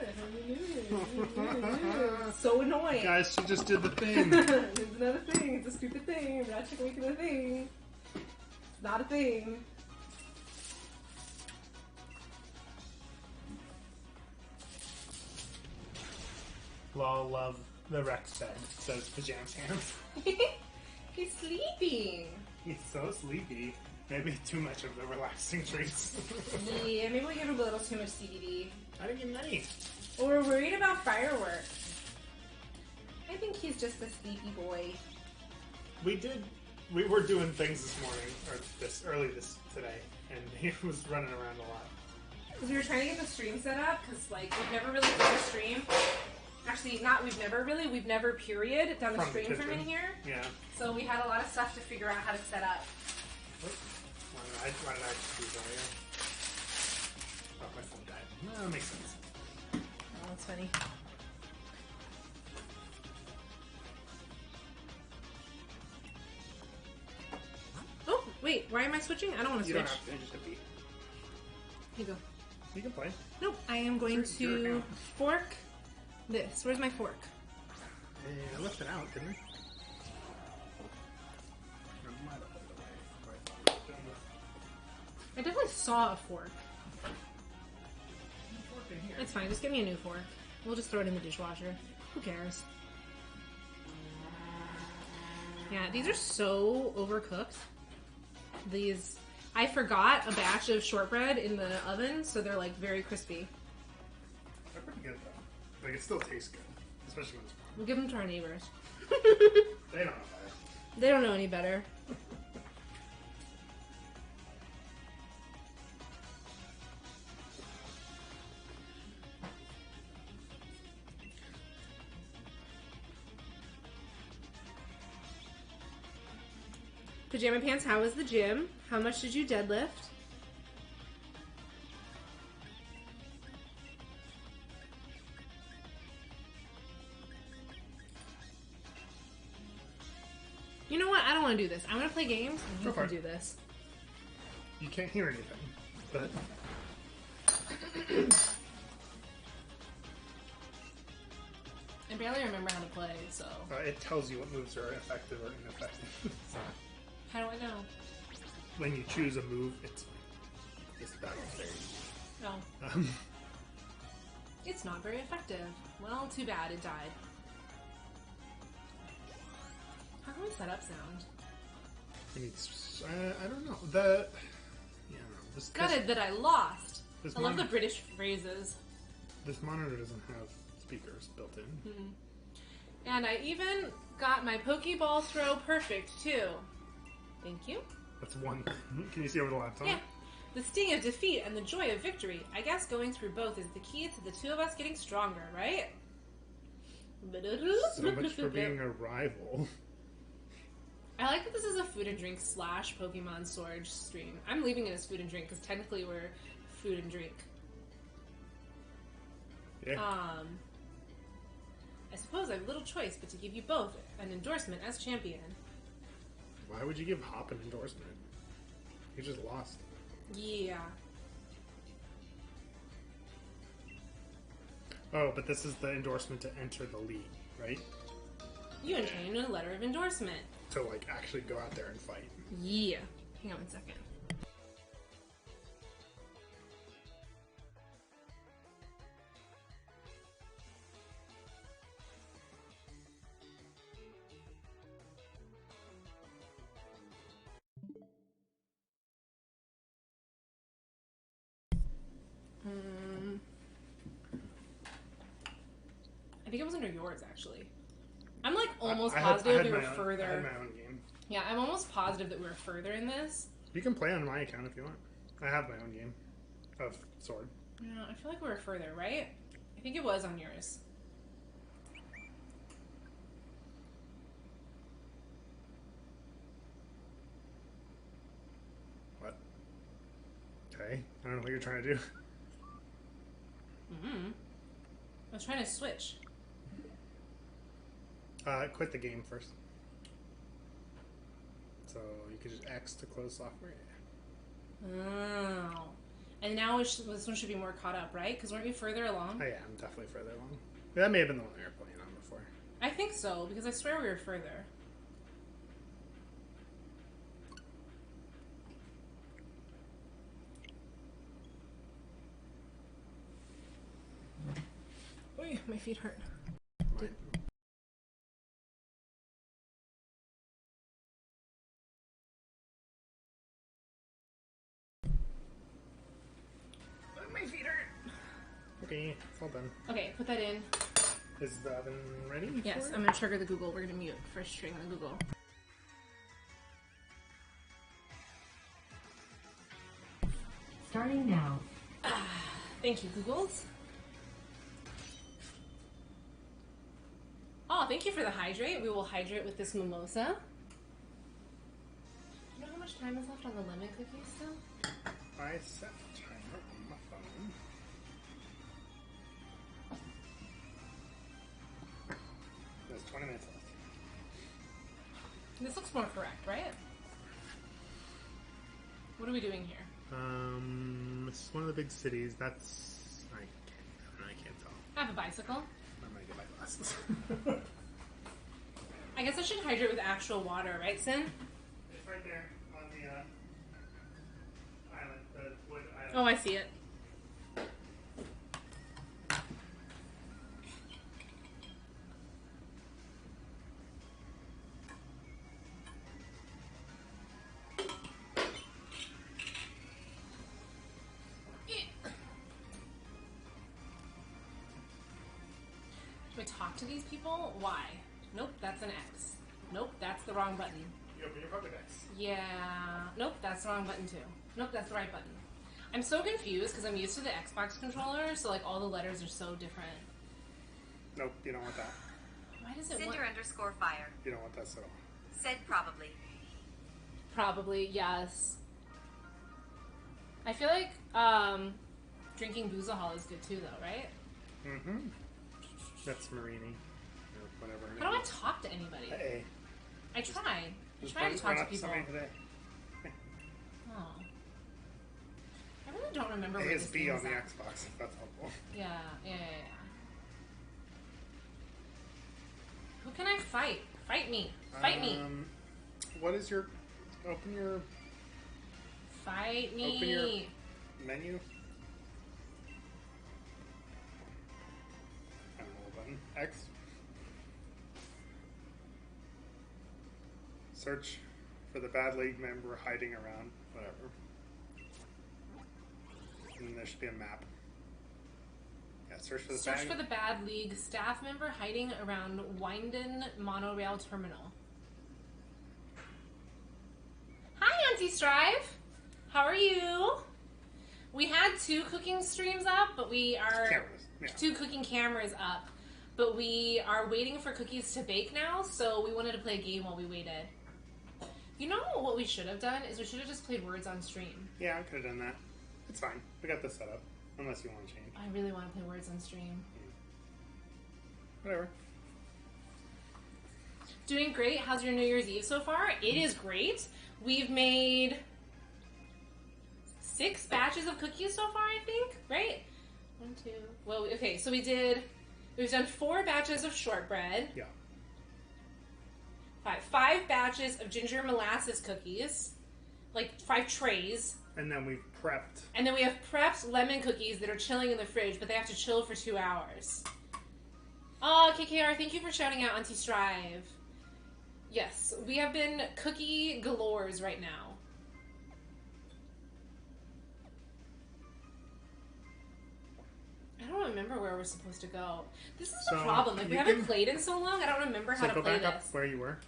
So annoying. Guys, she just did the thing. It's another thing. It's a stupid thing. We're not making a thing. It's not a thing. Lol, love the Rex bed, says Pajams Hands. He's sleeping. He's so sleepy. Maybe too much of the relaxing treats. Yeah, maybe we give him a little too much CBD. I didn't give him any. Or we're worried about fireworks. I think he's just a sleepy boy. We were doing things this morning, or today, and he was running around a lot. Because we were trying to get the stream set up, because, like, we've never really done a stream. Actually, we've never period done a From stream from in here. Yeah. So we had a lot of stuff to figure out how to set up. Why did I just do that? Oh, my phone died. No, that makes sense. Oh, that's funny. Oh, wait, why am I switching? I don't want to You switch. don't have to, just a beat. Here you go. You can play. Nope, I am going It's your to account. fork this. Where's my fork? I left it out, didn't I? I definitely saw a fork. It's fine, just get me a new fork. We'll just throw it in the dishwasher. Who cares? Yeah, these are so overcooked. I forgot a batch of shortbread in the oven, so they're like very crispy. They're pretty good though. Like, it still tastes good. Especially when it's warm. We'll give them to our neighbors. They don't know better. They don't know any better. Pajama Pants, how was the gym? How much did you deadlift? You know what? I don't want to do this. I want to play games, and you Go for can it. do this. You can't hear anything, but I barely remember how to play, so... it tells you what moves are effective or ineffective. So How do I know? when you choose a move, it's that very. No. It's not very effective. Well, too bad. It died. How can we set up sound? I don't know. No. This, Gutted that I lost. this I love the monitor- British phrases. This monitor doesn't have speakers built in. And I even got my Pokeball throw perfect, too. Thank you. That's one. Can you see over the laptop? Yeah. The sting of defeat and the joy of victory. I guess going through both is the key to the two of us getting stronger, right? So much for being a rival. I like that this is a food and drink / Pokemon Sword stream. I'm leaving it as food and drink because technically we're food and drink. Yeah. I suppose I have little choice but to give you both an endorsement as champion. Why would you give Hop an endorsement? He just lost. Yeah. Oh, but this is the endorsement to enter the league, right? You obtained a letter of endorsement. To, like, actually go out there and fight. Yeah. Hang on one second. I think it was under yours, actually. I'm like almost positive we were further. I had my own game. Yeah, I'm almost positive that we were further in this. You can play on my account if you want. I have my own game of Sword. Yeah, I feel like we were further, right? I think it was on yours. What? Okay. I don't know what you're trying to do. I was trying to switch. Quit the game first. So you could just X to close software. Oh. And now this one should be more caught up, right? Because weren't we further along? Oh yeah, I'm definitely further along. That may have been the one we were playing on before. I think so, because I swear we were further. Oy, my feet hurt. My feet hurt. Okay, it's all done. Okay, put that in. Is the oven ready? Yes, I'm going to trigger the Google. We're going to mute first string on the Google. Starting now. Thank you, Googles. Oh, thank you for the hydrate. We will hydrate with this mimosa. Do you know how much time is left on the lemon cookies still? I set the timer on my phone. There's 20 minutes left. This looks more correct, right? What are we doing here? This is one of the big cities. I can't tell. I have a bicycle. I'm gonna get my glasses. I guess I should hydrate with actual water, right, Sin? It's right there on the island, the wood island. Oh, I see it. Do I talk to these people? Why? Nope, that's an X. Nope, that's the wrong button. You open your public X. Yeah. Nope, that's the wrong button too. Nope, that's the right button. I'm so confused because I'm used to the Xbox controller, so like all the letters are so different. Nope, you don't want that. Why does it Cinder underscore fire. You don't want that at all. Said probably. Probably, yes. I feel like drinking boozahol is good too though, right? Mm-hmm. That's Marini. Or whatever. How do I talk to anybody? Hey. I try. I Just try to talk run to up people. somebody today. Oh. I really don't remember A where is this B game on is the at. Xbox, if that's helpful. Yeah. Who can I fight? Fight me. Fight me. What is your... Open your Fight me. Open your menu. I don't know the button. X. Search for the bad league member hiding around. Whatever. And there should be a map. Yeah, search for the Search for the bad league staff member hiding around Winden monorail terminal. Hi, Auntie Strive. How are you? We had 2 cooking streams up, but we are cameras. Yeah. 2 cooking cameras up, but we are waiting for cookies to bake now. So we wanted to play a game while we waited. You know what we should have done is we should have just played Words on Stream. Yeah, I could have done that. It's fine. We got this set up. Unless you want to change. I really want to play Words on Stream. Whatever. Doing great. How's your New Year's Eve so far? It is great. We've made 6 batches of cookies so far, I think. Right? 1, 2. Well, okay. So we've done 4 batches of shortbread. Yeah. 5 batches of ginger molasses cookies. Like 5 trays. And then we've prepped. And then we have prepped lemon cookies that are chilling in the fridge, but they have to chill for 2 hours. Oh, KKR, thank you for shouting out Auntie Strive. Yes, we have been cookie galores right now. I don't remember where we're supposed to go. This is the problem. Like, we haven't played in so long, I don't remember how to play go back this. up where you were.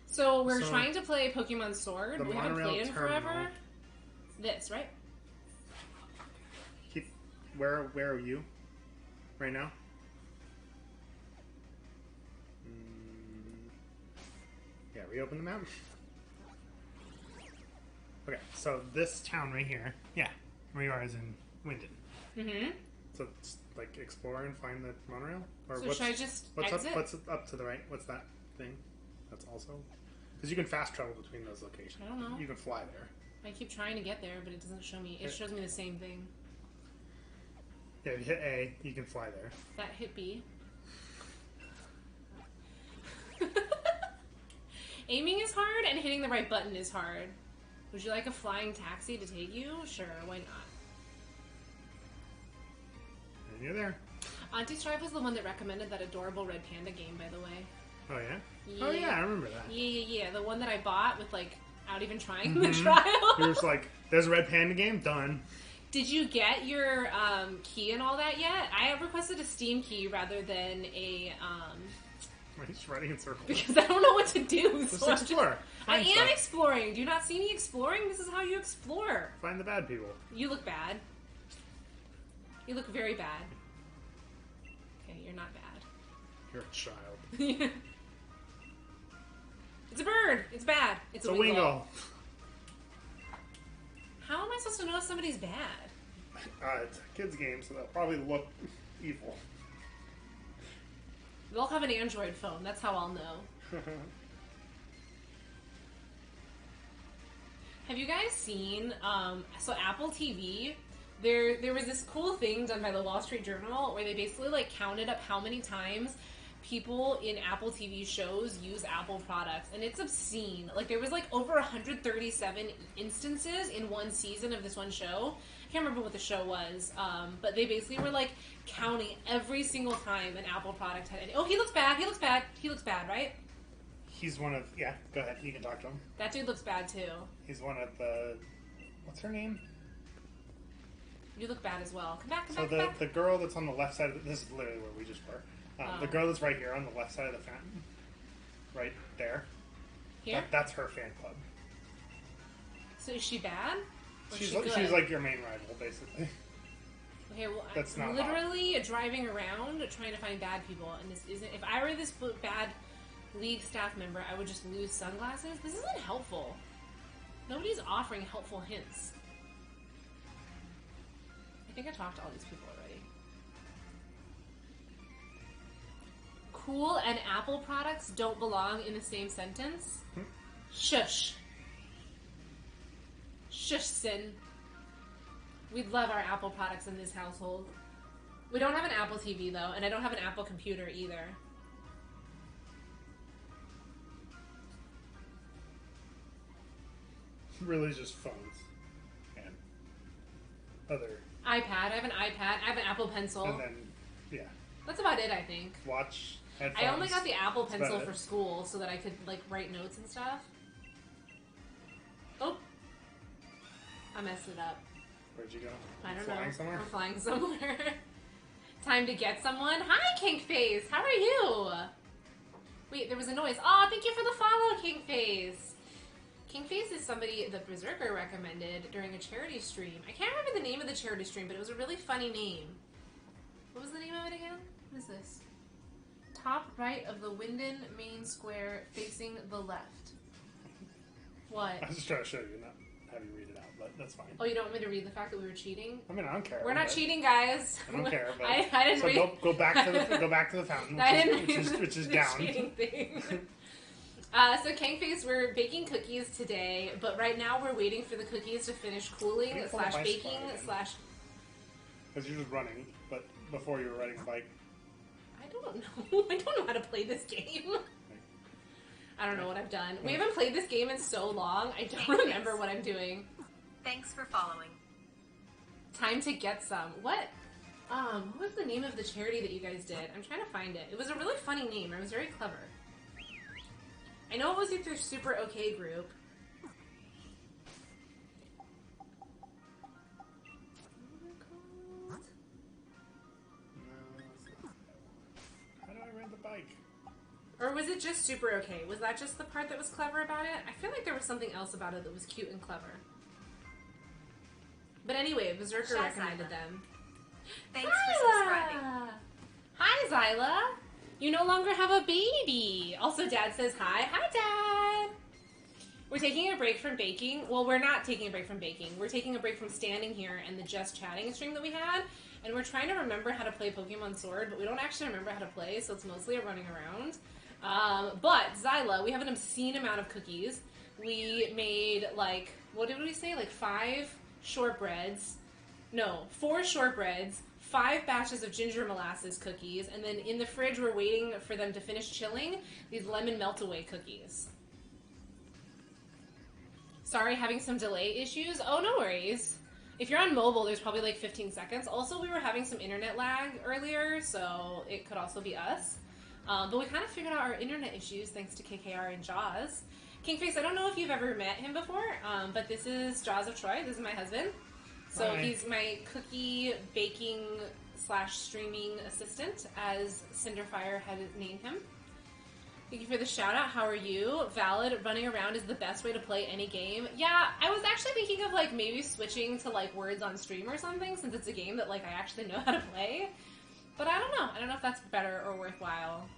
So we're trying to play Pokemon Sword, but we haven't monorail played in terminal. forever. This, right? Keep. Where are you? Right now? Yeah, reopen the map. Okay, so this town right here. Yeah, where you are is in Winden. Mm-hmm. So it's like explore and find the monorail? Or So should I just what's exit? what's up to the right? What's that thing? That's also Because you can fast travel between those locations. I don't know. You can fly there. I keep trying to get there, but it doesn't show me. It shows me the same thing. Yeah, if you hit A, you can fly there. That hit B. Aiming is hard, and hitting the right button is hard. Would you like a flying taxi to take you? Sure, why not? And you're there. Auntie Strive was the one that recommended that adorable Red Panda game, by the way. Oh, yeah? Yeah. Oh, yeah, I remember that. Yeah. The one that I bought with, like, out even trying the trial. You're just like, there's a Red Panda game? Done. Did you get your key and all that yet? I have requested a Steam key rather than a... Why are you just running in circles? Because I don't know what to do. Just So explore. I Find am stuff. exploring. Do you not see me exploring? This is how you explore. Find the bad people. You look bad. You look very bad. Okay, you're not bad. You're a child. It's a bird. It's bad. It's a It's a wingle. wingle. How am I supposed to know if somebody's bad? It's a kid's game, so they'll probably look evil. They'll have an Android phone. That's how I'll know. Have you guys seen, so Apple TV, there was this cool thing done by the Wall Street Journal where they basically, like, counted up how many times people in Apple TV shows use Apple products, and it's obscene. Like, there was, like, over 137 instances in one season of this one show. I can't remember what the show was, but they basically were, like, counting every single time an Apple product had any... Oh, he looks bad, he looks bad, he looks bad, right? He's one of... Yeah, go ahead. You can talk to him. That dude looks bad, too. He's one of the... What's her name? You look bad as well. Come back, come So back, come back. the girl that's on the left side of... This is literally where we just were. The girl that's right here on the left side of the fountain. Right there. Here? That's her fan club. So is she bad? Or She's is she good? she's like your main rival, basically. Okay, well, That's I'm not literally driving around trying to find bad people, and this isn't... If I were this bad League staff member, I would just lose sunglasses. This isn't helpful. Nobody's offering helpful hints. I think I talked to all these people already. Cool and Apple products don't belong in the same sentence? Shush. Shush, Sin. We'd love our Apple products in this household. We don't have an Apple TV, though, and I don't have an Apple computer either. Really just phones. And other... iPad. I have an iPad. I have an Apple Pencil. And then, yeah. That's about it, I think. Watch, headphones. I only got the Apple That's Pencil about for it. school so that I could, like, write notes and stuff. Oh. I messed it up. Where'd you go? I don't Flying know. somewhere? I'm flying somewhere. Time to get someone. Hi, Kinkface. How are you? Wait, there was a noise. Oh, thank you for the follow, Kinkface. Kinkface is somebody that Berserker recommended during a charity stream. I can't remember the name of the charity stream, but it was a really funny name. What was the name of it again? What is this? Top right of the Winden main square facing the left. What? I was just trying to show you, not have you read it out, but that's fine. Oh, you don't want me to read the fact that we were cheating? I mean, I don't care. We're not but- cheating, guys. I don't care. But I didn't so read. go back to the fountain, I didn't which read is, the, which is the down. cheating thing. So Kangface, we're baking cookies today, but right now we're waiting for the cookies to finish cooling Can you pull the slash bicycle baking out again? slash. Because you're just running, but before you were riding a bike. I don't know. I don't know how to play this game. I don't know what I've done. We haven't played this game in so long. I don't remember what I'm doing. Thanks for following. Time to get some. What? What was the name of the charity that you guys did? I'm trying to find it. It was a really funny name. It was very clever. I know it was with your Super OK group. How do I ride the bike? Or was it just Super OK? Was that just the part that was clever about it? I feel like there was something else about it that was cute and clever. But anyway, Berserker Shazza. recommended them. Thanks for subscribing. Zyla! Hi, Zyla! You no longer have a baby! Also, Dad says hi. Hi, Dad! We're taking a break from baking. Well, we're not taking a break from baking. We're taking a break from standing here and the just chatting stream that we had. And we're trying to remember how to play Pokemon Sword, but we don't actually remember how to play, so it's mostly a running around. But Zyla, we have an obscene amount of cookies. We made like, what did we say? Like 4 shortbreads, 5 batches of ginger molasses cookies, and then in the fridge we're waiting for them to finish chilling, these lemon melt-away cookies. Sorry, having some delay issues. Oh, no worries. If you're on mobile, there's probably like 15 seconds. Also, we were having some internet lag earlier, so it could also be us. But we kind of figured out our internet issues thanks to KKR and Jaws. Kingface, I don't know if you've ever met him before, but this is Jaws of Troy. This is my husband. So Hi. He's my cookie baking / streaming assistant, as Cinderfire had named him. Thank you for the shout out. How are you? Valid, running around is the best way to play any game. Yeah, I was actually thinking of like maybe switching to like words on stream or something, since it's a game that like I actually know how to play. But I don't know. I don't know if that's better or worthwhile.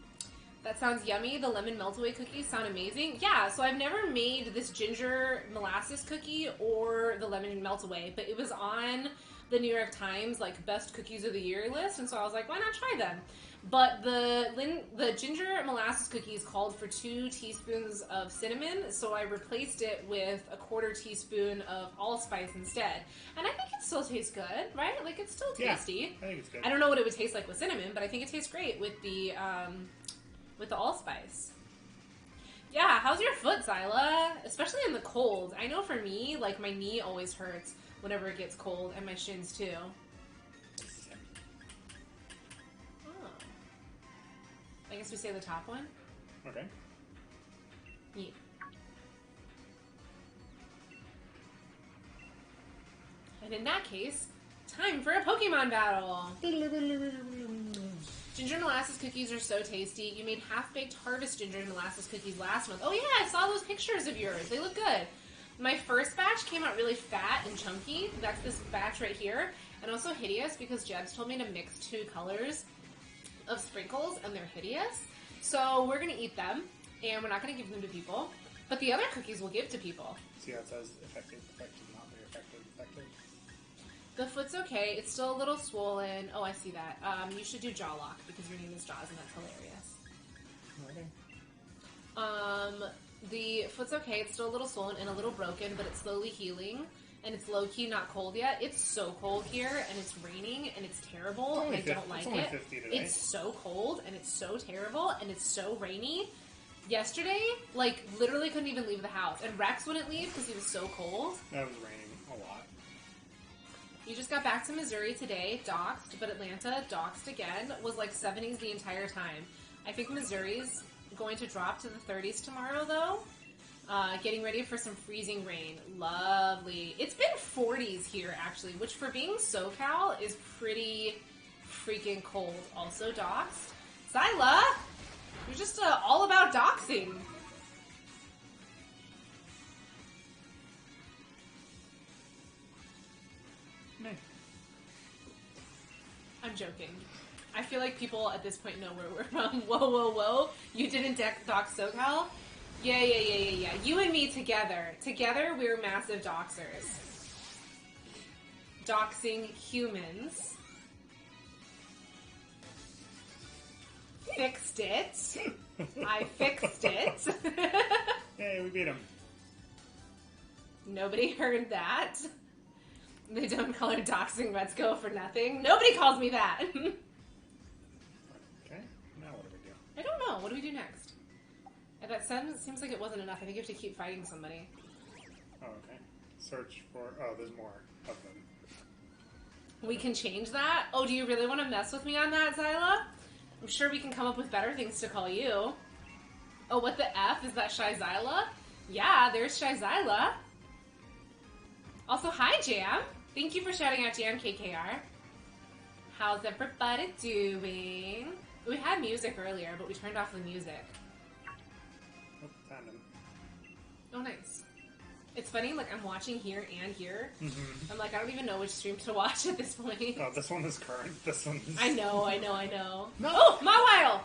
That sounds yummy. The lemon melt-away cookies sound amazing. Yeah, so I've never made this ginger molasses cookie or the lemon melt-away, but it was on the New York Times like best cookies of the year list, and so I was like, why not try them? But the ginger molasses cookies called for 2 teaspoons of cinnamon, so I replaced it with a 1/4 teaspoon of allspice instead. And I think it still tastes good, right? Like, it's still tasty. I think it's good. I don't know what it would taste like with cinnamon, but I think it tastes great with the allspice. Yeah, how's your foot, Zyla? Especially in the cold. I know for me, like, my knee always hurts whenever it gets cold, and my shins too. Oh. I guess we say the top one? Okay. Yeah. And in that case, time for a Pokemon battle! Ginger molasses cookies are so tasty. You made half-baked harvest ginger molasses cookies last month. Oh yeah, I saw those pictures of yours. They look good. My first batch came out really fat and chunky. That's this batch right here. And also hideous because Jebs told me to mix 2 colors of sprinkles and they're hideous. So we're going to eat them and we're not going to give them to people. But the other cookies we'll give to people. See how it says effective, not very effective. The foot's okay. It's still a little swollen. Oh, I see that. You should do jaw lock because your name is Jaws and that's hilarious. Okay. The foot's okay. It's still a little swollen and a little broken, but it's slowly healing. And it's low-key not cold yet. It's so cold here, and it's raining, and it's terrible, and I don't like it. 50 today. It's so cold, and it's so terrible, and it's so rainy. Yesterday, like, literally couldn't even leave the house. And Rex wouldn't leave because he was so cold. That was raining a lot. You just got back to Missouri today, doxed, but Atlanta, doxed again, was like 70s the entire time. I think Missouri's going to drop to the 30s tomorrow, though. Getting ready for some freezing rain. Lovely. It's been 40s here, actually, which for being SoCal is pretty freaking cold. Also doxed. Zyla, you're just all about doxing. Nice. I'm joking. I feel like people at this point know where we're from. Whoa, whoa, whoa. You didn't dox SoCal? Yeah. You and me together. Together, we're massive doxers. Doxing humans. Fixed it. I fixed it. Hey, we beat him. Nobody heard that. They don't call her doxing Let's Go for nothing. Nobody calls me that. Okay, now what do we do? I don't know. What do we do next? That seems like it wasn't enough. I think you have to keep fighting somebody. Oh, okay. Search for... Oh, there's more of them. We can change that? Oh, do you really want to mess with me on that, Zyla? I'm sure we can come up with better things to call you. Oh, what the F? Is that Shy Zyla? Yeah, there's Shy Zyla. Also, hi, Jam. Thank you for shouting out Jam KKR. How's everybody doing? We had music earlier, but we turned off the music. Oh, found him. Oh, nice. It's funny, like, I'm watching here and here. Mm-hmm. I'm like, I don't even know which stream to watch at this point. Oh, this one is current. This one is... I know. No. Oh, Mawile!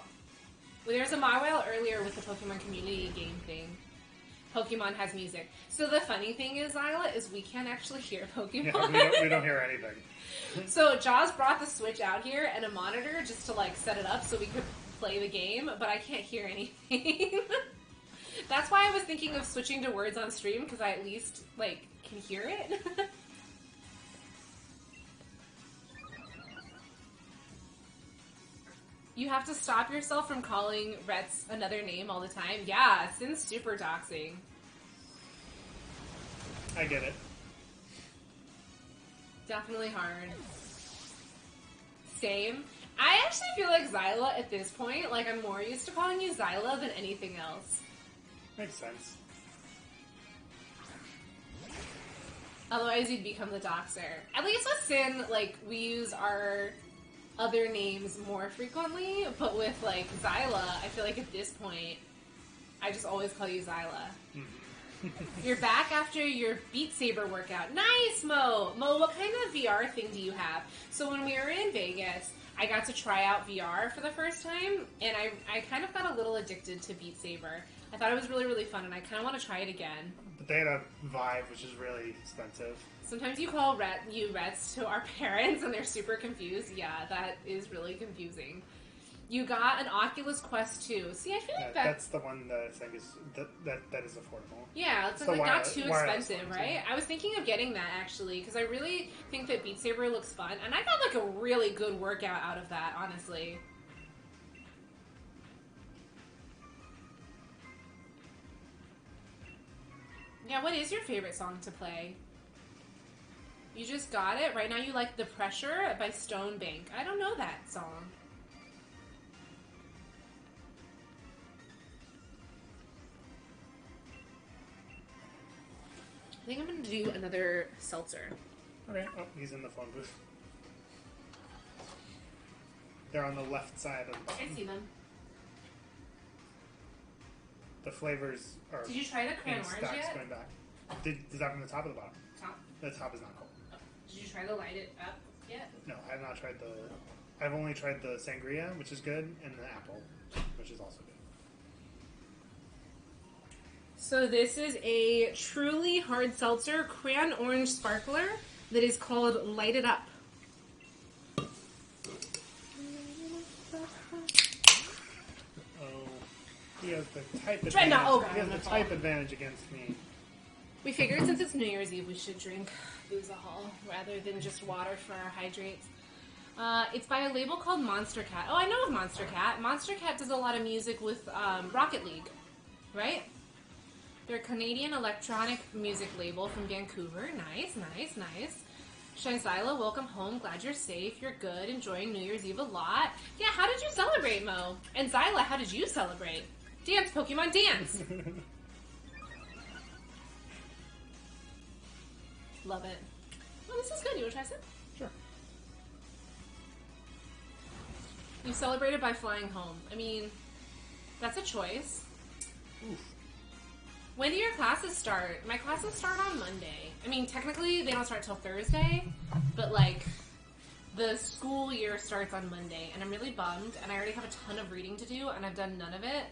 Well, there's a Mawile earlier with the Pokemon community game thing. Pokemon has music. So the funny thing is, Zyla, is we can't actually hear Pokemon. Yeah, we don't hear anything. So Jaws brought the Switch out here and a monitor just to, like, set it up so we could play the game, but I can't hear anything. That's why I was thinking of switching to words on stream, because I at least, like, can hear it. You have to stop yourself from calling Rets another name all the time. Yeah, Sin's super doxing. I get it. Definitely hard. Same. I actually feel like Zyla at this point, like I'm more used to calling you Zyla than anything else. Makes sense. Otherwise you'd become the doxer. At least with Sin, like, we use our other names more frequently, but with, like, Zyla, I feel like at this point, I just always call you Zyla. You're back after your Beat Saber workout. Nice, Mo! Mo, what kind of VR thing do you have? So when we were in Vegas, I got to try out VR for the first time, and I kind of got a little addicted to Beat Saber. I thought it was really, really fun, and I kind of want to try it again. But they had a Vive, which is really expensive. Sometimes you call Rets to our parents, and they're super confused. Yeah, that is really confusing. You got an Oculus Quest 2. See, I feel like that's the one that I think is that is affordable. Yeah, it's like not too expensive, right? I was thinking of getting that actually because I really think that Beat Saber looks fun, and I got like a really good workout out of that, honestly. Yeah, what is your favorite song to play? You just got it? Right now you like The Pressure by Stone Bank. I don't know that song. I think I'm going to do another seltzer. Okay. Oh, he's in the phone booth. They're on the left side of I see them. The flavors are. Did you try the cran orange yet? Going back. Is that from the top or the bottom? Top. The top is not cold. Oh. Did you try to light it up yet? No, I have not tried the. I've only tried the sangria, which is good, and the apple, which is also good. So this is a truly hard seltzer cran orange sparkler that is called Light It Up. He has the type advantage. He has the type advantage against me. We figured since it's New Year's Eve, we should drink booze-a-hol rather than just water for our hydrates. It's by a label called Monster Cat. Oh, I know of Monster Cat. Monster Cat does a lot of music with Rocket League, right? They're a Canadian electronic music label from Vancouver. Nice, nice, nice. Shyzyla, welcome home. Glad you're safe. You're good. Enjoying New Year's Eve a lot. Yeah, how did you celebrate, Mo? And Zyla, how did you celebrate? Dance, Pokemon, dance! Love it. Oh, this is good. You want to try some? Sure. You celebrated by flying home. I mean, that's a choice. Oof. When do your classes start? My classes start on Monday. I mean, technically, they don't start till Thursday, but, like, the school year starts on Monday, and I'm really bummed, and I already have a ton of reading to do, and I've done none of it,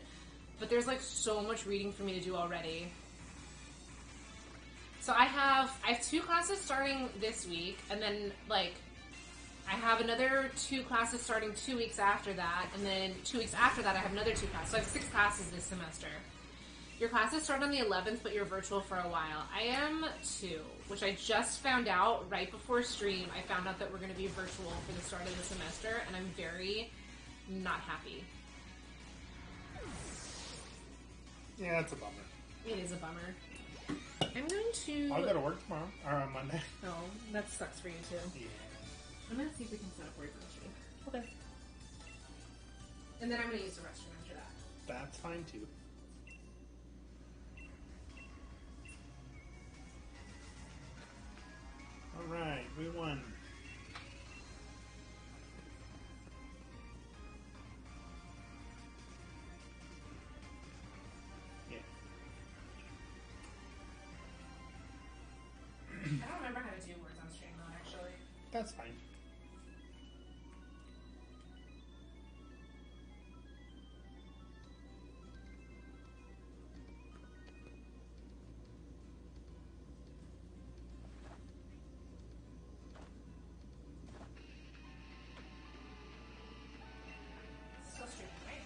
but there's, like, so much reading for me to do already. So I have 2 classes starting this week, and then, like, I have another 2 classes starting 2 weeks after that, and then 2 weeks after that I have another 2 classes. So I have 6 classes this semester. Your classes start on the 11th, but you're virtual for a while. I am too, which I just found out right before stream. I found out that we're going to be virtual for the start of the semester, and I'm very not happy. Yeah, it's a bummer. It is a bummer. I'm going to... I'll go to work tomorrow, or on Monday. Oh, that sucks for you too. Yeah. I'm going to see if we can set up words on stream. Okay. And then I'm going to use the restroom after that. That's fine too. Alright, we won. Yeah. I don't remember how to do words on stream though, actually. That's fine. Still streaming, right?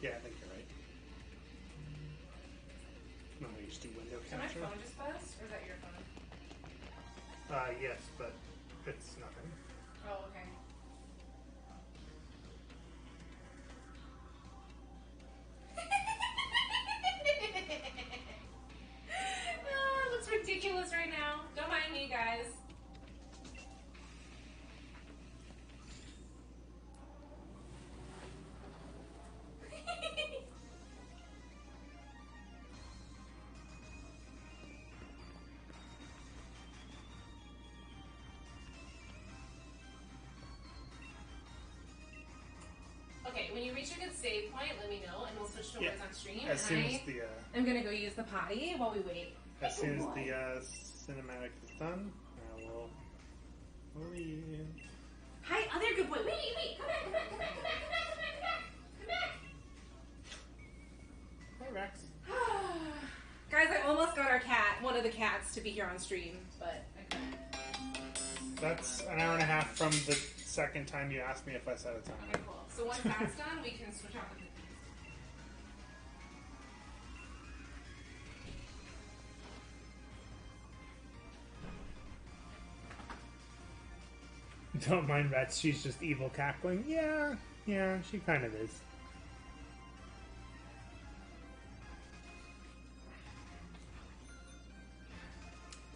Yeah, I think you're right. No, you just do window Did my capture. phone just buzz, or is that your phone? Yes, but it's nothing. Oh, okay. Oh, it looks ridiculous right now. Don't mind me, guys. Okay, when you reach a good save point, let me know, and we'll switch to words on stream. As soon as the I'm gonna go use the potty while we wait. as soon as the cinematic is done, I will leave. Hi, other good boy. Wait, come back, come back, come back, come back, come back, come back, come back, Hi, Rex. come back. Guys, I almost got our cat, one of the cats, to be here on stream, but I couldn't. That's an hour and a half from the second time you asked me if I set a time. Okay, cool. So once that's done, we can switch out the Don't mind Rex, she's just evil cackling. Yeah, she kind of is.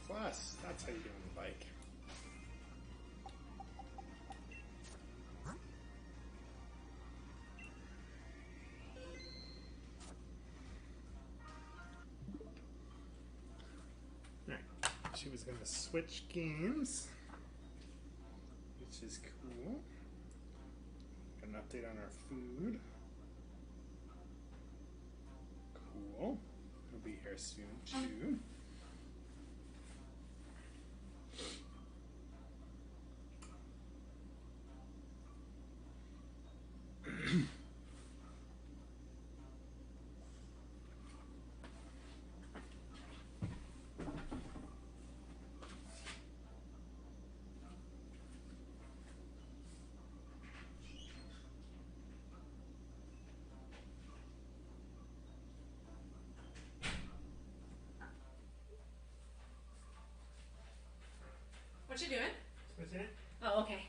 Plus, that's how you do on the bike. Alright, she was going to switch games, which is cool. Got an update on our food. Cool. It'll be here soon, too. What you doing? Switching it? Oh, okay.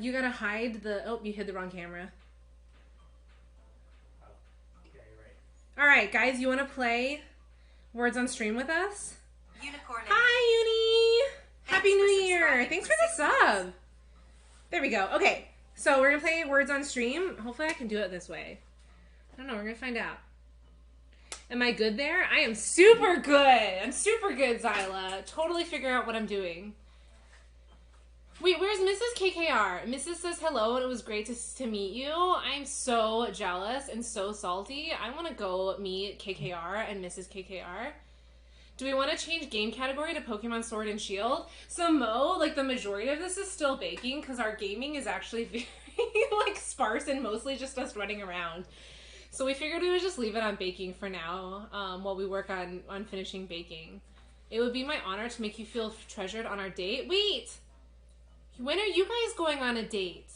You gotta hide the... Oh, you hid the wrong camera. Oh, yeah, you're right. Alright, guys, you wanna play Words on Stream with us? Unicorn. Hi, Uni! Happy New Year! subscribing Thanks for for the 6 months. sub! There we go. Okay, so we're gonna play Words on Stream. Hopefully I can do it this way. I don't know, we're gonna find out. Am I good there? I am super good! I'm super good, Zyla. Totally figure out what I'm doing. Wait, where's Mrs. KKR? Mrs. says hello and it was great to meet you. I'm so jealous and so salty. I want to go meet KKR and Mrs. KKR. Do we want to change game category to Pokemon Sword and Shield? So Mo, like the majority of this is still baking because our gaming is actually very like sparse and mostly just us running around. So we figured we would just leave it on baking for now while we work on finishing baking. It would be my honor to make you feel treasured on our date. Wait! When are you guys going on a date?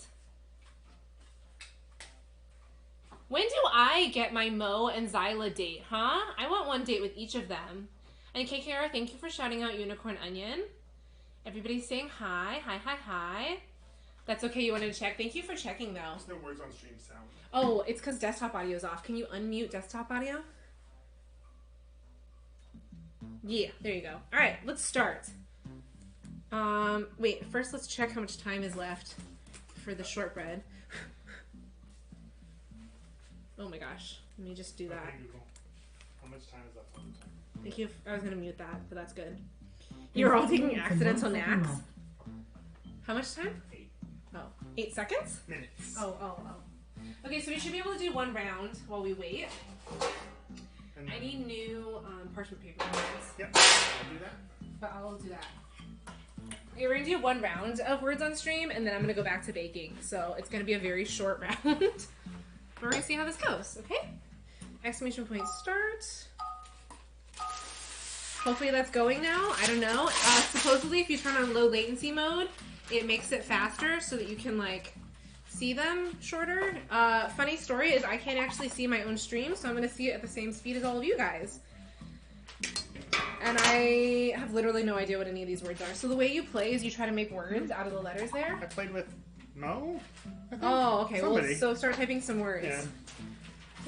When do I get my Mo and Zyla date, huh? I want one date with each of them. And KKR, thank you for shouting out Unicorn Onion. Everybody's saying hi. Hi, hi, hi. That's okay, you wanted to check. Thank you for checking, though. There's no words on stream sound. Oh, it's because desktop audio is off. Can you unmute desktop audio? Yeah, there you go. All right, let's start. Wait, first let's check how much time is left for the shortbread. Oh my gosh, let me just do that. Okay, Google. How much time is left on the time? Thank you. I was gonna mute that, but that's good. You're all taking accidental naps? How much time? 8 Oh, 8 seconds? minutes. Oh. Okay, so we should be able to do one round while we wait. And I then- need new parchment paper. Yep, I'll do that. But I'll do that. Okay, we're gonna do one round of words on stream, and then I'm gonna go back to baking. So it's gonna be a very short round. But we're gonna see how this goes, okay? Exclamation point start. Hopefully that's going now. I don't know. Supposedly if you turn on low latency mode, it makes it faster so that you can like see them shorter. Funny story is I can't actually see my own stream, so I'm going to see it at the same speed as all of you guys. And I have literally no idea what any of these words are. So the way you play is you try to make words out of the letters there. I played with Mo. Oh, okay. Somebody. Well, so start typing some words.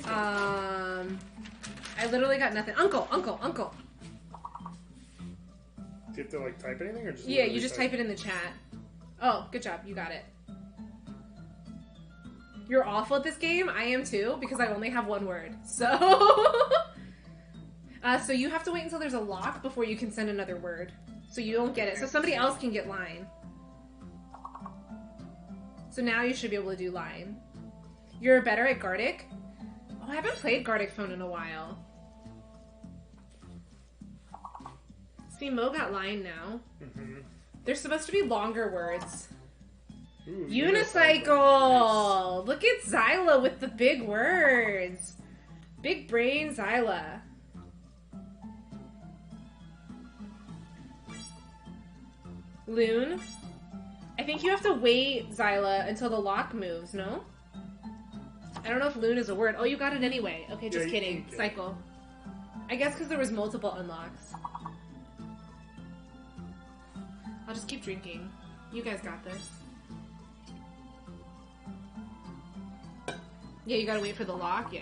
Yeah. I literally got nothing. Uncle, uncle, uncle. Do you have to like type anything or just? Yeah, you just type it in the chat. Oh, good job. You got it. You're awful at this game. I am too, because I only have one word. So, so you have to wait until there's a lock before you can send another word. So you don't get it. So somebody else can get line. So now you should be able to do line. You're better at Gardic? Oh, I haven't played Gardic Phone in a while. See, Mo got line now. Mm-hmm. There's supposed to be longer words. Ooh, unicycle! Nice. Look at Zyla with the big words. Big brain Zyla. Loon. I think you have to wait, Zyla, until the lock moves, no? I don't know if loon is a word. Oh, you got it anyway. Okay, just kidding. Cycle. I guess because there was multiple unlocks. I'll just keep drinking. You guys got this. Yeah, you gotta wait for the lock? Yeah.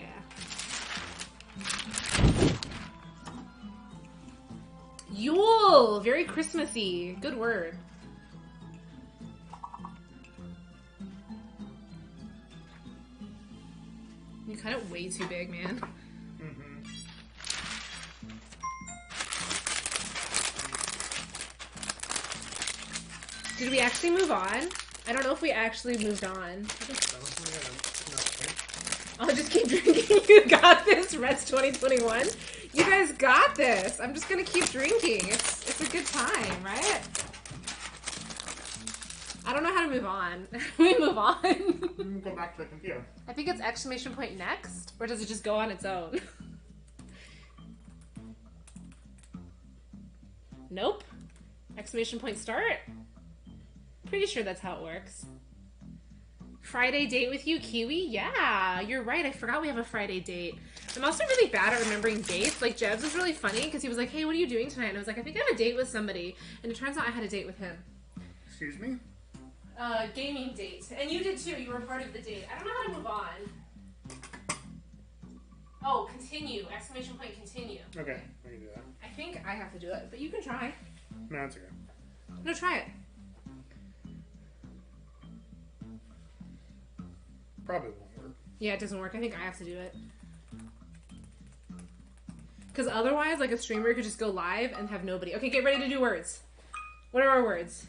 Yule! Very Christmassy. Good word. You cut it way too big, man. Mm-hmm. Did we actually move on? I don't know if we actually moved on. I think so. I'll just keep drinking. You got this, Reds 2021. You guys got this. I'm just gonna keep drinking. It's a good time, right? I don't know how to move on. We move on. Go back to the computer. I think it's exclamation point next, or does it just go on its own? Nope. Exclamation point start. Pretty sure that's how it works. Friday date with you, Kiwi? Yeah, you're right. I forgot we have a Friday date. I'm also really bad at remembering dates. Like, Jebs was really funny because he was like, hey, what are you doing tonight? And I was like, I think I have a date with somebody. And it turns out I had a date with him. Excuse me? Gaming date. And you did too. You were part of the date. I don't know how to move on. Oh, continue. Exclamation point continue. Okay, I can do that. I think I have to do it, but you can try. No, it's okay. No, try it. Probably won't work. Yeah, it doesn't work. I think I have to do it. Because otherwise, like, a streamer could just go live and have nobody. Okay, get ready to do words. What are our words?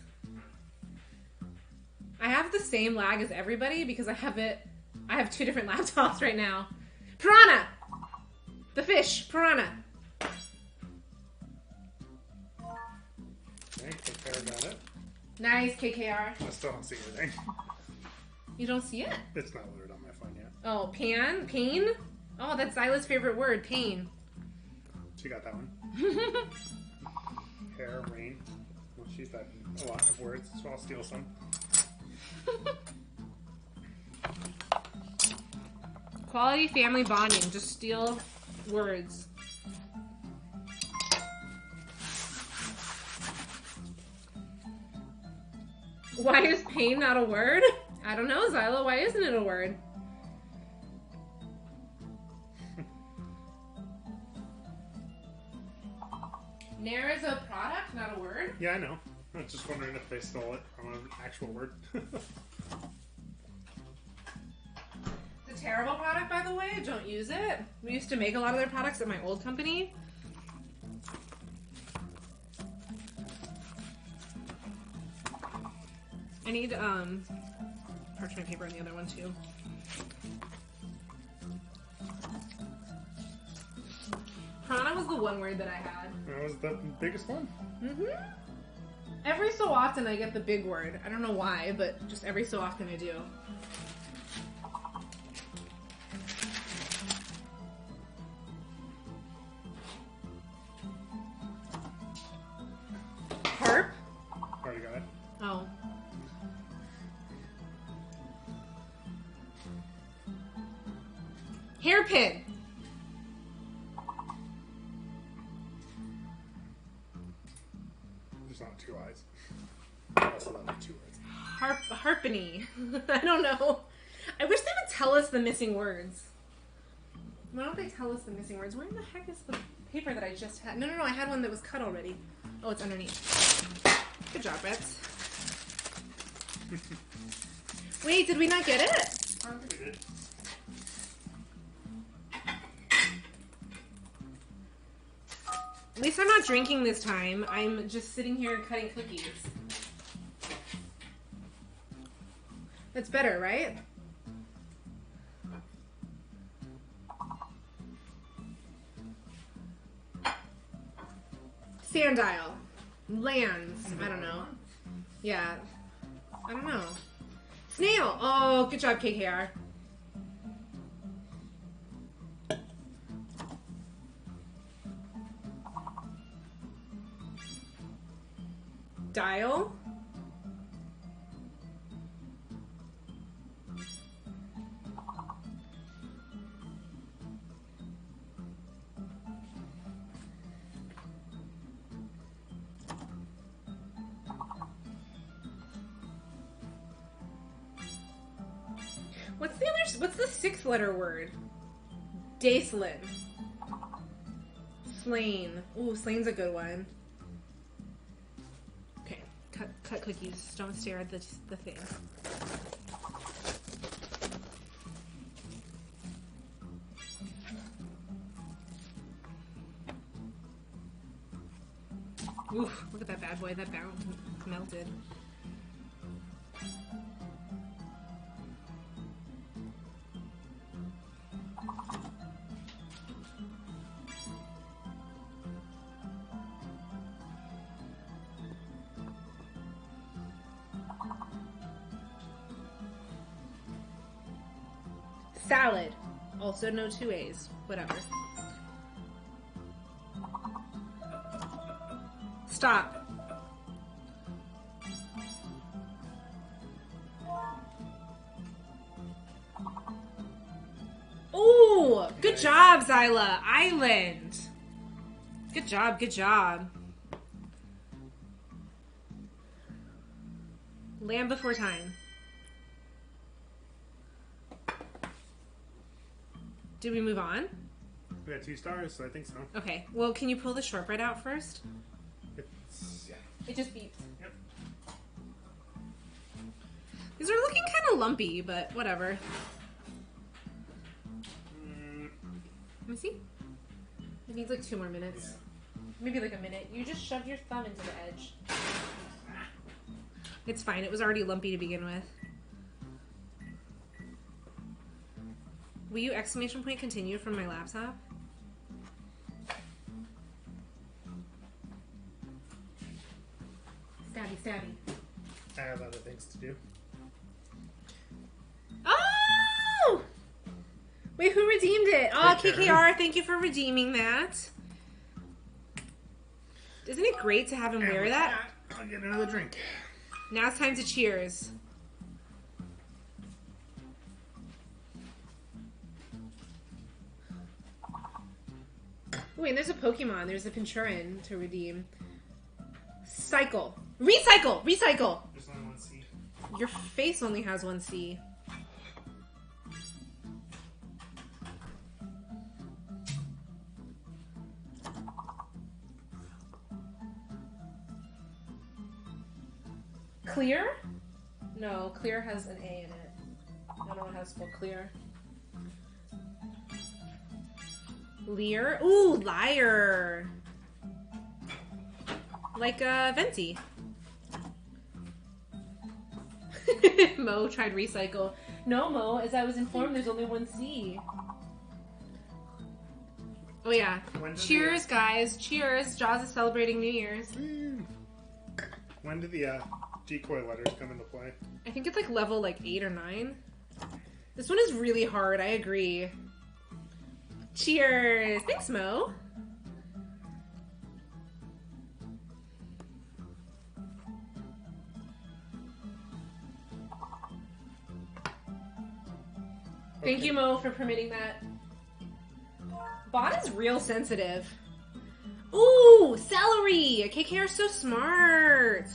I have the same lag as everybody because I have two different laptops right now. Piranha! The fish. Piranha. Okay, KKR got it. Nice, KKR. I still don't see anything. You don't see it? It's not loaded on my phone yet. Oh, pan? Pain? Oh, that's Zyla's favorite word, pain. She got that one. Hair, rain. Well, she's got a lot of words, so I'll steal some. Quality family bonding. Just steal words. Why is pain not a word? I don't know, Zyla. Why isn't it a word? Nair is a product, not a word? Yeah, I know. I was just wondering if they stole it from an actual word. It's a terrible product, by the way. Don't use it. We used to make a lot of their products at my old company. I need parchment paper on the other one too. Prana was the one word that I had. That was the biggest one? Mm-hmm. Every so often I get the big word. I don't know why, but just every so often I do. Harp? Already got it. Oh. Hairpin. There's not two eyes. Also not two words. Harpany. I don't know. I wish they would tell us the missing words. Why don't they tell us the missing words? Where in the heck is the paper that I just had? No, I had one that was cut already. Oh, it's underneath. Good job, Bets. Wait, did we not get it? I think we did. At least I'm not drinking this time. I'm just sitting here cutting cookies. That's better, right? Sandile. Lands. I don't know. Yeah. I don't know. Snail. Oh, good job, KKR. Dial. What's the sixth letter word? Dacelin. Slain. Ooh, slain's a good one. Okay, cut cookies. Don't stare at the thing. Oof, look at that bad boy. That melted. Salad. Also no two A's. Whatever. Stop. Ooh! Good job, Zyla. Island. Good job, good job. Land Before Time. Did we move on? We got 2 stars, so I think so. Okay. Well, can you pull the shortbread out first? Yeah. It just beeps. Yep. These are looking kind of lumpy, but whatever. Let me see. It needs like 2 more minutes. Yeah. Maybe like a minute. You just shoved your thumb into the edge. It's fine. It was already lumpy to begin with. Will you exclamation point continue from my laptop? Stabby, stabby. I have other things to do. Oh! Wait, who redeemed it? Oh, KKR, thank you for redeeming that. Isn't it great to have him wear that? I'll get another drink. Now it's time to cheers. Wait, and there's a Pokemon. There's a Pinchurin to redeem. Cycle. Recycle! Recycle! There's only 1 C. Your face only has 1 C. Clear? No, clear has an A in it. I don't know how to spell clear. Lear? Ooh, liar. Like Venti. Mo tried recycle. No, Mo, as I was informed, there's only 1 C. Oh yeah. Cheers, guys. Cheers. Jaws is celebrating New Year's. When did the decoy letters come into play? I think it's like level 8 or 9. This one is really hard, I agree. Cheers! Thanks, Mo. Thank you, Mo, for permitting that. Bot is real sensitive. Ooh, celery! KK are so smart.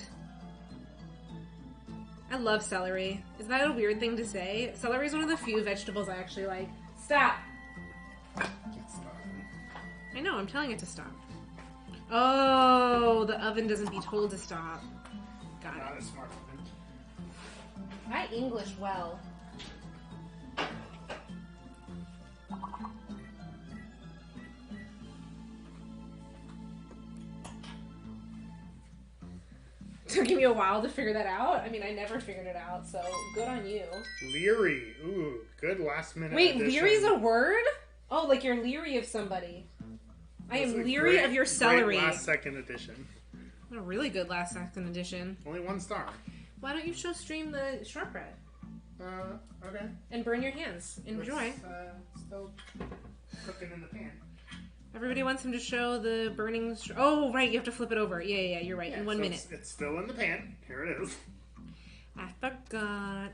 I love celery. Is that a weird thing to say? Celery is one of the few vegetables I actually like. Stop! I know, I'm telling it to stop. Oh, the oven doesn't be told to stop. Got it. Not a smart oven. I English well. Took me a while to figure that out. I mean, I never figured it out, so good on you. Leery. Ooh, good last minute. Wait, addition. leery's a word? Oh, like you're leery of somebody. I am leery of your celery. Great last second edition. A really good last second edition. Only 1 star. Why don't you show stream the shortbread? Okay. And burn your hands. Enjoy. It's, still cooking in the pan. Everybody wants him to show the burning... Oh, right, you have to flip it over. Yeah, you're right. In 1 minute. It's still in the pan. Here it is. I forgot.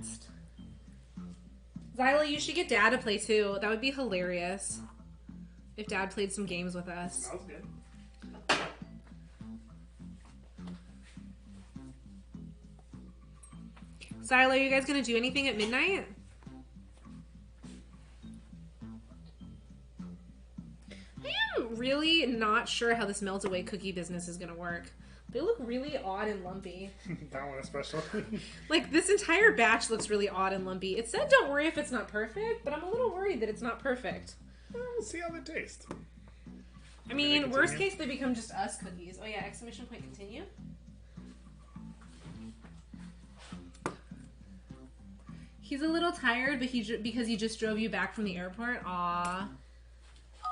Zyla, you should get Dad to play too. That would be hilarious. If Dad played some games with us. Smells good. Zyla, are you guys going to do anything at midnight? I am really not sure how this melt-away cookie business is going to work. They look really odd and lumpy. That one especially. Like, this entire batch looks really odd and lumpy. It said don't worry if it's not perfect, but I'm a little worried that it's not perfect. Well, we'll see how they taste. I mean, worst case, they become just us cookies. Oh yeah, exclamation point continue. He's a little tired, but because he just drove you back from the airport. Aww.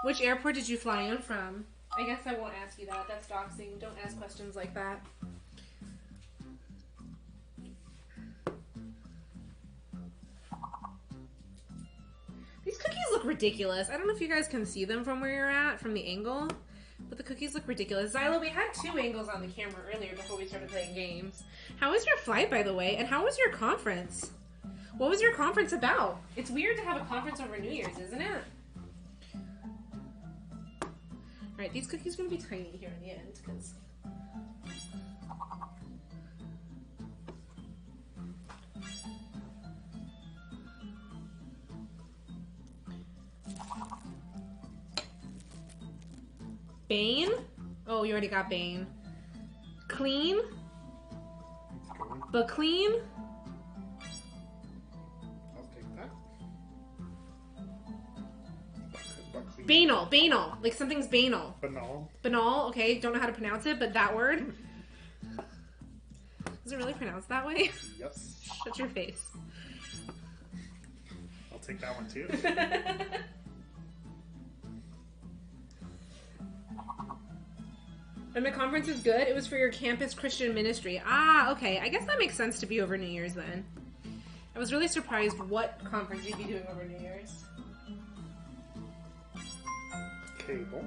Which airport did you fly in from? I guess I won't ask you that. That's doxing. Don't ask questions like that. These cookies look ridiculous. I don't know if you guys can see them from where you're at, from the angle, but the cookies look ridiculous. Zyla, we had 2 angles on the camera earlier before we started playing games. How was your flight, by the way? And how was your conference? What was your conference about? It's weird to have a conference over New Year's, isn't it? Alright, these cookies are going to be tiny here in the end, because... Bane? Oh, you already got Bane. Clean? But clean? I'll take that. Banal. Like something's banal. Banal. Banal, okay. Don't know how to pronounce it, but that word. Is it really pronounced that way? Yes. Shut your face. I'll take that one too. And the conference is good? It was for your campus Christian ministry. Ah, okay. I guess that makes sense to be over New Year's then. I was really surprised what conference you'd be doing over New Year's. Cable.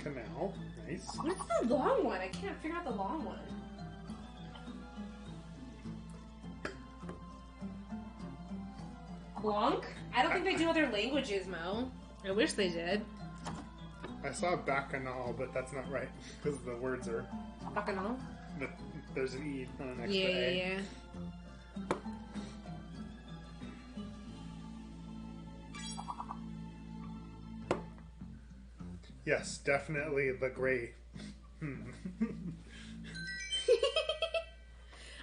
Canal. Nice. What's the long one? I can't figure out the long one. Blanc? I don't think they do other languages, Mo. I wish they did. I saw bacchanal, but that's not right because the words are. Bacchanal? There's an E on an extra A. Yeah. Yes, definitely the gray.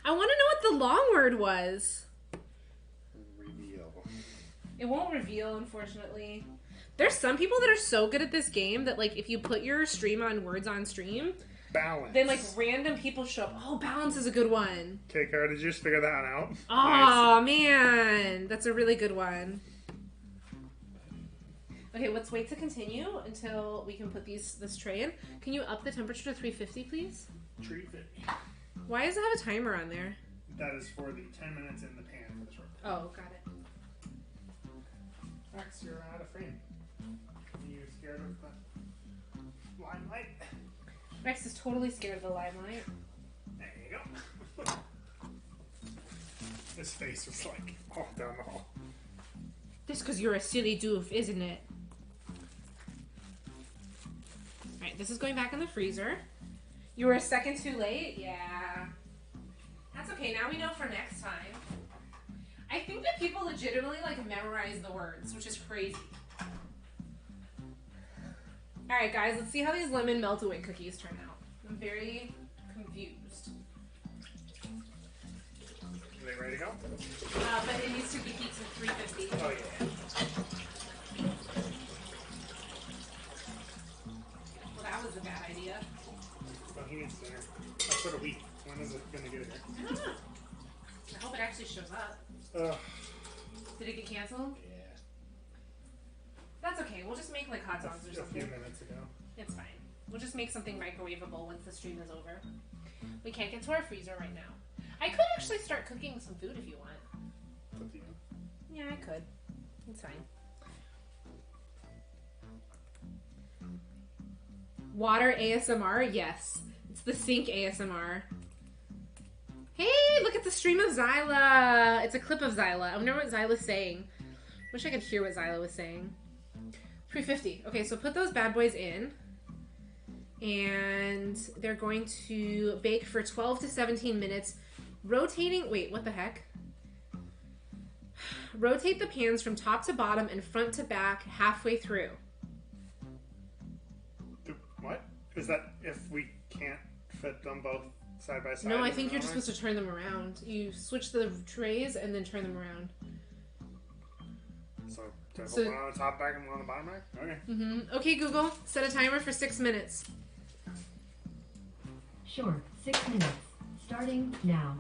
I want to know what the long word was. Reveal. It won't reveal, unfortunately. There's some people that are so good at this game that, like, if you put your stream on words on stream, balance. then, like, random people show up. Oh, balance is a good one. Okay, Kara, did you just figure that out? Oh, Nice. Man. That's a really good one. Okay, let's wait to continue until we can put this tray in. Can you up the temperature to 350, please? 350. Why does it have a timer on there? That is for the 10 minutes in the pan for the short. Oh, got it. Max, you're out of frame. Are you scared of the limelight? Rex is totally scared of the limelight. There you go. His face was like all down the hall. Just because you're a silly doof, isn't it? Alright, this is going back in the freezer. You were a second too late? Yeah. That's okay, now we know for next time. I think that people legitimately like memorize the words, which is crazy. Alright guys, let's see how these lemon melt-away cookies turn out. I'm very confused. Are they ready to go? But it needs to be heated to 350. Oh yeah. Well, that was a bad idea. Well, he needs dinner. That's for a week. When is it going to get here? I don't know. I hope it actually shows up. Ugh. Did it get canceled? Yeah. That's okay. We'll just make like hot dogs or A something. few minutes ago. It's fine. We'll just make something microwavable once the stream is over. We can't get to our freezer right now. I could actually start cooking some food if you want. It's up to you. Yeah, I could. It's fine. Water ASMR? Yes. It's the sink ASMR. Hey, look at the stream of Zyla. It's a clip of Zyla. I wonder what Zyla's saying. Wish I could hear what Zyla was saying. 350. Okay, so put those bad boys in. And they're going to bake for 12 to 17 minutes. Rotating, wait, what the heck? Rotate the pans from top to bottom and front to back halfway through. What? Is that if we can't fit them both side by side? No, I think you're just supposed to turn them around. You switch the trays and then turn them around. So, to put one on the top rack and one on the bottom rack? Okay. Mm-hmm. Okay, Google, set a timer for 6 minutes. Sure, 6 minutes. Starting now.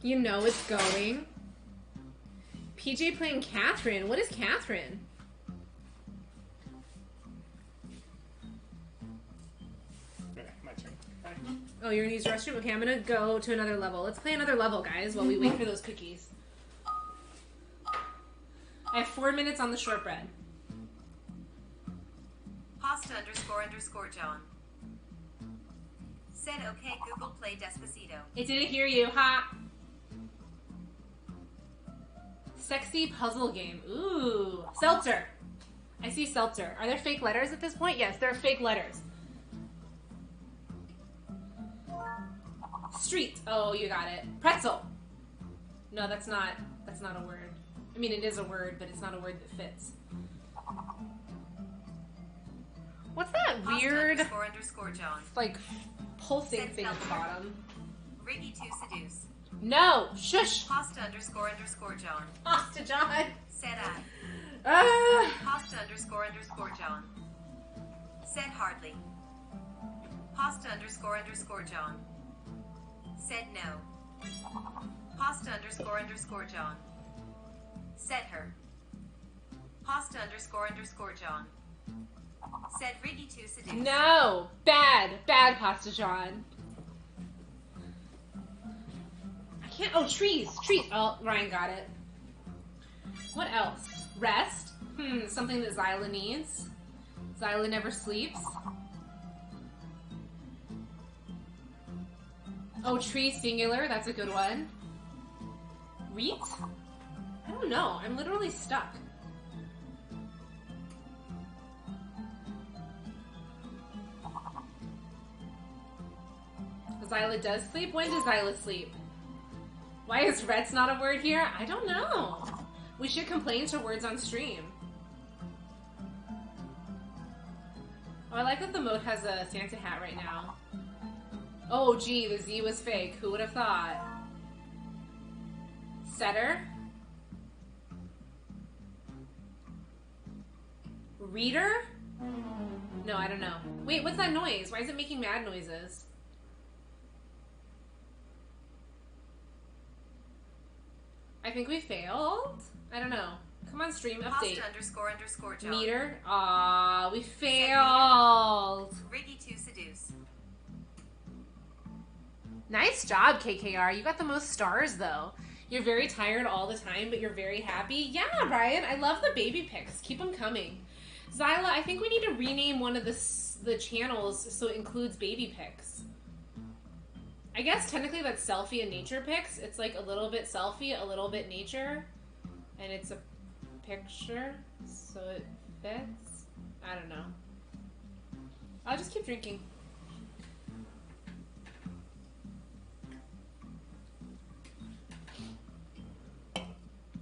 You know it's going. PJ playing Catherine. What is Catherine? Okay, my turn. Bye. Oh, you're gonna use the restroom? Okay, I'm gonna go to another level. Let's play another level, guys, while we wait for those cookies. I have 4 minutes on the shortbread. Pasta __ John. Said okay, Google play Despacito. It didn't hear you, ha! Sexy puzzle game. Ooh. Seltzer. I see seltzer. Are there fake letters at this point? Yes, there are fake letters. Street. Oh, you got it. Pretzel. No, that's not a word. I mean, it is a word, but it's not a word that fits. What's that weird, Pasta __ John. like, pulsing thing at the bottom? Riggy to seduce. No! Shush! Pasta __ John. Pasta John! Said I. Ah! Pasta __ John. Said hardly. Pasta __ John. Said no. Pasta __ John. Said her. Pasta __ John. Said Riggy to seduce. No! Bad! Bad Pasta John. I can't. Oh, trees! Trees! Oh, Ryan got it. What else? Rest? Something that Zyla needs. Zyla never sleeps. Oh, tree singular. That's a good one. Reet? I don't know. I'm literally stuck. Zyla does sleep? When does Zyla sleep? Why is Rets not a word here? I don't know. We should complain to words on stream. Oh, I like that the mode has a Santa hat right now. Oh, gee, the Z was fake. Who would have thought? Setter? Reader? No, I don't know. Wait, what's that noise? Why is it making mad noises? I think we failed? I don't know. Come on, stream, update. Pasta __ John. Meter? Aw, we failed. Riggy to seduce. Nice job, KKR. You got the most stars, though. You're very tired all the time, but you're very happy. Yeah, Ryan, I love the baby pics. Keep them coming. Zyla, I think we need to rename one of the channels so it includes baby pics. I guess technically that's selfie and nature pics. It's like a little bit selfie, a little bit nature. And it's a picture so it fits. I don't know. I'll just keep drinking.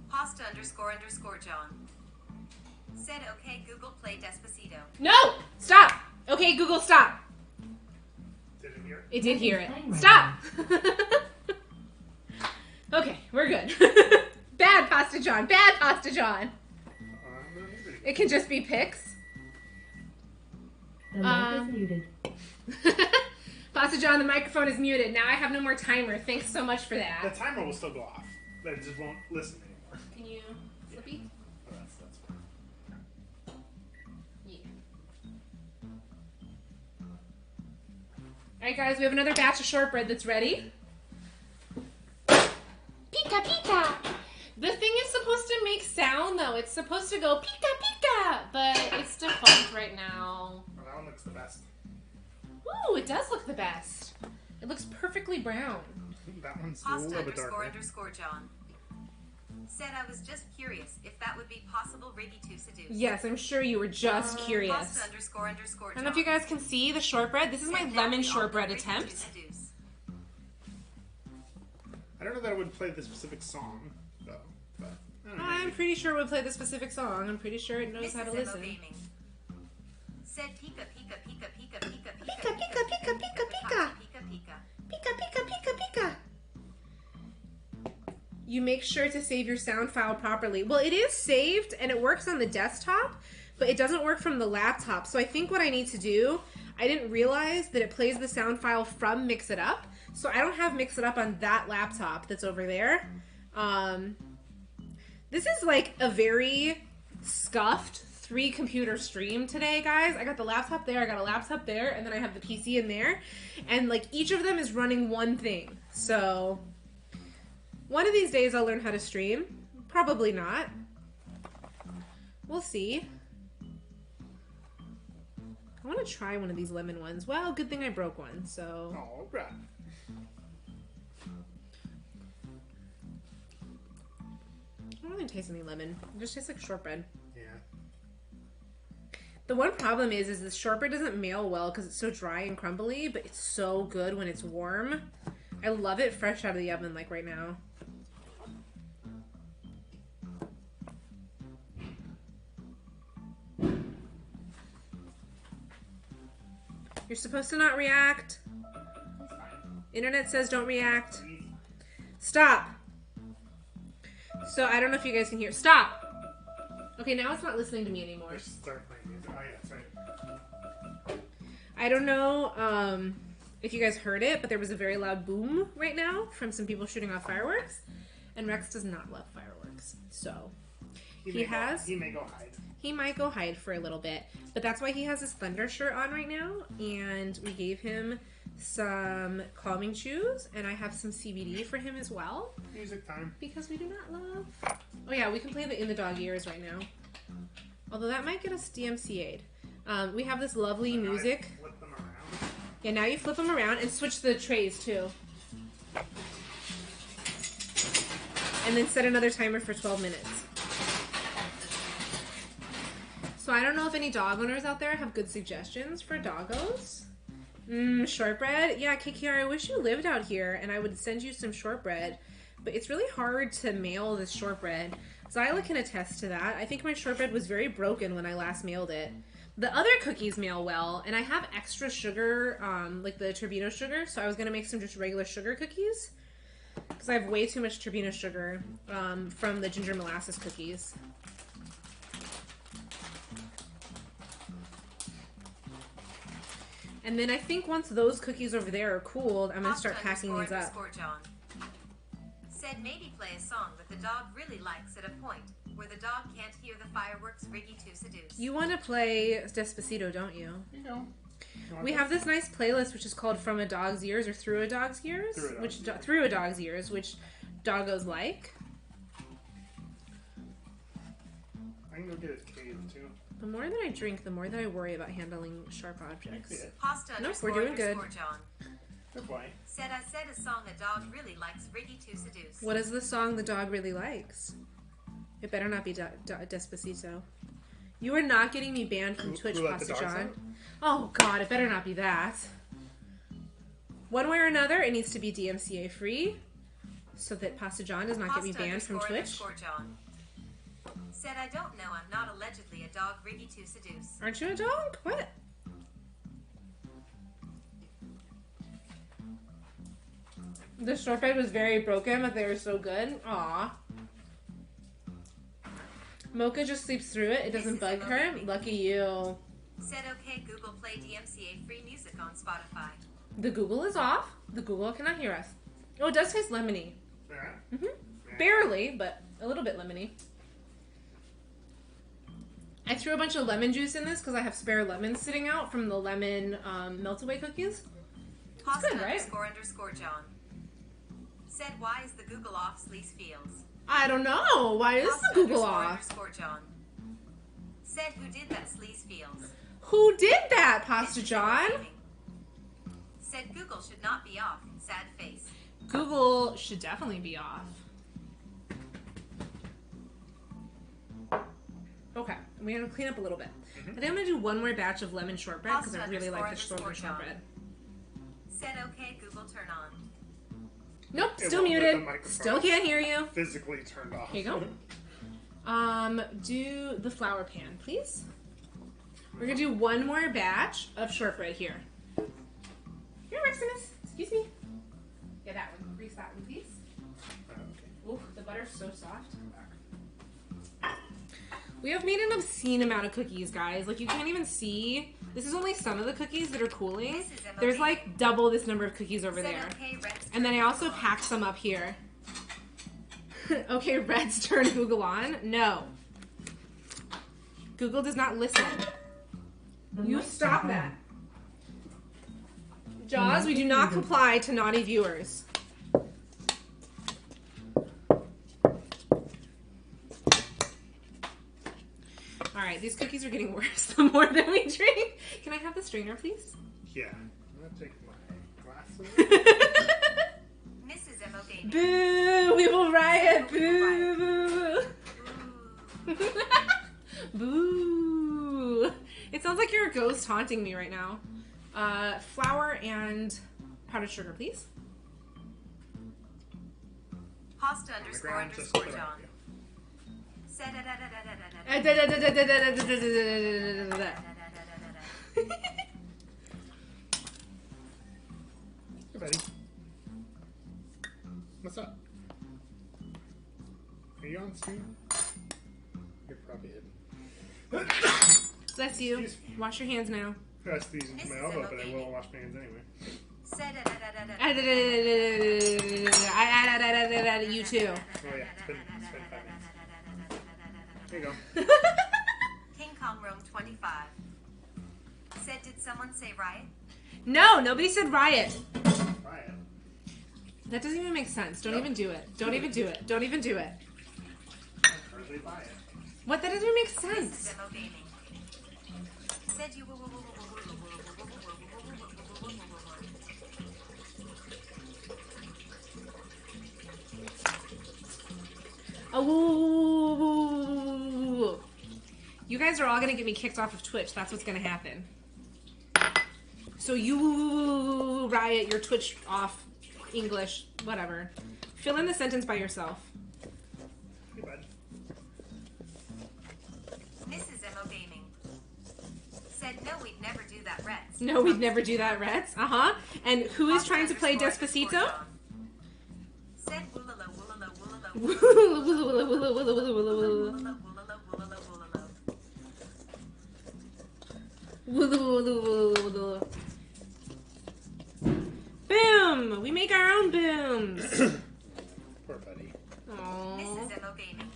Pasta __ John. Said okay Google play Despacito. No! Stop! Okay, Google, stop. Did it hear? It did hear it. Stop! Okay, we're good. Bad Pasta John. Bad Pasta John. It can just be pics. The mic is muted. Pasta John, the microphone is muted. Now I have no more timer. Thanks so much for The that. timer will still go off, but it just won't listen anymore. Can you flippy? Oh, that's fine. Yeah. Alright guys, we have another batch of shortbread that's ready. Pika pika! The thing is supposed to make sound though. It's supposed to go pika pika, but it's defunct right now. Well, that one looks the best. Ooh, it does look the best. It looks perfectly brown. That one's a Pasta little bit darker. __ John. Said I was just curious if that would be possible Riggy to seduce. Yes, I'm sure you were just curious. Pasta __ John. I don't know if you guys can see the shortbread. This is my Said lemon now we all shortbread know Riggy to attempt. seduce. I don't know that I would play the specific song, though. But I don't know. I'm pretty sure we'll play the specific song. I'm pretty sure it knows how to Mrs. listen. Gaming. Said pika pika pika pika pika Pika, pika, pika, pika, pika. pika pika. Pika, pika, pika, pika. You make sure to save your sound file properly. Well, it is saved and it works on the desktop, but it doesn't work from the laptop. So I think what I need to do, I didn't realize that it plays the sound file from Mix It Up. So I don't have Mix It Up on that laptop that's over there. This is like a very scuffed 3-computer stream today, guys. I got the laptop there, I got a laptop there, and then I have the PC in there. And like each of them is running one thing. So one of these days I'll learn how to stream. Probably not. We'll see. I want to try one of these lemon ones. Well, good thing I broke one, so. Oh, right. I don't really taste any lemon. It just tastes like shortbread. Yeah. The one problem is the shortbread doesn't mail well because it's so dry and crumbly, but it's so good when it's warm. I love it fresh out of the oven, like right now. You're supposed to not react. Internet says don't react. Stop. So I don't know if you guys can hear. Stop. Okay, now it's not listening to me anymore. Just start playing music. Oh, yeah, that's right. I don't know if you guys heard it, but there was a very loud boom right now from some people shooting off fireworks. And Rex does not love fireworks. So he He may go hide. He might go hide for a little bit. But that's why he has his thunder shirt on right now. And we gave him some calming chews. And I have some CBD for him as well. Music time. Because we do not love... Oh yeah, we can play the In the Dog Ears right now. Although that might get us DMCA'd. We have this lovely music. Flip them around. Yeah, now you flip them around and switch the trays too. And then set another timer for 12 minutes. So I don't know if any dog owners out there have good suggestions for doggos. Shortbread? Yeah, KKR, I wish you lived out here and I would send you some shortbread. But it's really hard to mail this shortbread. Zyla can attest to that. I think my shortbread was very broken when I last mailed it. The other cookies mail well, and I have extra sugar, like the turbino sugar, so I was going to make some just regular sugar cookies. Because I have way too much turbino sugar from the ginger molasses cookies. And then I think once those cookies over there are cooled, I'm going to start packing these up. John. Said maybe play a song that the dog really likes at a point where the dog can't hear the fireworks Riggy to seduce. You want to play Despacito, don't you? You know. We have this nice playlist which is called From a Dog's Ears or Through a Dog's Ears, Through a Dog's Ears, which doggos like. I can go get a cave too. The more that I drink, the more that I worry about handling sharp objects. Yeah. Pasta Nope, we're doing good. John. Good boy. Said I said a song a dog really likes Riggy to seduce. What is the song the dog really likes? It better not be Despacito. You are not getting me banned from Twitch, Pasta John. Oh god, it better not be that. One way or another, it needs to be DMCA free, so that Pasta John does not get me banned from Twitch. Said I don't know. I'm not allegedly a dog. Riggy to seduce. Aren't you a dog? What? The shortbread was very broken, but they were so good. Aw. Mocha just sleeps through it. It doesn't bug her. Lucky you. Said okay, Google play DMCA free music on Spotify. The Google is off. The Google cannot hear us. Oh, it does taste lemony. Yeah. Barely, but a little bit lemony. I threw a bunch of lemon juice in this because I have spare lemons sitting out from the lemon melt-away cookies. It's good, right? __ John. Said why is the Google off Sleaze Feels? I don't know. Why is the Google off? _ John. Said who did that Sleaze Feels? Who did that, Pasta John? Said Google should not be off. Sad face. Google should definitely be off. Okay, we're going to clean up a little bit. I think I'm going to do one more batch of lemon shortbread because I really like the lemon shortbread. Said okay, Google turn on. Nope, still muted. Still can't hear you. Physically turned off. Here you go. Do the flour pan, please. We're going to do one more batch of shortbread here. Here, Maximus. Excuse me. Yeah, that one. Grease that one, please. Okay. Ooh, the butter's so soft. We have made an obscene amount of cookies, guys. Like, you can't even see. This is only some of the cookies that are cooling. There's, like, double this number of cookies over there. And then I also packed some up here. Okay, Reds turn Google on? No. Google does not listen. You stop that. Jaws, we do not comply to naughty viewers. Alright, these cookies are getting worse the more that we drink. Can I have the strainer, please? Yeah. I'm going to take my glasses. Mrs. M.O. Gaming. Boo! We will riot! Boo! Boo! It sounds like you're a ghost haunting me right now. Flour and powdered sugar, please. Pasta __ John. Said Hey, buddy. What's up? Are you on stream? You're probably hidden. Bless you. Wash your hands now. I was using my elbow, but I will wash my hands anyway. Said You too. Oh yeah, it's been 5 minutes. There you go. King Kong Rome 25. Said did someone say riot? No, nobody said riot. Riot. That doesn't even make sense. Don't even do it. Don't even do it. Don't even do it. Hardly buy it. What? That doesn't even make sense. Demo gaming. Said you Oh, you guys are all gonna get me kicked off of Twitch. That's what's gonna happen. So you riot your Twitch off, English, whatever. Fill in the sentence by yourself. Hey, bud. Mrs. M.O. Gaming. Said no, we'd never do that, Reds. No, we'd never do that, Reds. Uh-huh. And who is trying to play Despacito? Said woolalo, woolalo, woolalo. Boom! We make our own booms. Poor buddy. Aww. Mrs. M.O. Gaming.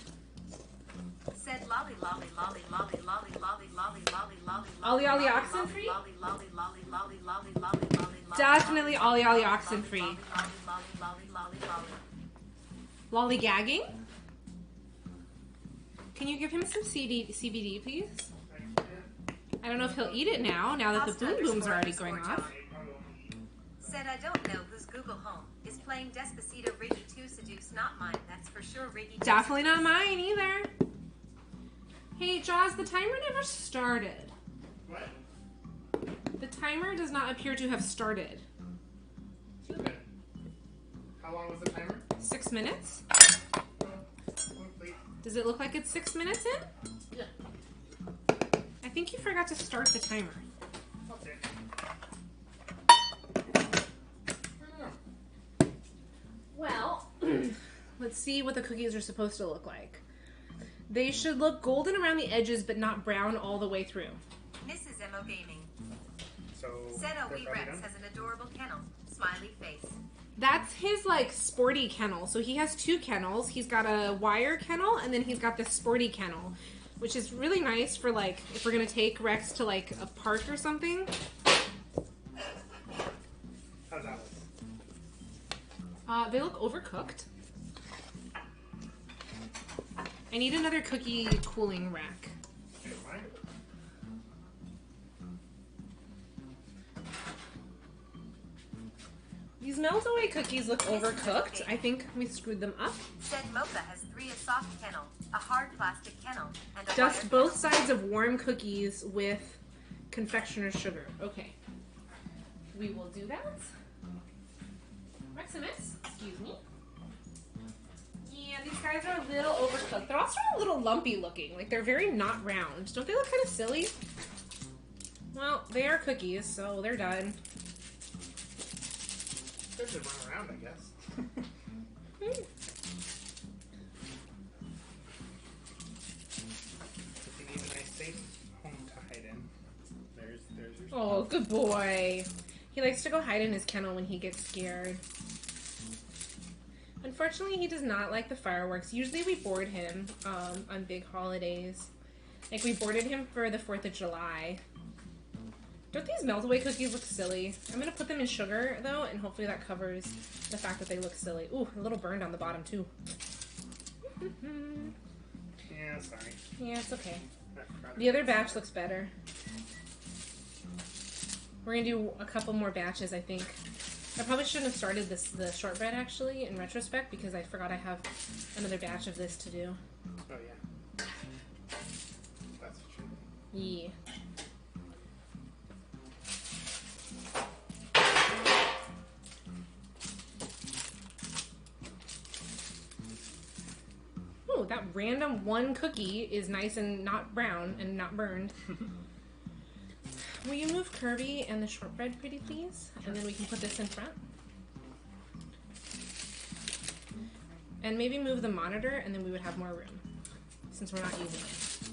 Said lolly, lolly, lolly, lolly, lolly, lolly, lolly, lolly, lolly, Ollie Ollie oxen free? lolly, lolly, lolly, lolly, lolly, lolly, lolly. Definitely Ollie Ollie oxen free. Lolly, lolly, lolly, lolly, Lolly lolly. gagging? Can you give him some CBD, please? I don't know if he'll eat it now that the boom booms are already going off. Said I don't know whose Google Home is playing Despacito. Riggy 2 seduce, not mine. That's for sure. Riggy 2 Definitely not mine either. Hey, Jaws, the timer never started. What? The timer does not appear to have started. Okay. How long was the timer? 6 minutes? Wait. Does it look like it's 6 minutes in? Yeah. I think you forgot to start the timer. Okay. Well, let's see what the cookies are supposed to look like. They should look golden around the edges, but not brown all the way through. Mrs. MO Gaming. So, Said they're OB probably Rex done? has an adorable kennel. Smiley face. That's his, like, sporty kennel. So he has 2 kennels. He's got a wire kennel, and then he's got this sporty kennel, which is really nice for, like, if we're going to take Rex to, like, a park or something. How's that look? They look overcooked. I need another cookie cooling rack. Okay, fine. These melt away cookies look overcooked. I think we screwed them up. Said Mocha has 3 a soft kennel, a hard plastic kennel, and a Dust wire both kennel. sides of warm cookies with confectioner's sugar. Okay. We will do that. Maximus, excuse me. Yeah, these guys are a little overcooked. They're also a little lumpy looking. Like, they're very not round. Don't they look kind of silly? Well, they are cookies, so they're done. They should run around, I guess. If you need a nice safe home to hide in, there's your spot. Oh, good boy. He likes to go hide in his kennel when he gets scared. Unfortunately, he does not like the fireworks. Usually we board him on big holidays. Like, we boarded him for the 4th of July. Don't these melt-away cookies look silly? I'm going to put them in sugar, though, and hopefully that covers the fact that they look silly. Ooh, a little burned on the bottom, too. Yeah, sorry. Yeah, it's okay. I forgot The other batch looks better. We're going to do a couple more batches, I think. I probably shouldn't have started the shortbread, actually, in retrospect, because I forgot I have another batch of this to do. Oh, yeah. That's true. Yeah. Ooh, that random one cookie is nice and not brown and not burned. Will you move Kirby and the shortbread pretty please? And then we can put this in front. And maybe move the monitor and then we would have more room since we're not using it.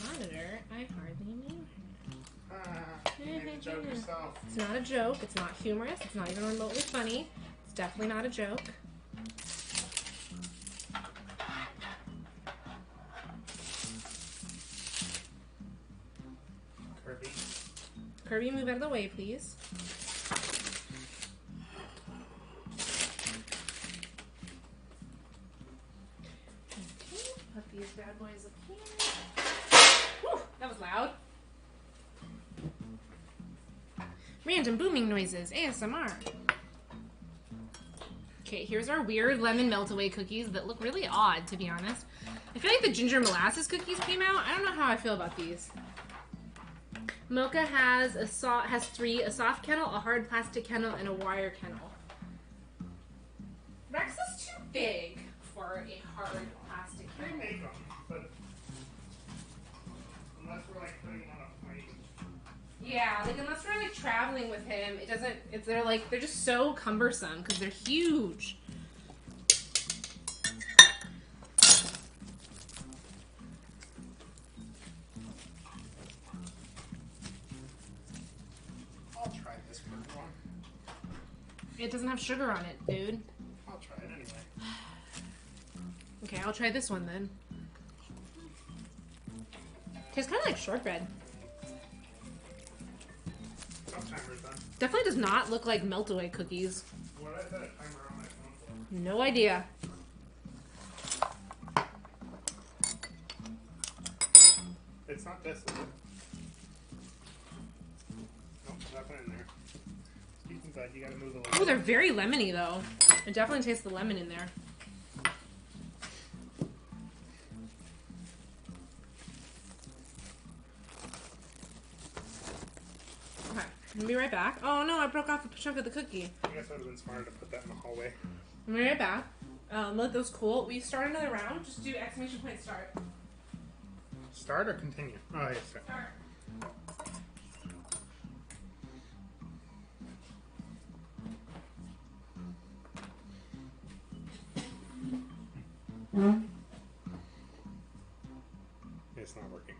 Monitor, I hardly knew her. You made a joke yourself. It's not a joke, it's not humorous, it's not even remotely funny. It's definitely not a joke. Kirby, move out of the way, please. Okay, put these bad boys up here. Whew, that was loud. Random booming noises, ASMR. Okay, here's our weird lemon melt-away cookies that look really odd, to be honest. I feel like the ginger molasses cookies came out. I don't know how I feel about these. Mocha has 3, a soft kennel, a hard plastic kennel, and a wire kennel. Rex is too big for a hard plastic They kennel. make them, but unless we're like putting them on a plane. Yeah, like unless we're like traveling with him, they're just so cumbersome because they're huge. I'll try this first one. It doesn't have sugar on it, dude. I'll try it anyway. Okay, I'll try this one then. Tastes kind of like shortbread. Timer's done. Definitely does not look like melt-away cookies. What I set a timer on my phone for? No idea. It's not this, is it? Nope, nothing in there. Speaking of that, you gotta move the Oh, they're very lemony though. It definitely tastes the lemon in there. I'll be right back. Oh no, I broke off a chunk of the cookie. I guess that would have been smarter to put that in the hallway. I'll be right back. Let those cool. Will you start another round? Just do exclamation point start. Start or continue? Oh, yeah, start. Start. It's not working.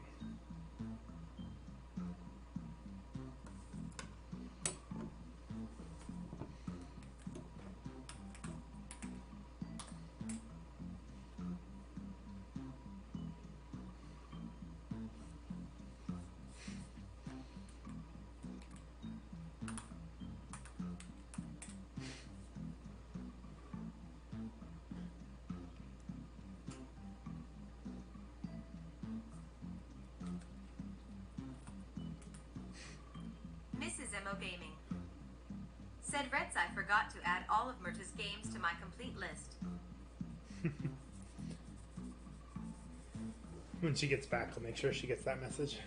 Mrs. MO Gaming. Said Reds I forgot to add all of Myrta's games to my complete list. When she gets back, I'll make sure she gets that message.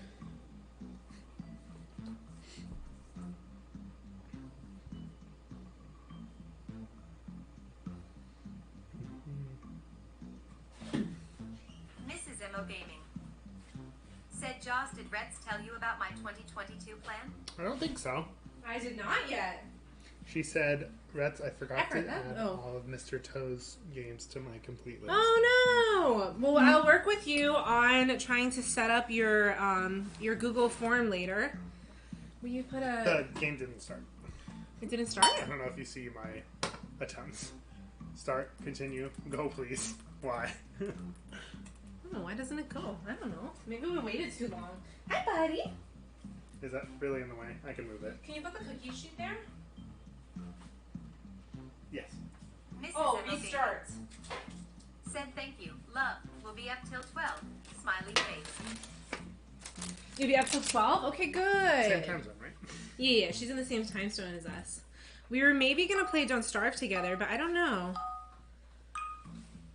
Mrs. MO Gaming. Said Jaws, did Reds tell you about my 2022 plan? I don't think so. I did not yet. She said, Rets, I forgot to that. add Oh. all of Mr. Toe's games to my complete list. Oh no! Well, I'll work with you on trying to set up your Google form later. Will you put a? The game didn't start. It didn't start. I don't know if you see my attempts. Start, continue, go please. Why? Oh, why doesn't it go? I don't know. Maybe we waited too long. Hi, buddy. Is that really in the way? I can move it. Can you put the cookie sheet there? Yes. Mrs. Oh, MO Gaming. restart. Said thank you. Love. We'll be up till 12. Smiley face. You'll be up till 12? Okay, good. Same time zone, right? Yeah, she's in the same time zone as us. We were maybe going to play Don't Starve together, but I don't know.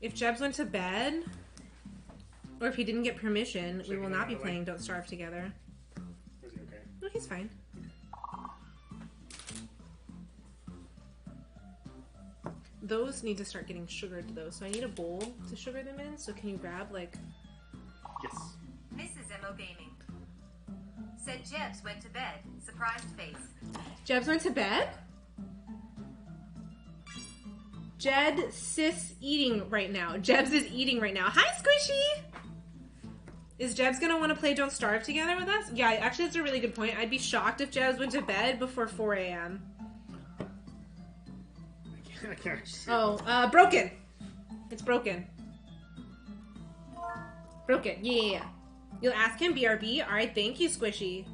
If Jebs went to bed, or if he didn't get permission, we will not be playing Don't Starve together. Was he okay? No, he's fine. Those need to start getting sugared, though, so I need a bowl to sugar them in, so can you grab, like... Yes. Mrs. MO Gaming. Said Jebs went to bed. Surprised face. Jebs went to bed? Jed sis eating right now. Jebs is eating right now. Hi, Squishy! Is Jebs gonna want to play Don't Starve together with us? Yeah, actually that's a really good point. I'd be shocked if Jebs went to bed before 4 a.m. I can't actually see Oh, broken. It's broken. Broken. Yeah. You'll ask him, BRB. Alright, thank you, Squishy.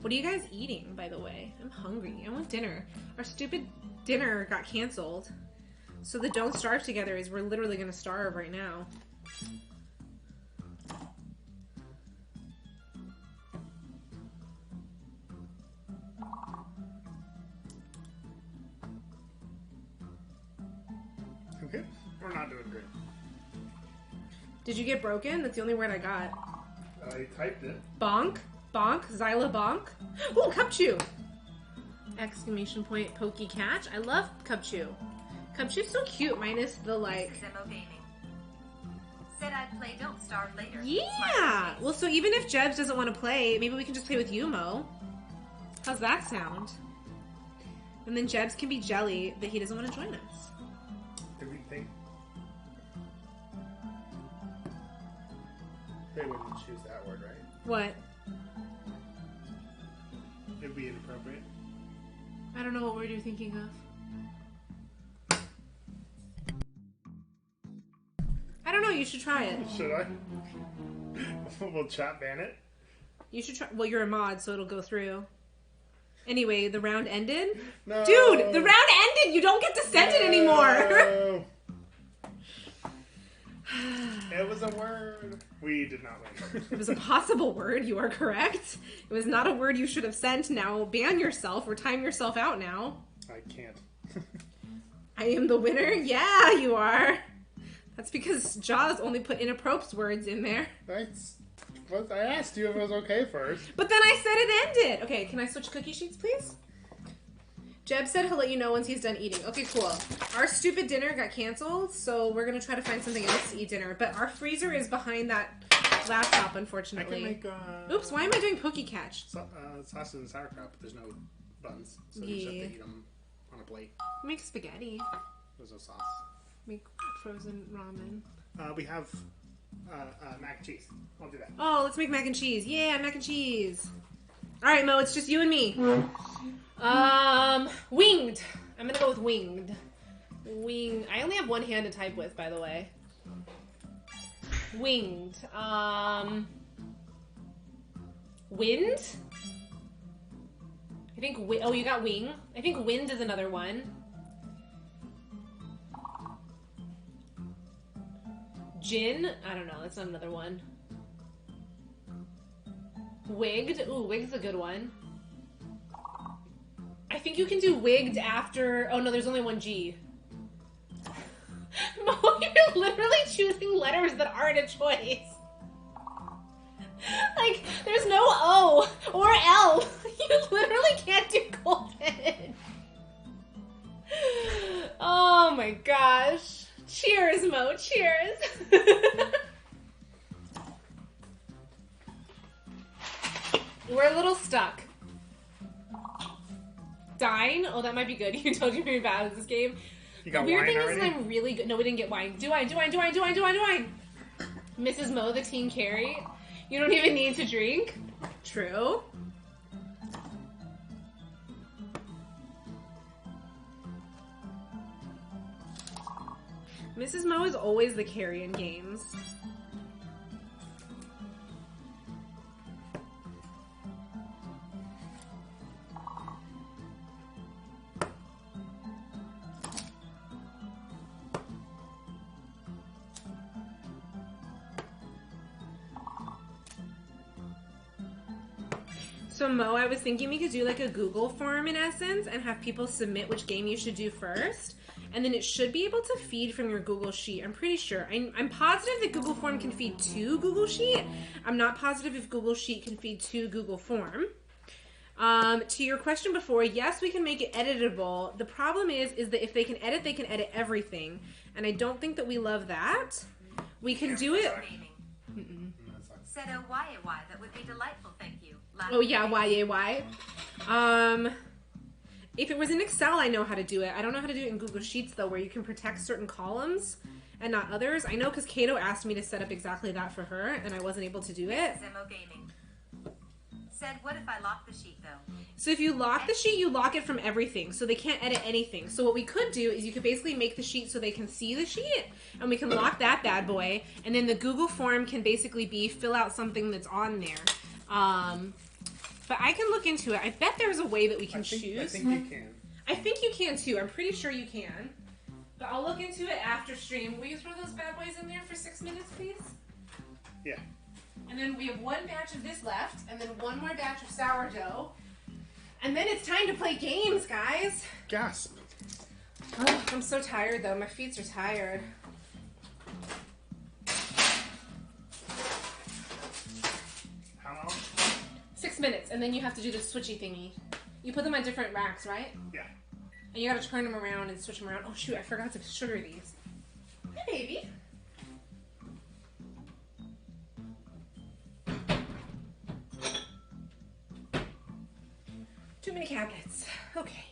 What are you guys eating, by the way? I'm hungry. I want dinner. Our stupid dinner got canceled. So the Don't Starve together is we're literally gonna starve right now. Okay. We're not doing great. Did you get broken? That's the only word I got. I typed it. Bonk? Bonk? Zyla bonk? Ooh, Cupchew! Exclamation point, pokey catch. I love Cupchew. Cupchew's so cute, minus the like... Mrs. MO Gaming. Said I'd play Don't Starve later. Yeah! Smiley face. Well, so even if Jebs doesn't want to play, maybe we can just play with you, Mo. How's that sound? And then Jebs can be jelly that he doesn't want to join us. Did we think they wouldn't choose that word, right? What? It'd be inappropriate. I don't know what word you're thinking of. I don't know, you should try it. Should I? We'll chat ban it. You should try. Well, you're a mod, so it'll go through. Anyway, the round ended? No. Dude, the round ended! You don't get to send it anymore! It was a word. We did not win. It was a possible word, you are correct. It was not a word you should have sent. Now ban yourself or time yourself out now. I can't. I am the winner? Yeah, you are. That's because Jaws only put inappropriate words in there. That's what I asked you if it was okay first. But then I said it ended. Okay, can I switch cookie sheets, please? Jeb said he'll let you know once he's done eating. Okay, cool. Our stupid dinner got canceled, so we're going to try to find something else to eat dinner. But our freezer is behind that laptop, unfortunately. I can make, oops, why am I doing Poke Catch? Sausage and sauerkraut, but there's no buns. So you just have to eat them on a plate. Make spaghetti. There's no sauce. Make frozen ramen. We have mac and cheese. I'll do that. Oh, let's make mac and cheese. Yeah, mac and cheese. All right, Mo, it's just you and me. Winged. I'm gonna go with winged. I only have one hand to type with, by the way. Winged. Wind? I think, oh, you got wing. I think wind is another one. Gin? I don't know, that's not another one. Wigged? Ooh, wigged's a good one. I think you can do wigged after... Oh no, there's only one G. Mo, you're literally choosing letters that aren't a choice. Like, there's no O or L. You literally can't do golden. Oh my gosh. Cheers, Mo. Cheers. We're a little stuck. Dine? Oh, that might be good. You told you were bad at this game. You got the weird wine thing already? is I'm really good. No, we didn't get wine. Do wine. Mrs. Mo, the team carry. You don't even need to drink. True. Mrs. Mo is always the carry in games. So Mo, I was thinking we could do like a Google form in essence and have people submit which game you should do first. And then it should be able to feed from your Google Sheet. I'm pretty sure. I'm positive that Google Form can feed to Google Sheet. I'm not positive if Google Sheet can feed to Google Form. To your question before, yes, we can make it editable. The problem is that if they can edit everything. And I don't think that we love that. We can do it. Said oh why that would be delightful, thank you. Oh yeah, why. If it was in Excel, I know how to do it. I don't know how to do it in Google Sheets, though, where you can protect certain columns and not others. I know because Kato asked me to set up exactly that for her, and I wasn't able to do it. Zemo Gaming said, what if I lock the sheet, though? So if you lock the sheet, you lock it from everything, so they can't edit anything. So what we could do is you could basically make the sheet so they can see the sheet, and we can lock that bad boy, and then the Google form can basically be fill out something that's on there. But I can look into it. I bet there's a way that we can choose. I think you can. I think you can too. I'm pretty sure you can. But I'll look into it after stream. Will you throw those bad boys in there for 6 minutes, please? Yeah. And then we have one batch of this left, and then one more batch of sourdough. And then it's time to play games, guys. Gasp. Oh, I'm so tired, though. My feet are tired. How long? 6 minutes, and then you have to do the switchy thingy. You put them on different racks, right? Yeah. And you gotta turn them around and switch them around. Oh shoot, I forgot to sugar these. Hi, baby. Too many cabinets. Okay.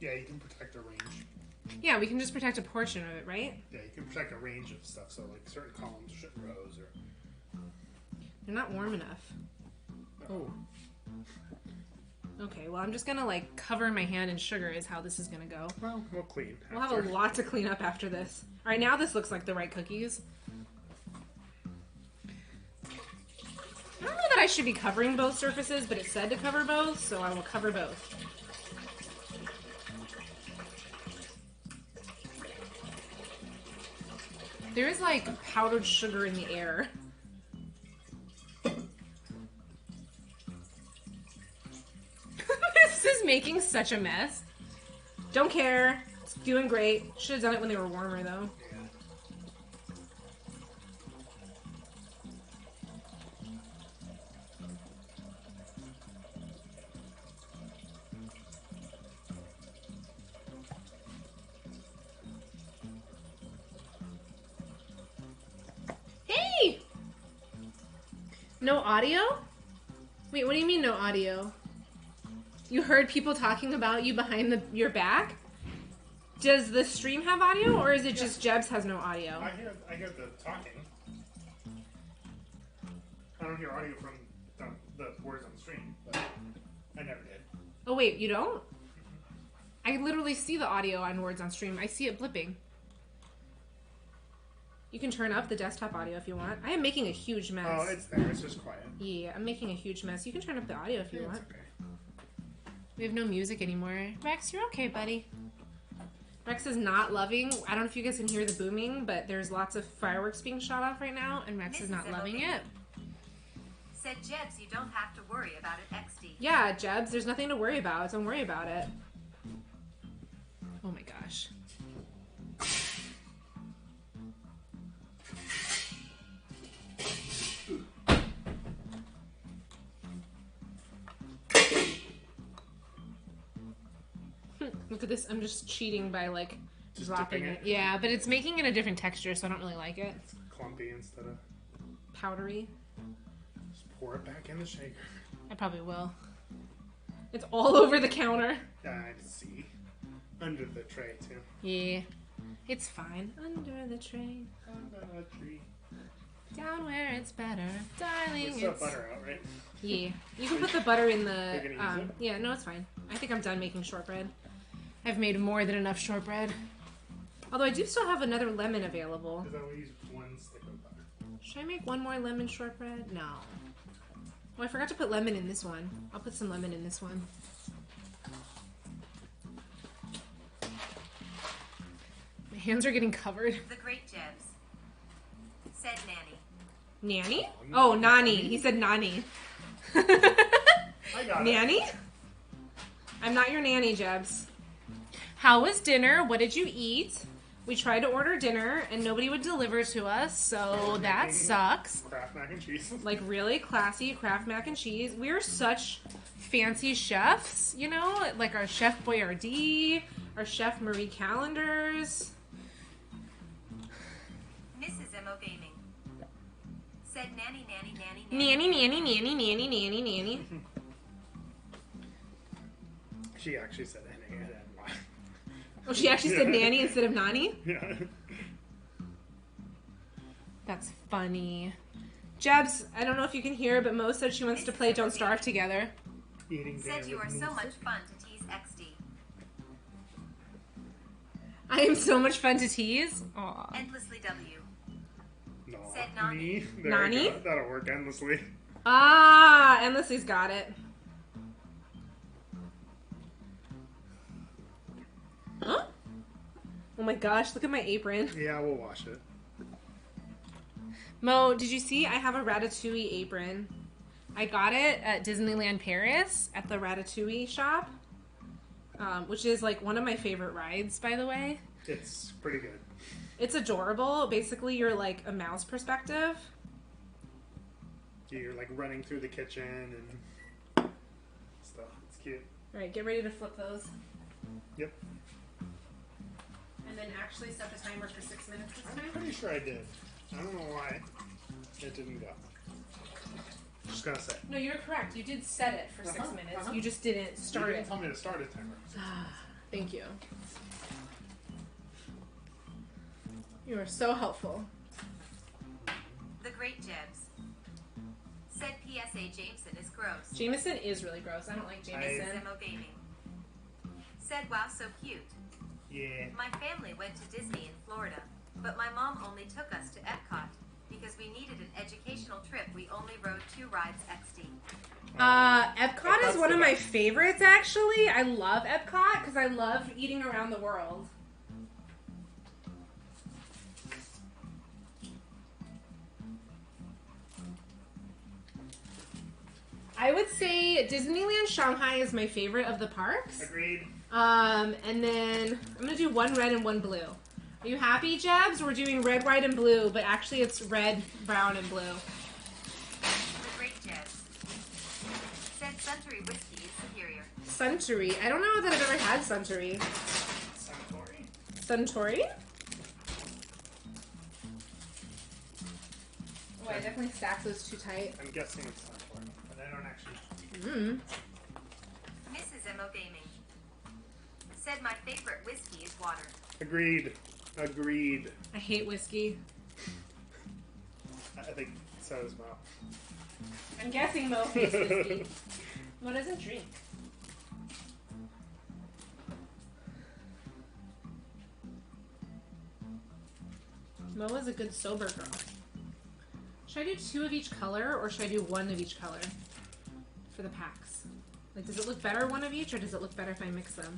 Yeah, you can protect a range. Yeah, we can just protect a portion of it, right? Yeah, you can protect a range of stuff, so like certain columns, certain rows, or... They're not warm enough. Oh. Okay, well I'm just gonna like cover my hand in sugar is how this is gonna go. Well, we'll clean. We'll have a lot to clean up after this. Alright, now this looks like the right cookies. I don't know that I should be covering both surfaces, but it said to cover both, so I will cover both. There is like powdered sugar in the air. This is making such a mess. Don't care. It's doing great. Should have done it when they were warmer, though. Hey! No audio? Wait, what do you mean no audio? You heard people talking about you behind your back? Does the stream have audio, or is it just Jebs has no audio? I hear the talking. I don't hear audio from the words on the stream, but I never did. Oh wait, you don't? I literally see the audio on words on stream. I see it blipping. You can turn up the desktop audio if you want. I am making a huge mess. Oh, it's there. It's just quiet. Yeah, I'm making a huge mess. You can turn up the audio if you want. It's okay. We have no music anymore. Rex, you're okay, buddy. Rex is not loving. I don't know if you guys can hear the booming, but there's lots of fireworks being shot off right now, and Rex is not loving it. Said Jebs, you don't have to worry about it, XD. Yeah, Jebs, there's nothing to worry about. Don't worry about it. Oh my gosh. Look at this. I'm just cheating by like Just dropping dipping it. it? Yeah, but it's making it a different texture, so I don't really like it. It's clumpy instead of... Powdery. Just pour it back in the shaker. I probably will. It's all over the counter. I see. Under the tray, too. Yeah. It's fine. Under the tray. Under the tree. Down where it's better. Darling, We still have butter out, right? Yeah. You can put the butter in the... You're gonna use it? Yeah, no, it's fine. I think I'm done making shortbread. I've made more than enough shortbread. Although I do still have another lemon available. Because I only use one stick of butter. Should I make one more lemon shortbread? No. Oh, I forgot to put lemon in this one. I'll put some lemon in this one. My hands are getting covered. The great Jebs. Said Nanny. Nanny? Oh, Nani. He said Nani. I got Nanny? I'm not your nanny, Jebs. How was dinner? What did you eat? We tried to order dinner and nobody would deliver to us, so that sucks. Kraft mac and cheese. Like really classy Kraft mac and cheese. We're such fancy chefs, you know? Like our Chef Boyardee, our Chef Marie Callender's. Mrs. M.O. Gaming. Said Nanny, Nanny, Nanny, Nanny, nanny, nanny, nanny, nanny, nanny. She actually said N-A and N-Y. Oh, she actually said nanny instead of nani? Yeah. That's funny. Jebs, I don't know if you can hear, but Mo said she wants to play Don't Starve together. Eating Said dinner you are with so me. much fun to tease XD. I am so much fun to tease. Aw. Endlessly W. No. Said Nani. Me? There Nani? you go. That'll work endlessly. Ah, Endlessly's got it. Huh? Oh my gosh, look at my apron. Yeah, we'll wash it. Mo, did you see I have a Ratatouille apron? I got it at Disneyland Paris at the Ratatouille shop, which is like one of my favorite rides, by the way. It's pretty good. It's adorable. Basically, you're like a mouse perspective. You're like running through the kitchen and stuff. It's cute. All right, get ready to flip those. Yep. And then actually set the timer for 6 minutes this I'm time. pretty sure I did. I don't know why it didn't go. Just gonna say. No, you're correct. You did set it for 6 minutes. You just didn't You start didn't it. tell me to start a timer. Thank you. You are so helpful. The great Jebs. Said PSA Jameson is gross. Jameson is really gross. I don't like Mrs. Jameson. M.O. Gaming. Said wow, so cute. Yeah. My family went to Disney in Florida, but my mom only took us to Epcot because we needed an educational trip. We only rode 2 rides XD. Epcot is one of my favorites, actually. I love Epcot because I love eating around the world. I would say Disneyland Shanghai is my favorite of the parks. Agreed. And then I'm gonna do one red and one blue. Are you happy, Jebs? We're doing red, white, and blue, but actually it's red, brown, and blue. The great Jebs said Suntory whiskey is superior. Suntory. I don't know that I've ever had Suntory. Suntory? Oh, I definitely stacked those too tight. I'm guessing it's Suntory, but I don't actually. Mrs. M.O. Gaming said my favorite whiskey is water. Agreed. Agreed. I hate whiskey. I think so as well. I'm guessing Mo hates whiskey. Mo doesn't drink. Mo is a good sober girl. Should I do 2 of each color, or should I do 1 of each color for the packs? Like, does it look better 1 of each, or does it look better if I mix them?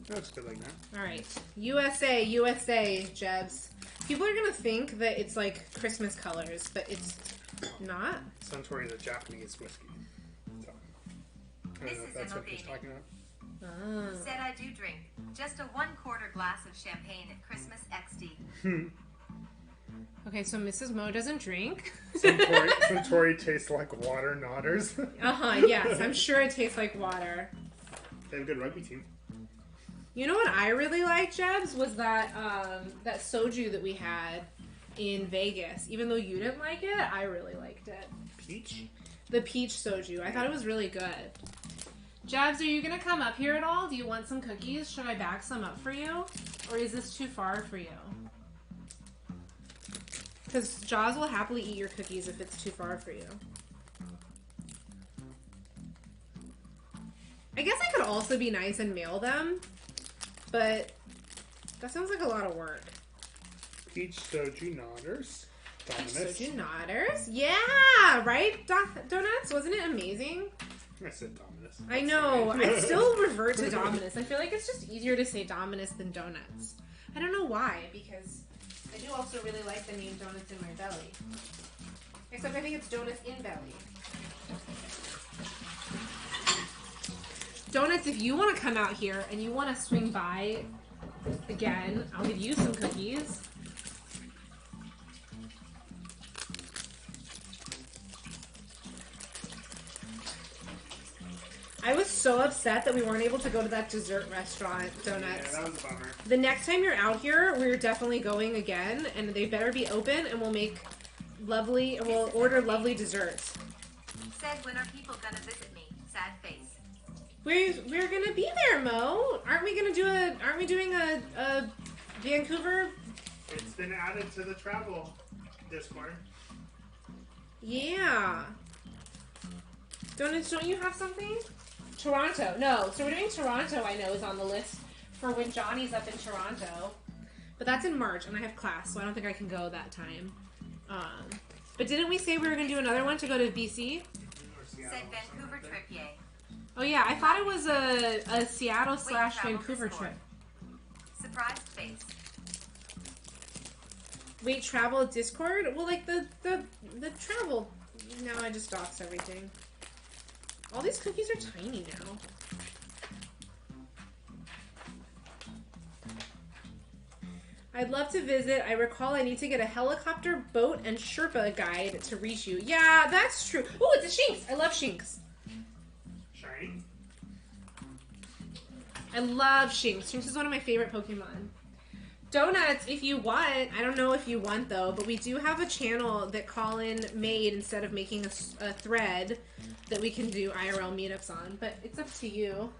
That's good like that. Alright. USA, USA, Jebs. People are gonna think that it's like Christmas colors, but it's not. Suntory is a Japanese whiskey. So, I don't know if that's what she's talking about. Said I do drink just a 1/4 glass of champagne at Christmas XD. Okay, so Mrs. Mo doesn't drink. Suntory tastes like water nodders. Yes, I'm sure it tastes like water. They have a good rugby team. You know what I really liked, Jebs, was that that soju that we had in Vegas. Even though you didn't like it, I really liked it. Peach? The peach soju. I thought it was really good. Jebs, are you going to come up here at all? Do you want some cookies? Should I bag some up for you? Or is this too far for you? Because Jaws will happily eat your cookies if it's too far for you. I guess I could also be nice and mail them, but that sounds like a lot of work. Peach soju nodders. Dominus. Soju nodders? Yeah! Right? Donuts? Wasn't it amazing? I said Dominus. I know. I still revert to Dominus. I feel like it's just easier to say Dominus than donuts. I don't know why, because I do also really like the name Donuts in my belly. Except I think it's Donuts in belly. Donuts, if you want to come out here and you want to swing by again, I'll give you some cookies. I was so upset that we weren't able to go to that dessert restaurant, Donuts. Yeah, that was a bummer. The next time you're out here, we're definitely going again, and they better be open, and we'll make lovely, we'll order lovely desserts. Said, when are people gonna visit me? Sad face. We're gonna be there, Mo. Aren't we doing a Vancouver? It's been added to the travel Discord. Yeah. Donuts, don't you have something? Toronto. No. So we're doing Toronto, I know, is on the list for when Johnny's up in Toronto. But that's in March, and I have class, so I don't think I can go that time. But didn't we say we were going to do another one to go to BC? Said Vancouver trip, yay. Oh, yeah. I thought it was a Seattle / Vancouver trip. Surprised face. Wait, travel Discord? Well, like the travel. Now I just dox everything. All these cookies are tiny now. I'd love to visit. I recall I need to get a helicopter, boat, and Sherpa guide to reach you. Yeah, that's true. Oh, it's a Shinx. I love Shinx. Shiny? I love Shinx. Shinx is one of my favorite Pokemon. Donuts, if you want. I don't know if you want, though, but we do have a channel that Colin made instead of making a thread that we can do IRL meetups on, but it's up to you.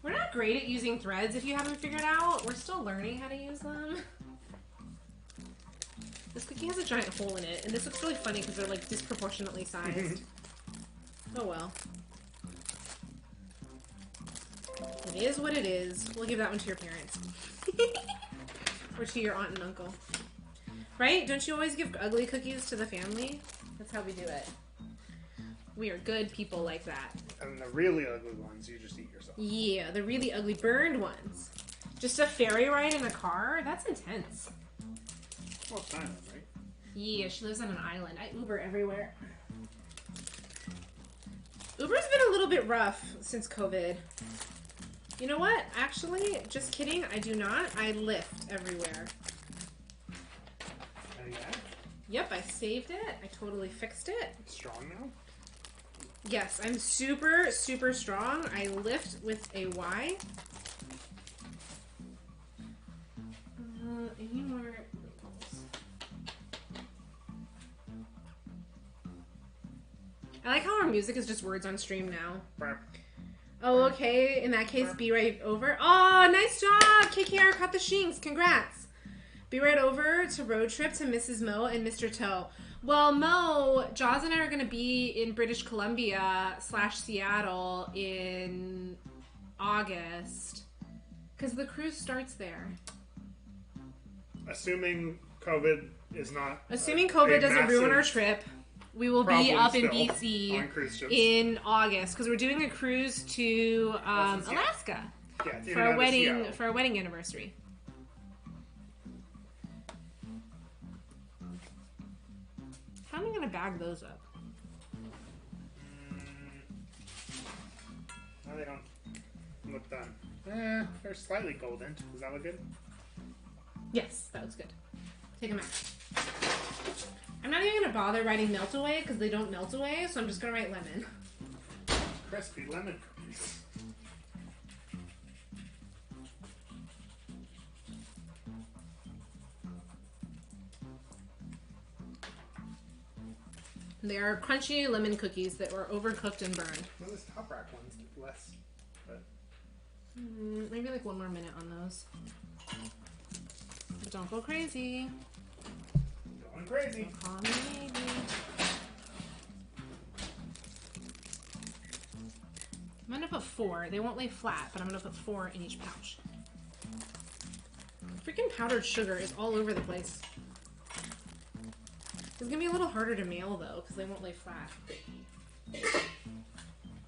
We're not great at using threads if you haven't figured out. We're still learning how to use them. This cookie has a giant hole in it, and this looks really funny because they're like disproportionately sized. Oh well. It is what it is. We'll give that one to your parents. Or to your aunt and uncle. Right? Don't you always give ugly cookies to the family? That's how we do it. We are good people like that. And the really ugly ones you just eat yourself. Yeah, the really ugly burned ones. Just a ferry ride in a car? That's intense. Well, it's an island, right? Yeah, she lives on an island. I Uber everywhere. Uber's been a little bit rough since COVID. You know what? Actually, just kidding. I do not. I Lyft everywhere. Yeah. Yep, I saved it. I totally fixed it. Strong now? Yes, I'm super, super strong. I Lyft with a Y. Any more labels? I like how our music is just words on stream now. Burp. Oh, okay. In that case, be right over. Oh, nice job! KKR caught the shinks. Congrats. Be right over to road trip to Mrs. Mo and Mr. Toe. Well, Mo, Jaws and I are going to be in British Columbia / Seattle in August. Because the cruise starts there. Assuming COVID is not... Assuming COVID doesn't ruin our trip, we will be up in on BC cruise ships. in August. Because we're doing a cruise to Alaska Yeah, for a wedding anniversary. How am I going to bag those up? No, they don't look done. They're slightly golden. Does that look good? Yes, that looks good. Take them out. I'm not even going to bother writing melt away because they don't melt away, so I'm just going to write lemon. Crispy lemon cookies. They are crunchy lemon cookies that were overcooked and burned. Well, this top rack one's less, but... Maybe like 1 more minute on those. But don't go crazy. Going crazy. Don't call me maybe. I'm gonna put 4. They won't lay flat, but I'm gonna put 4 in each pouch. Freaking powdered sugar is all over the place. It's gonna be a little harder to mail though, because they won't lay flat.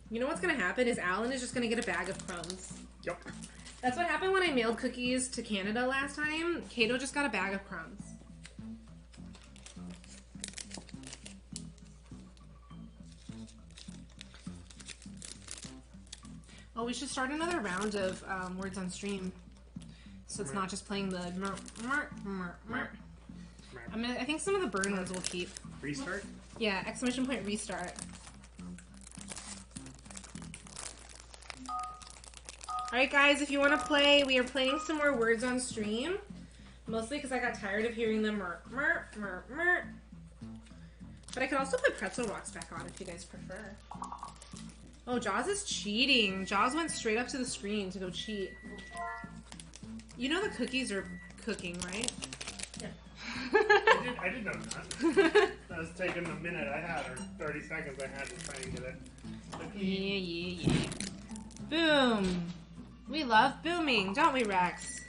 You know what's gonna happen is Alan is just gonna get a bag of crumbs. Yep. That's what happened when I mailed cookies to Canada last time. Kato just got a bag of crumbs. Oh, we should start another round of words on stream. So it's not just playing the I think some of the burn ones will keep. Restart? Yeah, exclamation point restart. Alright guys, if you want to play, we are playing some more words on stream. Mostly because I got tired of hearing the mer. But I could also put pretzel rocks back on if you guys prefer. Oh, Jaws is cheating. Jaws went straight up to the screen to go cheat. You know the cookies are cooking, right? Yeah. I did know that. That was taking the minute I had, or 30 seconds I had to try and get it. Yeah. Boom. We love booming, don't we, Rex?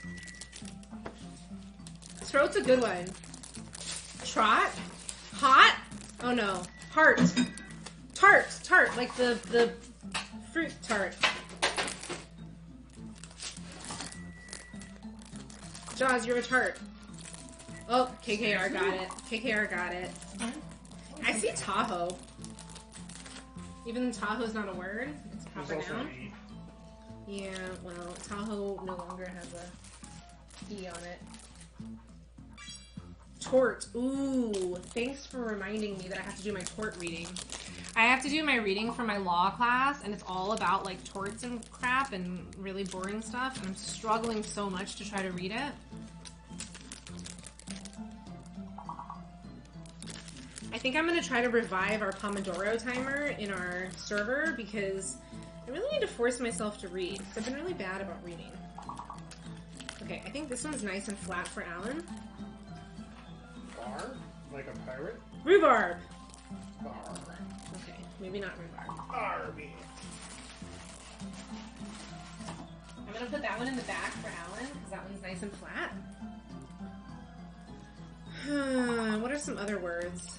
Throat's a good one. Trot? Hot? Oh no. Heart. Tart, like the fruit tart. Jaws, you're a tart. Oh, KKR got it. KKR got it. I see Tahoe. Even Tahoe's not a word. It's a proper noun. Yeah, well, Tahoe no longer has a E on it. Tort. Ooh, thanks for reminding me that I have to do my tort reading. I have to do my reading for my law class, and it's all about like torts and crap and really boring stuff, and I'm struggling so much to try to read it. I think I'm going to try to revive our Pomodoro timer in our server because I really need to force myself to read because I've been really bad about reading. Okay, I think this one's nice and flat for Alan. Bar? Like a pirate? Rhubarb! Bar. Okay, maybe not rhubarb. Barbie. I'm going to put that one in the back for Alan because that one's nice and flat. What are some other words?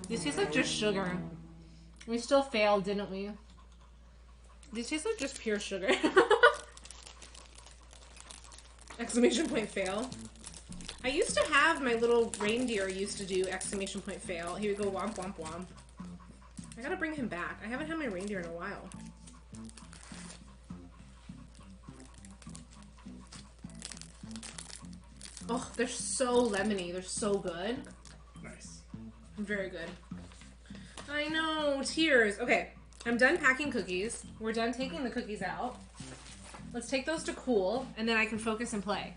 These taste like just sugar. We still failed, didn't we? These taste like just pure sugar. Exclamation point fail. I used to have my little reindeer used to do exclamation point fail. Here we go, womp womp womp. I gotta bring him back. I haven't had my reindeer in a while. Oh, they're so lemony. They're so good. Nice. Very good. I know, tears. Okay, I'm done packing cookies. We're done taking the cookies out. Let's take those to cool, and then I can focus and play.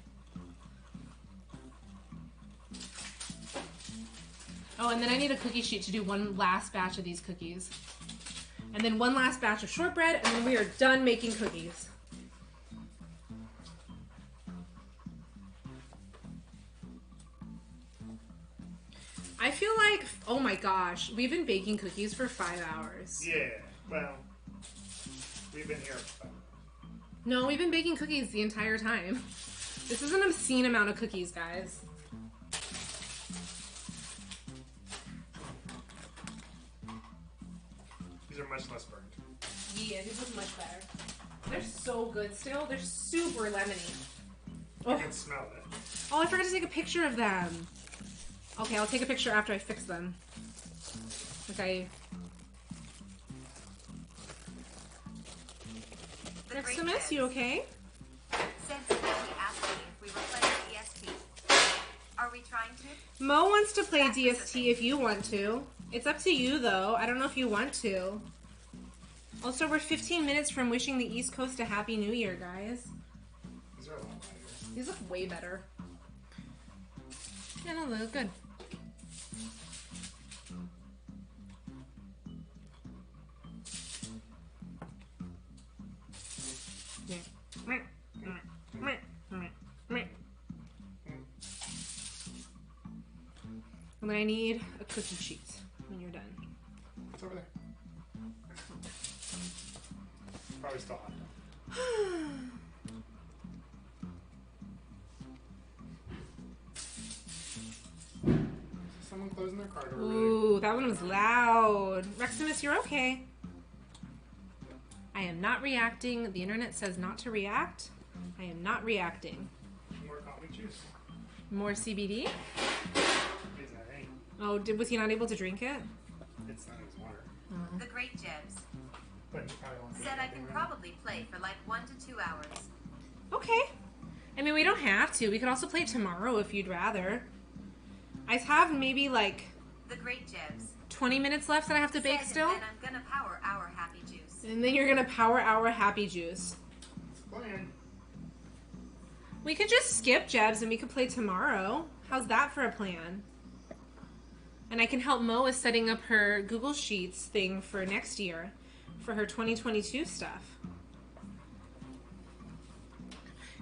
Oh, and then I need a cookie sheet to do one last batch of these cookies. And then one last batch of shortbread, and then we are done making cookies. I feel like, oh my gosh, we've been baking cookies for 5 hours. Yeah, well, we've been here. No, we've been baking cookies the entire time. This is an obscene amount of cookies, guys. These are much less burned. Yeah, these look much better. They're so good still. They're super lemony. I Oh, can smell it. oh, I forgot to take a picture of them. Okay, I'll take a picture after I fix them. Okay. Maximus, you okay? Said Sophie asked me if we were playing DST. Are we trying to? Mo wants to play DST if you want to. It's up to you, though. I don't know if you want to. Also, we're 15 minutes from wishing the East Coast a Happy New Year, guys. These are a lot lighter. These look way better. Yeah, no, they look good. And then I need a cookie sheet when you're done. It's over there. Probably still hot. Someone closing their car door. Ooh, that one was loud. Reximus, you're okay. I am not reacting. The internet says not to react. I am not reacting. More coffee juice. More CBD? Is that ain't? Oh, was he not able to drink it? It's not his water. The Great Jebs But you probably won't said I can probably play for like 1 to 2 hours. Okay. I mean, we don't have to. We could also play tomorrow if you'd rather. I have maybe like The Great Jebs 20 minutes left that I have to bake said, still. and I'm gonna power our happy juice. And then you're gonna power our happy juice. It's plan. We could just skip Jebs and we could play tomorrow. How's that for a plan? And I can help Mo with setting up her Google Sheets thing for next year for her 2022 stuff.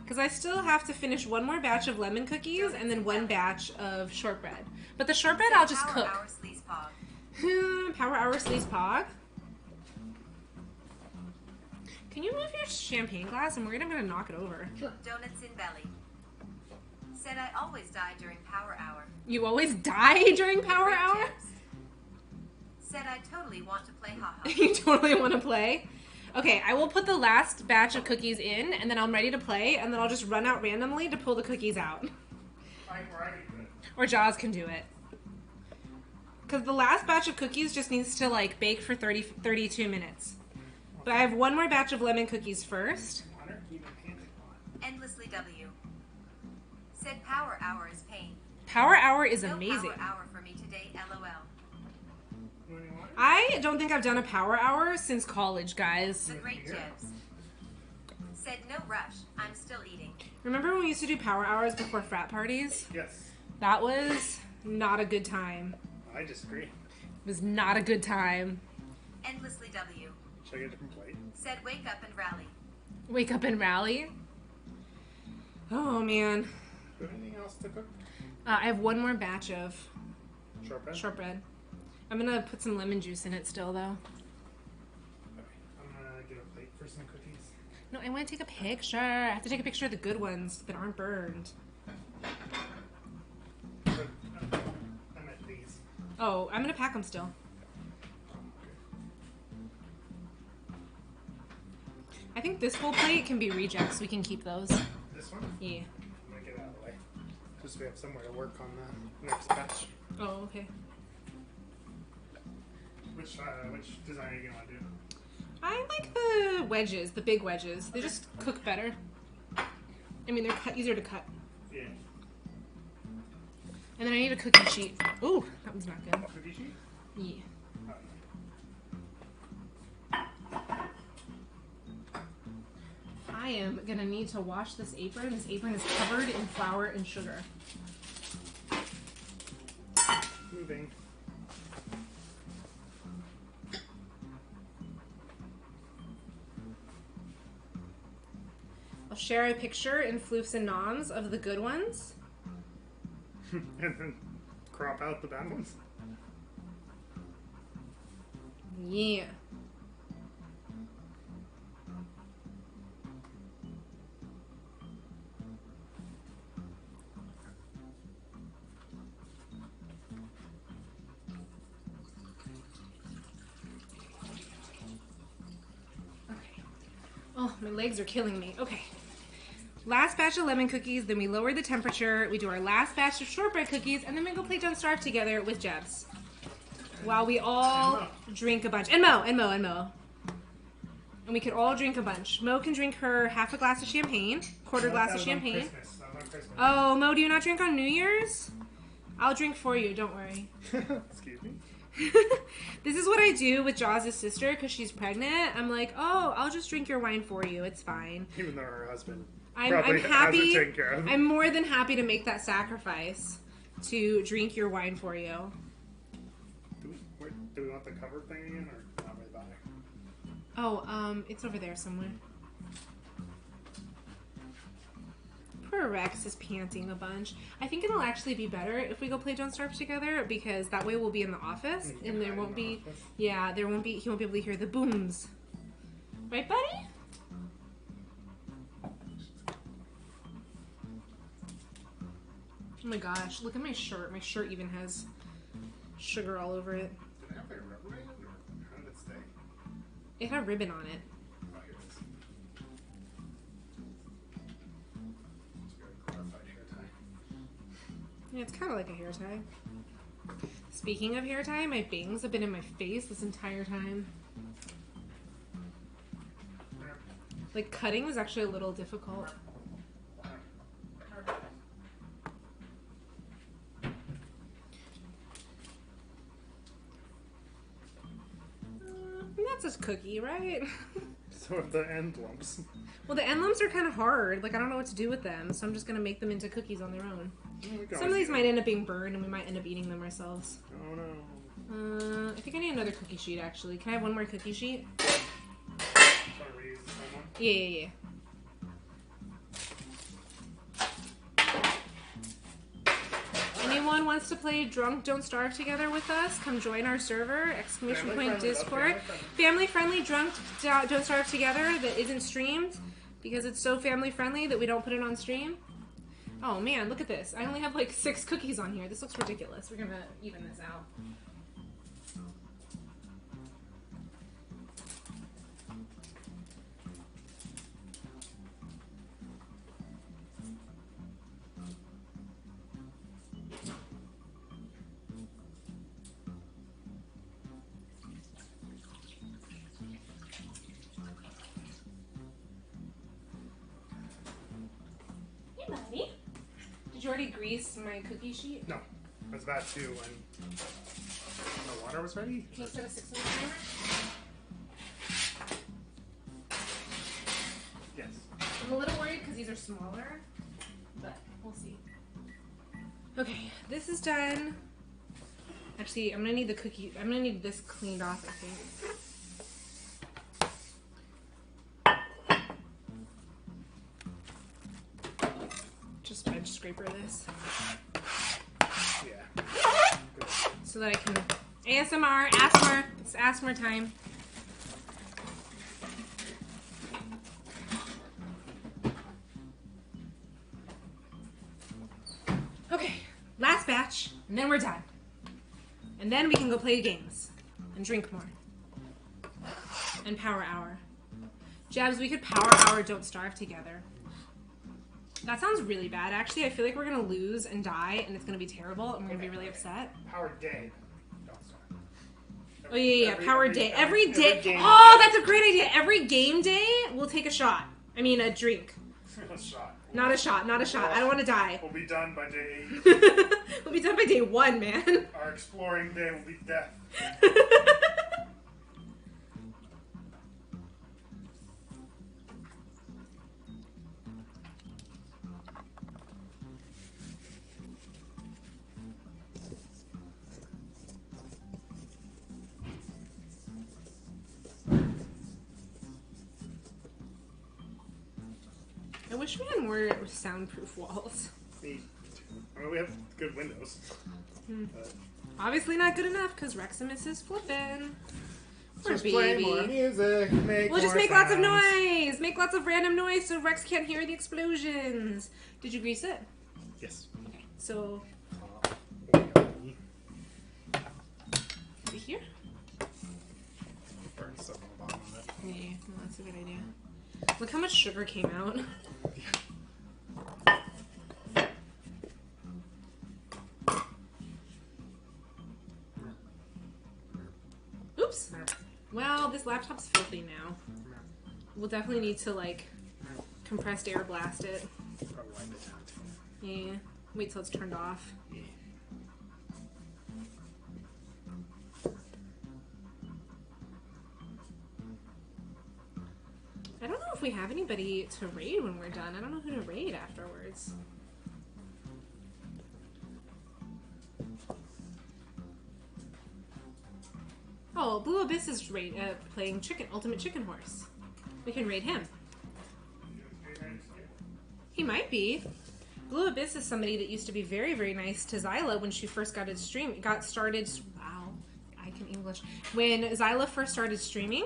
Because I still have to finish one more batch of lemon cookies and then one batch of shortbread. But the shortbread I'll just Power cook. our sleaze pog. Power Hour Sleaze Pog. Can you move your champagne glass? I'm worried I'm going to knock it over. Donuts in belly. Said I always die during power hour. You always die during Power Great Hour? Jebs said I totally want to play haha. You totally want to play? Okay, I will put the last batch of cookies in, and then I'm ready to play, and then I'll just run out randomly to pull the cookies out. Or Jaws can do it. Because the last batch of cookies just needs to, like, bake for 32 minutes. But I have one more batch of lemon cookies first. Endlessly W said power hour is pain. Power Hour is No amazing. power hour for me today, LOL. I don't think I've done a Power Hour since college, guys. The Great Jebs said no rush. I'm still eating. Remember when we used to do Power Hours before frat parties? Yes. That was not a good time. I disagree. It was not a good time. Endlessly W Should I get a different plate? said wake up and rally. Wake up and rally. Oh, man. Do you have anything else to cook? I have one more batch of Shortbread? shortbread. I'm going to put some lemon juice in it still, though. Okay. I'm gonna get a plate for some cookies. No, I want to take a picture. I have to take a picture of the good ones that aren't burned. But, I meant these. Oh, I'm going to pack them still. I think this whole plate can be rejects. We can keep those. This one? Yeah. Just so we have somewhere to work on the next batch. Oh, okay. Which design are you gonna do? I like the wedges, the big wedges. They just cook better. I mean, they're easier to cut. Yeah. And then I need a cookie sheet. Ooh, that one's not good. Cookie sheet? Yeah. I am gonna need to wash this apron. This apron is covered in flour and sugar. Moving. I'll share a picture in Floofs and Noms of the good ones. And then crop out the bad ones. Yeah. Oh, my legs are killing me. Okay. Last batch of lemon cookies, then we lower the temperature, we do our last batch of shortbread cookies, and then we go play Don't Starve together with Jebs. While we all drink a bunch. And Mo. And we can all drink a bunch. Mo can drink her half a glass of champagne, quarter glass of champagne. Oh, Mo, do you not drink on New Year's? I'll drink for you, don't worry. Excuse me? This is what I do with Jaws' sister because she's pregnant. I'm like, oh, I'll just drink your wine for you. It's fine. Even though her husband I'm probably happy. has it taken care of. I'm more than happy to make that sacrifice to drink your wine for you. Do we want the cover thing again, or not really bother? Oh, it's over there somewhere. Poor Rex is panting a bunch. I think it'll actually be better if we go play Don't Starve together because that way we'll be in the office and there won't be, yeah, he won't be able to hear the booms. Right, buddy? Oh my gosh, look at my shirt. My shirt even has sugar all over it. Did it have like a rubber band, or how did it stay? It had ribbon on it. Oh, here it is. It's a very glorified hair tie. Yeah, it's kind of like a hair tie. Speaking of hair tie, my bangs have been in my face this entire time. Like, cutting was actually a little difficult. That's a cookie, right? So are the end lumps. Well, the end lumps are kind of hard. Like, I don't know what to do with them, so I'm just going to make them into cookies on their own. Some of these might end up being burned, and we might end up eating them ourselves. Oh, no. I think I need another cookie sheet, actually. Can I have one more cookie sheet? Sorry, we use the same one? Yeah. Anyone wants to play Drunk Don't Starve together with us? Come join our server, !point Discord. Family friendly Drunk Don't Starve together that isn't streamed because it's so family friendly that we don't put it on stream. Oh man, look at this. I only have like 6 cookies on here. This looks ridiculous. We're gonna even this out. Buddy. Did you already grease my cookie sheet? No. I was about to when the water was ready. Can you set a 6 on the timer? Yes. I'm a little worried because these are smaller, but we'll see. Okay, this is done. Actually, I'm gonna need the cookie. I'm gonna need this cleaned off, I think. Just bench scraper this. Yeah. So that I can ASMR, ASMR. It's ASMR time. Okay, last batch, and then we're done. And then we can go play games and drink more. And power hour. Jabs, we could power hour Don't Starve together. That sounds really bad, actually. I feel like we're going to lose and die, and it's going to be terrible, and we're going to be really upset. Power day. Oh, yeah, Power day. Every day. Oh, that's a great idea. Every game day, we'll take a shot. I mean, a drink. A shot. Not a shot. Not a shot. I don't want to die. We'll be done by day 8. We'll be done by day 1, man. Our exploring day will be death. I wish we had more soundproof walls. I mean, we have good windows. Obviously not good enough because Reximus is flipping. Poor Just play more baby. music. We'll just make lots of noise. Make lots of random noise so Rex can't hear the explosions. Did you grease it? Yes. Okay. So, here? Burn stuff on the bottom of it. Yeah, no, that's a good idea. Look how much sugar came out. Oops. Well, this laptop's filthy now. We'll definitely need to, like, compressed air blast it. Probably wipe it down too. Yeah. Wait till it's turned off. Yeah. I don't know if we have anybody to raid when we're done. I don't know who to raid afterwards. Oh, Blue Abyss is playing Ultimate Chicken Horse. We can raid him. He might be. Blue Abyss is somebody that used to be very, very nice to Zyla when she first got started. Wow, I can English. When Zyla first started streaming,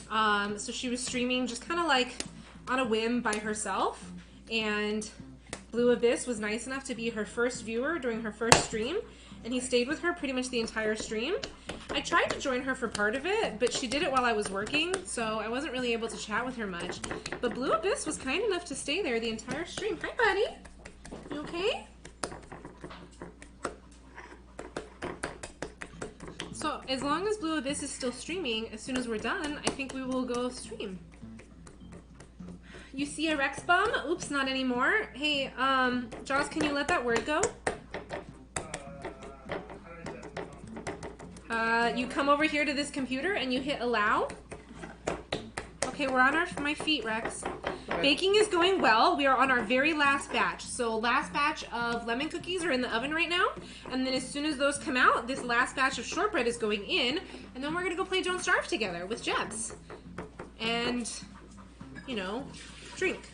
so she was streaming just kind of like on a whim by herself, and Blue Abyss was nice enough to be her first viewer during her first stream, and he stayed with her pretty much the entire stream. I tried to join her for part of it, but she did it while I was working, so I wasn't really able to chat with her much. But Blue Abyss was kind enough to stay there the entire stream. Hi, buddy. You okay? So, as long as Blue Abyss is still streaming, as soon as we're done, I think we will go stream. You see a Rex bum? Oops, not anymore. Hey, Jaws, can you let that word go? You come over here to this computer and you hit allow. Okay, we're on my feet, Rex. Baking is going well. We are on our very last batch. So last batch of lemon cookies are in the oven right now. And then as soon as those come out, this last batch of shortbread is going in. And then we're going to go play Don't Starve together with Jebs. And, you know, drink.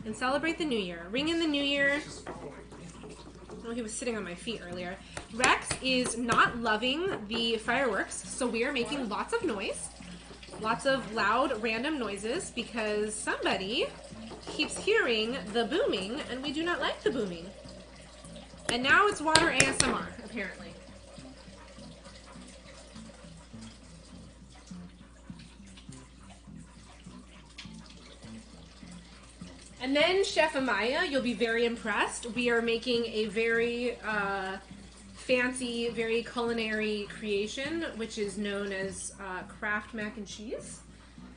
And celebrate the new year. Ring in the new year. Oh, he was sitting on my feet earlier. Rex is not loving the fireworks, so we are making lots of noise. Lots of loud, random noises because somebody keeps hearing the booming, and we do not like the booming. And now it's water ASMR, apparently. And then, Chef Amaya, you'll be very impressed. We are making a very fancy, very culinary creation, which is known as Kraft mac and cheese.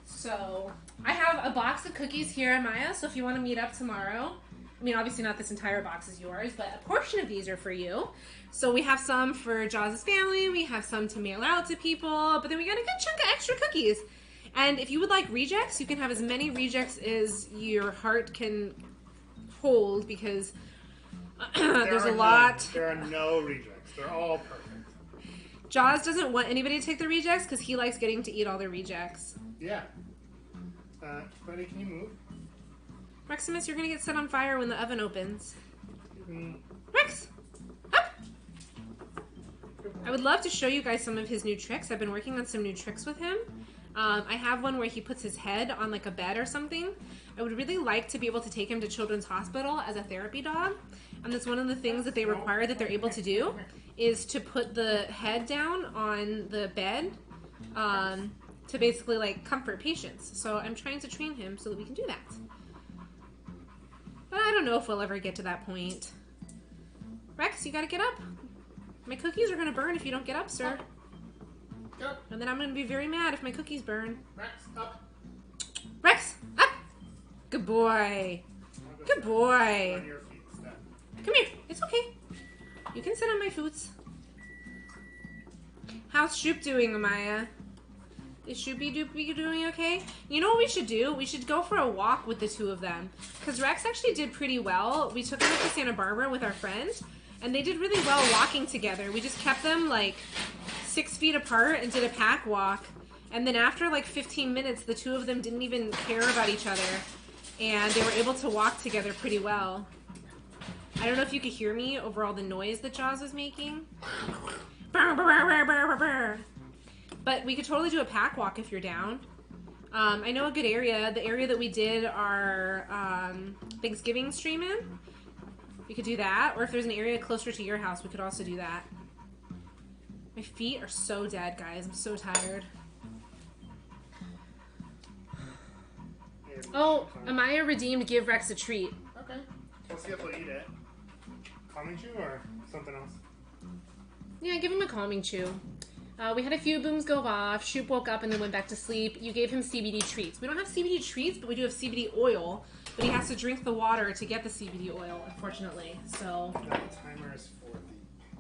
So, I have a box of cookies here, Amaya, so if you want to meet up tomorrow, I mean, obviously not this entire box is yours, but a portion of these are for you. So we have some for Jaws' family, we have some to mail out to people, but then we got a good chunk of extra cookies. And if you would like rejects, you can have as many rejects as your heart can hold because there's a lot. There are no rejects. They're all perfect. Jaws doesn't want anybody to take the rejects because he likes getting to eat all the rejects. Yeah. Buddy, can you move? Reximus, you're going to get set on fire when the oven opens. Mm. Rex! Up! I would love to show you guys some of his new tricks. I've been working on some new tricks with him. I have one where he puts his head on like a bed or something. I would really like to be able to take him to Children's Hospital as a therapy dog. And that's one of the things that they require that they're able to do is to put the head down on the bed to basically like comfort patients. So I'm trying to train him so that we can do that. But I don't know if we'll ever get to that point. Rex, you gotta get up. My cookies are gonna burn if you don't get up, sir. Up. And then I'm gonna be very mad if my cookies burn. Rex, up. Rex, up! Good boy. Good boy. On your feet, Steph. Come here. It's okay. You can sit on my foots. How's Shoop doing, Amaya? Is Shoopy Doopy doing okay? You know what we should do? We should go for a walk with the two of them. Because Rex actually did pretty well. We took him up to Santa Barbara with our friend. And they did really well walking together. We just kept them like 6 feet apart and did a pack walk. And then after like 15 minutes, the two of them didn't even care about each other. And they were able to walk together pretty well. I don't know if you could hear me over all the noise that Jaws was making. But we could totally do a pack walk if you're down. I know a good area. The area that we did our Thanksgiving stream in. We could do that. Or if there's an area closer to your house, we could also do that. My feet are so dead, guys. I'm so tired. Oh, Amaya redeemed Give Rex a treat. Okay. We'll see if we'll eat it. Calming chew or something else? Yeah, give him a calming chew. We had a few booms go off. Shoop woke up and then went back to sleep. You gave him CBD treats. We don't have CBD treats, but we do have CBD oil. But he has to drink the water to get the CBD oil, unfortunately. So. The timer is for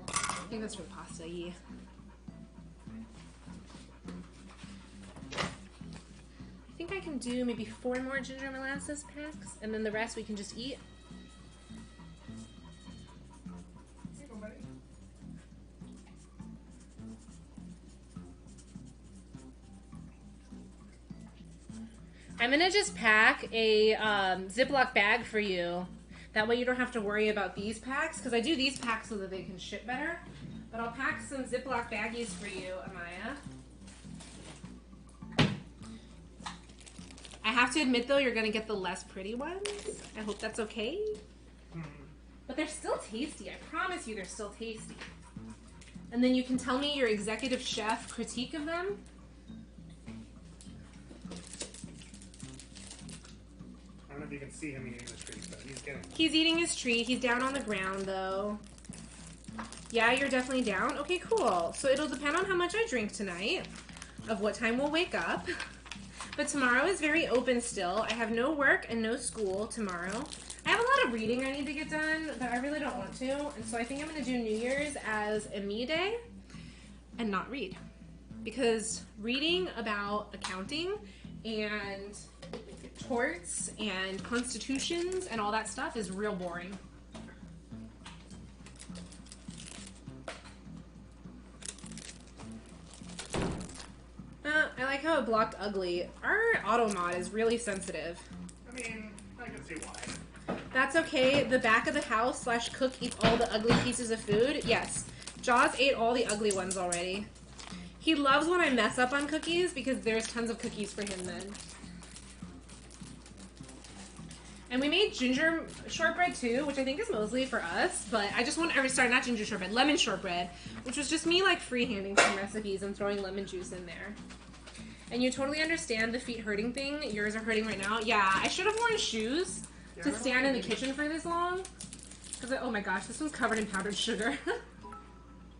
the pasta. I think that's for the pasta, yeah. I think I can do maybe 4 more ginger molasses packs, and then the rest we can just eat. Here you go, buddy. I'm gonna just pack a Ziploc bag for you. That way you don't have to worry about these packs, because I do these packs so that they can ship better. But I'll pack some Ziploc baggies for you, Amaya. I have to admit, though, you're gonna get the less pretty ones. I hope that's okay. But they're still tasty. I promise you they're still tasty. And then you can tell me your executive chef critique of them. I don't know if you can see him eating the treat, but he's getting it. He's eating his treat. He's down on the ground, though. Yeah, you're definitely down? Okay, cool. So it'll depend on how much I drink tonight, of what time we'll wake up. But tomorrow is very open still. I have no work and no school tomorrow. I have a lot of reading I need to get done, but I really don't want to. And so I think I'm going to do New Year's as a me day and not read. Because reading about accounting and torts and constitutions and all that stuff is real boring. I like how it blocked ugly. Our auto mod is really sensitive. I mean, I can see why. That's okay. The back of the house / cook eats all the ugly pieces of food. Yes. Jaws ate all the ugly ones already. He loves when I mess up on cookies because there's tons of cookies for him then. And we made ginger shortbread too, which I think is mostly for us, but I just want, not ginger shortbread, lemon shortbread, which was just me like freehanding some recipes and throwing lemon juice in there. And you totally understand the feet hurting thing. Yours are hurting right now. Yeah, I should have worn shoes to stand in the kitchen for this long. Oh my gosh, this one's covered in powdered sugar.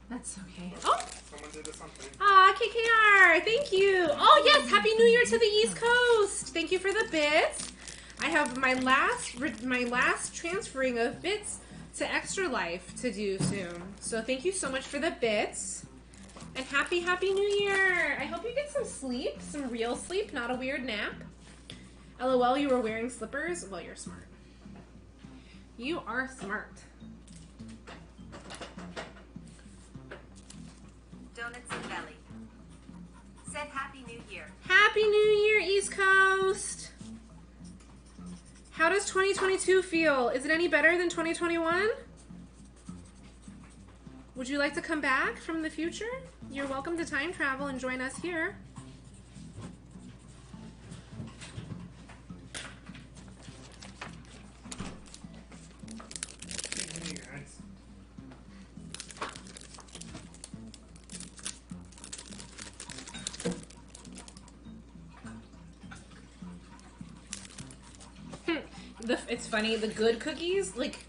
That's okay. Oh! Someone did something. Aw, KKR, thank you. Oh yes, Happy New Year to the East Coast. Thank you for the bits. I have my last transferring of bits to Extra Life to do soon. So thank you so much for the bits. And happy New Year! I hope you get some sleep, some real sleep, not a weird nap. LOL, you were wearing slippers? Well, you're smart. You are smart. Donuts and Belly said Happy New Year. Happy New Year, East Coast! How does 2022 feel? Is it any better than 2021? Would you like to come back from the future? You're welcome to time travel and join us here. It's funny, the good cookies, like,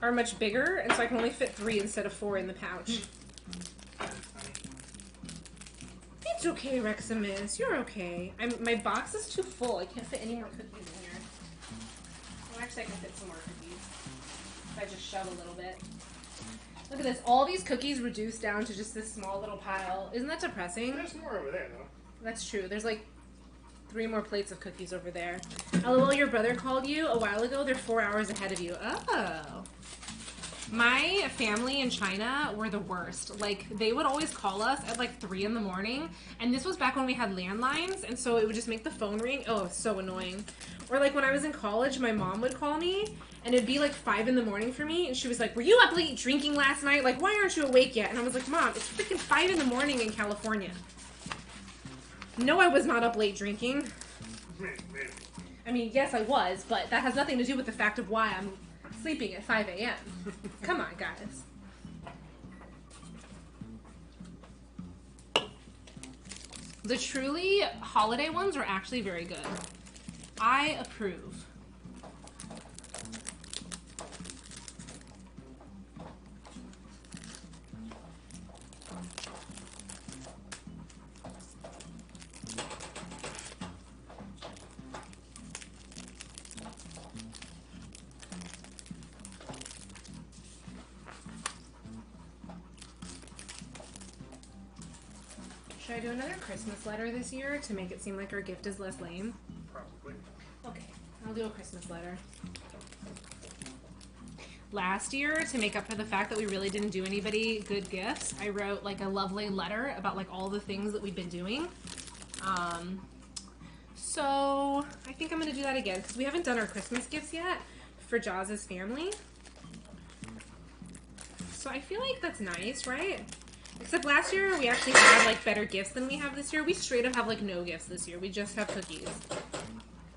are much bigger, and so I can only fit 3 instead of 4 in the pouch. It's okay, Reximus. You're okay. My box is too full. I can't fit any more cookies in here. Well, actually, I can fit some more cookies. If I just shove a little bit. Look at this. All these cookies reduced down to just this small little pile. Isn't that depressing? There's more over there, though. That's true. There's like 3 more plates of cookies over there. LOL, your brother called you a while ago. They're 4 hours ahead of you. Oh. My family in China were the worst. Like, they would always call us at like 3 in the morning. And this was back when we had landlines. And so it would just make the phone ring. Oh, it's so annoying. Or like when I was in college, my mom would call me. And it'd be like 5 in the morning for me. And she was like, were you up late drinking last night? Like, why aren't you awake yet? And I was like, Mom, it's freaking 5 in the morning in California. No, I was not up late drinking. I mean, yes, I was. But that has nothing to do with the fact of why I'm sleeping at 5 a.m. Come on, guys. The truly holiday ones were actually very good. I approve. Should I do another Christmas letter this year to make it seem like our gift is less lame? Probably. Okay, I'll do a Christmas letter. Last year, to make up for the fact that we really didn't do anybody good gifts, I wrote like a lovely letter about like all the things that we've been doing. So I think I'm gonna do that again because we haven't done our Christmas gifts yet for Jaws's family. So I feel like that's nice, right? Except last year we actually had like better gifts than we have this year. We straight up have like no gifts this year. We just have cookies.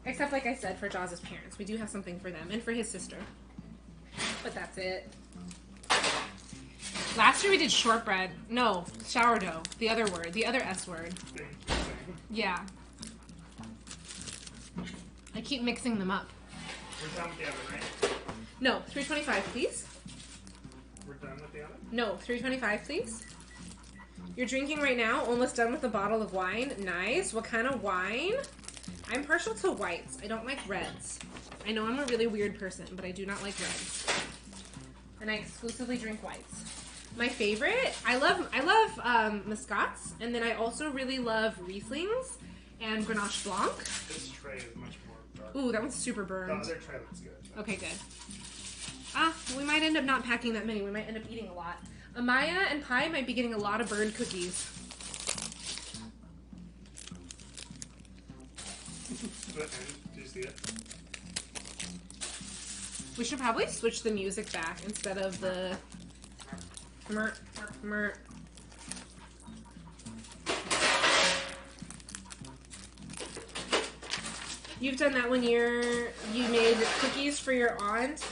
Except like I said, for Jaws's parents. We do have something for them and for his sister. But that's it. Last year we did shortbread. No, sourdough. The other word. The other S word. Yeah. I keep mixing them up. We're done with the oven, right? No, 325, please. We're done with the oven? No, 325, please. You're drinking right now, almost done with a bottle of wine. Nice. What kind of wine? I'm partial to whites. I don't like reds. I know I'm a really weird person, but I do not like reds. And I exclusively drink whites. My favorite, I love Muscats, and then I also really love Rieslings and Grenache Blanc. This tray is much more dark. Ooh, that one's super burned. The other tray looks good. Okay, good. We might end up not packing that many. We might end up eating a lot. Amaya and Pi might be getting a lot of burned cookies. Do you see it? We should probably switch the music back instead of the mert, mert. You've done that when you made cookies for your aunt,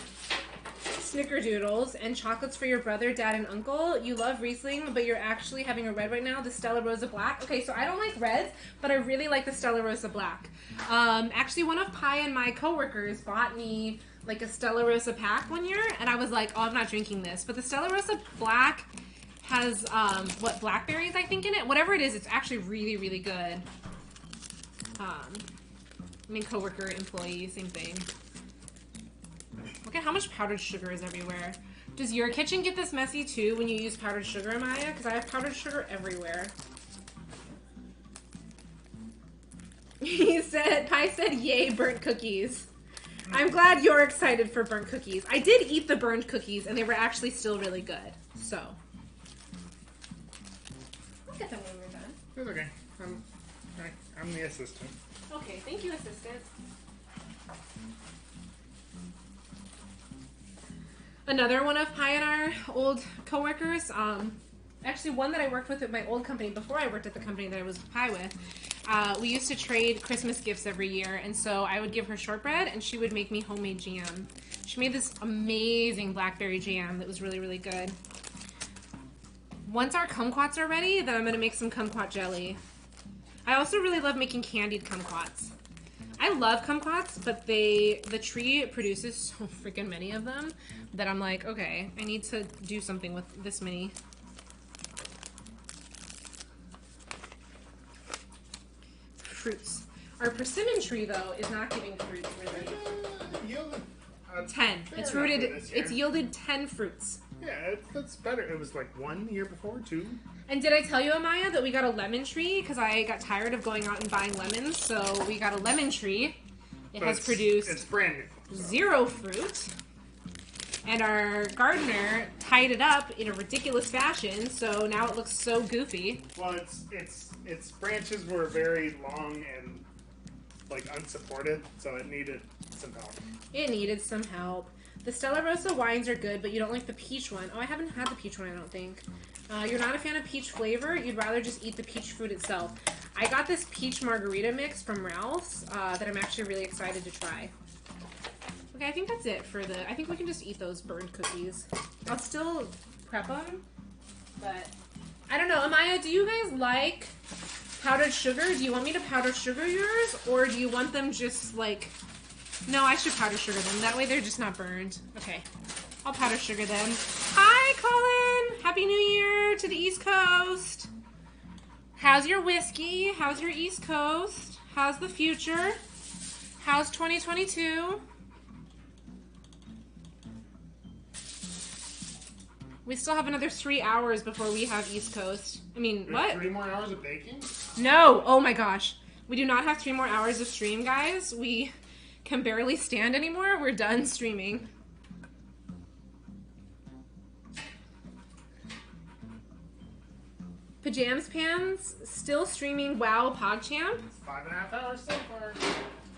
snickerdoodles, and chocolates for your brother, dad, and uncle. You love Riesling, but you're actually having a red right now, the Stella Rosa Black. Okay, so I don't like reds, but I really like the Stella Rosa Black. Actually, one of Pi and my coworkers bought me like a Stella Rosa pack one year, and I was like, oh, I'm not drinking this. But the Stella Rosa Black has, blackberries, I think, in it? Whatever it is, it's actually really, really good. I mean, coworker, employee, same thing. Look at how much powdered sugar is everywhere. Does your kitchen get this messy too when you use powdered sugar, Amaya? Because I have powdered sugar everywhere. Pi said, yay, burnt cookies. I'm glad you're excited for burnt cookies. I did eat the burnt cookies and they were actually still really good. So. I'll get them when we're done. It's okay. I'm the assistant. Okay, thank you, assistant. Another one of Pi and our old coworkers, actually one that I worked with at my old company before I worked at the company that I was with Pi with, we used to trade Christmas gifts every year, and so I would give her shortbread and she would make me homemade jam. She made this amazing blackberry jam that was really, really good. Once our kumquats are ready, then I'm going to make some kumquat jelly. I also really love making candied kumquats. I love kumquats, but the tree produces so freaking many of them that I'm like, okay, I need to do something with this many. Fruits. Our persimmon tree, though, is not giving fruit really. 10. It's fruited. It's yielded 10 fruits. Yeah, that's better. It was like 1 year before, 2. And did I tell you, Amaya, that we got a lemon tree because I got tired of going out and buying lemons? So we got a lemon tree. It has produced it's brand new. 0 fruit. And our gardener tied it up in a ridiculous fashion, so now it looks so goofy. Well, its branches were very long and like unsupported, so it needed some help. It needed some help. The Stella Rosa wines are good, but you don't like the peach one. Oh, I haven't had the peach one, I don't think. You're not a fan of peach flavor. You'd rather just eat the peach fruit itself. I got this peach margarita mix from Ralph's that I'm actually really excited to try. Okay, I think that's it for I think we can just eat those burned cookies. I'll still prep them, but I don't know. Amaya, do you guys like powdered sugar? Do you want me to powder sugar yours, or do you want them just like... No, I should powder sugar them. That way they're just not burned. Okay, I'll powder sugar them. Hi, Colin! Happy New Year to the East Coast! How's your whiskey? How's your East Coast? How's the future? How's 2022? We still have another 3 hours before we have East Coast. I mean, There's what? 3 more hours of baking? No! Oh my gosh. We do not have 3 more hours of stream, guys. We can barely stand anymore. We're done streaming. Pajams Pans, still streaming WoW PogChamp. 5.5 hours so far.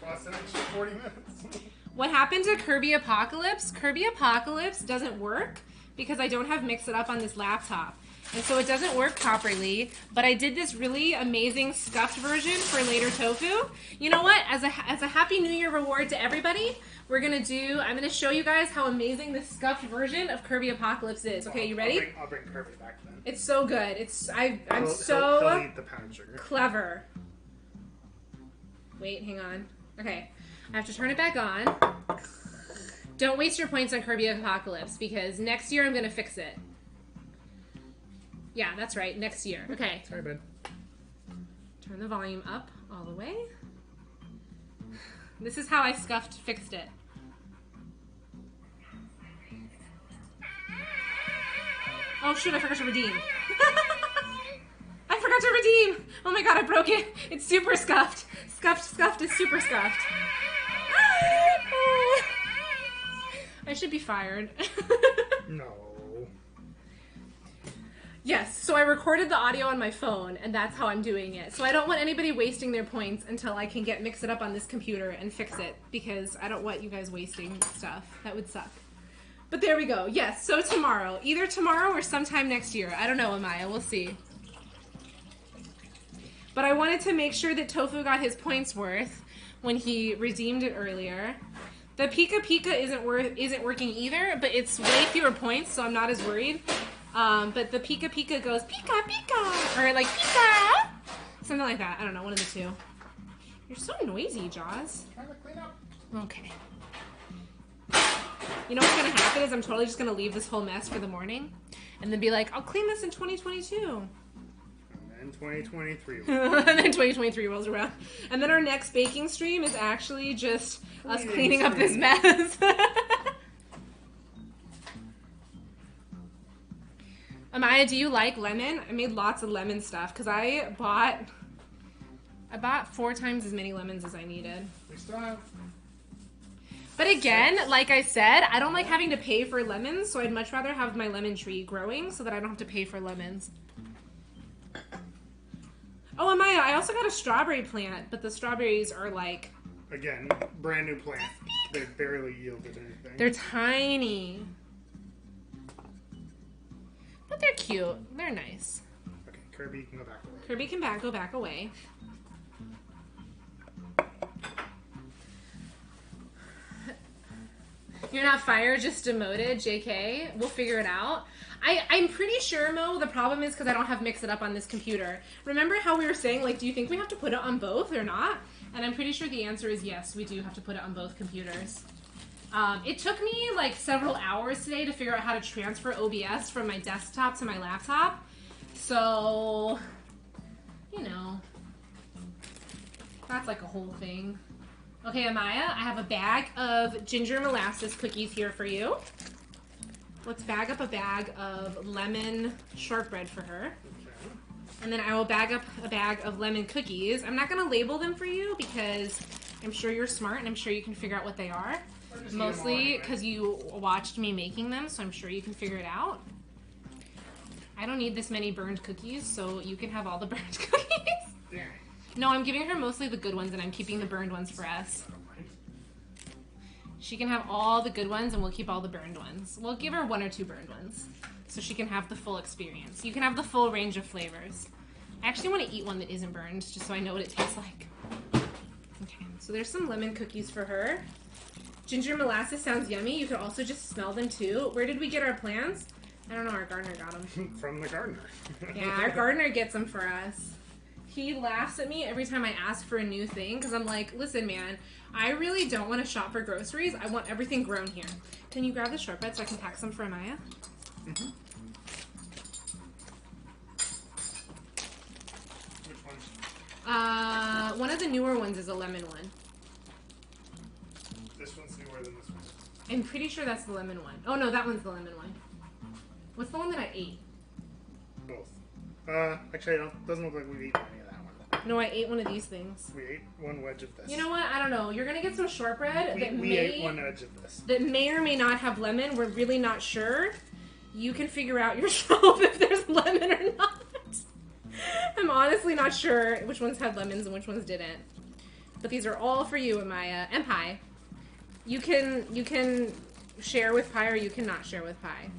Plus an extra 40 minutes. What happened to Kirby Apocalypse? Kirby Apocalypse doesn't work because I don't have Mix It Up on this laptop. And so it doesn't work properly, but I did this really amazing scuffed version for later tofu. You know what? As a Happy New Year reward to everybody, I'm gonna show you guys how amazing this scuffed version of Kirby Apocalypse is. Okay, you ready? I'll bring Kirby back then. It's so good. I'm He'll so eat the powdered sugar. clever. Wait, hang on. Okay, I have to turn it back on. Don't waste your points on Kirby Apocalypse because next year I'm gonna fix it. Yeah, that's right. Next year. Okay. Sorry, bud. Turn the volume up all the way. This is how I fixed it. Oh shoot, I forgot to redeem. I forgot to redeem! Oh my god, I broke it. It's super scuffed. Scuffed is super scuffed. I should be fired. No. Yes, so I recorded the audio on my phone, and that's how I'm doing it. So I don't want anybody wasting their points until I can Mix It Up on this computer and fix it, because I don't want you guys wasting stuff. That would suck. But there we go. Yes, so tomorrow. Either tomorrow or sometime next year. I don't know, Amaya. We'll see. But I wanted to make sure that Tofu got his points worth when he redeemed it earlier. The Pika Pika isn't working either, but it's way fewer points, so I'm not as worried. But the Pika Pika goes Pika Pika, or like Pika, something like that. I don't know, one of the two. You're so noisy, Jaws. Trying to clean up. Okay. You know what's gonna happen is I'm totally just gonna leave this whole mess for the morning, and then be like, I'll clean this in 2022. And 2023. And then 2023 rolls around, and then our next baking stream is actually just us cleaning up this mess. Amaya, do you like lemon? I made lots of lemon stuff because I bought 4 times as many lemons as I needed. We still have. But again, like I said, I don't like having to pay for lemons, so I'd much rather have my lemon tree growing so that I don't have to pay for lemons. Oh, Amaya, I also got a strawberry plant, but the strawberries are like... Again, brand new plant. They barely yielded anything. They're tiny. But they're cute. They're nice. Okay, Kirby can go back away. Kirby can go back away. You're not fired, just demoted, JK. We'll figure it out. I'm pretty sure, Mo, the problem is because I don't have Mix It Up on this computer. Remember how we were saying, like, do you think we have to put it on both or not? And I'm pretty sure the answer is yes, we do have to put it on both computers. It took me like several hours today to figure out how to transfer OBS from my desktop to my laptop. So, you know, that's like a whole thing. Okay, Amaya, I have a bag of ginger molasses cookies here for you. Let's bag up a bag of lemon shortbread for her. And then I will bag up a bag of lemon cookies. I'm not going to label them for you because I'm sure you're smart and I'm sure you can figure out what they are. Mostly because you watched me making them, so I'm sure you can figure it out. I don't need this many burned cookies, so you can have all the burned cookies. Yeah. No, I'm giving her mostly the good ones and I'm keeping the burned ones for us. She can have all the good ones and we'll keep all the burned ones. We'll give her 1 or 2 burned ones so she can have the full experience. You can have the full range of flavors. I actually want to eat one that isn't burned just so I know what it tastes like. Okay, so there's some lemon cookies for her. Ginger molasses sounds yummy. You could also just smell them too. Where did we get our plants? I don't know, our gardener got them. From the gardener. Yeah, our gardener gets them for us. He laughs at me every time I ask for a new thing because I'm like, listen, man, I really don't want to shop for groceries. I want everything grown here. Can you grab the shortbread so I can pack some for Amaya? Mm-hmm. Which one? One of the newer ones is a lemon one. This one's newer than this one. I'm pretty sure that's the lemon one. Oh, no, that one's the lemon one. What's the one that I ate? Both. Actually, it doesn't look like we've eaten any of that one. No, I ate one of these things. We ate one wedge of this. You know what? I don't know. You're going to get some shortbread We ate one edge of this. that may or may not have lemon. We're really not sure. You can figure out yourself if there's lemon or not. I'm honestly not sure which ones had lemons and which ones didn't. But these are all for you, Amaya, and Pie. You can share with Pie or you cannot share with Pie.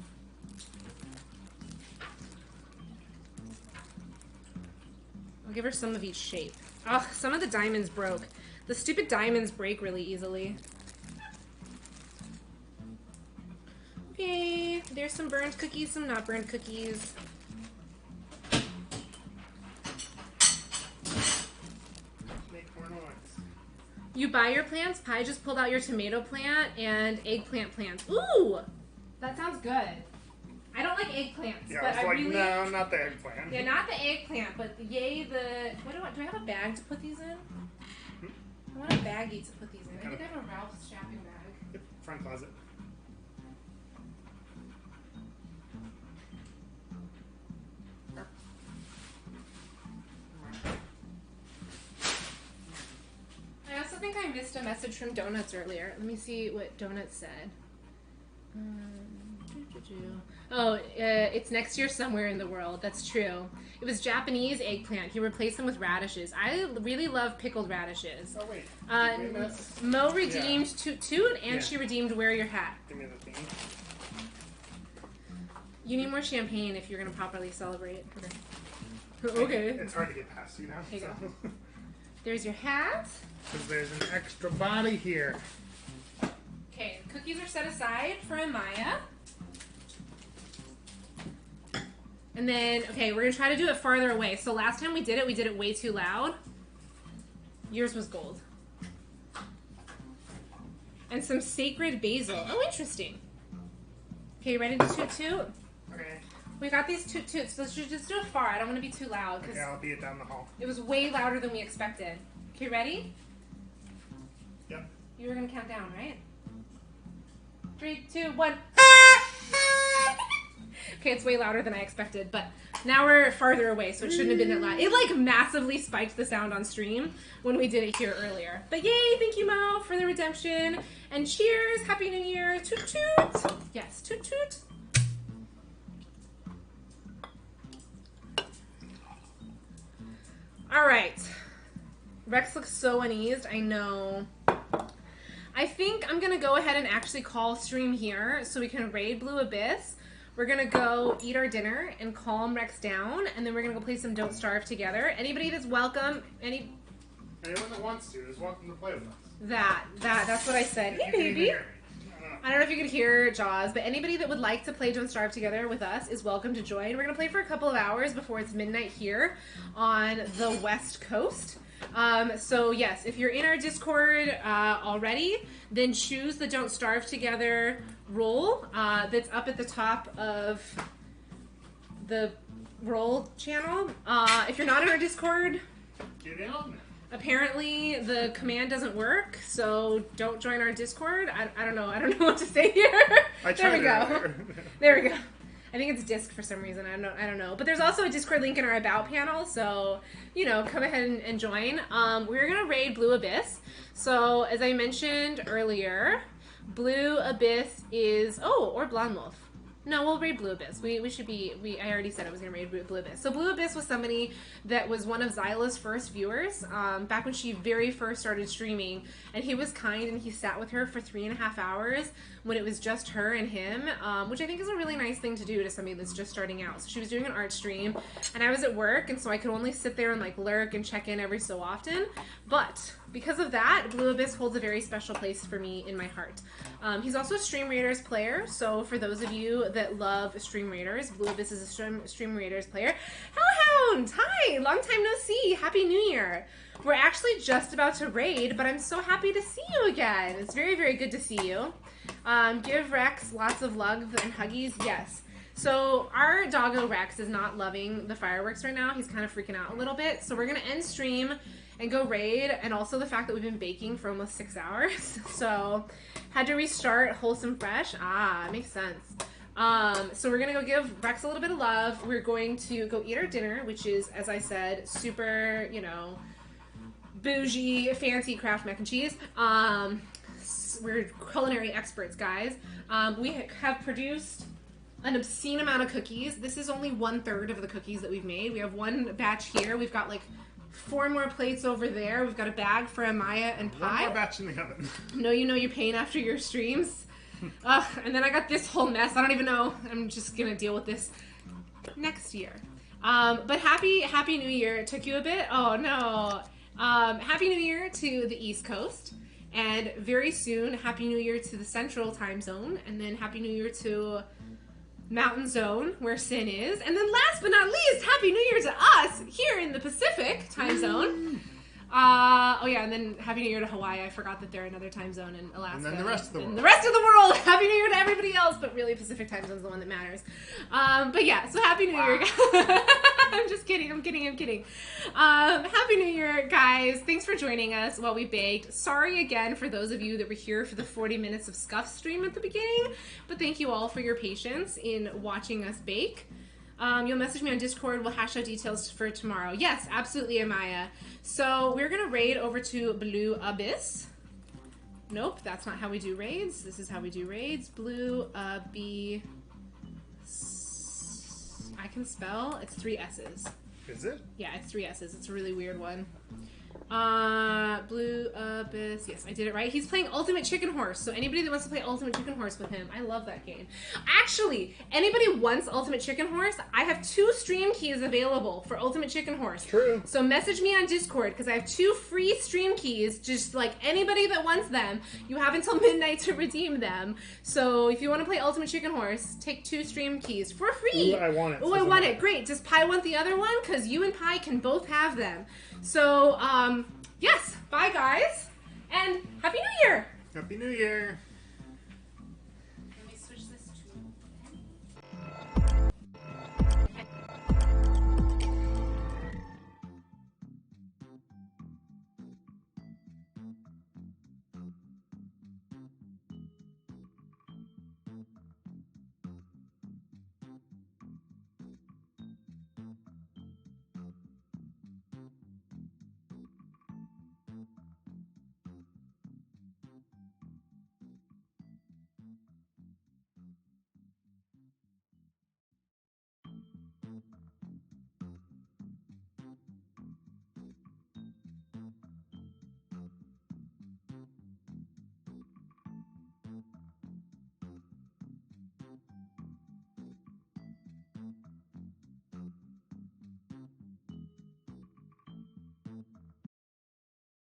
I'll give her some of each shape. Ugh, some of the diamonds broke. The stupid diamonds break really easily. Okay, there's some burned cookies, some not burned cookies. Make more noise. You buy your plants. Pie just pulled out your tomato plant and eggplant plants. Ooh, that sounds good. I don't like eggplants, Yeah, but I was like, really... no, not the eggplant. Yeah, not the eggplant, but yay the... What do I have a bag to put these in? I want a baggie to put these in. I think I have a Ralph's shopping bag. Yep, front closet. I also think I missed a message from Donuts earlier. Let me see what Donuts said. Oh, it's next year somewhere in the world. That's true. It was Japanese eggplant. He replaced them with radishes. I really love pickled radishes. Oh, wait. Mo redeemed Toot Toot, and she redeemed Wear Your Hat. Give me the thing. You need more champagne if you're going to properly celebrate. Okay. It's hard to get past, you know? There you go. There's your hat. Because there's an extra body here. Okay, cookies are set aside for Amaya. And then, okay, we're going to try to do it farther away. So last time we did it way too loud. Yours was gold. And some sacred basil. Oh, interesting. Okay, you ready to toot toot? Okay. We got these toot toots. Let's just do it far. I don't want to be too loud. Okay, I'll be it down the hall. It was way louder than we expected. Okay, ready? Yep. You were going to count down, right? 3, 2, 1. Okay, it's way louder than I expected, but now we're farther away, so it shouldn't have been that loud. It, like, massively spiked the sound on stream when we did it here earlier. But yay, thank you, Mo, for the redemption. And cheers, Happy New Year. Toot toot. Yes, toot toot. All right. Rex looks so uneased, I know. I think I'm going to go ahead and actually call stream here so we can raid Blue Abyss. We're going to go eat our dinner and calm Rex down, and then we're going to go play some Don't Starve together. Anybody that's welcome, anyone that wants to is welcome to play with us. That's what I said. Hey, baby. I don't know if you could hear Jaws, but anybody that would like to play Don't Starve together with us is welcome to join. We're going to play for a couple of hours before it's midnight here on the West Coast. So yes, if you're in our Discord already, then choose the Don't Starve Together role that's up at the top of the role channel. If you're not in our Discord, Get in on that. apparently the command doesn't work, so don't join our Discord. I don't know. I don't know what to say here. There we go. There we go. I think it's disc for some reason. I don't know. But there's also a Discord link in our About panel, so, you know, come ahead and join. We're going to raid Blue Abyss. So, as I mentioned earlier, Blue Abyss is... Oh, or Blonde Wolf. No, we'll raid Blue Abyss. I already said I was going to raid Blue Abyss. So Blue Abyss was somebody that was one of Zyla's first viewers, back when she very first started streaming, and he was kind and he sat with her for 3.5 hours when it was just her and him, which I think is a really nice thing to do to somebody that's just starting out. So she was doing an art stream, and I was at work, and so I could only sit there and like lurk and check in every so often, but because of that, Blue Abyss holds a very special place for me in my heart. He's also a Stream Raiders player, so for those of you that love Stream Raiders, Blue Abyss is a Stream Raiders player. Hellhound! Hi! Long time no see! Happy New Year! We're actually just about to raid, but I'm so happy to see you again. It's very, very good to see you. Give Rex lots of love and huggies. Yes. So our doggo Rex is not loving the fireworks right now. He's kind of freaking out a little bit. So we're going to end stream and go raid, and also the fact that we've been baking for almost 6 hours. So had to restart Wholesome Fresh. Makes sense. So we're gonna go give Rex a little bit of love. We're going to go eat our dinner, which is, as I said, super, you know, bougie, fancy Kraft mac and cheese. We're culinary experts, guys. We have produced an obscene amount of cookies. This is only 1/3 of the cookies that we've made. We have one batch here. We've got like 4 more plates over there. We've got a bag for Amaya and Pie. One more batch in the oven. No, you know your pain after your streams. And then I got this whole mess. I don't even know. I'm just gonna deal with this next year. But happy New Year. It took you a bit. Oh no. Happy New Year to the East Coast, and very soon Happy New Year to the Central Time Zone, and then Happy New Year to Mountain Zone, where Sin is, and then last but not least, Happy New Year to us here in the Pacific Time Zone. Oh yeah, and then Happy New Year to Hawaii. I forgot that they're another time zone in Alaska. And then the rest of the world. And the rest of the world. Happy New Year to everybody else, but really Pacific Time Zone is the one that matters. But yeah, so Happy New Year, guys. I'm just kidding. I'm kidding. Happy New Year, guys. Thanks for joining us while we baked. Sorry again for those of you that were here for the 40 minutes of Scuff stream at the beginning, but thank you all for your patience in watching us bake. You'll message me on Discord. We'll hash out details for tomorrow. Yes, absolutely, Amaya. So we're going to raid over to Blue Abyss. Nope, that's not how we do raids. This is how we do raids. Blue Abyss. I can spell. It's 3 S's. Is it? Yeah, it's 3 S's. It's a really weird one. Blue Abyss. Yes, I did it right. He's playing Ultimate Chicken Horse. So anybody that wants to play Ultimate Chicken Horse with him, I love that game. Actually, anybody wants Ultimate Chicken Horse, I have 2 stream keys available for Ultimate Chicken Horse. True. So message me on Discord because I have 2 free stream keys. Just like anybody that wants them, you have until midnight to redeem them. So if you want to play Ultimate Chicken Horse, take 2 stream keys for free. Ooh, I want it. Oh, I want it. Great. Does Pi want the other one? Because you and Pi can both have them. So, yes. Bye, guys. And Happy New Year. Happy New Year.